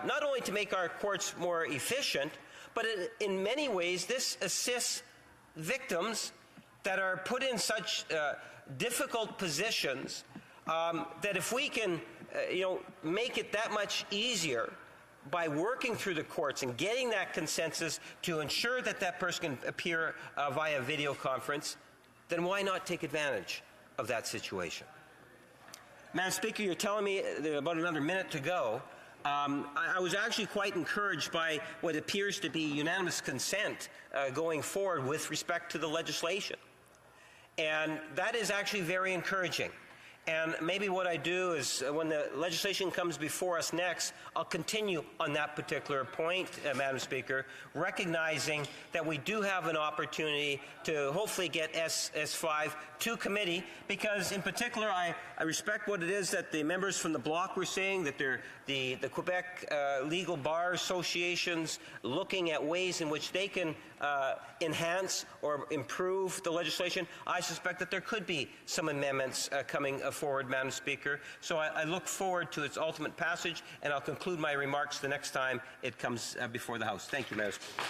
not only to make our courts more efficient, but in many ways this assists victims that are put in such difficult positions that if we can make it that much easier by working through the courts and getting that consensus to ensure that that person can appear via video conference, then why not take advantage of that situation? Madam Speaker, you're telling me about another minute to go. I was actually quite encouraged by what appears to be unanimous consent going forward with respect to the legislation. And that is actually very encouraging. And maybe what I do is when the legislation comes before us next, I'll continue on that particular point, Madam Speaker, recognizing that we do have an opportunity to hopefully get S5 to committee, because in particular I respect what it is that the members from the bloc were saying, that the Quebec legal bar associations looking at ways in which they can enhance or improve the legislation. I suspect that there could be some amendments coming forward, Madam Speaker. So I look forward to its ultimate passage, and I'll conclude my remarks the next time it comes before the House. Thank you, Madam Speaker.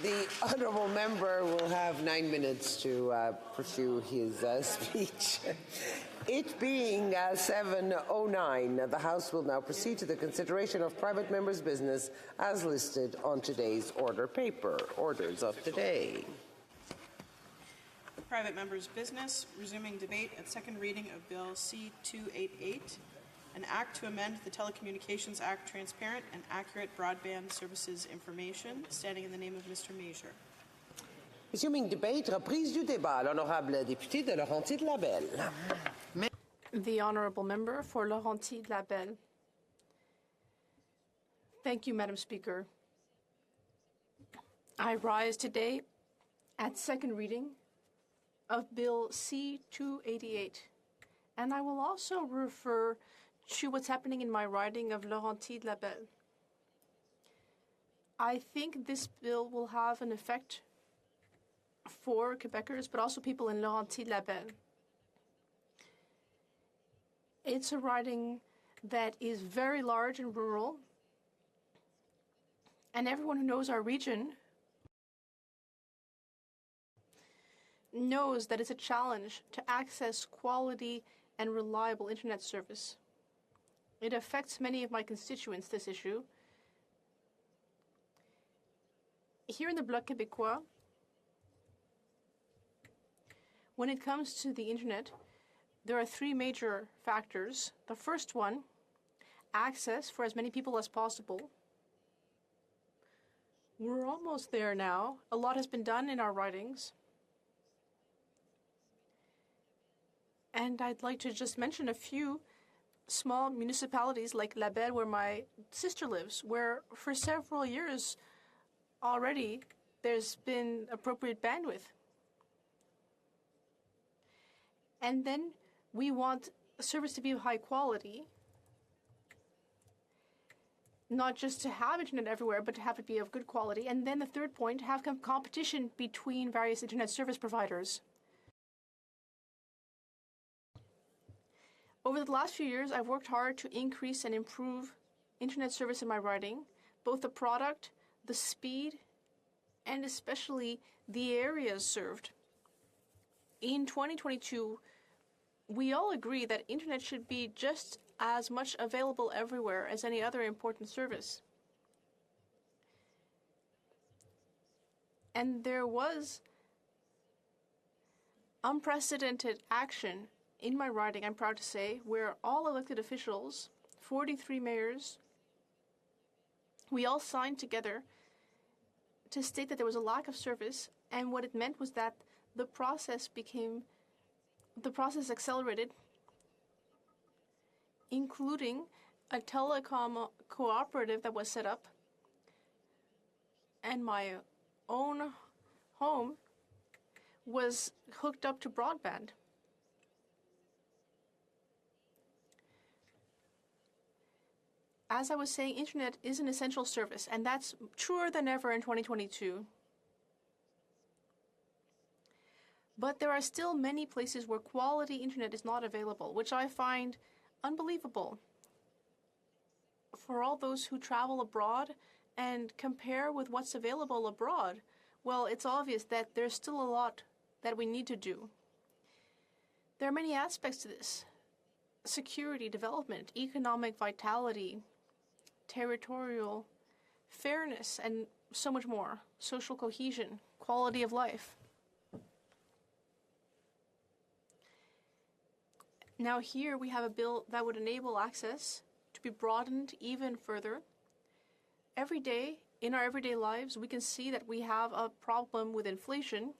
The honourable member will have 9 minutes to pursue his speech. It being 7:09, the House will now proceed to the consideration of private members' business as listed on today's order paper. Orders of today. Private members' business, resuming debate at second reading of Bill C-288, an act to amend the Telecommunications Act, transparent and accurate broadband services information, standing in the name of Mr. Major. Resuming debate, reprise du débat. L'honorable député de Laurentides-Labelle. The honourable member for Laurentides-Labelle. Thank you, Madam Speaker. I rise today at second reading of Bill C-288, and I will also refer to what's happening in my riding of Laurentides-Labelle. I think this bill will have an effect for Quebecers, but also people in Laurentides-Labelle. It's a riding that is very large and rural, and everyone who knows our region knows that it's a challenge to access quality and reliable internet service. It affects many of my constituents, this issue. Here in the Bloc Québécois, when it comes to the internet, there are three major factors. The first one, access for as many people as possible. We're almost there now. A lot has been done in our ridings. And I'd like to just mention a few small municipalities like Labelle, where my sister lives, where for several years already there's been appropriate bandwidth. And then we want service to be of high quality, not just to have internet everywhere, but to have it be of good quality. And then the third point, have competition between various internet service providers. Over the last few years, I've worked hard to increase and improve internet service in my riding, both the product, the speed, and especially the areas served. In 2022, we all agree that internet should be just as much available everywhere as any other important service. And there was unprecedented action in my riding, I'm proud to say, where all elected officials, 43 mayors, we all signed together to state that there was a lack of service, and what it meant was that the process accelerated including a telecom cooperative that was set up, and my own home was hooked up to broadband. As I was saying, internet is an essential service, and that's truer than ever in 2022. But there are still many places where quality internet is not available, which I find unbelievable. For all those who travel abroad and compare with what's available abroad, well, it's obvious that there's still a lot that we need to do. There are many aspects to this: security, development, economic vitality, territorial fairness, and so much more. Social cohesion, quality of life. Now here we have a bill that would enable access to be broadened even further. Every day, in our everyday lives, we can see that we have a problem with inflation.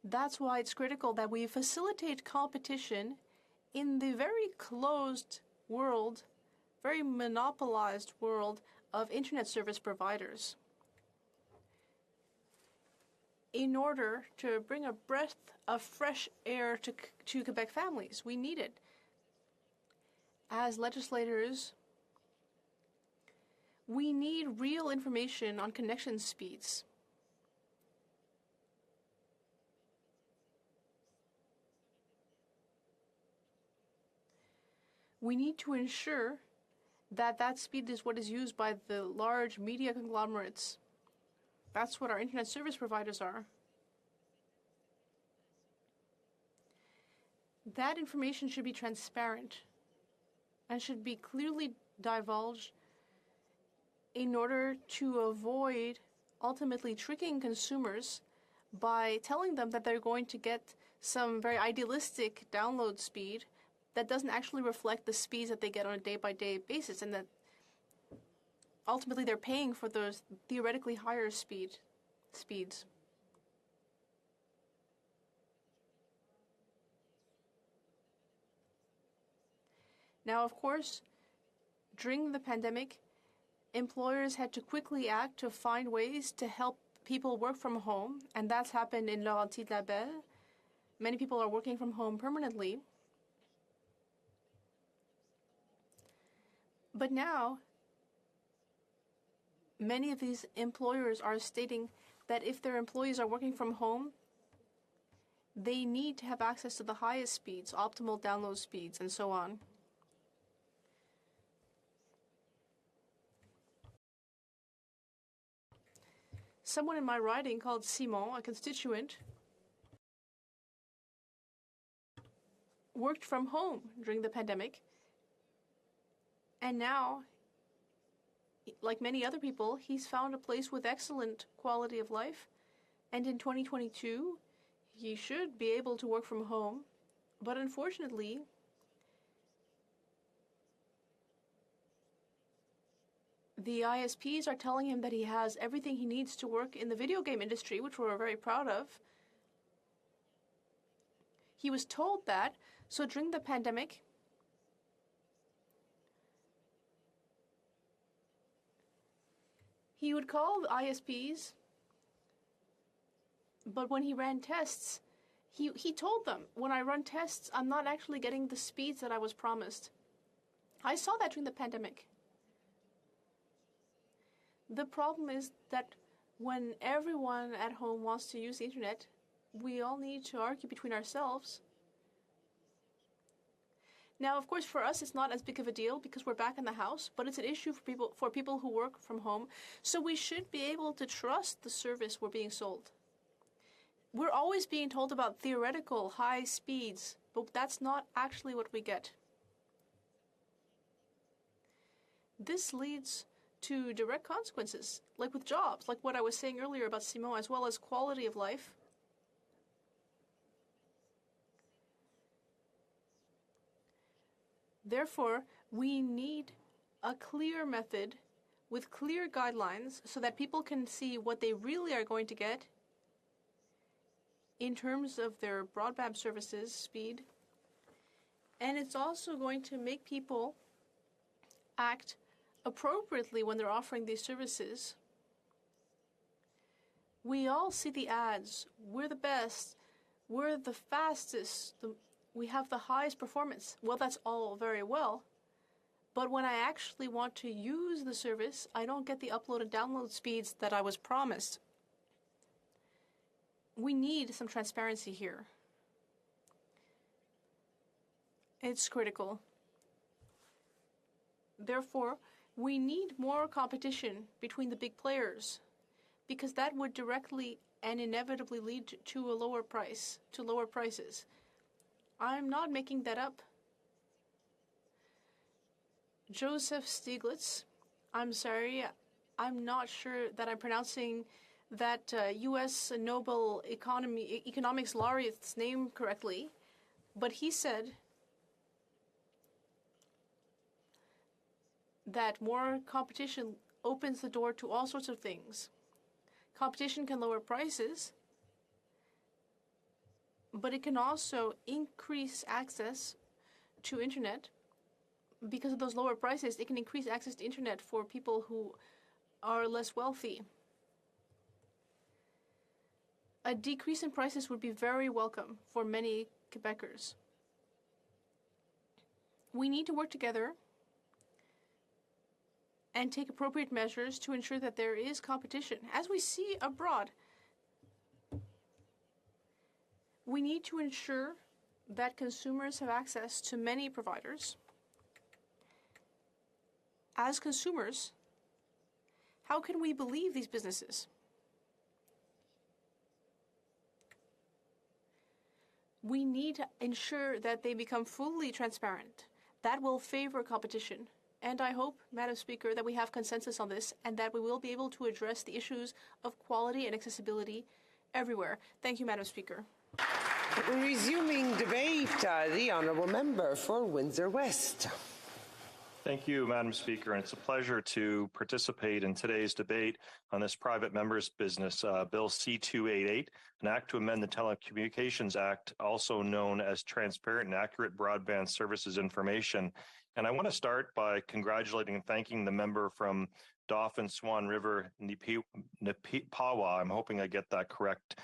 That's why it's critical that we facilitate competition in the very closed world, very monopolized world of internet service providers. In order to bring a breath of fresh air to Quebec families, we need it. As legislators, we need real information on connection speeds. We need to ensure that that speed is what is used by the large media conglomerates. That's what our internet service providers are. That information should be transparent and should be clearly divulged in order to avoid ultimately tricking consumers by telling them that they're going to get some very idealistic download speed that doesn't actually reflect the speeds that they get on a day-by-day basis, and that ultimately they're paying for those theoretically higher speeds. Now, of course, during the pandemic, employers had to quickly act to find ways to help people work from home, and that's happened in Laurentides-Labelle. Many people are working from home permanently. But now, many of these employers are stating that if their employees are working from home, they need to have access to the highest speeds, optimal download speeds, and so on. Someone in my riding called Simon, a constituent, worked from home during the pandemic. And now, like many other people, he's found a place with excellent quality of life. And in 2022, he should be able to work from home. But unfortunately, the ISPs are telling him that he has everything he needs to work in the video game industry, which we're very proud of. He was told that, so during the pandemic, he would call the ISPs, but when he ran tests, he told them, when I run tests, I'm not actually getting the speeds that I was promised. I saw that during the pandemic. The problem is that when everyone at home wants to use the internet, we all need to argue between ourselves. Now, of course, for us, it's not as big of a deal because we're back in the house, but it's an issue for people who work from home. So we should be able to trust the service we're being sold. We're always being told about theoretical high speeds, but that's not actually what we get. This leads to direct consequences, like with jobs, like what I was saying earlier about Simon, as well as quality of life. Therefore, we need a clear method with clear guidelines so that people can see what they really are going to get in terms of their broadband services speed, And it's also going to make people act appropriately when they're offering these services. We all see the ads. We're the best. We're the fastest. We have the highest performance. Well, that's all very well. But when I actually want to use the service, I don't get the upload and download speeds that I was promised. We need some transparency here. It's critical. Therefore, we need more competition between the big players, because that would directly and inevitably lead to a lower price, to lower prices. I'm not making that up. Joseph Stiglitz, I'm sorry, I'm not sure that I'm pronouncing that U.S. Nobel Economics laureate's name correctly, but he said that more competition opens the door to all sorts of things. Competition can lower prices, but it can also increase access to internet. Because of those lower prices, it can increase access to internet for people who are less wealthy. A decrease in prices would be very welcome for many Quebecers. We need to work together and take appropriate measures to ensure that there is competition. As we see abroad, we need to ensure that consumers have access to many providers. As consumers, how can we believe these businesses? We need to ensure that they become fully transparent. That will favor competition. And I hope, Madam Speaker, that we have consensus on this and that we will be able to address the issues of quality and accessibility everywhere. Thank you, Madam Speaker. Resuming debate, the Honourable Member for Windsor West. Thank you, Madam Speaker, and it's a pleasure to participate in today's debate on this private member's business, Bill C-288, an act to amend the Telecommunications Act, also known as Transparent and Accurate Broadband Services Information. And I want to start by congratulating and thanking the member from Dauphin Swan River, Nipawa, I'm hoping I get that correct,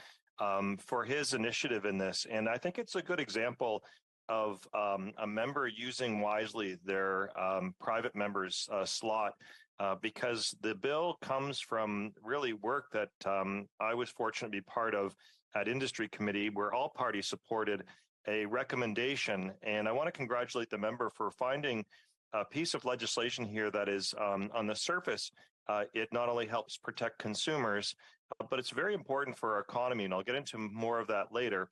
for his initiative in this. And I think it's a good example of a member using wisely their private member's slot, because the bill comes from really work that I was fortunate to be part of at Industry Committee, where all parties supported a recommendation. And I want to congratulate the member for finding a piece of legislation here that is, on the surface, it not only helps protect consumers, but it's very important for our economy. And I'll get into more of that later.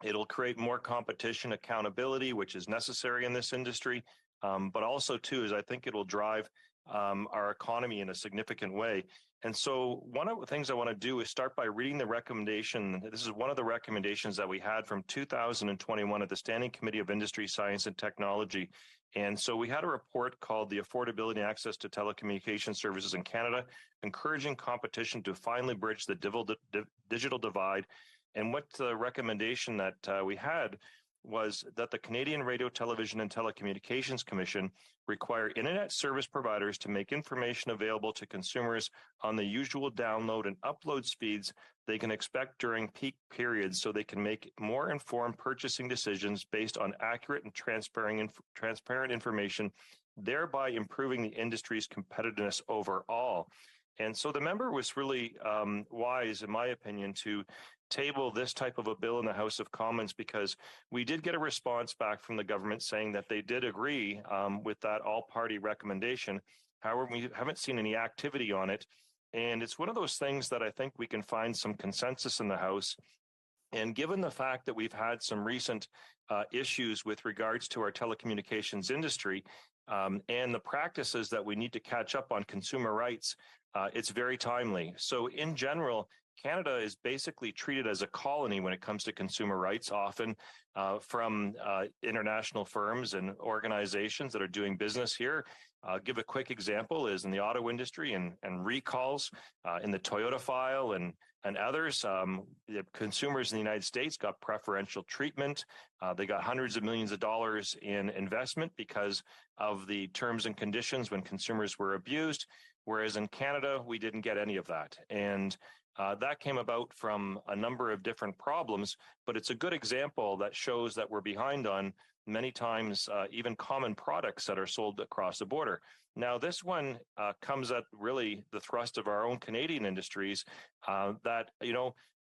It'll create more competition accountability, which is necessary in this industry, but also, too, is I think it will drive our economy in a significant way. And so one of the things I want to do is start by reading the recommendation. This is one of the recommendations that we had from 2021 at the Standing Committee of Industry, Science and Technology. And so we had a report called the Affordability and Access to Telecommunication Services in Canada, encouraging competition to finally bridge the digital divide. And what the recommendation that we had was that the Canadian Radio, Television and Telecommunications Commission require internet service providers to make information available to consumers on the usual download and upload speeds they can expect during peak periods, so they can make more informed purchasing decisions based on accurate and transparent information, thereby improving the industry's competitiveness overall. And so the member was really wise, in my opinion, to table this type of a bill in the House of Commons, because we did get a response back from the government saying that they did agree with that all-party recommendation. However, we haven't seen any activity on it. And it's one of those things that I think we can find some consensus in the House. And given the fact that we've had some recent issues with regards to our telecommunications industry and the practices that we need to catch up on consumer rights, it's very timely. So in general, Canada is basically treated as a colony when it comes to consumer rights, often from international firms and organizations that are doing business here. I'll give a quick example is in the auto industry and recalls in the Toyota file and and others. The consumers in the United States got preferential treatment. They got hundreds of millions of dollars in investment because of the terms and conditions when consumers were abused, whereas in Canada, we didn't get any of that. And that came about from a number of different problems, but it's a good example that shows that we're behind on many times even common products that are sold across the border. Now, this one comes at really the thrust of our own Canadian industries that,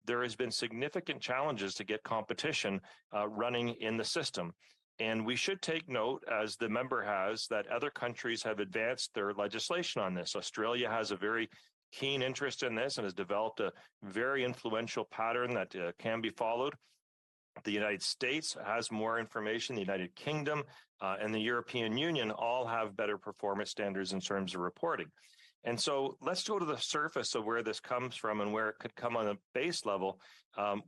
there has been significant challenges to get competition running in the system. And we should take note, as the member has, that other countries have advanced their legislation on this. Australia has a very keen interest in this and has developed a very influential pattern that can be followed. The United States has more information. The United Kingdom and the European Union all have better performance standards in terms of reporting. And so let's go to the surface of where this comes from and where it could come on a base level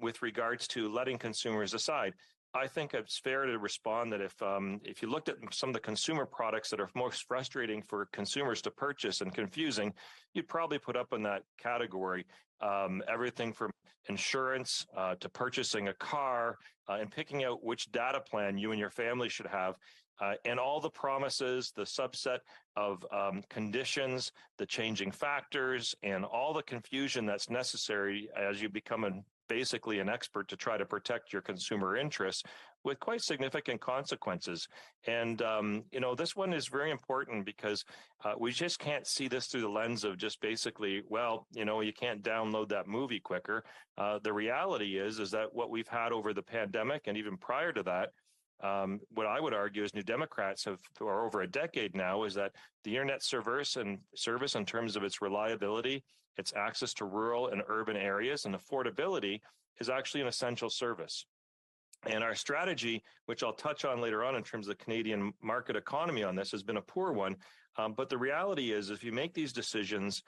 with regards to letting consumers decide. I think it's fair to respond that if you looked at some of the consumer products that are most frustrating for consumers to purchase and confusing, you'd probably put up in that category everything from insurance to purchasing a car and picking out which data plan you and your family should have. And all the promises, the subset of conditions, the changing factors, and all the confusion that's necessary as you become basically an expert to try to protect your consumer interests with quite significant consequences. And, this one is very important because we just can't see this through the lens of just basically, you can't download that movie quicker. The reality is that what we've had over the pandemic and even prior to that, what I would argue is New Democrats have for over a decade now is that the internet service in terms of its reliability, its access to rural and urban areas, and affordability is actually an essential service. And our strategy, which I'll touch on later on in terms of the Canadian market economy on this, has been a poor one. But the reality is if you make these decisions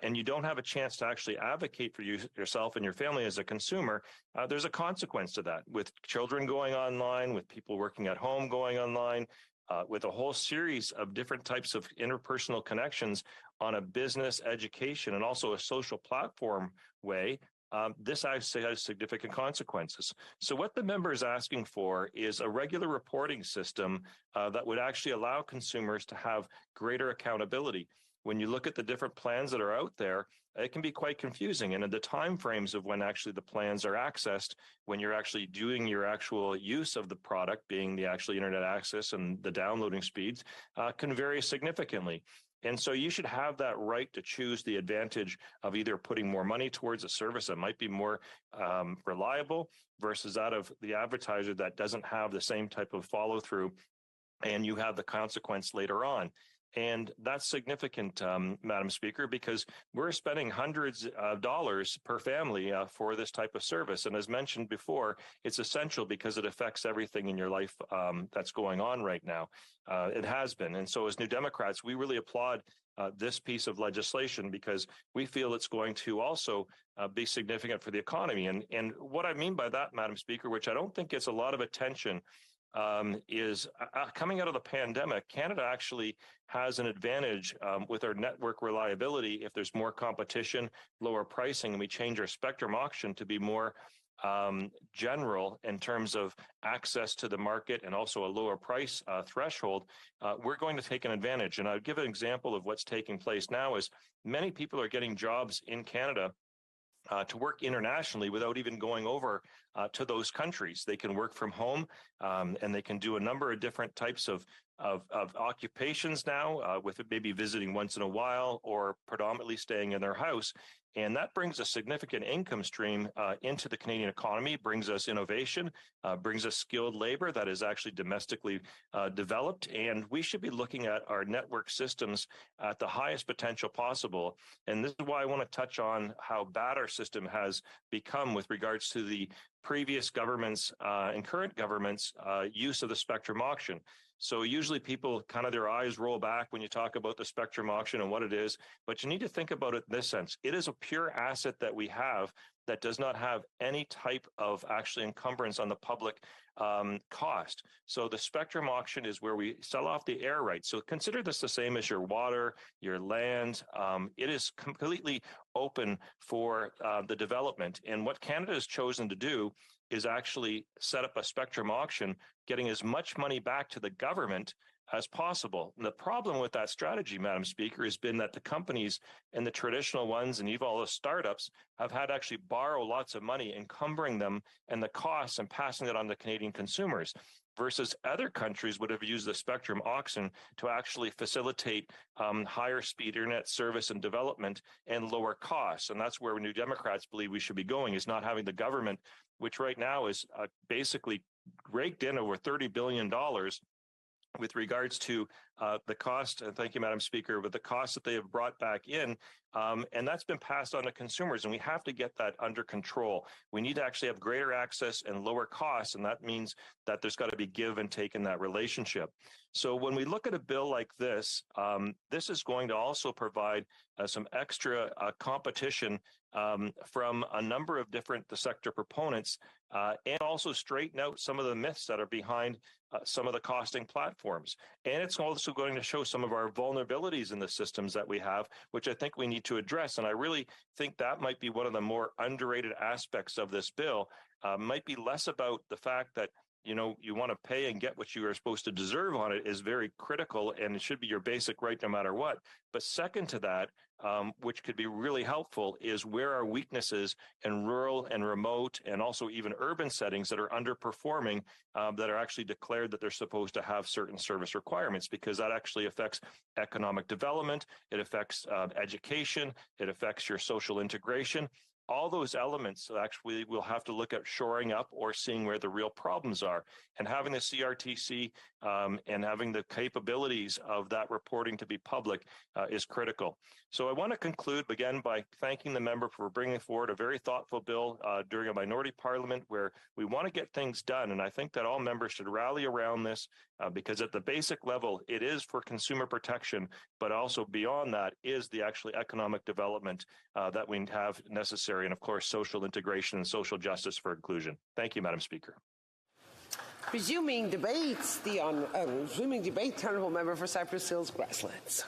and you don't have a chance to actually advocate for yourself and your family as a consumer, there's a consequence to that, with children going online, with people working at home going online, with a whole series of different types of interpersonal connections on a business, education, and also a social platform way. This actually has significant consequences. So what the member is asking for is a regular reporting system that would actually allow consumers to have greater accountability. When you look at the different plans that are out there, it can be quite confusing. And in the time frames of when actually the plans are accessed, when you're actually doing your actual use of the product, being the actual internet access and the downloading speeds, can vary significantly. And so you should have that right to choose the advantage of either putting more money towards a service that might be more reliable versus that of the advertiser that doesn't have the same type of follow through, and you have the consequence later on. And that's significant, Madam Speaker, because we're spending hundreds of dollars per family for this type of service. And as mentioned before, it's essential because it affects everything in your life that's going on right now. It has been. And so as New Democrats, we really applaud this piece of legislation because we feel it's going to also be significant for the economy. And what I mean by that, Madam Speaker, which I don't think gets a lot of attention, is coming out of the pandemic, Canada actually has an advantage with our network reliability if there's more competition, lower pricing, and we change our spectrum auction to be more general in terms of access to the market and also a lower price threshold. We're going to take an advantage. And I'll give an example of what's taking place now is many people are getting jobs in Canada to work internationally without even going over to those countries. They can work from home and they can do a number of different types of occupations now with maybe visiting once in a while or predominantly staying in their house. And that brings a significant income stream into the Canadian economy, brings us innovation, brings us skilled labor that is actually domestically developed. And we should be looking at our network systems at the highest potential possible. And this is why I want to touch on how bad our system has become with regards to the previous government's and current government's use of the spectrum auction. So usually people kind of their eyes roll back when you talk about the spectrum auction and what it is, but you need to think about it in this sense. It is a pure asset that we have that does not have any type of actually encumbrance on the public cost. So the spectrum auction is where we sell off the air rights. So consider this the same as your water, your land. It is completely open for the development. And what Canada has chosen to do is actually set up a spectrum auction, getting as much money back to the government as possible. And the problem with that strategy, Madam Speaker, has been that the companies and the traditional ones and even all the startups have had to actually borrow lots of money, encumbering them and the costs and passing it on to Canadian consumers, versus other countries would have used the spectrum auction to actually facilitate higher speed internet service and development and lower costs. And that's where New Democrats believe we should be going, is not having the government, which right now is basically raked in over $30 billion with regards to the cost, and thank you, Madam Speaker, but the cost that they have brought back in, and that's been passed on to consumers, and we have to get that under control. We need to actually have greater access and lower costs, and that means that there's got to be give and take in that relationship. So when we look at a bill like this, this is going to also provide some extra competition from a number of different sector proponents, and also straighten out some of the myths that are behind some of the costing platforms. And it's also going to show some of our vulnerabilities in the systems that we have, which I think we need to address. And I really think that might be one of the more underrated aspects of this bill. Might be less about the fact that you want to pay and get what you are supposed to deserve on it is very critical, and it should be your basic right no matter what. But second to that, which could be really helpful, is where are weaknesses in rural and remote and also even urban settings that are underperforming, that are actually declared that they're supposed to have certain service requirements, because that actually affects economic development, it affects education, it affects your social integration. All those elements actually we'll have to look at shoring up or seeing where the real problems are. And having the CRTC and having the capabilities of that reporting to be public is critical. So I want to conclude again by thanking the member for bringing forward a very thoughtful bill during a minority parliament where we want to get things done. And I think that all members should rally around this because at the basic level, it is for consumer protection, but also beyond that is the actually economic development that we have necessary, and of course, social integration and social justice for inclusion. Thank you, Madam Speaker. Resuming debates, the Honourable Member for Cypress Hills Grasslands.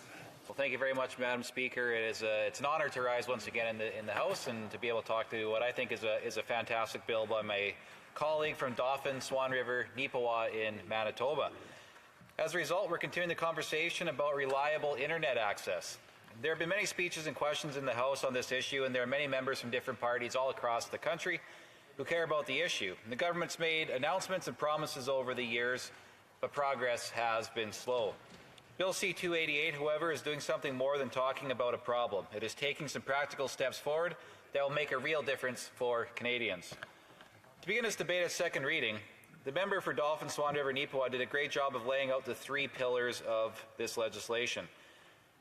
Well, thank you very much, Madam Speaker. It's an honour to rise once again in the House and to be able to talk to what I think is a fantastic bill by my colleague from Dauphin, Swan River, Neepawa in Manitoba. As a result, we're continuing the conversation about reliable internet access. There have been many speeches and questions in the House on this issue, and there are many members from different parties all across the country who care about the issue. The government's made announcements and promises over the years, but progress has been slow. Bill C-288, however, is doing something more than talking about a problem. It is taking some practical steps forward that will make a real difference for Canadians. To begin this debate at second reading, the member for Dauphin, Swan River, Neepawa did a great job of laying out the three pillars of this legislation.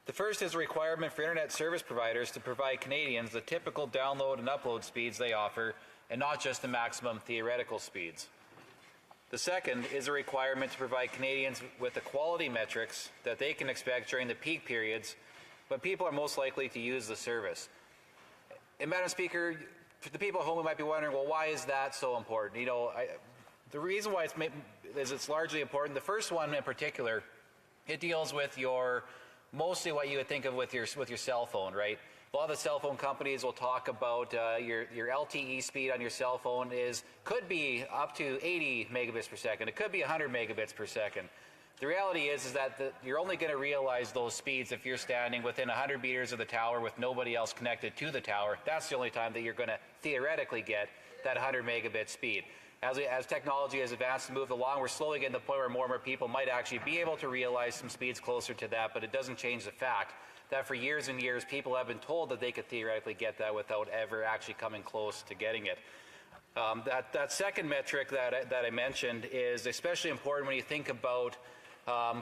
The first is a requirement for internet service providers to provide Canadians the typical download and upload speeds they offer, and not just the maximum theoretical speeds. The second is a requirement to provide Canadians with the quality metrics that they can expect during the peak periods when people are most likely to use the service. And Madam Speaker, for the people at home who might be wondering, well, why is that so important? The reason why it's largely important, the first one in particular, it deals with mostly what you would think of with your cell phone, right? A lot of the cell phone companies will talk about your LTE speed on your cell phone could be up to 80 megabits per second. It could be 100 megabits per second. The reality is that you're only going to realize those speeds if you're standing within 100 meters of the tower with nobody else connected to the tower. That's the only time that you're going to theoretically get that 100 megabit speed. As technology has advanced and moved along, we're slowly getting to the point where more and more people might actually be able to realize some speeds closer to that, but it doesn't change the fact that for years and years, people have been told that they could theoretically get that without ever actually coming close to getting it. That second metric that I mentioned is especially important when you think about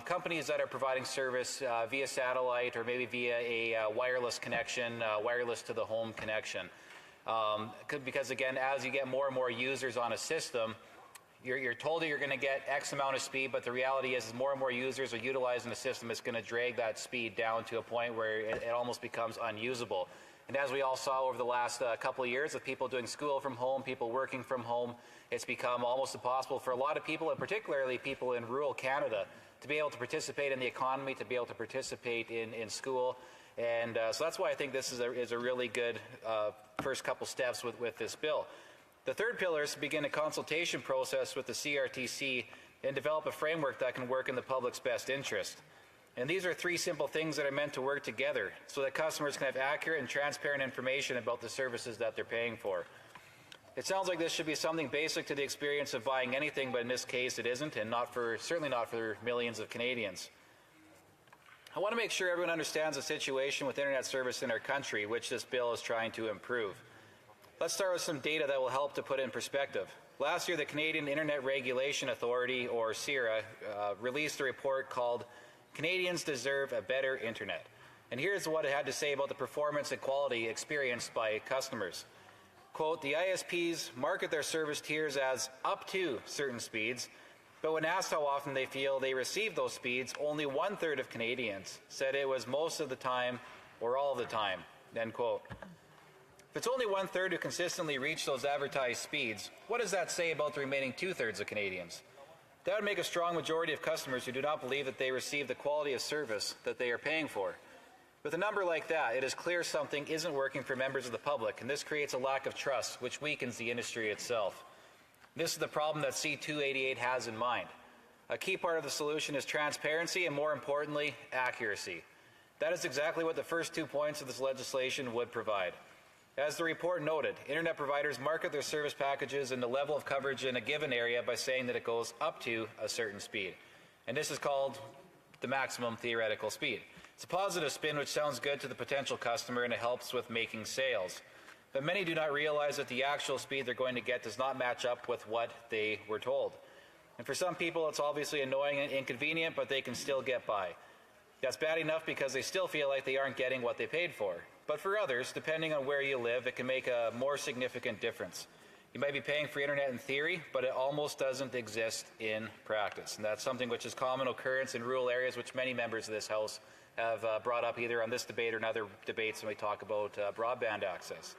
companies that are providing service via satellite or maybe via a wireless connection, wireless to the home connection. Because again, as you get more and more users on a system, You're told that you're going to get X amount of speed, but the reality is more and more users are utilizing the system. It's going to drag that speed down to a point where it almost becomes unusable. And as we all saw over the last couple of years, with people doing school from home, people working from home, it's become almost impossible for a lot of people, and particularly people in rural Canada, to be able to participate in the economy, to be able to participate in school. And so that's why I think this is a really good first couple steps with this bill. The third pillar is to begin a consultation process with the CRTC and develop a framework that can work in the public's best interest. And these are three simple things that are meant to work together so that customers can have accurate and transparent information about the services that they're paying for. It sounds like this should be something basic to the experience of buying anything, but in this case it isn't, and certainly not for millions of Canadians. I want to make sure everyone understands the situation with internet service in our country, which this bill is trying to improve. Let's start with some data that will help to put it in perspective. Last year, the Canadian Internet Regulation Authority, or CIRA, released a report called Canadians Deserve a Better Internet. And here's what it had to say about the performance and quality experienced by customers. Quote, the ISPs market their service tiers as up to certain speeds, but when asked how often they feel they receive those speeds, only 1/3 of Canadians said it was most of the time or all the time, end quote. If it's only 1/3 who consistently reach those advertised speeds, what does that say about the remaining 2/3 of Canadians? That would make a strong majority of customers who do not believe that they receive the quality of service that they are paying for. With a number like that, it is clear something isn't working for members of the public, and this creates a lack of trust, which weakens the industry itself. This is the problem that C288 has in mind. A key part of the solution is transparency and, more importantly, accuracy. That is exactly what the first 2 points of this legislation would provide. As the report noted, internet providers market their service packages and the level of coverage in a given area by saying that it goes up to a certain speed. And this is called the maximum theoretical speed. It's a positive spin which sounds good to the potential customer and it helps with making sales. But many do not realize that the actual speed they're going to get does not match up with what they were told. And for some people it's obviously annoying and inconvenient, but they can still get by. That's bad enough because they still feel like they aren't getting what they paid for. But for others, depending on where you live, it can make a more significant difference. You might be paying for internet in theory, but it almost doesn't exist in practice. And that's something which is common occurrence in rural areas, which many members of this House have brought up either on this debate or in other debates when we talk about broadband access.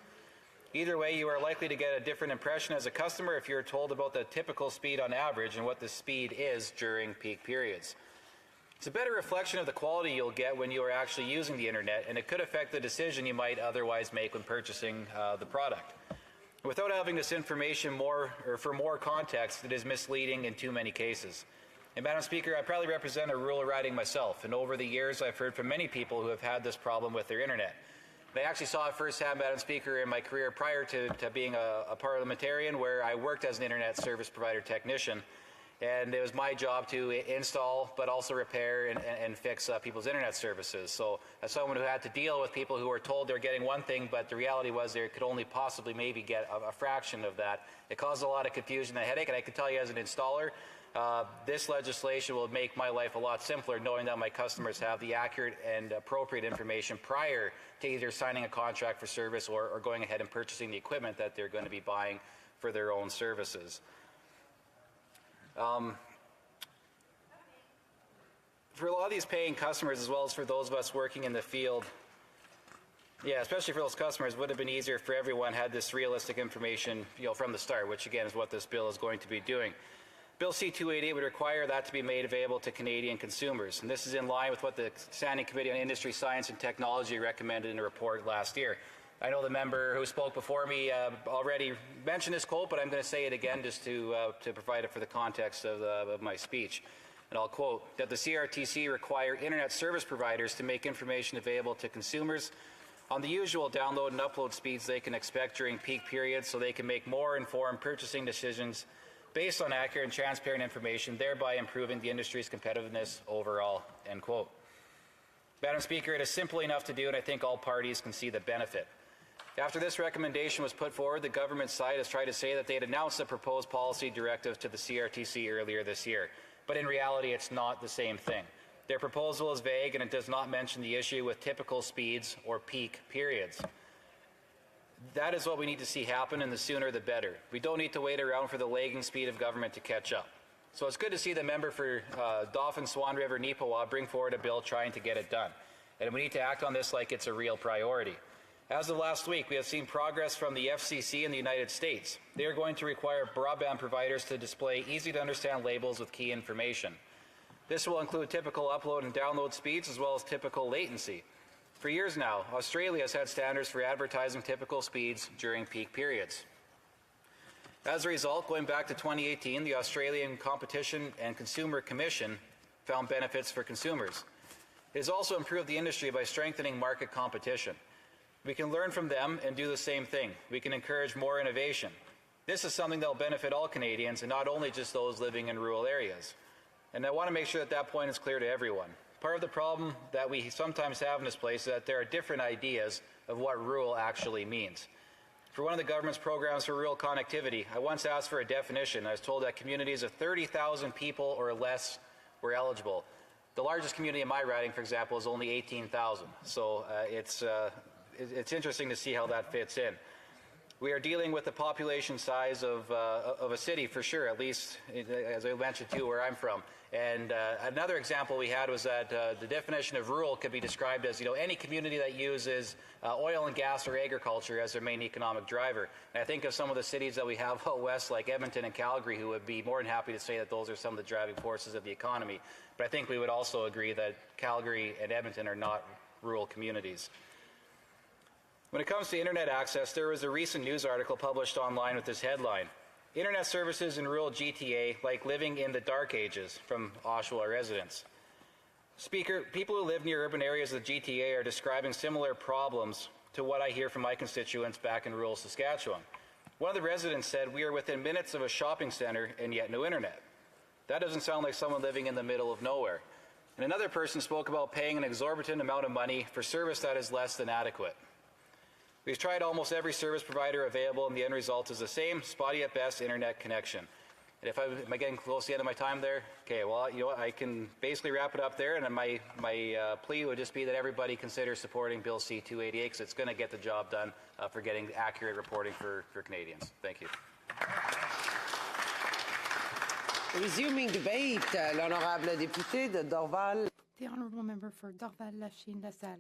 Either way, you are likely to get a different impression as a customer if you're told about the typical speed on average and what the speed is during peak periods. It's a better reflection of the quality you'll get when you are actually using the internet, and it could affect the decision you might otherwise make when purchasing the product. Without having this information for more context, it is misleading in too many cases. And Madam Speaker, I proudly represent a rural riding myself, and over the years I've heard from many people who have had this problem with their internet. I actually saw it firsthand, Madam Speaker, in my career prior to being a parliamentarian, where I worked as an internet service provider technician. And it was my job to install, but also repair and fix people's internet services. So as someone who had to deal with people who were told they're getting one thing, but the reality was they could only possibly maybe get a fraction of that, it caused a lot of confusion and headache. And I can tell you as an installer, this legislation will make my life a lot simpler, knowing that my customers have the accurate and appropriate information prior to either signing a contract for service or going ahead and purchasing the equipment that they're going to be buying for their own services. For a lot of these paying customers, as well as for those of us working in the field, especially for those customers, it would have been easier for everyone had this realistic information, from the start, which again is what this bill is going to be doing. Bill C-288 would require that to be made available to Canadian consumers, and this is in line with what the Standing Committee on Industry, Science and Technology recommended in a report last year. I know the member who spoke before me already mentioned this quote, but I'm going to say it again just to provide it for the context of my speech. And I'll quote, that the CRTC require internet service providers to make information available to consumers on the usual download and upload speeds they can expect during peak periods so they can make more informed purchasing decisions based on accurate and transparent information, thereby improving the industry's competitiveness overall, end quote. Madam Speaker, it is simple enough to do, and I think all parties can see the benefit. After this recommendation was put forward, the government side has tried to say that they had announced a proposed policy directive to the CRTC earlier this year. But in reality, it's not the same thing. Their proposal is vague and it does not mention the issue with typical speeds or peak periods. That is what we need to see happen, and the sooner the better. We don't need to wait around for the lagging speed of government to catch up. So it's good to see the member for Dauphin, Swan River, Neepawa bring forward a bill trying to get it done. And we need to act on this like it's a real priority. As of last week, we have seen progress from the FCC in the United States. They are going to require broadband providers to display easy-to-understand labels with key information. This will include typical upload and download speeds as well as typical latency. For years now, Australia has had standards for advertising typical speeds during peak periods. As a result, going back to 2018, the Australian Competition and Consumer Commission found benefits for consumers. It has also improved the industry by strengthening market competition. We can learn from them and do the same thing. We can encourage more innovation. This is something that will benefit all Canadians and not only just those living in rural areas. And I want to make sure that that point is clear to everyone. Part of the problem that we sometimes have in this place is that there are different ideas of what rural actually means. For one of the government's programs for rural connectivity, I once asked for a definition. I was told that communities of 30,000 people or less were eligible. The largest community in my riding, for example, is only 18,000. So it's interesting to see how that fits in. We are dealing with the population size of a city, for sure, at least, as I mentioned too, where I'm from. And another example we had was that the definition of rural could be described as, any community that uses oil and gas or agriculture as their main economic driver. And I think of some of the cities that we have out west, like Edmonton and Calgary, who would be more than happy to say that those are some of the driving forces of the economy. But I think we would also agree that Calgary and Edmonton are not rural communities. When it comes to internet access, there was a recent news article published online with this headline: Internet services in rural GTA like living in the dark ages, from Oshawa residents. Speaker, people who live near urban areas of the GTA are describing similar problems to what I hear from my constituents back in rural Saskatchewan. One of the residents said, "We are within minutes of a shopping center and yet no internet." That doesn't sound like someone living in the middle of nowhere. And another person spoke about paying an exorbitant amount of money for service that is less than adequate. We've tried almost every service provider available, and the end result is the same, spotty at best internet connection. And am I getting close to the end of my time there? Okay, well, you know what, I can basically wrap it up there, and my plea would just be that everybody consider supporting Bill C-288, because it's going to get the job done for getting accurate reporting for Canadians. Thank you. Resuming debate, l'honorable député de Dorval. The honourable member for Dorval-Lachine-LaSalle.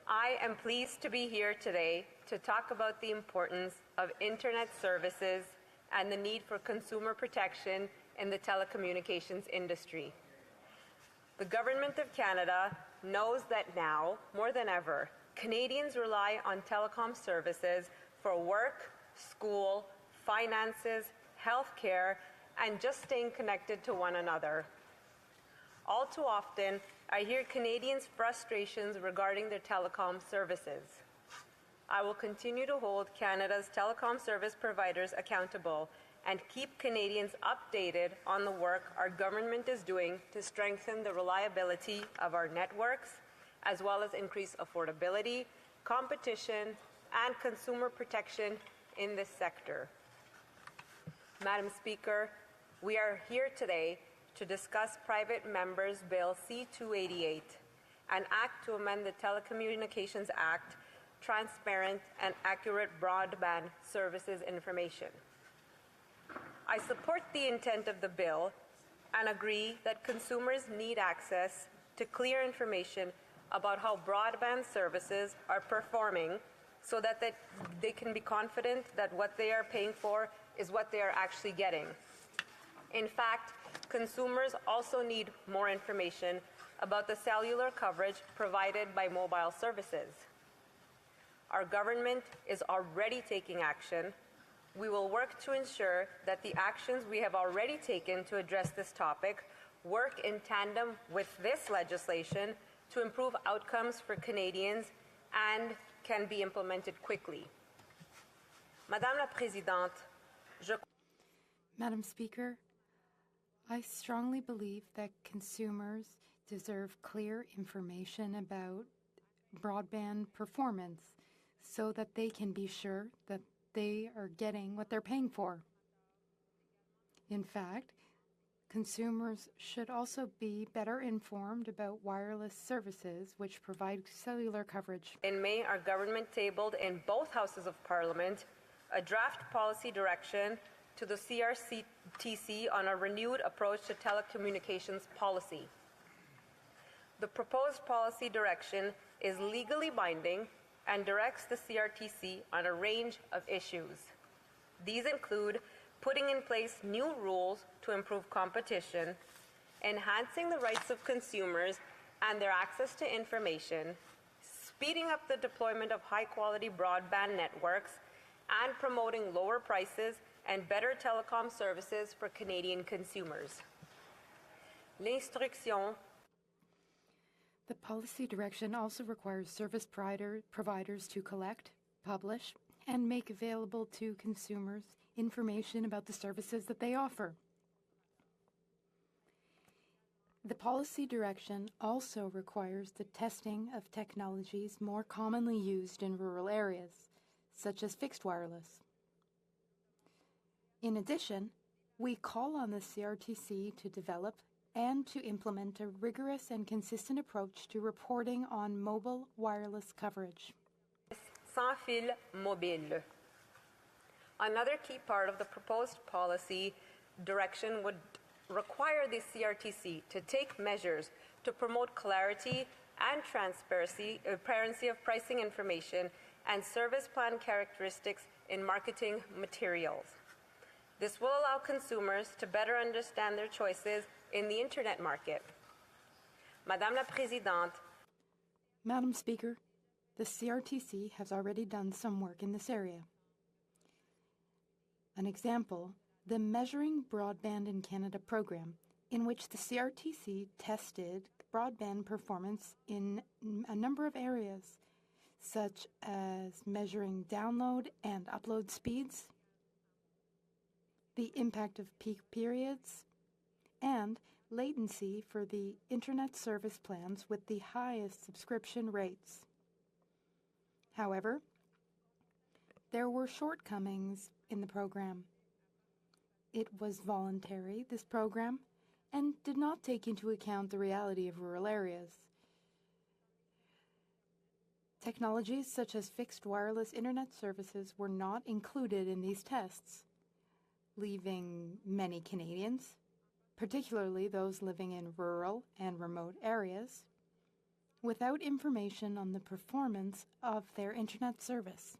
I am pleased to be here today to talk about the importance of internet services and the need for consumer protection in the telecommunications industry. The Government of Canada knows that now, more than ever, Canadians rely on telecom services for work, school, finances, healthcare, and just staying connected to one another. All too often, I hear Canadians' frustrations regarding their telecom services. I will continue to hold Canada's telecom service providers accountable and keep Canadians updated on the work our government is doing to strengthen the reliability of our networks, as well as increase affordability, competition, and consumer protection in this sector. Madam Speaker, we are here today to discuss Private Members Bill C-288, an act to amend the Telecommunications Act, transparent and accurate broadband services information. I support the intent of the bill and agree that consumers need access to clear information about how broadband services are performing so that they can be confident that what they are paying for is what they are actually getting. In fact, consumers also need more information about the cellular coverage provided by mobile services. Our government is already taking action. We will work to ensure that the actions we have already taken to address this topic work in tandem with this legislation to improve outcomes for Canadians and can be implemented quickly. Madame la Présidente, Madam Speaker, I strongly believe that consumers deserve clear information about broadband performance so that they can be sure that they are getting what they're paying for. In fact, Consumers should also be better informed about wireless services which provide cellular coverage. In May, our government tabled in both houses of Parliament a draft policy direction to the CRTC on a renewed approach to telecommunications policy. The proposed policy direction is legally binding and directs the CRTC on a range of issues. These include putting in place new rules to improve competition, enhancing the rights of consumers and their access to information, speeding up the deployment of high-quality broadband networks, and promoting lower prices and better telecom services for Canadian consumers. L'instruction. The policy direction also requires service providers to collect, publish, and make available to consumers information about the services that they offer. The policy direction also requires the testing of technologies more commonly used in rural areas, such as fixed wireless. In addition, we call on the CRTC to develop and to implement a rigorous and consistent approach to reporting on mobile wireless coverage. Sans fil mobile. Another key part of the proposed policy direction would require the CRTC to take measures to promote clarity and transparency of pricing information and service plan characteristics in marketing materials. This will allow consumers to better understand their choices in the internet market. Madame la Présidente. Madam Speaker, the CRTC has already done some work in this area. An example, the Measuring Broadband in Canada program, in which the CRTC tested broadband performance in a number of areas, such as measuring download and upload speeds, the impact of peak periods, and latency for the internet service plans with the highest subscription rates. However, there were shortcomings in the program. It was voluntary, this program, and did not take into account the reality of rural areas. Technologies such as fixed wireless internet services were not included in these tests, leaving many Canadians, particularly those living in rural and remote areas, without information on the performance of their internet service.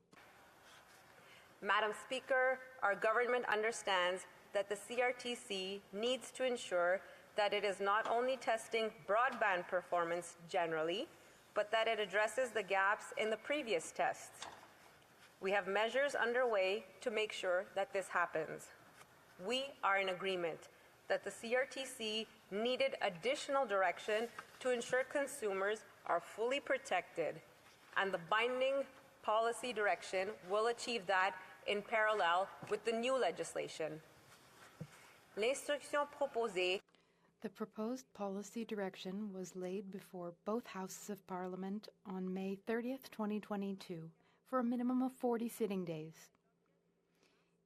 Madam Speaker, our government understands that the CRTC needs to ensure that it is not only testing broadband performance generally, but that it addresses the gaps in the previous tests. We have measures underway to make sure that this happens. We are in agreement that the CRTC needed additional direction to ensure consumers are fully protected, and the binding policy direction will achieve that in parallel with the new legislation. L'instruction proposée. The proposed policy direction was laid before both Houses of Parliament on May 30th, 2022, for a minimum of 40 sitting days.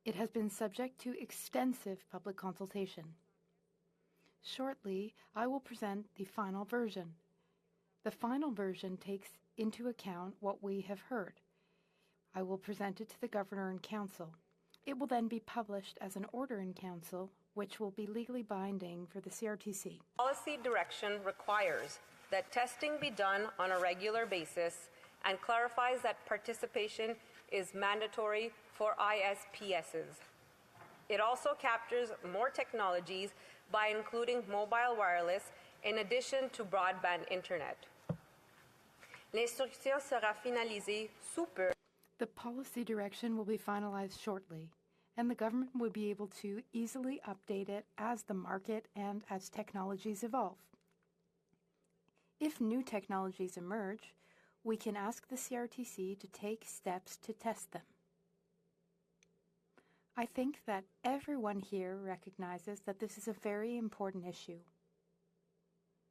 It has been subject to extensive public consultation. Shortly, I will present the final version. The final version takes into account what we have heard. I will present it to the Governor and Council. It will then be published as an order in Council, which will be legally binding for the CRTC. Policy direction requires that testing be done on a regular basis and clarifies that participation is mandatory for ISPSs. It also captures more technologies by including mobile wireless in addition to broadband internet. L'instruction sera finalisée sous peu. The policy direction will be finalized shortly, and the government will be able to easily update it as the market and as technologies evolve. If new technologies emerge, we can ask the CRTC to take steps to test them. I think that everyone here recognizes that this is a very important issue.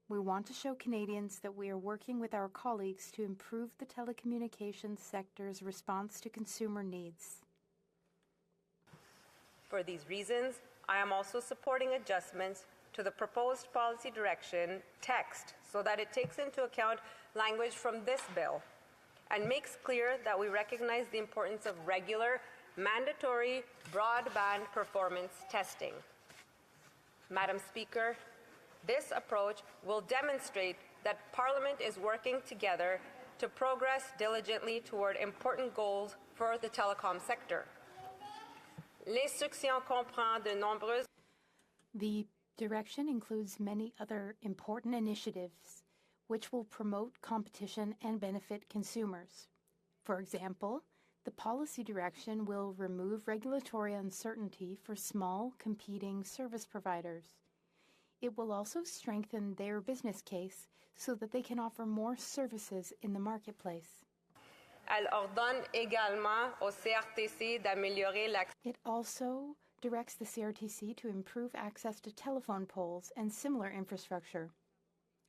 We want to show Canadians that we are working with our colleagues to improve the telecommunications sector's response to consumer needs. For these reasons, I am also supporting adjustments to the proposed policy direction text so that it takes into account language from this bill and makes clear that we recognize the importance of regular, mandatory broadband performance testing. Madam Speaker, this approach will demonstrate that Parliament is working together to progress diligently toward important goals for the telecom sector. L'instruction comprend de nombreuses. The direction includes many other important initiatives which will promote competition and benefit consumers. For example, the policy direction will remove regulatory uncertainty for small, competing service providers. It will also strengthen their business case so that they can offer more services in the marketplace. Elle ordonne également au CRTC d'améliorer l'accès. It also directs the CRTC to improve access to telephone poles and similar infrastructure,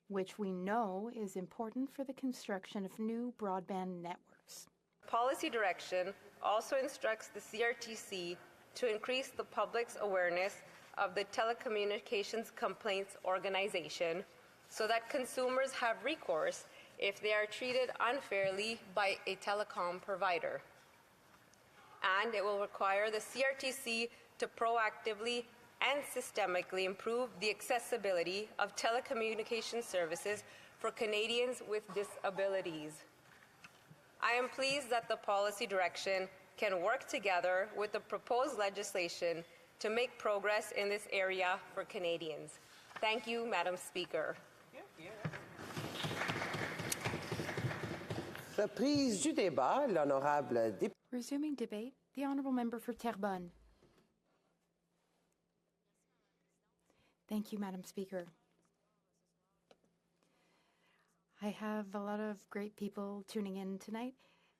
which we know is important for the construction of new broadband networks. Policy direction also instructs the CRTC to increase the public's awareness of the Telecommunications Complaints Organization so that consumers have recourse if they are treated unfairly by a telecom provider. And it will require the CRTC to proactively and systemically improve the accessibility of telecommunication services for Canadians with disabilities. I am pleased that the policy direction can work together with the proposed legislation to make progress in this area for Canadians. Thank you, Madam Speaker. Reprise du débat, l'honorable député. Resuming debate, the honourable member for Terrebonne. Thank you, Madam Speaker. I have a lot of great people tuning in tonight.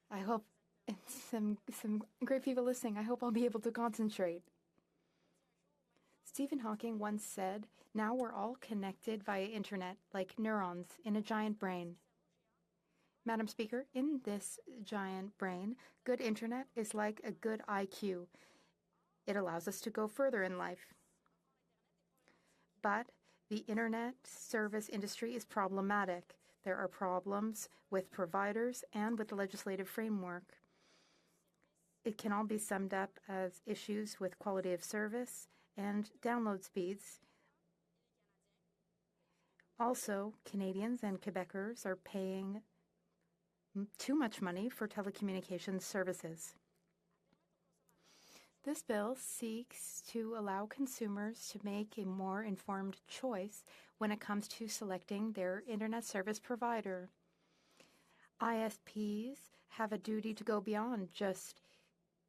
I hope some great people listening. I hope I'll be able to concentrate. Stephen Hawking once said, "Now we're all connected via internet like neurons in a giant brain." Madam Speaker, in this giant brain, good internet is like a good IQ. It allows us to go further in life. But the internet service industry is problematic. There are problems with providers and with the legislative framework. It can all be summed up as issues with quality of service and download speeds. Also, Canadians and Quebecers are paying too much money for telecommunications services. This bill seeks to allow consumers to make a more informed choice when it comes to selecting their internet service provider. ISPs have a duty to go beyond just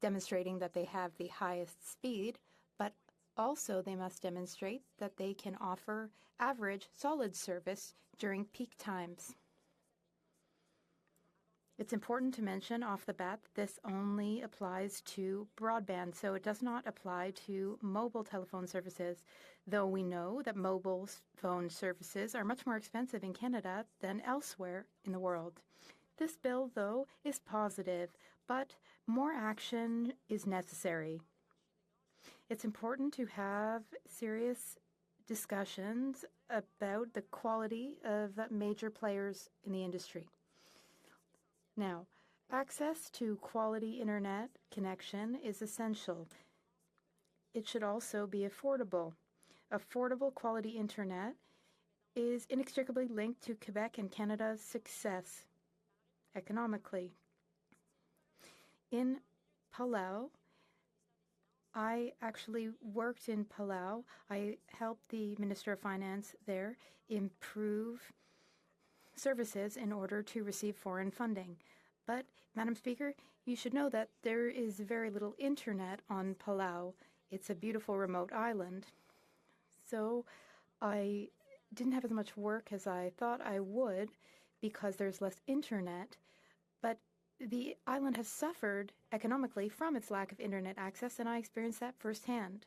demonstrating that they have the highest speed, but also they must demonstrate that they can offer average solid service during peak times. It's important to mention off the bat that this only applies to broadband, so it does not apply to mobile telephone services, though we know that mobile phone services are much more expensive in Canada than elsewhere in the world. This bill, though, is positive, but more action is necessary. It's important to have serious discussions about the quality of major players in the industry. Now, access to quality internet connection is essential. It should also be affordable. Affordable quality internet is inextricably linked to Quebec and Canada's success economically. In Palau, I actually worked in Palau. I helped the Minister of Finance there improve services in order to receive foreign funding. But, Madam Speaker, you should know that there is very little internet on Palau. It's a beautiful remote island. So I didn't have as much work as I thought I would because there's less internet. But the island has suffered economically from its lack of internet access, and I experienced that firsthand.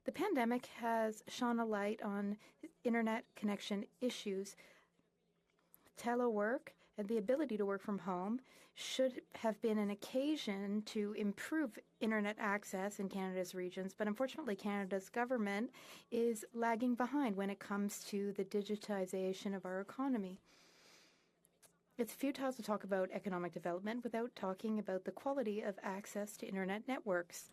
The pandemic has shone a light on internet connection issues. Telework and the ability to work from home should have been an occasion to improve internet access in Canada's regions, but unfortunately Canada's government is lagging behind when it comes to the digitization of our economy. It's futile to talk about economic development without talking about the quality of access to internet networks.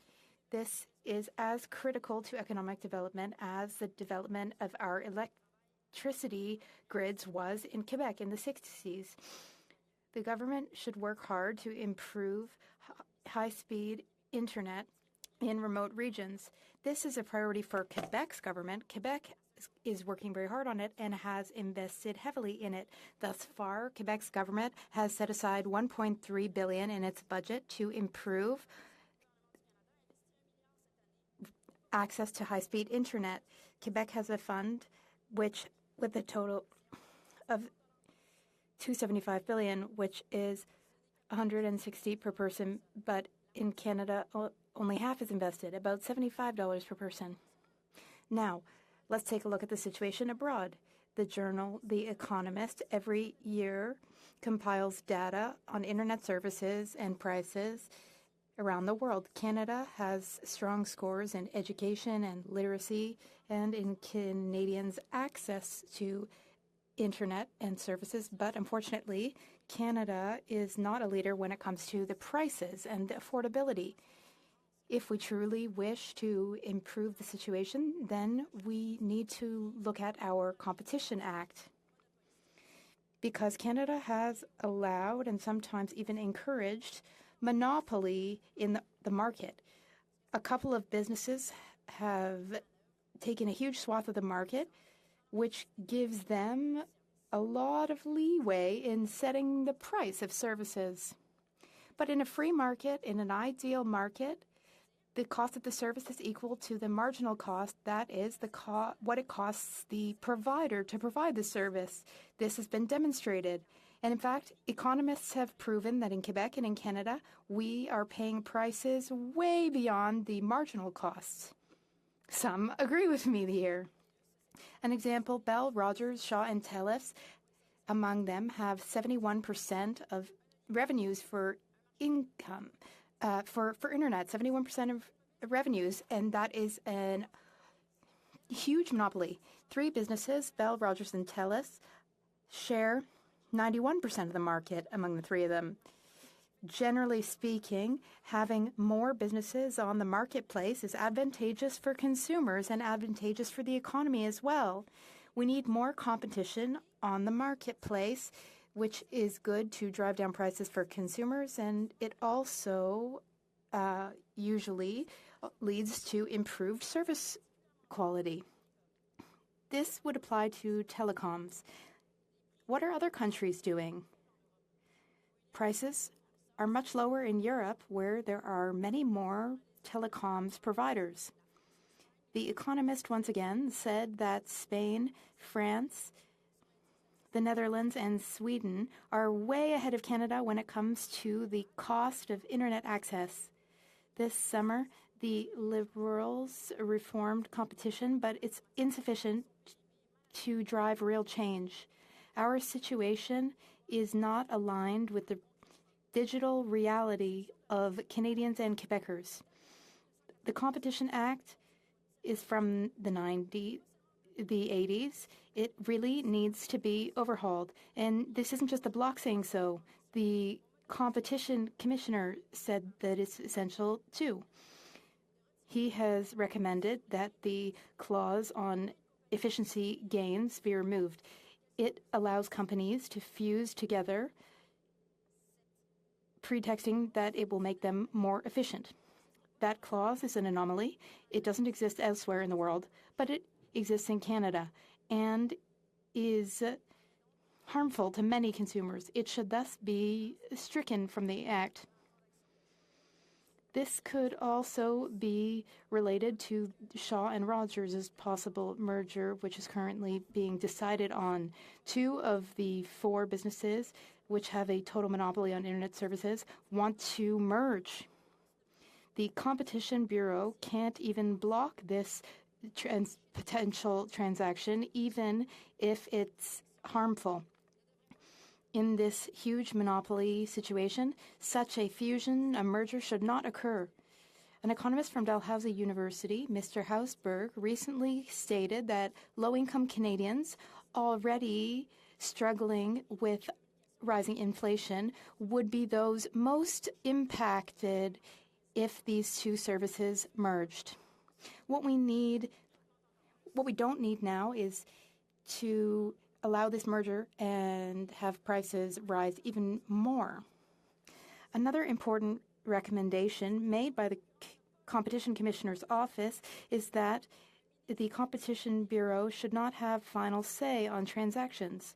This is as critical to economic development as the development of our electricity grids was in Quebec in the 60s. The government should work hard to improve high-speed internet in remote regions. This is a priority for Quebec's government. Quebec is working very hard on it and has invested heavily in it. Thus far, Quebec's government has set aside $1.3 billion in its budget to improve access to high-speed internet. Quebec has a fund which, with a total of $275 billion, which is $160 per person, but in Canada, only half is invested, about $75 per person. Now, let's take a look at the situation abroad. The journal The Economist every year compiles data on internet services and prices around the world. Canada has strong scores in education and literacy and in Canadians' access to internet and services, but unfortunately, Canada is not a leader when it comes to the prices and the affordability. If we truly wish to improve the situation, then we need to look at our Competition Act, because Canada has allowed and sometimes even encouraged monopoly in the market. A couple of businesses have taken a huge swath of the market, which gives them a lot of leeway in setting the price of services. But in a free market, in an ideal market, the cost of the service is equal to the marginal cost, that is, what it costs the provider to provide the service. This has been demonstrated. And in fact, economists have proven that in Quebec and in Canada, we are paying prices way beyond the marginal costs. Some agree with me here. An example, Bell, Rogers, Shaw, and TELUS, among them, have 71% of revenues for income, for internet, 71% of revenues, and that is a huge monopoly. Three businesses, Bell, Rogers, and TELUS, share 91% of the market among the three of them. Generally speaking, having more businesses on the marketplace is advantageous for consumers and advantageous for the economy as well. We need more competition on the marketplace, which is good to drive down prices for consumers, and it also usually leads to improved service quality. This would apply to telecoms. What are other countries doing? Prices are much lower in Europe, where there are many more telecoms providers. The Economist once again said that Spain, France, the Netherlands, and Sweden are way ahead of Canada when it comes to the cost of internet access. This summer, the Liberals reformed competition, but it's insufficient to drive real change. Our situation is not aligned with the digital reality of Canadians and Quebecers. The Competition Act is from the 80s. It really needs to be overhauled. And this isn't just the Bloc saying so. The Competition Commissioner said that it's essential too. He has recommended that the clause on efficiency gains be removed. It allows companies to fuse together, pretexting that it will make them more efficient. That clause is an anomaly. It doesn't exist elsewhere in the world, but it exists in Canada and is harmful to many consumers. It should thus be stricken from the Act. This could also be related to Shaw and Rogers' possible merger, which is currently being decided on. Two of the four businesses, which have a total monopoly on internet services, want to merge. The Competition Bureau can't even block this potential transaction, even if it's harmful. In this huge monopoly situation, such a fusion, a merger, should not occur. An economist from Dalhousie University, Mr. Hausberg, recently stated that low-income Canadians already struggling with rising inflation would be those most impacted if these two services merged. What we don't need now is to allow this merger and have prices rise even more. Another important recommendation made by the Competition Commissioner's Office is that the Competition Bureau should not have final say on transactions,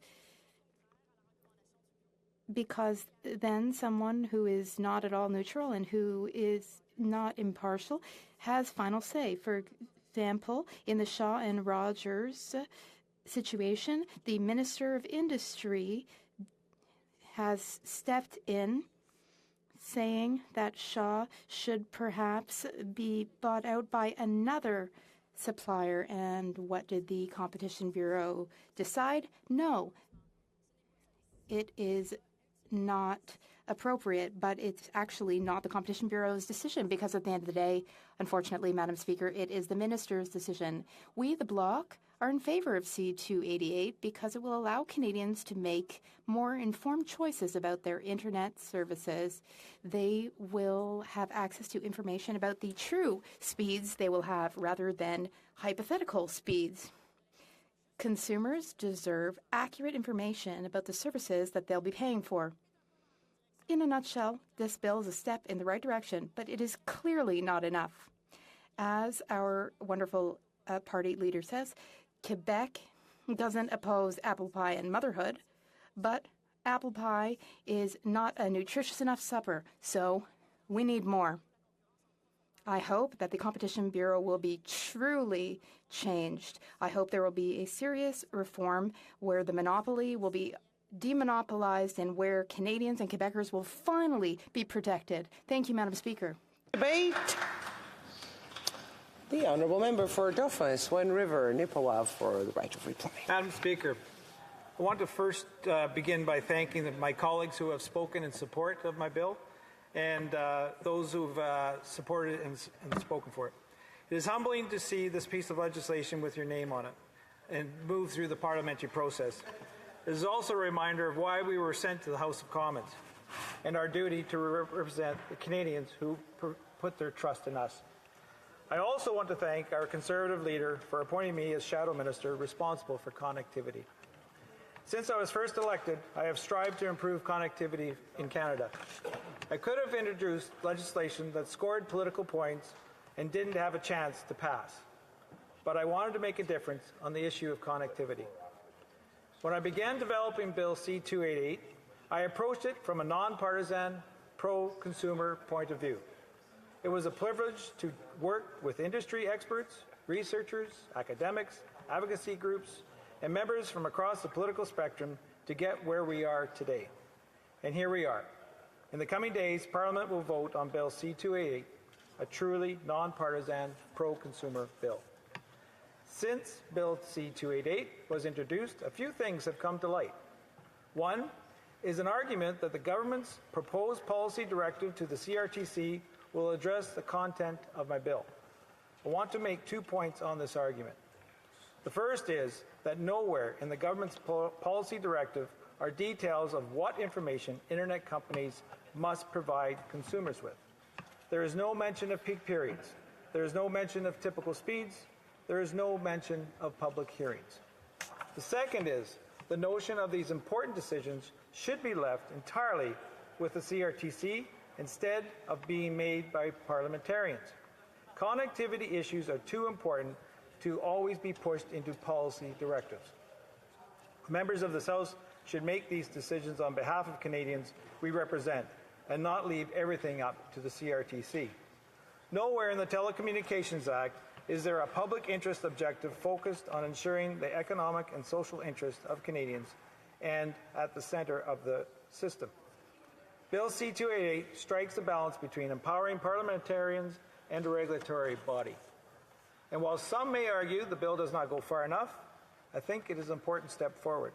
because then someone who is not at all neutral and who is not impartial has final say. For example, in the Shaw and Rogers situation, the Minister of Industry has stepped in, saying that Shaw should perhaps be bought out by another supplier. And what did the Competition Bureau decide? No, it is not appropriate, but it's actually not the Competition Bureau's decision, because at the end of the day, unfortunately, Madam Speaker, it is the Minister's decision. We, the Bloc, are in favor of C-288 because it will allow Canadians to make more informed choices about their internet services. They will have access to information about the true speeds they will have rather than hypothetical speeds. Consumers deserve accurate information about the services that they'll be paying for. In a nutshell, this bill is a step in the right direction, but it is clearly not enough. As our wonderful party leader says, Quebec doesn't oppose apple pie and motherhood, but apple pie is not a nutritious enough supper, so we need more. I hope that the Competition Bureau will be truly changed. I hope there will be a serious reform where the monopoly will be demonopolized and where Canadians and Quebecers will finally be protected. Thank you, Madam Speaker. Debate. The Honourable Member for Dauphin, Swan River, Nipawin, for the right of reply. Madam Speaker, I want to first begin by thanking my colleagues who have spoken in support of my bill and those who have supported and spoken for it. It is humbling to see this piece of legislation with your name on it and move through the parliamentary process. It is also a reminder of why we were sent to the House of Commons and our duty to represent the Canadians who put their trust in us. I also want to thank our Conservative leader for appointing me as Shadow Minister responsible for connectivity. Since I was first elected, I have strived to improve connectivity in Canada. I could have introduced legislation that scored political points and didn't have a chance to pass, but I wanted to make a difference on the issue of connectivity. When I began developing Bill C-288, I approached it from a nonpartisan, pro-consumer point of view. It was a privilege to work with industry experts, researchers, academics, advocacy groups, and members from across the political spectrum to get where we are today. And here we are. In the coming days, Parliament will vote on Bill C-288, a truly nonpartisan, pro-consumer bill. Since Bill C-288 was introduced, a few things have come to light. One is an argument that the government's proposed policy directive to the CRTC will address the content of my bill. I want to make 2 points on this argument. The first is that nowhere in the government's policy directive are details of what information internet companies must provide consumers with. There is no mention of peak periods. There is no mention of typical speeds. There is no mention of public hearings. The second is the notion of these important decisions should be left entirely with the CRTC instead of being made by parliamentarians. Connectivity issues are too important to always be pushed into policy directives. Members of this House should make these decisions on behalf of Canadians we represent and not leave everything up to the CRTC. Nowhere in the Telecommunications Act is there a public interest objective focused on ensuring the economic and social interests of Canadians and at the centre of the system. Bill C-288 strikes a balance between empowering parliamentarians and a regulatory body. And while some may argue the bill does not go far enough, I think it is an important step forward.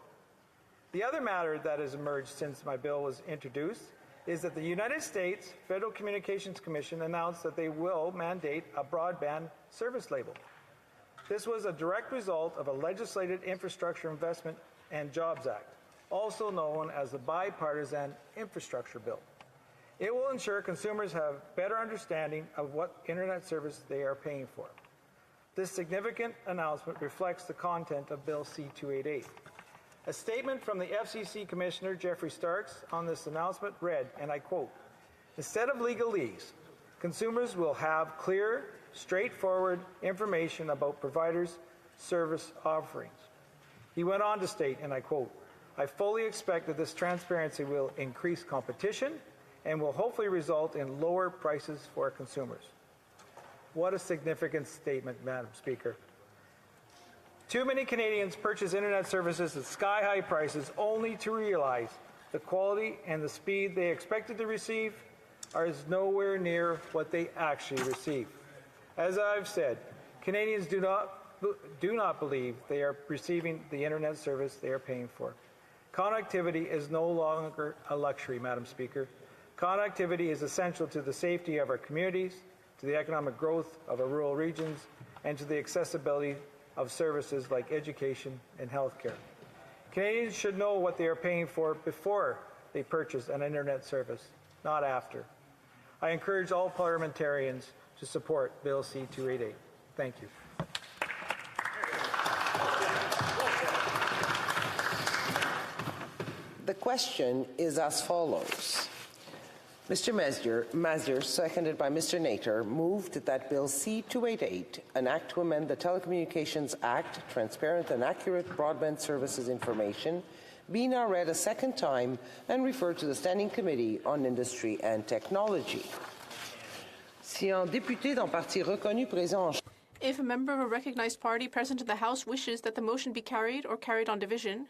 The other matter that has emerged since my bill was introduced is that the United States Federal Communications Commission announced that they will mandate a broadband service label. This was a direct result of a legislated Infrastructure Investment and Jobs Act, also known as the Bipartisan Infrastructure Bill. It will ensure consumers have better understanding of what internet service they are paying for. This significant announcement reflects the content of Bill C-288. A statement from the FCC Commissioner, Jeffrey Starks, on this announcement read, and I quote, "Instead of legalese, consumers will have clear, straightforward information about providers' service offerings." He went on to state, and I quote, "I fully expect that this transparency will increase competition and will hopefully result in lower prices for consumers." What a significant statement, Madam Speaker. Too many Canadians purchase internet services at sky-high prices only to realize the quality and the speed they expected to receive is nowhere near what they actually receive. As I've said, Canadians do not believe they are receiving the internet service they are paying for. Connectivity is no longer a luxury, Madam Speaker. Connectivity is essential to the safety of our communities, to the economic growth of our rural regions, and to the accessibility of services like education and healthcare. Canadians should know what they are paying for before they purchase an internet service, not after. I encourage all parliamentarians to support Bill C-288. Thank you. The question is as follows. Mr. Mazur, seconded by Mr. Nater, moved that Bill C-288, an act to amend the Telecommunications Act, transparent and accurate broadband services information, be now read a second time and referred to the Standing Committee on Industry and Technology. Si un député d'un parti reconnu présent en... If a member of a recognized party present in the House wishes that the motion be carried or carried on division,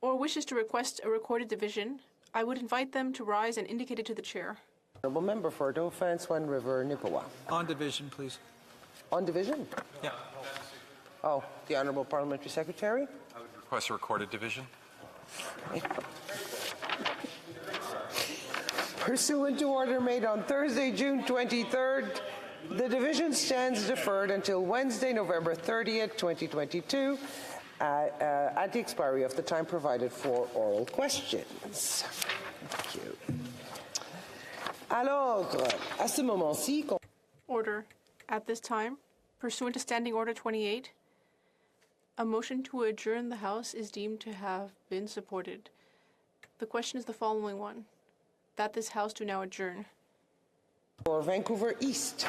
or wishes to request a recorded division, I would invite them to rise and indicate it to the chair. Honourable Member for Dauphin, Swan River, Nipawin. On division, please. On division? Yeah. Oh, the Honourable Parliamentary Secretary? I would request a recorded division. Pursuant to order made on Thursday, June 23rd, the division stands deferred until Wednesday, November 30th, 2022, at the expiry of the time provided for oral questions. Thank you. Alors, à ce moment-ci... Order. At this time, pursuant to Standing Order 28, a motion to adjourn the House is deemed to have been supported. The question is the following one, that this House do now adjourn. For Vancouver East.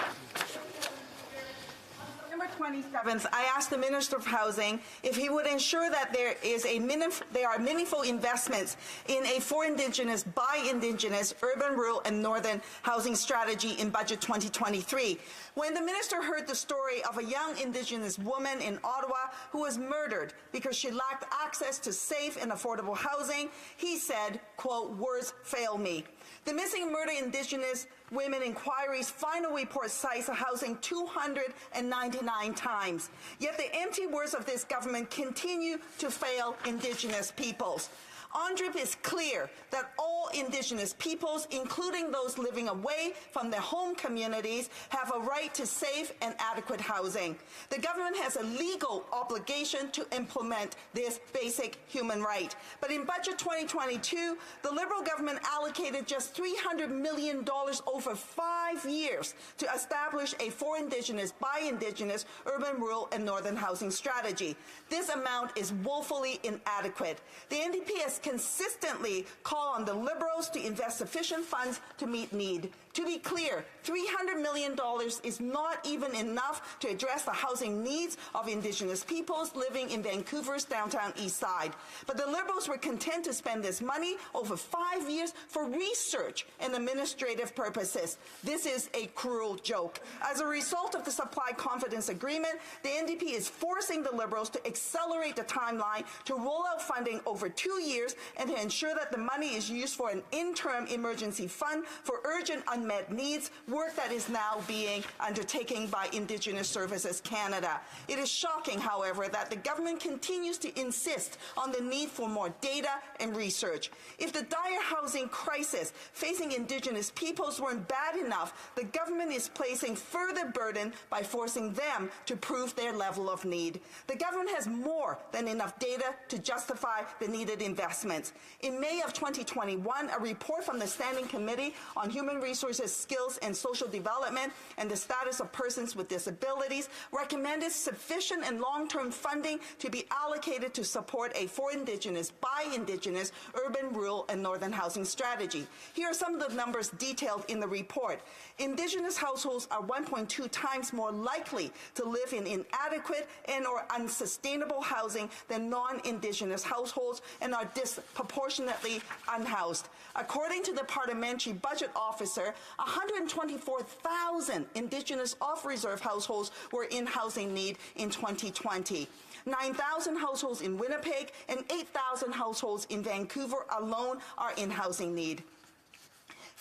Number 27th, I asked the Minister of Housing if he would ensure that there are meaningful investments in a for Indigenous, by Indigenous, urban, rural, and northern housing strategy in Budget 2023. When the Minister heard the story of a young Indigenous woman in Ottawa who was murdered because she lacked access to safe and affordable housing, he said, quote, "Words fail me." The Missing and Murdered Indigenous Women Inquiry's final report cites housing 299 times. Yet the empty words of this government continue to fail Indigenous peoples. UNDRIP is clear that all Indigenous peoples, including those living away from their home communities, have a right to safe and adequate housing. The government has a legal obligation to implement this basic human right. But in Budget 2022, the Liberal government allocated just $300 million over 5 years to establish a for Indigenous, by Indigenous, urban, rural, and northern housing strategy. This amount is woefully inadequate. The NDP has consistently call on the Liberals to invest sufficient funds to meet need. To be clear, $300 million is not even enough to address the housing needs of Indigenous peoples living in Vancouver's downtown east side. But the Liberals were content to spend this money over 5 years for research and administrative purposes. This is a cruel joke. As a result of the Supply Confidence Agreement, the NDP is forcing the Liberals to accelerate the timeline to roll out funding over 2 years and to ensure that the money is used for an interim emergency fund for urgent unmet unmet needs, work that is now being undertaken by Indigenous Services Canada. It is shocking, however, that the government continues to insist on the need for more data and research. If the dire housing crisis facing Indigenous peoples weren't bad enough, the government is placing further burden by forcing them to prove their level of need. The government has more than enough data to justify the needed investments. In May of 2021, a report from the Standing Committee on Human Resources, Skills and Social Development and the Status of Persons with Disabilities recommended sufficient and long-term funding to be allocated to support a for Indigenous, by Indigenous, urban, rural and northern housing strategy. Here are some of the numbers detailed in the report. Indigenous households are 1.2 times more likely to live in inadequate and or unsustainable housing than non-Indigenous households and are disproportionately unhoused. According to the Parliamentary Budget Officer, 124,000 Indigenous off-reserve households were in housing need in 2020. 9,000 households in Winnipeg and 8,000 households in Vancouver alone are in housing need.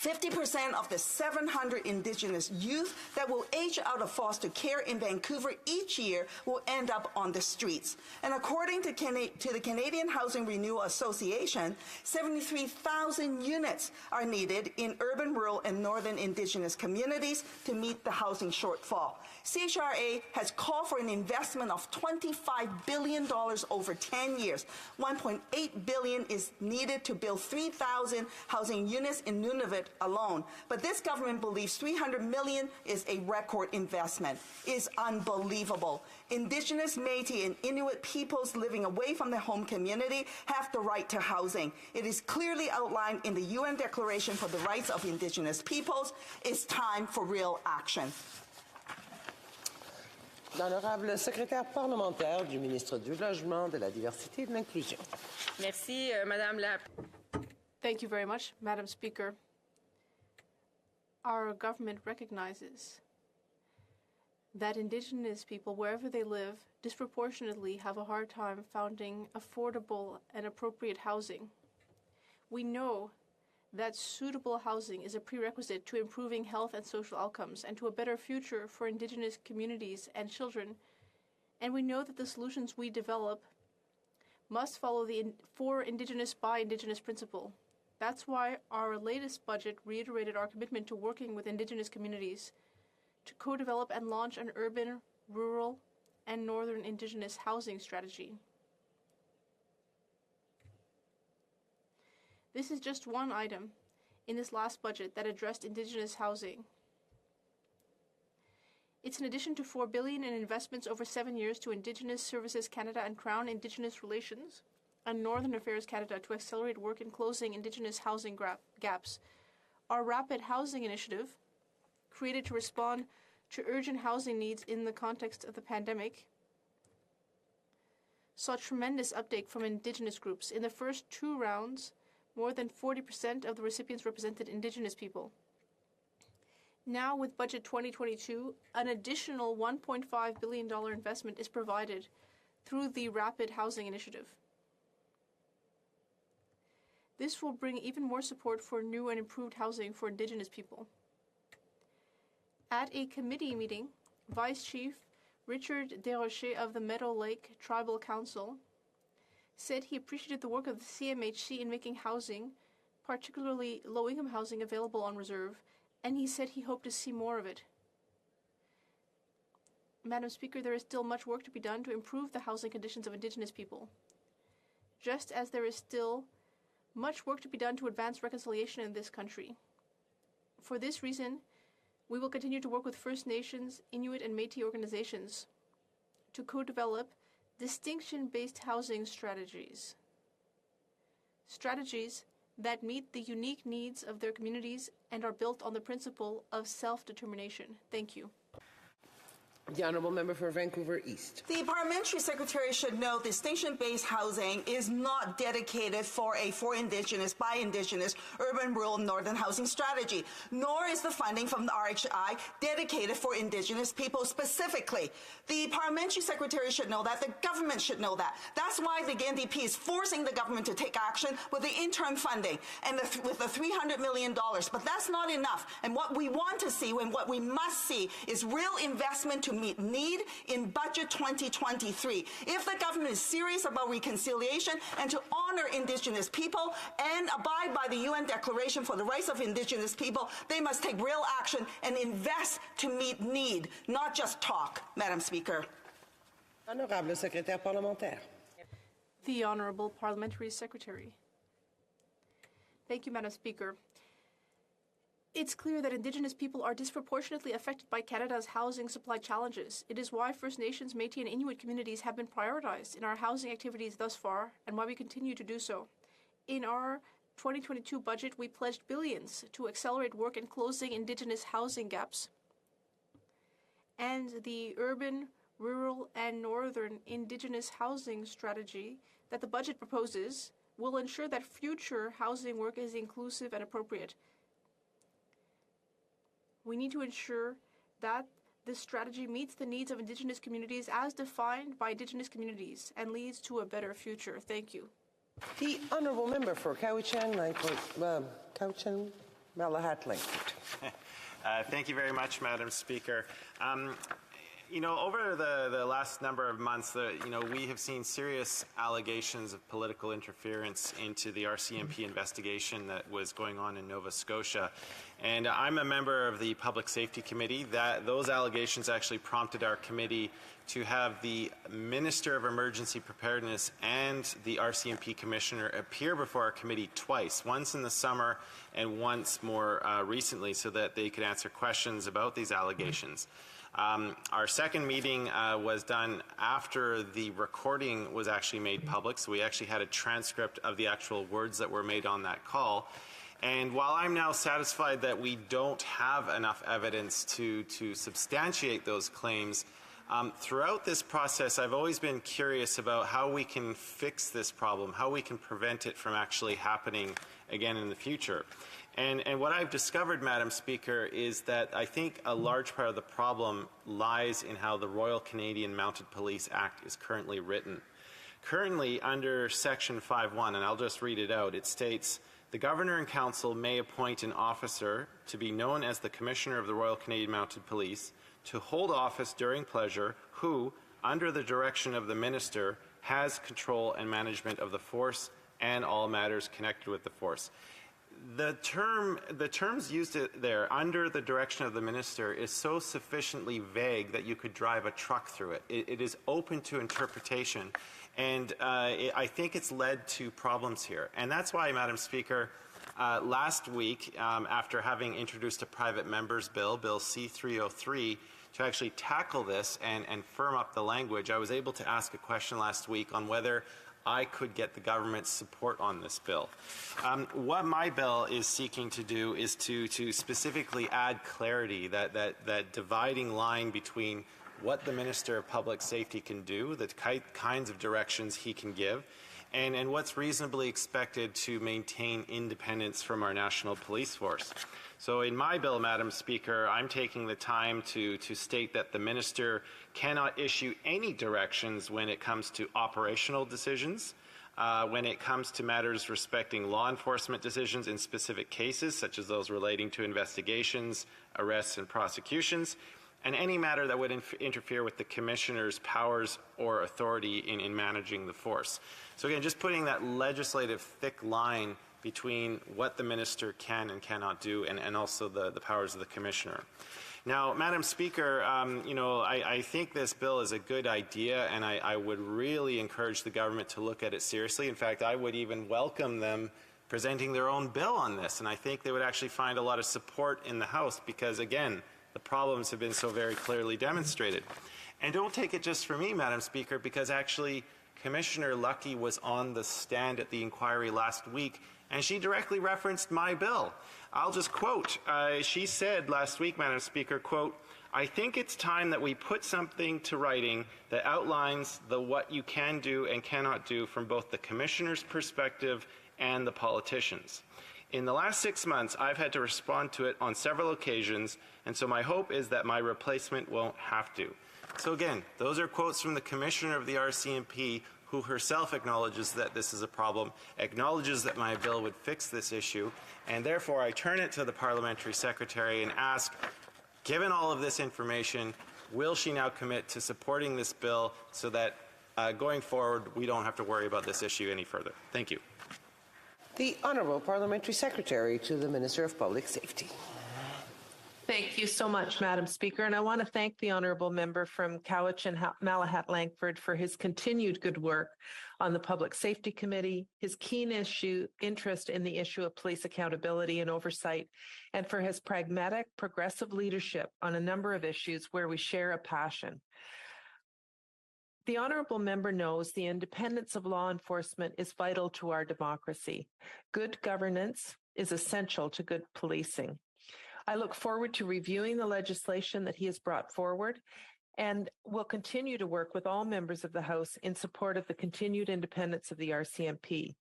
50% of the 700 Indigenous youth that will age out of foster care in Vancouver each year will end up on the streets. And according to the Canadian Housing Renewal Association, 73,000 units are needed in urban, rural, and northern Indigenous communities to meet the housing shortfall. CHRA has called for an investment of $25 billion over 10 years. $1.8 billion is needed to build 3,000 housing units in Nunavut alone. But this government believes $300 million is a record investment. It is unbelievable. Indigenous, Métis, and Inuit peoples living away from their home community have the right to housing. It is clearly outlined in the UN Declaration for the Rights of Indigenous Peoples. It's time for real action. L'honorable secrétaire parlementaire du ministre du Logement, de la Diversité et de l'Inclusion. Merci, Madame la... Thank you very much, Madam Speaker. Our government recognizes that Indigenous people, wherever they live, disproportionately have a hard time finding affordable and appropriate housing. We know that suitable housing is a prerequisite to improving health and social outcomes and to a better future for Indigenous communities and children. And we know that the solutions we develop must follow the for Indigenous, by Indigenous principle. That's why our latest budget reiterated our commitment to working with Indigenous communities to co-develop and launch an urban, rural, and northern Indigenous housing strategy. This is just one item in this last budget that addressed Indigenous housing. It's in addition to $4 billion in investments over 7 years to Indigenous Services Canada and Crown Indigenous Relations and Northern Affairs Canada to accelerate work in closing Indigenous housing gaps. Our Rapid Housing Initiative, created to respond to urgent housing needs in the context of the pandemic, saw tremendous uptake from Indigenous groups. In the first 2 rounds, more than 40% of the recipients represented Indigenous people. Now, with Budget 2022, an additional $1.5 billion investment is provided through the Rapid Housing Initiative. This will bring even more support for new and improved housing for Indigenous people. At a committee meeting, Vice Chief Richard Desrochers of the Meadow Lake Tribal Council said he appreciated the work of the CMHC in making housing, particularly low-income housing, available on reserve, and he said he hoped to see more of it. Madam Speaker, there is still much work to be done to improve the housing conditions of Indigenous people, just as there is still much work to be done to advance reconciliation in this country. For this reason, we will continue to work with First Nations, Inuit, and Métis organizations to co-develop distinction-based housing strategies. Strategies that meet the unique needs of their communities and are built on the principle of self-determination. Thank you. The Honourable Member for Vancouver East. The Parliamentary Secretary should know distinction-based housing is not dedicated for Indigenous, by Indigenous, urban, rural, northern housing strategy, nor is the funding from the RHI dedicated for Indigenous people specifically. The Parliamentary Secretary should know that. The government should know that. That's why the NDP is forcing the government to take action with the interim funding and with the $300 million. But that's not enough. And what we want to see and what we must see is real investment to meet need in Budget 2023. If the government is serious about reconciliation and to honor Indigenous people and abide by the UN Declaration for the Rights of Indigenous People, they must take real action and invest to meet need, not just talk, Madam Speaker. Honorable Secrétaire Parlementaire. The Honourable Parliamentary Secretary. Thank you, Madam Speaker. It's clear that Indigenous people are disproportionately affected by Canada's housing supply challenges. It is why First Nations, Métis and Inuit communities have been prioritized in our housing activities thus far, and why we continue to do so. In our 2022 budget, we pledged billions to accelerate work in closing Indigenous housing gaps. And the urban, rural, and northern Indigenous housing strategy that the budget proposes will ensure that future housing work is inclusive and appropriate. We need to ensure that this strategy meets the needs of Indigenous communities as defined by Indigenous communities and leads to a better future. Thank you. The Honourable Member for Cowichan, Malahat Langford. Thank you very much, Madam Speaker. You know, over the last number of months, we have seen serious allegations of political interference into the RCMP investigation that was going on in Nova Scotia. And I'm a member of the Public Safety Committee. Those allegations actually prompted our committee to have the Minister of Emergency Preparedness and the RCMP Commissioner appear before our committee twice, once in the summer and once more recently, so that they could answer questions about these allegations. Our second meeting was done after the recording was actually made public, so we actually had a transcript of the actual words that were made on that call. And while I'm now satisfied that we don't have enough evidence to substantiate those claims, throughout this process I've always been curious about how we can fix this problem, how we can prevent it from actually happening again in the future. And what I've discovered, Madam Speaker, is that I think a large part of the problem lies in how the Royal Canadian Mounted Police Act is currently written. Currently, under Section 5.1, and I'll just read it out, it states, "The Governor and Council may appoint an officer to be known as the Commissioner of the Royal Canadian Mounted Police to hold office during pleasure who, under the direction of the Minister, has control and management of the force and all matters connected with the force." The terms used there, under the direction of the Minister, is so sufficiently vague that you could drive a truck through it. It is open to interpretation, and I think it's led to problems here. And that's why, Madam Speaker, last week, after having introduced a private member's bill, Bill C-303, to actually tackle this and firm up the language, I was able to ask a question last week on whether I could get the government's support on this bill. What my bill is seeking to do is to specifically add clarity, that dividing line between what the Minister of Public Safety can do, the kinds of directions he can give, and what's reasonably expected to maintain independence from our national police force. So in my bill, Madam Speaker, I'm taking the time to state that the Minister cannot issue any directions when it comes to operational decisions, when it comes to matters respecting law enforcement decisions in specific cases, such as those relating to investigations, arrests, and prosecutions, and any matter that would interfere with the Commissioner's powers or authority in managing the force. So again, just putting that legislative thick line between what the Minister can and cannot do and also the powers of the Commissioner. Now, Madam Speaker, I think this bill is a good idea, and I would really encourage the government to look at it seriously. In fact, I would even welcome them presenting their own bill on this, and I think they would actually find a lot of support in the House because, again, the problems have been so very clearly demonstrated. And don't take it just from me, Madam Speaker, because actually Commissioner Luckey was on the stand at the inquiry last week And she directly referenced my bill. I'll just quote. She said last week, Madam Speaker, quote, "I think it's time that we put something to writing that outlines what you can do and cannot do from both the Commissioner's perspective and the politicians. In the last 6 months, I've had to respond to it on several occasions, and so my hope is that my replacement won't have to." So again, those are quotes from the Commissioner of the RCMP, who herself acknowledges that this is a problem, acknowledges that my bill would fix this issue, and therefore I turn it to the Parliamentary Secretary and ask, given all of this information, will she now commit to supporting this bill so that going forward we don't have to worry about this issue any further? Thank you. The Honourable Parliamentary Secretary to the Minister of Public Safety. Thank you so much, Madam Speaker, and I want to thank the Honourable Member from Cowichan Malahat Langford for his continued good work on the Public Safety Committee, his keen interest in the issue of police accountability and oversight, and for his pragmatic, progressive leadership on a number of issues where we share a passion. The Honourable Member knows the independence of law enforcement is vital to our democracy. Good governance is essential to good policing. I look forward to reviewing the legislation that he has brought forward and will continue to work with all members of the House in support of the continued independence of the RCMP.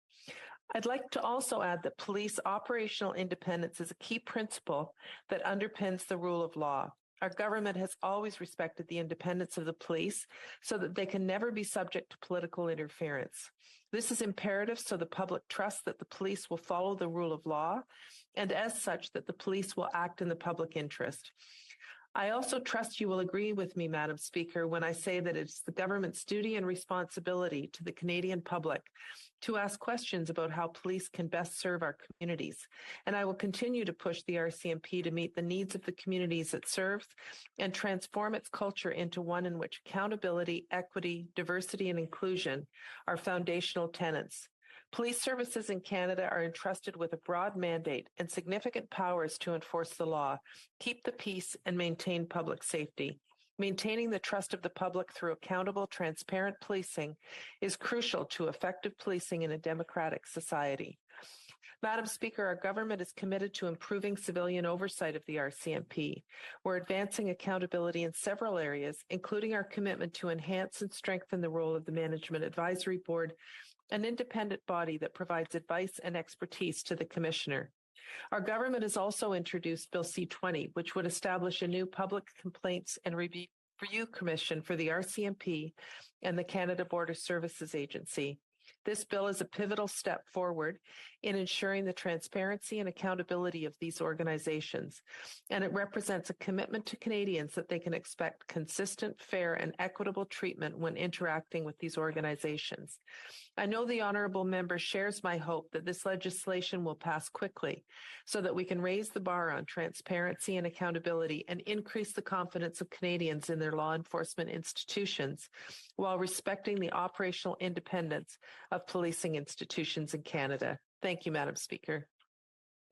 I'd like to also add that police operational independence is a key principle that underpins the rule of law. Our government has always respected the independence of the police so that they can never be subject to political interference. This is imperative so the public trusts that the police will follow the rule of law, and as such that the police will act in the public interest. I also trust you will agree with me, Madam Speaker, when I say that it's the government's duty and responsibility to the Canadian public to ask questions about how police can best serve our communities. And I will continue to push the RCMP to meet the needs of the communities it serves and transform its culture into one in which accountability, equity, diversity, and inclusion are foundational tenets. Police services in Canada are entrusted with a broad mandate and significant powers to enforce the law, keep the peace, and maintain public safety. Maintaining the trust of the public through accountable, transparent policing is crucial to effective policing in a democratic society. Madam Speaker, our government is committed to improving civilian oversight of the RCMP. We're advancing accountability in several areas, including our commitment to enhance and strengthen the role of the Management Advisory Board, an independent body that provides advice and expertise to the Commissioner. Our government has also introduced Bill C-20, which would establish a new Public Complaints and Review Commission for the RCMP and the Canada Border Services Agency. This bill is a pivotal step forward in ensuring the transparency and accountability of these organizations, and it represents a commitment to Canadians that they can expect consistent, fair, and equitable treatment when interacting with these organizations. I know the Honourable Member shares my hope that this legislation will pass quickly so that we can raise the bar on transparency and accountability and increase the confidence of Canadians in their law enforcement institutions while respecting the operational independence of policing institutions in Canada. Thank you, Madam Speaker.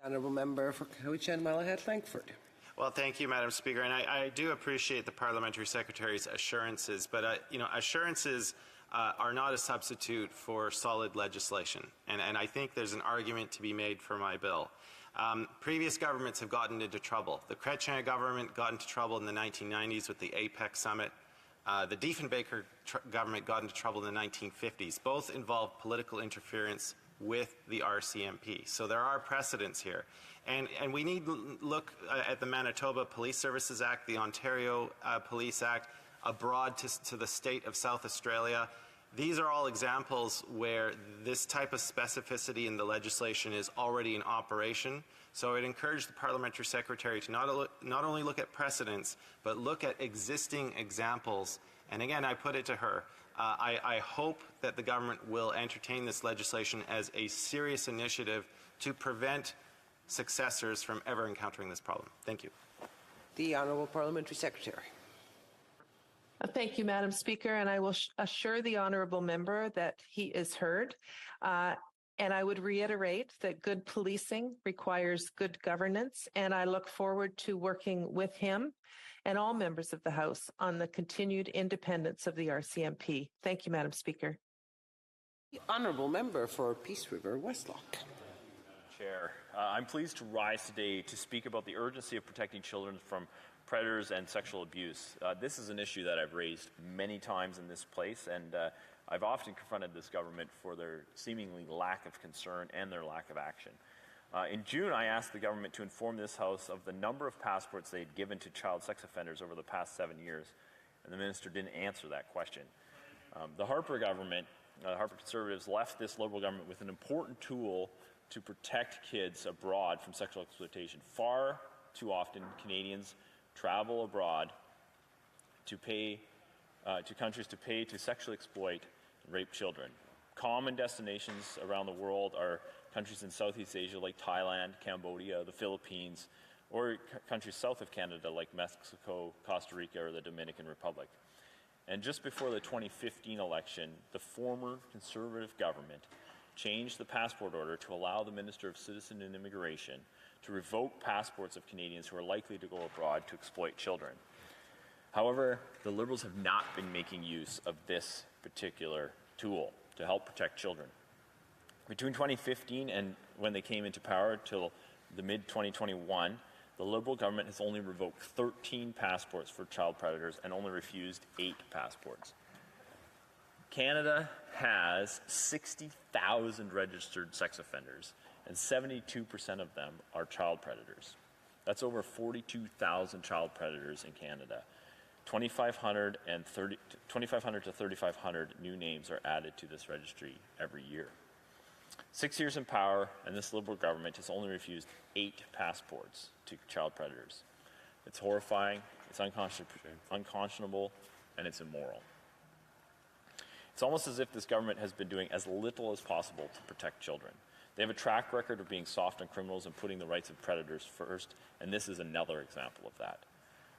Honourable Member for Cowichan Malahat Langford. Well, thank you, Madam Speaker, and I do appreciate the Parliamentary Secretary's assurances, but assurances are not a substitute for solid legislation, and I think there's an argument to be made for my bill. Previous governments have gotten into trouble. The Chrétien government got into trouble in the 1990s with the APEC summit. The Diefenbaker government got into trouble in the 1950s. Both involved political interference with the RCMP. So there are precedents here. And we need to look at the Manitoba Police Services Act, the Ontario Police Act, abroad to the state of South Australia. These are all examples where this type of specificity in the legislation is already in operation. So I'd encourage the Parliamentary Secretary to not only look at precedents, but look at existing examples. And again, I put it to her. I hope that the government will entertain this legislation as a serious initiative to prevent successors from ever encountering this problem. Thank you. The Honourable Parliamentary Secretary. Thank you, Madam Speaker, and I will assure the Honourable Member that he is heard. And I would reiterate that good policing requires good governance, and I look forward to working with him and all members of the House on the continued independence of the RCMP. Thank you, Madam Speaker. The Honourable Member for Peace River Westlock. Chair. I'm pleased to rise today to speak about the urgency of protecting children from predators and sexual abuse. This is an issue that I've raised many times in this place, and I've often confronted this government for their seemingly lack of concern and their lack of action. In June, I asked the government to inform this House of the number of passports they had given to child sex offenders over the past 7 years, and the minister didn't answer that question. The Harper government, the Harper Conservatives, left this Liberal government with an important tool to protect kids abroad from sexual exploitation. Far too often, Canadians travel abroad to pay to countries to pay to sexually exploit and rape children. Common destinations around the world are countries in Southeast Asia like Thailand, Cambodia, the Philippines, or countries south of Canada like Mexico, Costa Rica, or the Dominican Republic. And just before the 2015 election, the former Conservative government changed the passport order to allow the Minister of Citizen and Immigration to revoke passports of Canadians who are likely to go abroad to exploit children. However, the Liberals have not been making use of this particular tool to help protect children. Between 2015 and when they came into power till the mid-2021, the Liberal government has only revoked 13 passports for child predators and only refused 8 passports. Canada has 60,000 registered sex offenders, and 72% of them are child predators. That's over 42,000 child predators in Canada. 2,500 to 3,500 new names are added to this registry every year. 6 years in power, and this Liberal government has only refused 8 passports to child predators. It's horrifying, it's unconscionable, and it's immoral. It's almost as if this government has been doing as little as possible to protect children. They have a track record of being soft on criminals and putting the rights of predators first, and this is another example of that.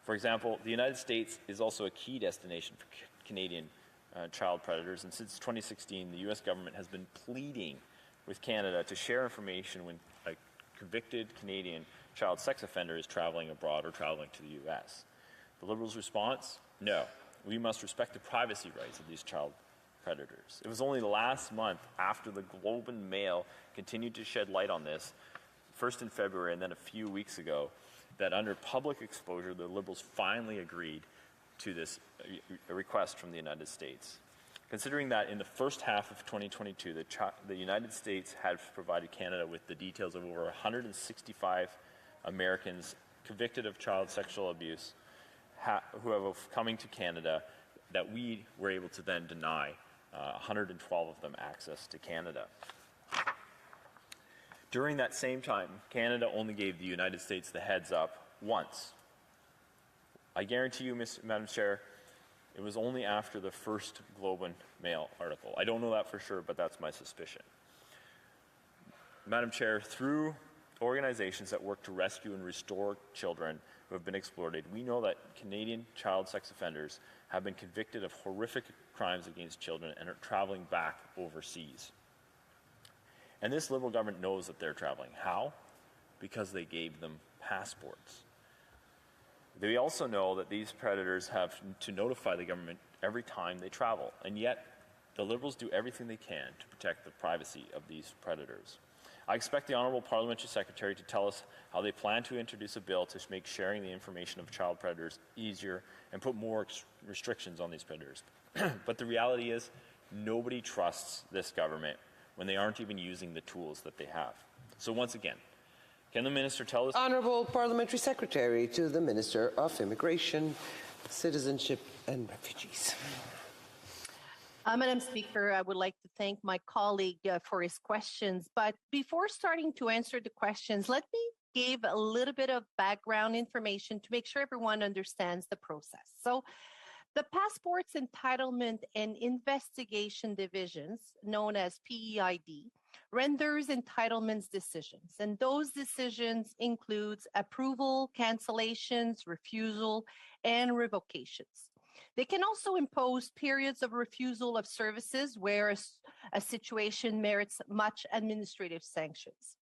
For example, the United States is also a key destination for Canadian child predators, and since 2016, the U.S. government has been pleading with Canada to share information when a convicted Canadian child sex offender is traveling abroad or traveling to the U.S. The Liberals' response? No. We must respect the privacy rights of these child predators. It was only last month, after the Globe and Mail continued to shed light on this, first in February and then a few weeks ago, that under public exposure, the Liberals finally agreed to this request from the United States. Considering that in the first half of 2022, the United States had provided Canada with the details of over 165 Americans convicted of child sexual abuse who have coming to Canada, that we were able to then deny 112 of them access to Canada. During that same time, Canada only gave the United States the heads up once. I guarantee you, Madam Chair, it was only after the first Globe and Mail article. I don't know that for sure, but that's my suspicion. Madam Chair, through organizations that work to rescue and restore children who have been exploited, we know that Canadian child sex offenders have been convicted of horrific crimes against children and are traveling back overseas. And this Liberal government knows that they're traveling. How? Because they gave them passports. They also know that these predators have to notify the government every time they travel, and yet the Liberals do everything they can to protect the privacy of these predators. I expect the Honourable Parliamentary Secretary to tell us how they plan to introduce a bill to make sharing the information of child predators easier and put more restrictions on these predators. But the reality is, nobody trusts this government when they aren't even using the tools that they have. So once again, can the Minister tell us... Honourable Parliamentary Secretary to the Minister of Immigration, Citizenship and Refugees. Madam Speaker, I would like to thank my colleague for his questions. But before starting to answer the questions, let me give a little bit of background information to make sure everyone understands the process. So the Passports Entitlement and Investigation Divisions, known as PEID, renders entitlements decisions. And those decisions includes approval, cancellations, refusal, and revocations. They can also impose periods of refusal of services where a situation merits much administrative sanctions.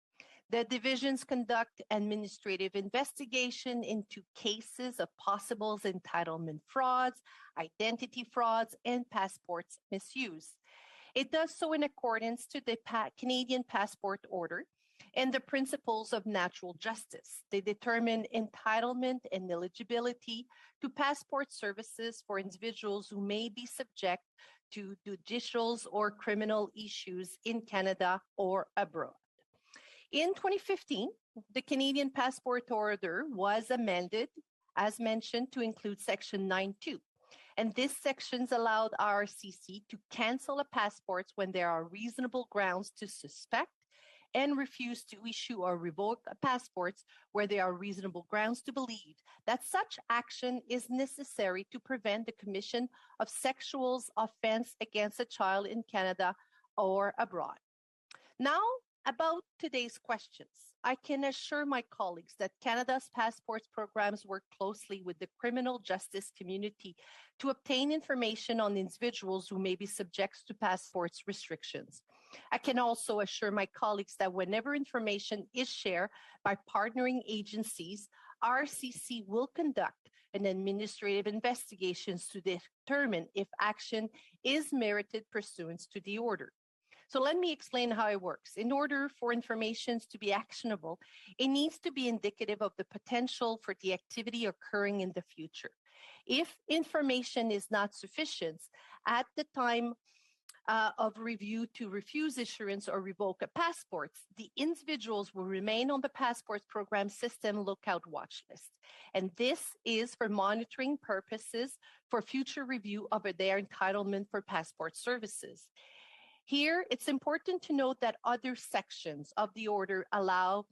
The divisions conduct administrative investigation into cases of possible entitlement frauds, identity frauds, and passports misuse. It does so in accordance to the Canadian Passport Order, and the principles of natural justice. They determine entitlement and eligibility to passport services for individuals who may be subject to judicial or criminal issues in Canada or abroad. In 2015, the Canadian Passport Order was amended, as mentioned, to include Section 9.2. And this sections allowed RCC to cancel a passport when there are reasonable grounds to suspect and refuse to issue or revoke passports where there are reasonable grounds to believe that such action is necessary to prevent the commission of sexual offense against a child in Canada or abroad. Now, about today's questions. I can assure my colleagues that Canada's passports programs work closely with the criminal justice community to obtain information on individuals who may be subject to passports restrictions. I can also assure my colleagues that whenever information is shared by partnering agencies, RCC will conduct an administrative investigations to determine if action is merited pursuant to the order. So let me explain how it works. In order for information to be actionable, it needs to be indicative of the potential for the activity occurring in the future. If information is not sufficient at the time of review to refuse issuance or revoke a passport, the individuals will remain on the passport program system lookout watch list. And this is for monitoring purposes for future review of their entitlement for passport services. Here, it's important to note that other sections of the order allow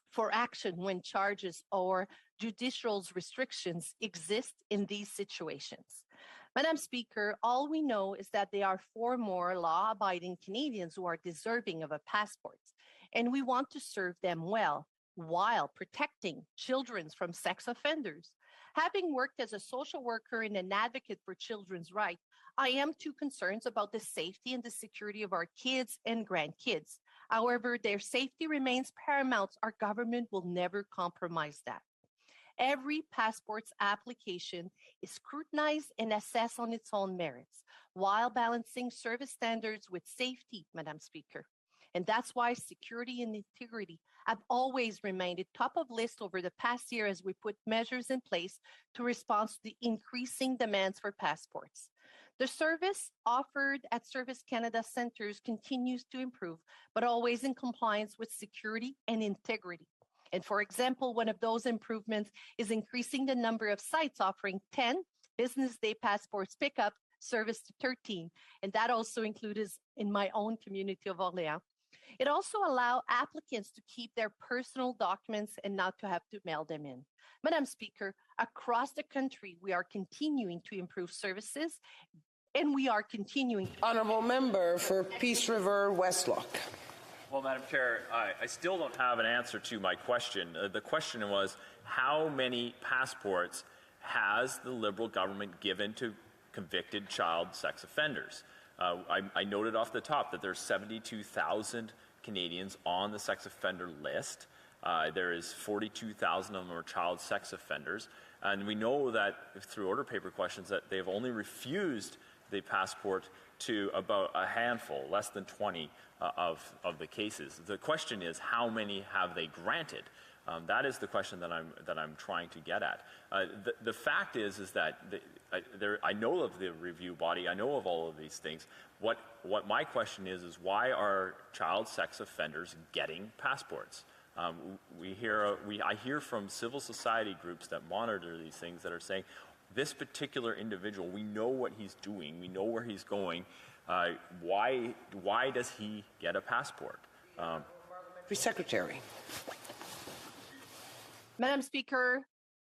for action when charges or judicial restrictions exist in these situations. Madam Speaker, all we know is that there are 4 more law-abiding Canadians who are deserving of a passport, and we want to serve them well while protecting children from sex offenders. Having worked as a social worker and an advocate for children's rights, I am too concerned about the safety and the security of our kids and grandkids. However, their safety remains paramount. Our government will never compromise that. Every passport's application is scrutinized and assessed on its own merits, while balancing service standards with safety, Madam Speaker. And that's why security and integrity have always remained at top of list over the past year as we put measures in place to respond to the increasing demands for passports. The service offered at Service Canada centers continues to improve, but always in compliance with security and integrity. And for example, one of those improvements is increasing the number of sites offering 10 business day passports pickup service to 13. And that also included in my own community of Orléans. It also allows applicants to keep their personal documents and not to have to mail them in. Madam Speaker, across the country, we are continuing to improve services, and we are continuing. Honourable Member for Peace River Westlock. Well, Madam Chair, I still don't have an answer to my question. The question was, how many passports has the Liberal government given to convicted child sex offenders? I noted off the top that there's 72,000 Canadians on the sex offender list. There is 42,000 of them are child sex offenders. And we know that through order paper questions that they've only refused the passport to about a handful, less than 20 of the cases. The question is, how many have they granted? That is the question that I'm trying to get at. The fact is that I know of the review body. I know of all of these things. What my question is why are child sex offenders getting passports? I hear from civil society groups that monitor these things that are saying, this particular individual, we know what he's doing, we know where he's going. Why does he get a passport? Secretary. Madam Speaker,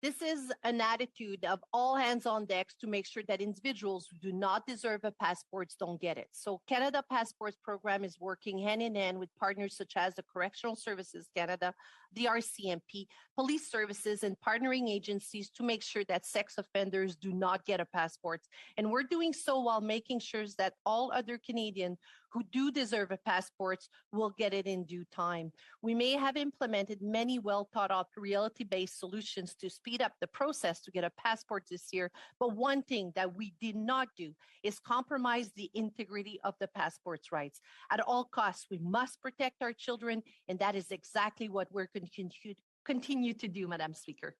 this is an attitude of all hands on deck to make sure that individuals who do not deserve a passport don't get it. So Canada Passports Program is working hand in hand with partners such as the Correctional Services Canada, the RCMP, police services, and partnering agencies to make sure that sex offenders do not get a passport. And we're doing so while making sure that all other Canadians who do deserve a passport will get it in due time. We may have implemented many well thought out reality-based solutions to speed up the process to get a passport this year, but one thing that we did not do is compromise the integrity of the passport's rights. At all costs, we must protect our children, and that is exactly what we're going to continue to do, Madam Speaker.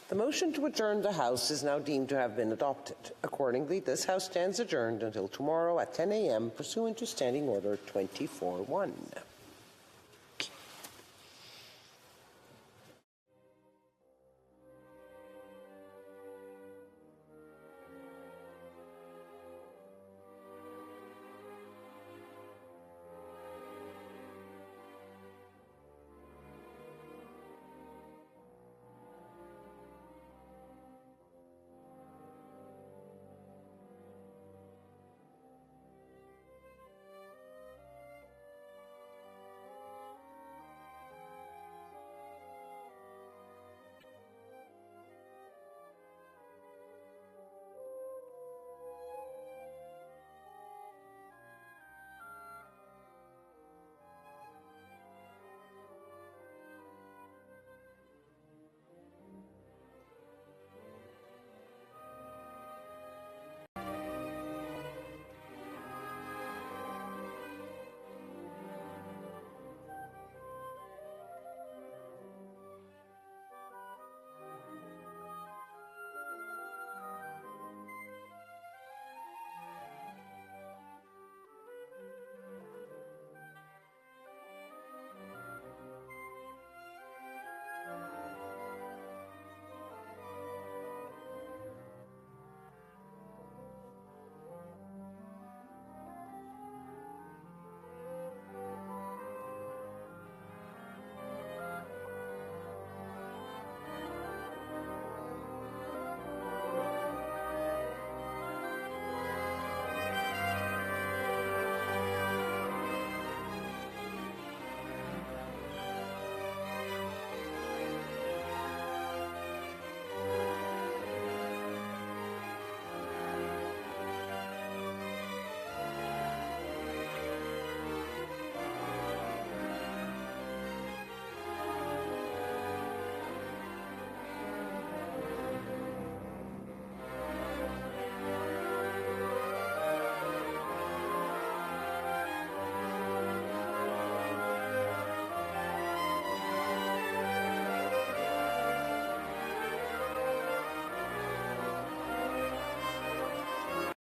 The motion to adjourn the House is now deemed to have been adopted. Accordingly, this House stands adjourned until tomorrow at 10 a.m. pursuant to Standing Order 24-1.